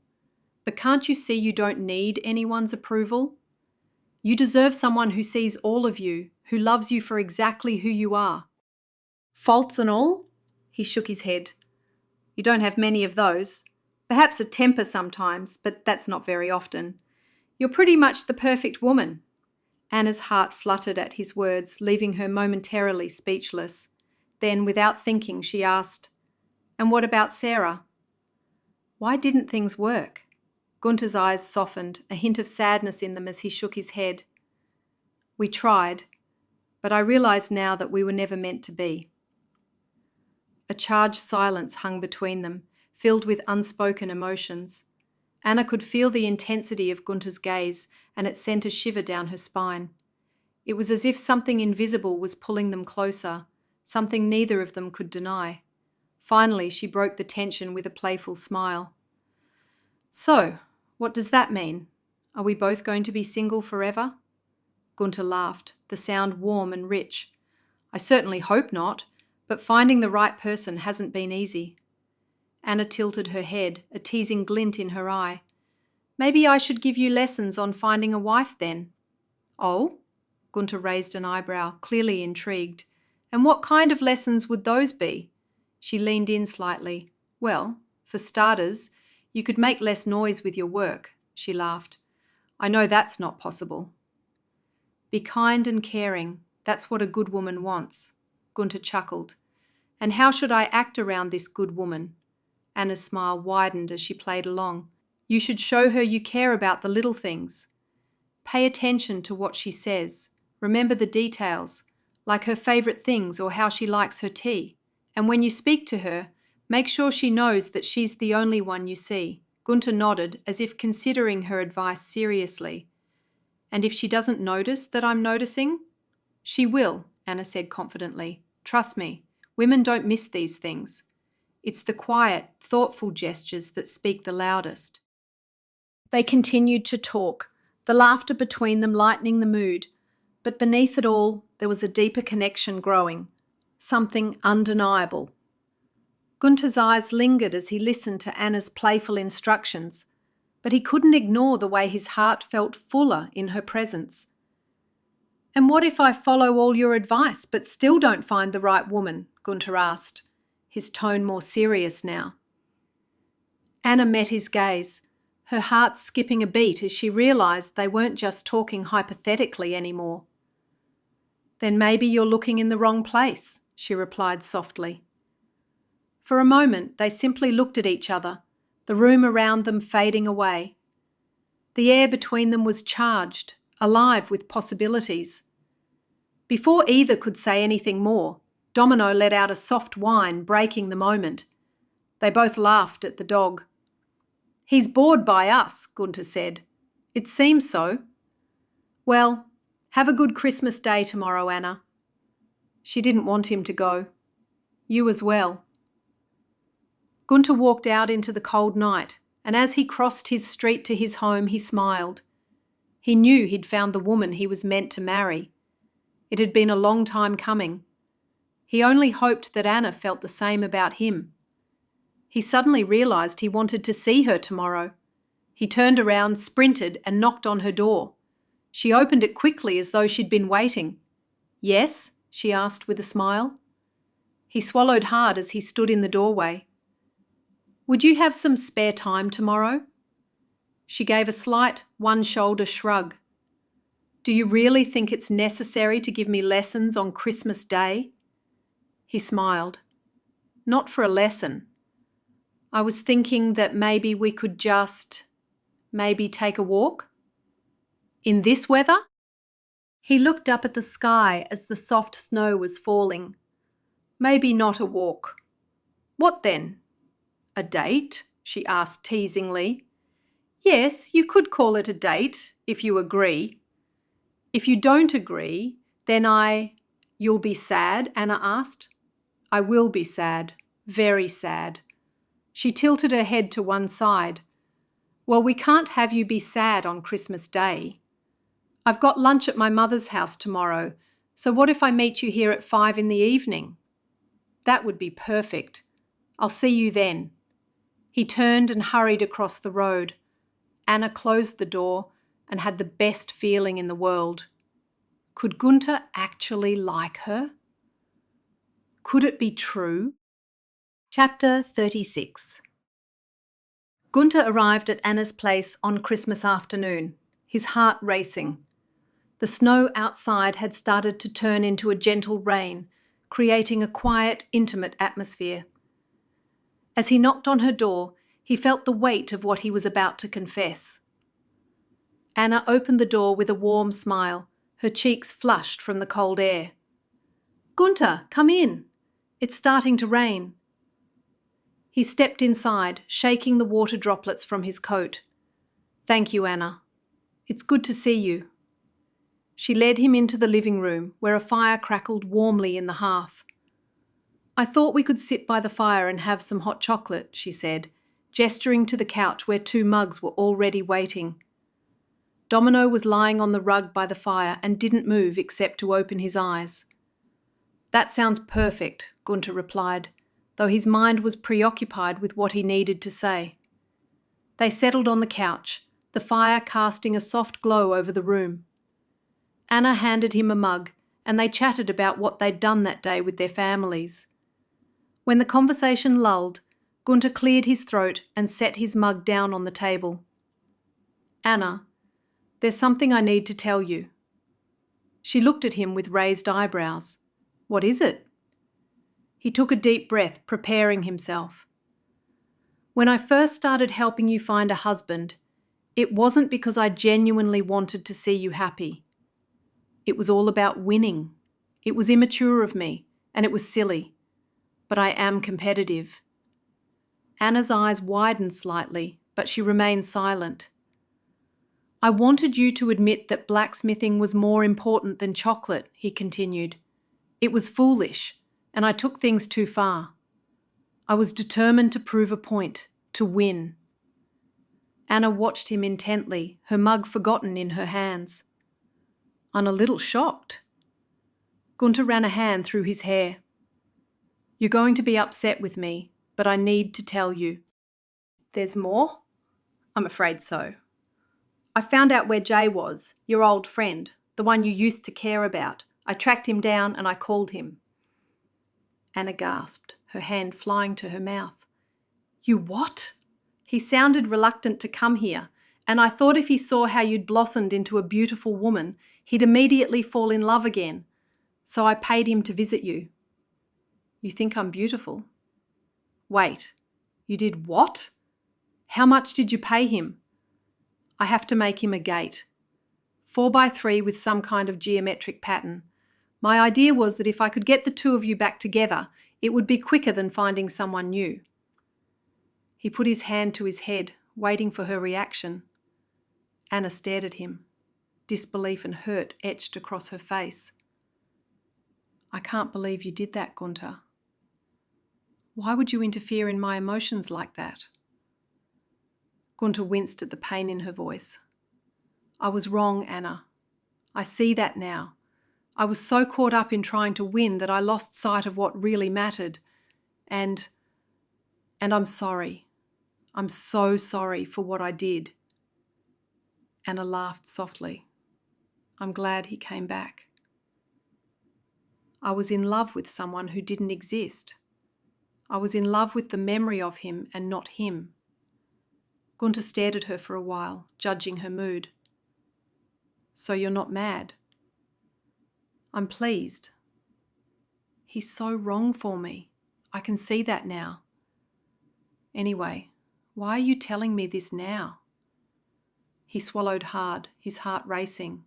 But can't you see you don't need anyone's approval? You deserve someone who sees all of you, who loves you for exactly who you are. Faults and all? He shook his head. You don't have many of those. Perhaps a temper sometimes, but that's not very often. You're pretty much the perfect woman. Anna's heart fluttered at his words, leaving her momentarily speechless. Then, without thinking, she asked, And what about Sarah? Why didn't things work? Gunter's eyes softened, a hint of sadness in them as he shook his head. We tried, but I realised now that we were never meant to be. A charged silence hung between them, filled with unspoken emotions. Anna could feel the intensity of Gunter's gaze, and it sent a shiver down her spine. It was as if something invisible was pulling them closer, something neither of them could deny. Finally, she broke the tension with a playful smile. So, what does that mean? Are we both going to be single forever? Gunter laughed, the sound warm and rich. I certainly hope not, but finding the right person hasn't been easy. Anna tilted her head, a teasing glint in her eye. Maybe I should give you lessons on finding a wife then. Oh? Gunter raised an eyebrow, clearly intrigued. And what kind of lessons would those be? She leaned in slightly. Well, for starters, you could make less noise with your work, she laughed. I know that's not possible. Be kind and caring. That's what a good woman wants. Gunter chuckled. And how should I act around this good woman? Anna's smile widened as she played along. You should show her you care about the little things. Pay attention to what she says. Remember the details, like her favourite things or how she likes her tea. And when you speak to her, make sure she knows that she's the only one you see. Gunter nodded, as if considering her advice seriously. And if she doesn't notice that I'm noticing? She will, Anna said confidently. Trust me, women don't miss these things. It's the quiet, thoughtful gestures that speak the loudest. They continued to talk, the laughter between them lightening the mood, but beneath it all there was a deeper connection growing, something undeniable. Gunter's eyes lingered as he listened to Anna's playful instructions, but he couldn't ignore the way his heart felt fuller in her presence. And what if I follow all your advice but still don't find the right woman? Gunter asked, his tone more serious now. Anna met his gaze, her heart skipping a beat as she realised they weren't just talking hypothetically anymore. Then maybe you're looking in the wrong place, she replied softly. For a moment they simply looked at each other, the room around them fading away. The air between them was charged, alive with possibilities. Before either could say anything more, Domino let out a soft whine, breaking the moment. They both laughed at the dog. He's bored by us, Gunter said. It seems so. Well, have a good Christmas Day tomorrow, Anna. She didn't want him to go. You as well. Gunter walked out into the cold night, and as he crossed his street to his home, he smiled. He knew he'd found the woman he was meant to marry. It had been a long time coming. He only hoped that Anna felt the same about him. He suddenly realised he wanted to see her tomorrow. He turned around, sprinted, and knocked on her door. She opened it quickly as though she'd been waiting. Yes? She asked with a smile. He swallowed hard as he stood in the doorway. Would you have some spare time tomorrow? She gave a slight, one-shoulder shrug. Do you really think it's necessary to give me lessons on Christmas Day? He smiled. Not for a lesson. I was thinking that maybe we could maybe take a walk? In this weather? He looked up at the sky as the soft snow was falling. Maybe not a walk. What then? A date? She asked teasingly. Yes, you could call it a date, if you agree. If you don't agree, then You'll be sad? Anna asked. I will be sad, very sad. She tilted her head to one side. Well, we can't have you be sad on Christmas Day. I've got lunch at my mother's house tomorrow, so what if I meet you here at 5 in the evening? That would be perfect. I'll see you then. He turned and hurried across the road. Anna closed the door and had the best feeling in the world. Could Gunter actually like her? Could it be true? Chapter 36. Gunter arrived at Anna's place on Christmas afternoon, his heart racing. The snow outside had started to turn into a gentle rain, creating a quiet, intimate atmosphere. As he knocked on her door, He felt the weight of what he was about to confess. Anna opened the door with a warm smile, her cheeks flushed from the cold air. "Gunter, come in. It's starting to rain." He stepped inside, shaking the water droplets from his coat. "Thank you, Anna. It's good to see you." She led him into the living room, where a fire crackled warmly in the hearth. "I thought we could sit by the fire and have some hot chocolate," she said, gesturing to the couch where 2 mugs were already waiting. Domino was lying on the rug by the fire and didn't move except to open his eyes. "That sounds perfect," Gunter replied, though his mind was preoccupied with what he needed to say. They settled on the couch, the fire casting a soft glow over the room. Anna handed him a mug, and they chatted about what they'd done that day with their families. When the conversation lulled, Gunter cleared his throat and set his mug down on the table. "Anna, there's something I need to tell you." She looked at him with raised eyebrows. "What is it?" He took a deep breath, preparing himself. "When I first started helping you find a husband, it wasn't because I genuinely wanted to see you happy. It was all about winning. It was immature of me, and it was silly. But I am competitive." Anna's eyes widened slightly, but she remained silent. "I wanted you to admit that blacksmithing was more important than chocolate," he continued. "It was foolish, and I took things too far. I was determined to prove a point, to win." Anna watched him intently, her mug forgotten in her hands. "I'm a little shocked." Gunter ran a hand through his hair. "You're going to be upset with me, but I need to tell you." "There's more?" "I'm afraid so. I found out where Jay was, your old friend, the one you used to care about. I tracked him down and I called him." Anna gasped, her hand flying to her mouth. "You what?" "He sounded reluctant to come here, and I thought if he saw how you'd blossomed into a beautiful woman, he'd immediately fall in love again. So I paid him to visit you." "You think I'm beautiful?" "Wait, you did what? How much did you pay him?" "I have to make him a gate. 4x3 with some kind of geometric pattern. My idea was that if I could get the 2 of you back together, it would be quicker than finding someone new." He put his hand to his head, waiting for her reaction. Anna stared at him. Disbelief and hurt etched across her face. "I can't believe you did that, Gunter. Why would you interfere in my emotions like that?" Gunter winced at the pain in her voice. "I was wrong, Anna. I see that now. I was so caught up in trying to win that I lost sight of what really mattered. And I'm sorry. I'm so sorry for what I did." Anna laughed softly. "I'm glad he came back. I was in love with someone who didn't exist. I was in love with the memory of him and not him." Gunter stared at her for a while, judging her mood. "So you're not mad?" "I'm pleased. He's so wrong for me. I can see that now. Anyway, why are you telling me this now?" He swallowed hard, his heart racing.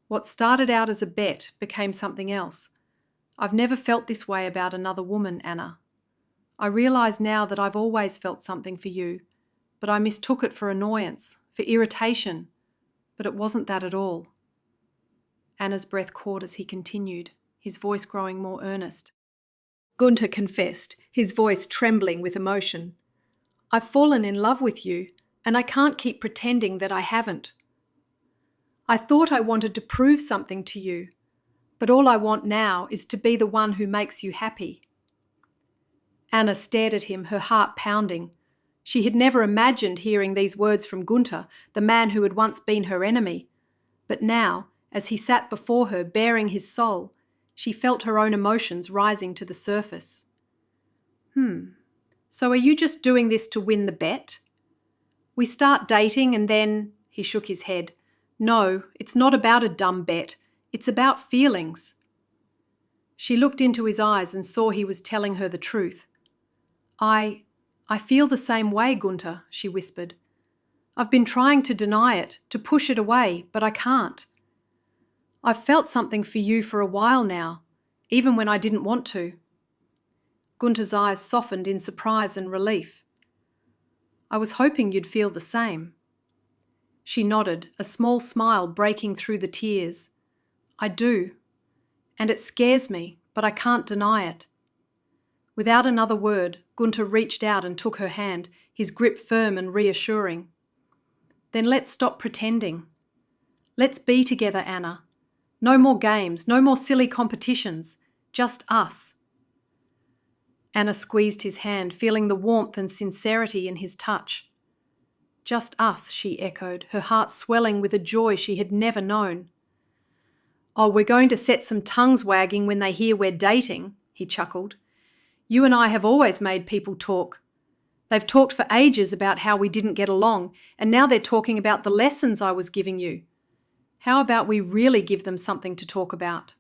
"What started out as a bet became something else. I've never felt this way about another woman, Anna. I realise now that I've always felt something for you, but I mistook it for annoyance, for irritation, but it wasn't that at all." Anna's breath caught as he continued, his voice growing more earnest. Gunter confessed, his voice trembling with emotion. "I've fallen in love with you, and I can't keep pretending that I haven't. I thought I wanted to prove something to you, but all I want now is to be the one who makes you happy." Anna stared at him, her heart pounding. She had never imagined hearing these words from Gunter, the man who had once been her enemy. But now, as he sat before her bearing his soul, she felt her own emotions rising to the surface. So are you just doing this to win the bet? We start dating and then..." He shook his head. "No, it's not about a dumb bet. It's about feelings." She looked into his eyes and saw he was telling her the truth. I I feel the same way, Gunter, she whispered. I've been trying to deny it, to push it away, but I can't. I've felt something for you for a while now, even when I didn't want to. Gunter's eyes softened in surprise and relief. I was hoping you'd feel the same. She nodded, a small smile breaking through the tears. I do, and it scares me, but I can't deny it. Without another word, Gunter reached out and took her hand, his grip firm and reassuring. Then let's stop pretending. Let's be together, Anna. No more games, no more silly competitions, just us. Anna squeezed his hand, feeling the warmth and sincerity in his touch. Just us, she echoed, her heart swelling with a joy she had never known. Oh, we're going to set some tongues wagging when they hear we're dating, he chuckled. You and I have always made people talk. They've talked for ages about how we didn't get along, and now they're talking about the lessons I was giving you. How about we really give them something to talk about?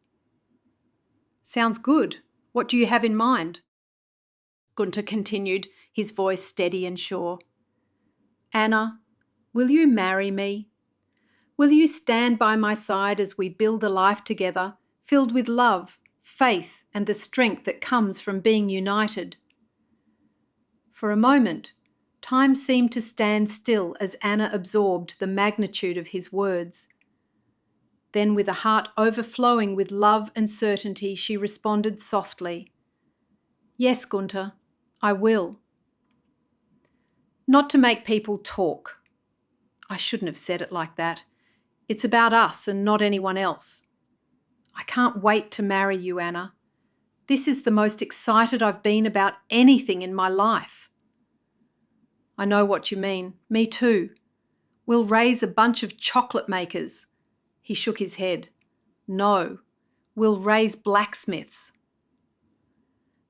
Sounds good. What do you have in mind? Gunter continued, his voice steady and sure. Anna, will you marry me? Will you stand by my side as we build a life together, filled with love, faith, and the strength that comes from being united? For a moment, time seemed to stand still as Anna absorbed the magnitude of his words. Then, with a heart overflowing with love and certainty, she responded softly, Yes, Gunter, I will. Not to make people talk. I shouldn't have said it like that. It's about us and not anyone else. I can't wait to marry you, Anna. This is the most excited I've been about anything in my life. I know what you mean. Me too. We'll raise a bunch of chocolate makers. He shook his head. No, we'll raise blacksmiths.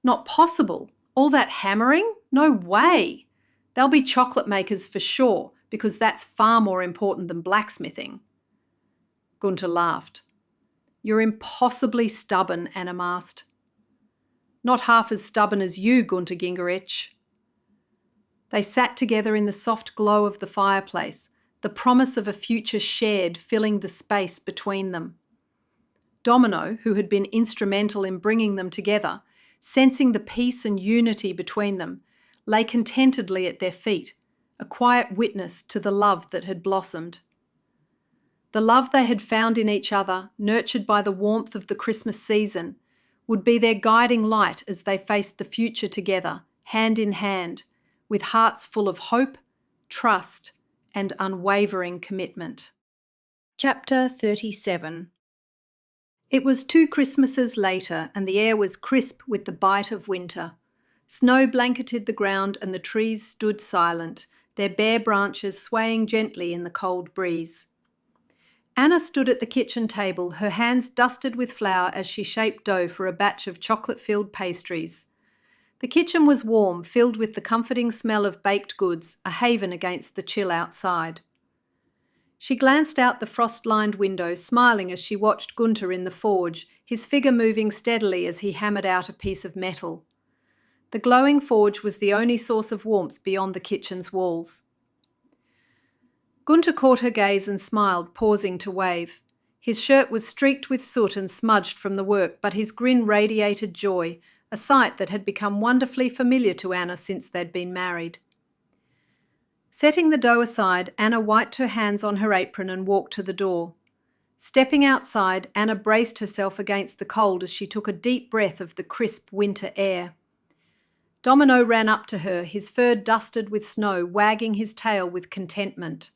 Not possible. All that hammering? No way. They'll be chocolate makers for sure, because that's far more important than blacksmithing. Gunter laughed. You're impossibly stubborn, Anna Mast. Not half as stubborn as you, Gunter Gingerich. They sat together in the soft glow of the fireplace, the promise of a future shared filling the space between them. Domino, who had been instrumental in bringing them together, sensing the peace and unity between them, lay contentedly at their feet, a quiet witness to the love that had blossomed. The love they had found in each other, nurtured by the warmth of the Christmas season, would be their guiding light as they faced the future together, hand in hand, with hearts full of hope, trust, and unwavering commitment. Chapter 37. It was 2 Christmases later, and the air was crisp with the bite of winter. Snow blanketed the ground and the trees stood silent, their bare branches swaying gently in the cold breeze. Anna stood at the kitchen table, her hands dusted with flour as she shaped dough for a batch of chocolate-filled pastries. The kitchen was warm, filled with the comforting smell of baked goods, a haven against the chill outside. She glanced out the frost-lined window, smiling as she watched Gunter in the forge, his figure moving steadily as he hammered out a piece of metal. The glowing forge was the only source of warmth beyond the kitchen's walls. Gunter caught her gaze and smiled, pausing to wave. His shirt was streaked with soot and smudged from the work, but his grin radiated joy, a sight that had become wonderfully familiar to Anna since they'd been married. Setting the dough aside, Anna wiped her hands on her apron and walked to the door. Stepping outside, Anna braced herself against the cold as she took a deep breath of the crisp winter air. Domino ran up to her, his fur dusted with snow, wagging his tail with contentment.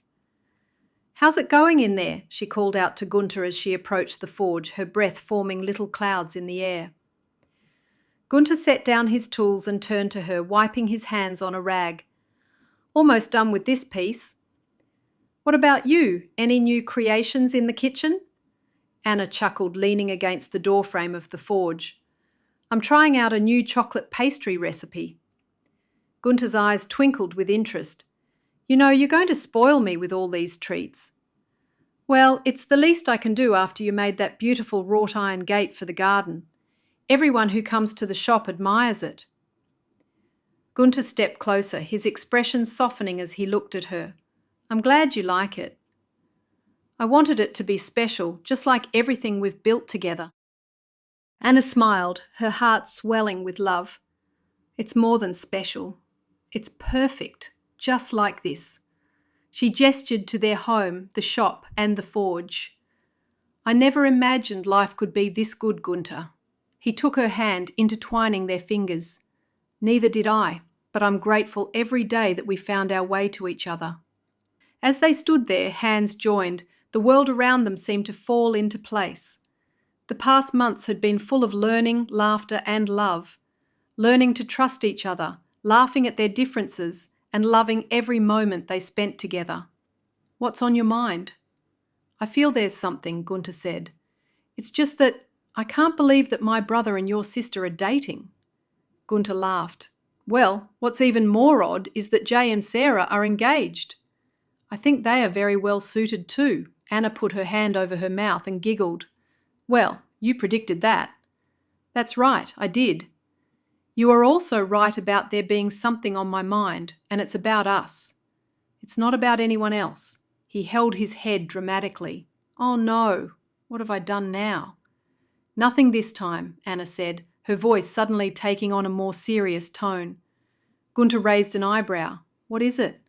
"How's it going in there?" she called out to Gunter as she approached the forge, her breath forming little clouds in the air. Gunter set down his tools and turned to her, wiping his hands on a rag. "Almost done with this piece." "What about you? Any new creations in the kitchen?" Anna chuckled, leaning against the doorframe of the forge. "I'm trying out a new chocolate pastry recipe." Gunter's eyes twinkled with interest. "You know, you're going to spoil me with all these treats." "Well, it's the least I can do after you made that beautiful wrought iron gate for the garden. Everyone who comes to the shop admires it." Gunter stepped closer, his expression softening as he looked at her. I'm glad you like it. I wanted it to be special, just like everything we've built together. Anna smiled, her heart swelling with love. It's more than special. It's perfect, just like this. She gestured to their home, the shop, and the forge. I never imagined life could be this good, Gunter. He took her hand, intertwining their fingers. Neither did I, but I'm grateful every day that we found our way to each other. As they stood there, hands joined, the world around them seemed to fall into place. The past months had been full of learning, laughter, and love. Learning to trust each other, laughing at their differences, and loving every moment they spent together. What's on your mind? I feel there's something, Gunter said. It's just that I can't believe that my brother and your sister are dating. Gunter laughed. Well, what's even more odd is that Jay and Sarah are engaged. I think they are very well suited too. Anna put her hand over her mouth and giggled. Well, you predicted that. That's right, I did. You are also right about there being something on my mind, and it's about us. It's not about anyone else. He held his head dramatically. Oh no, what have I done now? Nothing this time, Anna said, her voice suddenly taking on a more serious tone. Gunter raised an eyebrow. What is it?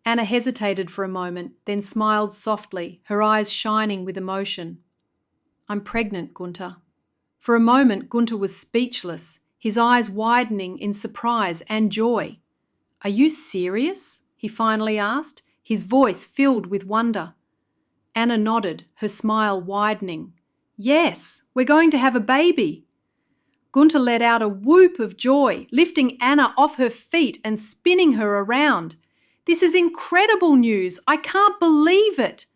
Anna hesitated for a moment, then smiled softly, her eyes shining with emotion. I'm pregnant, Gunter. For a moment, Gunter was speechless, his eyes widening in surprise and joy. Are you serious? He finally asked, his voice filled with wonder. Anna nodded, her smile widening. Yes, we're going to have a baby. Gunter let out a whoop of joy, lifting Anna off her feet and spinning her around. This is incredible news. I can't believe it.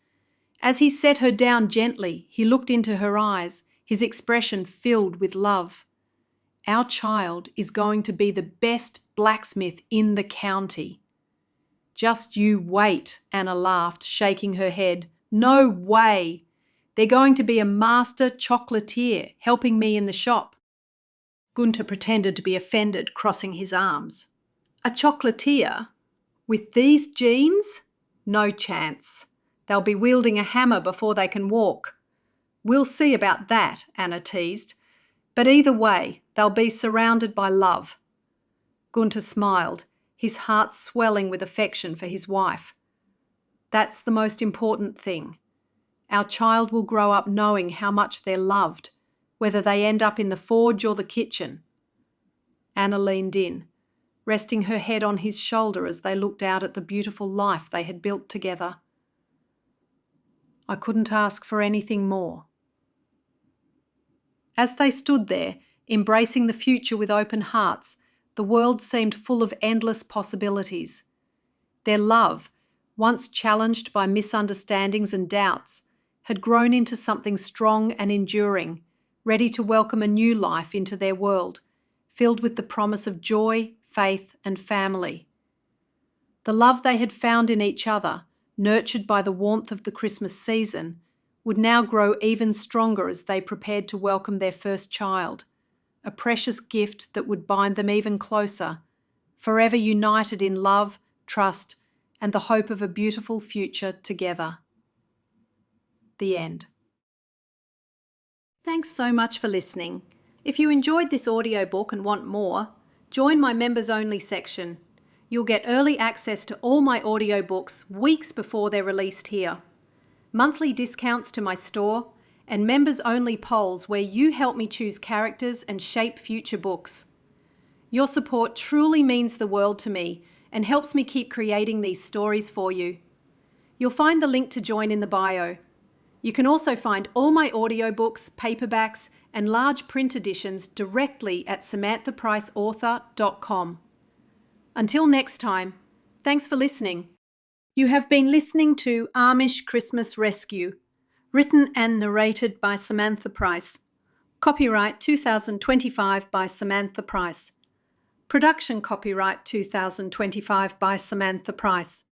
As he set her down gently, he looked into her eyes, his expression filled with love. Our child is going to be the best blacksmith in the county. Just you wait, Anna laughed, shaking her head. No way. They're going to be a master chocolatier, helping me in the shop. Gunter pretended to be offended, crossing his arms. A chocolatier? With these genes? No chance. They'll be wielding a hammer before they can walk. We'll see about that, Anna teased. But either way, they'll be surrounded by love. Gunter smiled, his heart swelling with affection for his wife. That's the most important thing. Our child will grow up knowing how much they're loved, whether they end up in the forge or the kitchen. Anna leaned in, resting her head on his shoulder as they looked out at the beautiful life they had built together. I couldn't ask for anything more. As they stood there, embracing the future with open hearts, the world seemed full of endless possibilities. Their love, once challenged by misunderstandings and doubts, had grown into something strong and enduring, ready to welcome a new life into their world, filled with the promise of joy, faith, and family. The love they had found in each other, nurtured by the warmth of the Christmas season, would now grow even stronger as they prepared to welcome their first child, a precious gift that would bind them even closer, forever united in love, trust, and the hope of a beautiful future together. The end. Thanks so much for listening. If you enjoyed this audiobook and want more, join my members-only section. You'll get early access to all my audiobooks weeks before they're released here. Monthly discounts to my store, and members-only polls where you help me choose characters and shape future books. Your support truly means the world to me and helps me keep creating these stories for you. You'll find the link to join in the bio. You can also find all my audiobooks, paperbacks, and large print editions directly at samanthapriceauthor.com. Until next time, thanks for listening. You have been listening to Amish Christmas Rescue, written and narrated by Samantha Price. Copyright 2025 by Samantha Price. Production copyright 2025 by Samantha Price.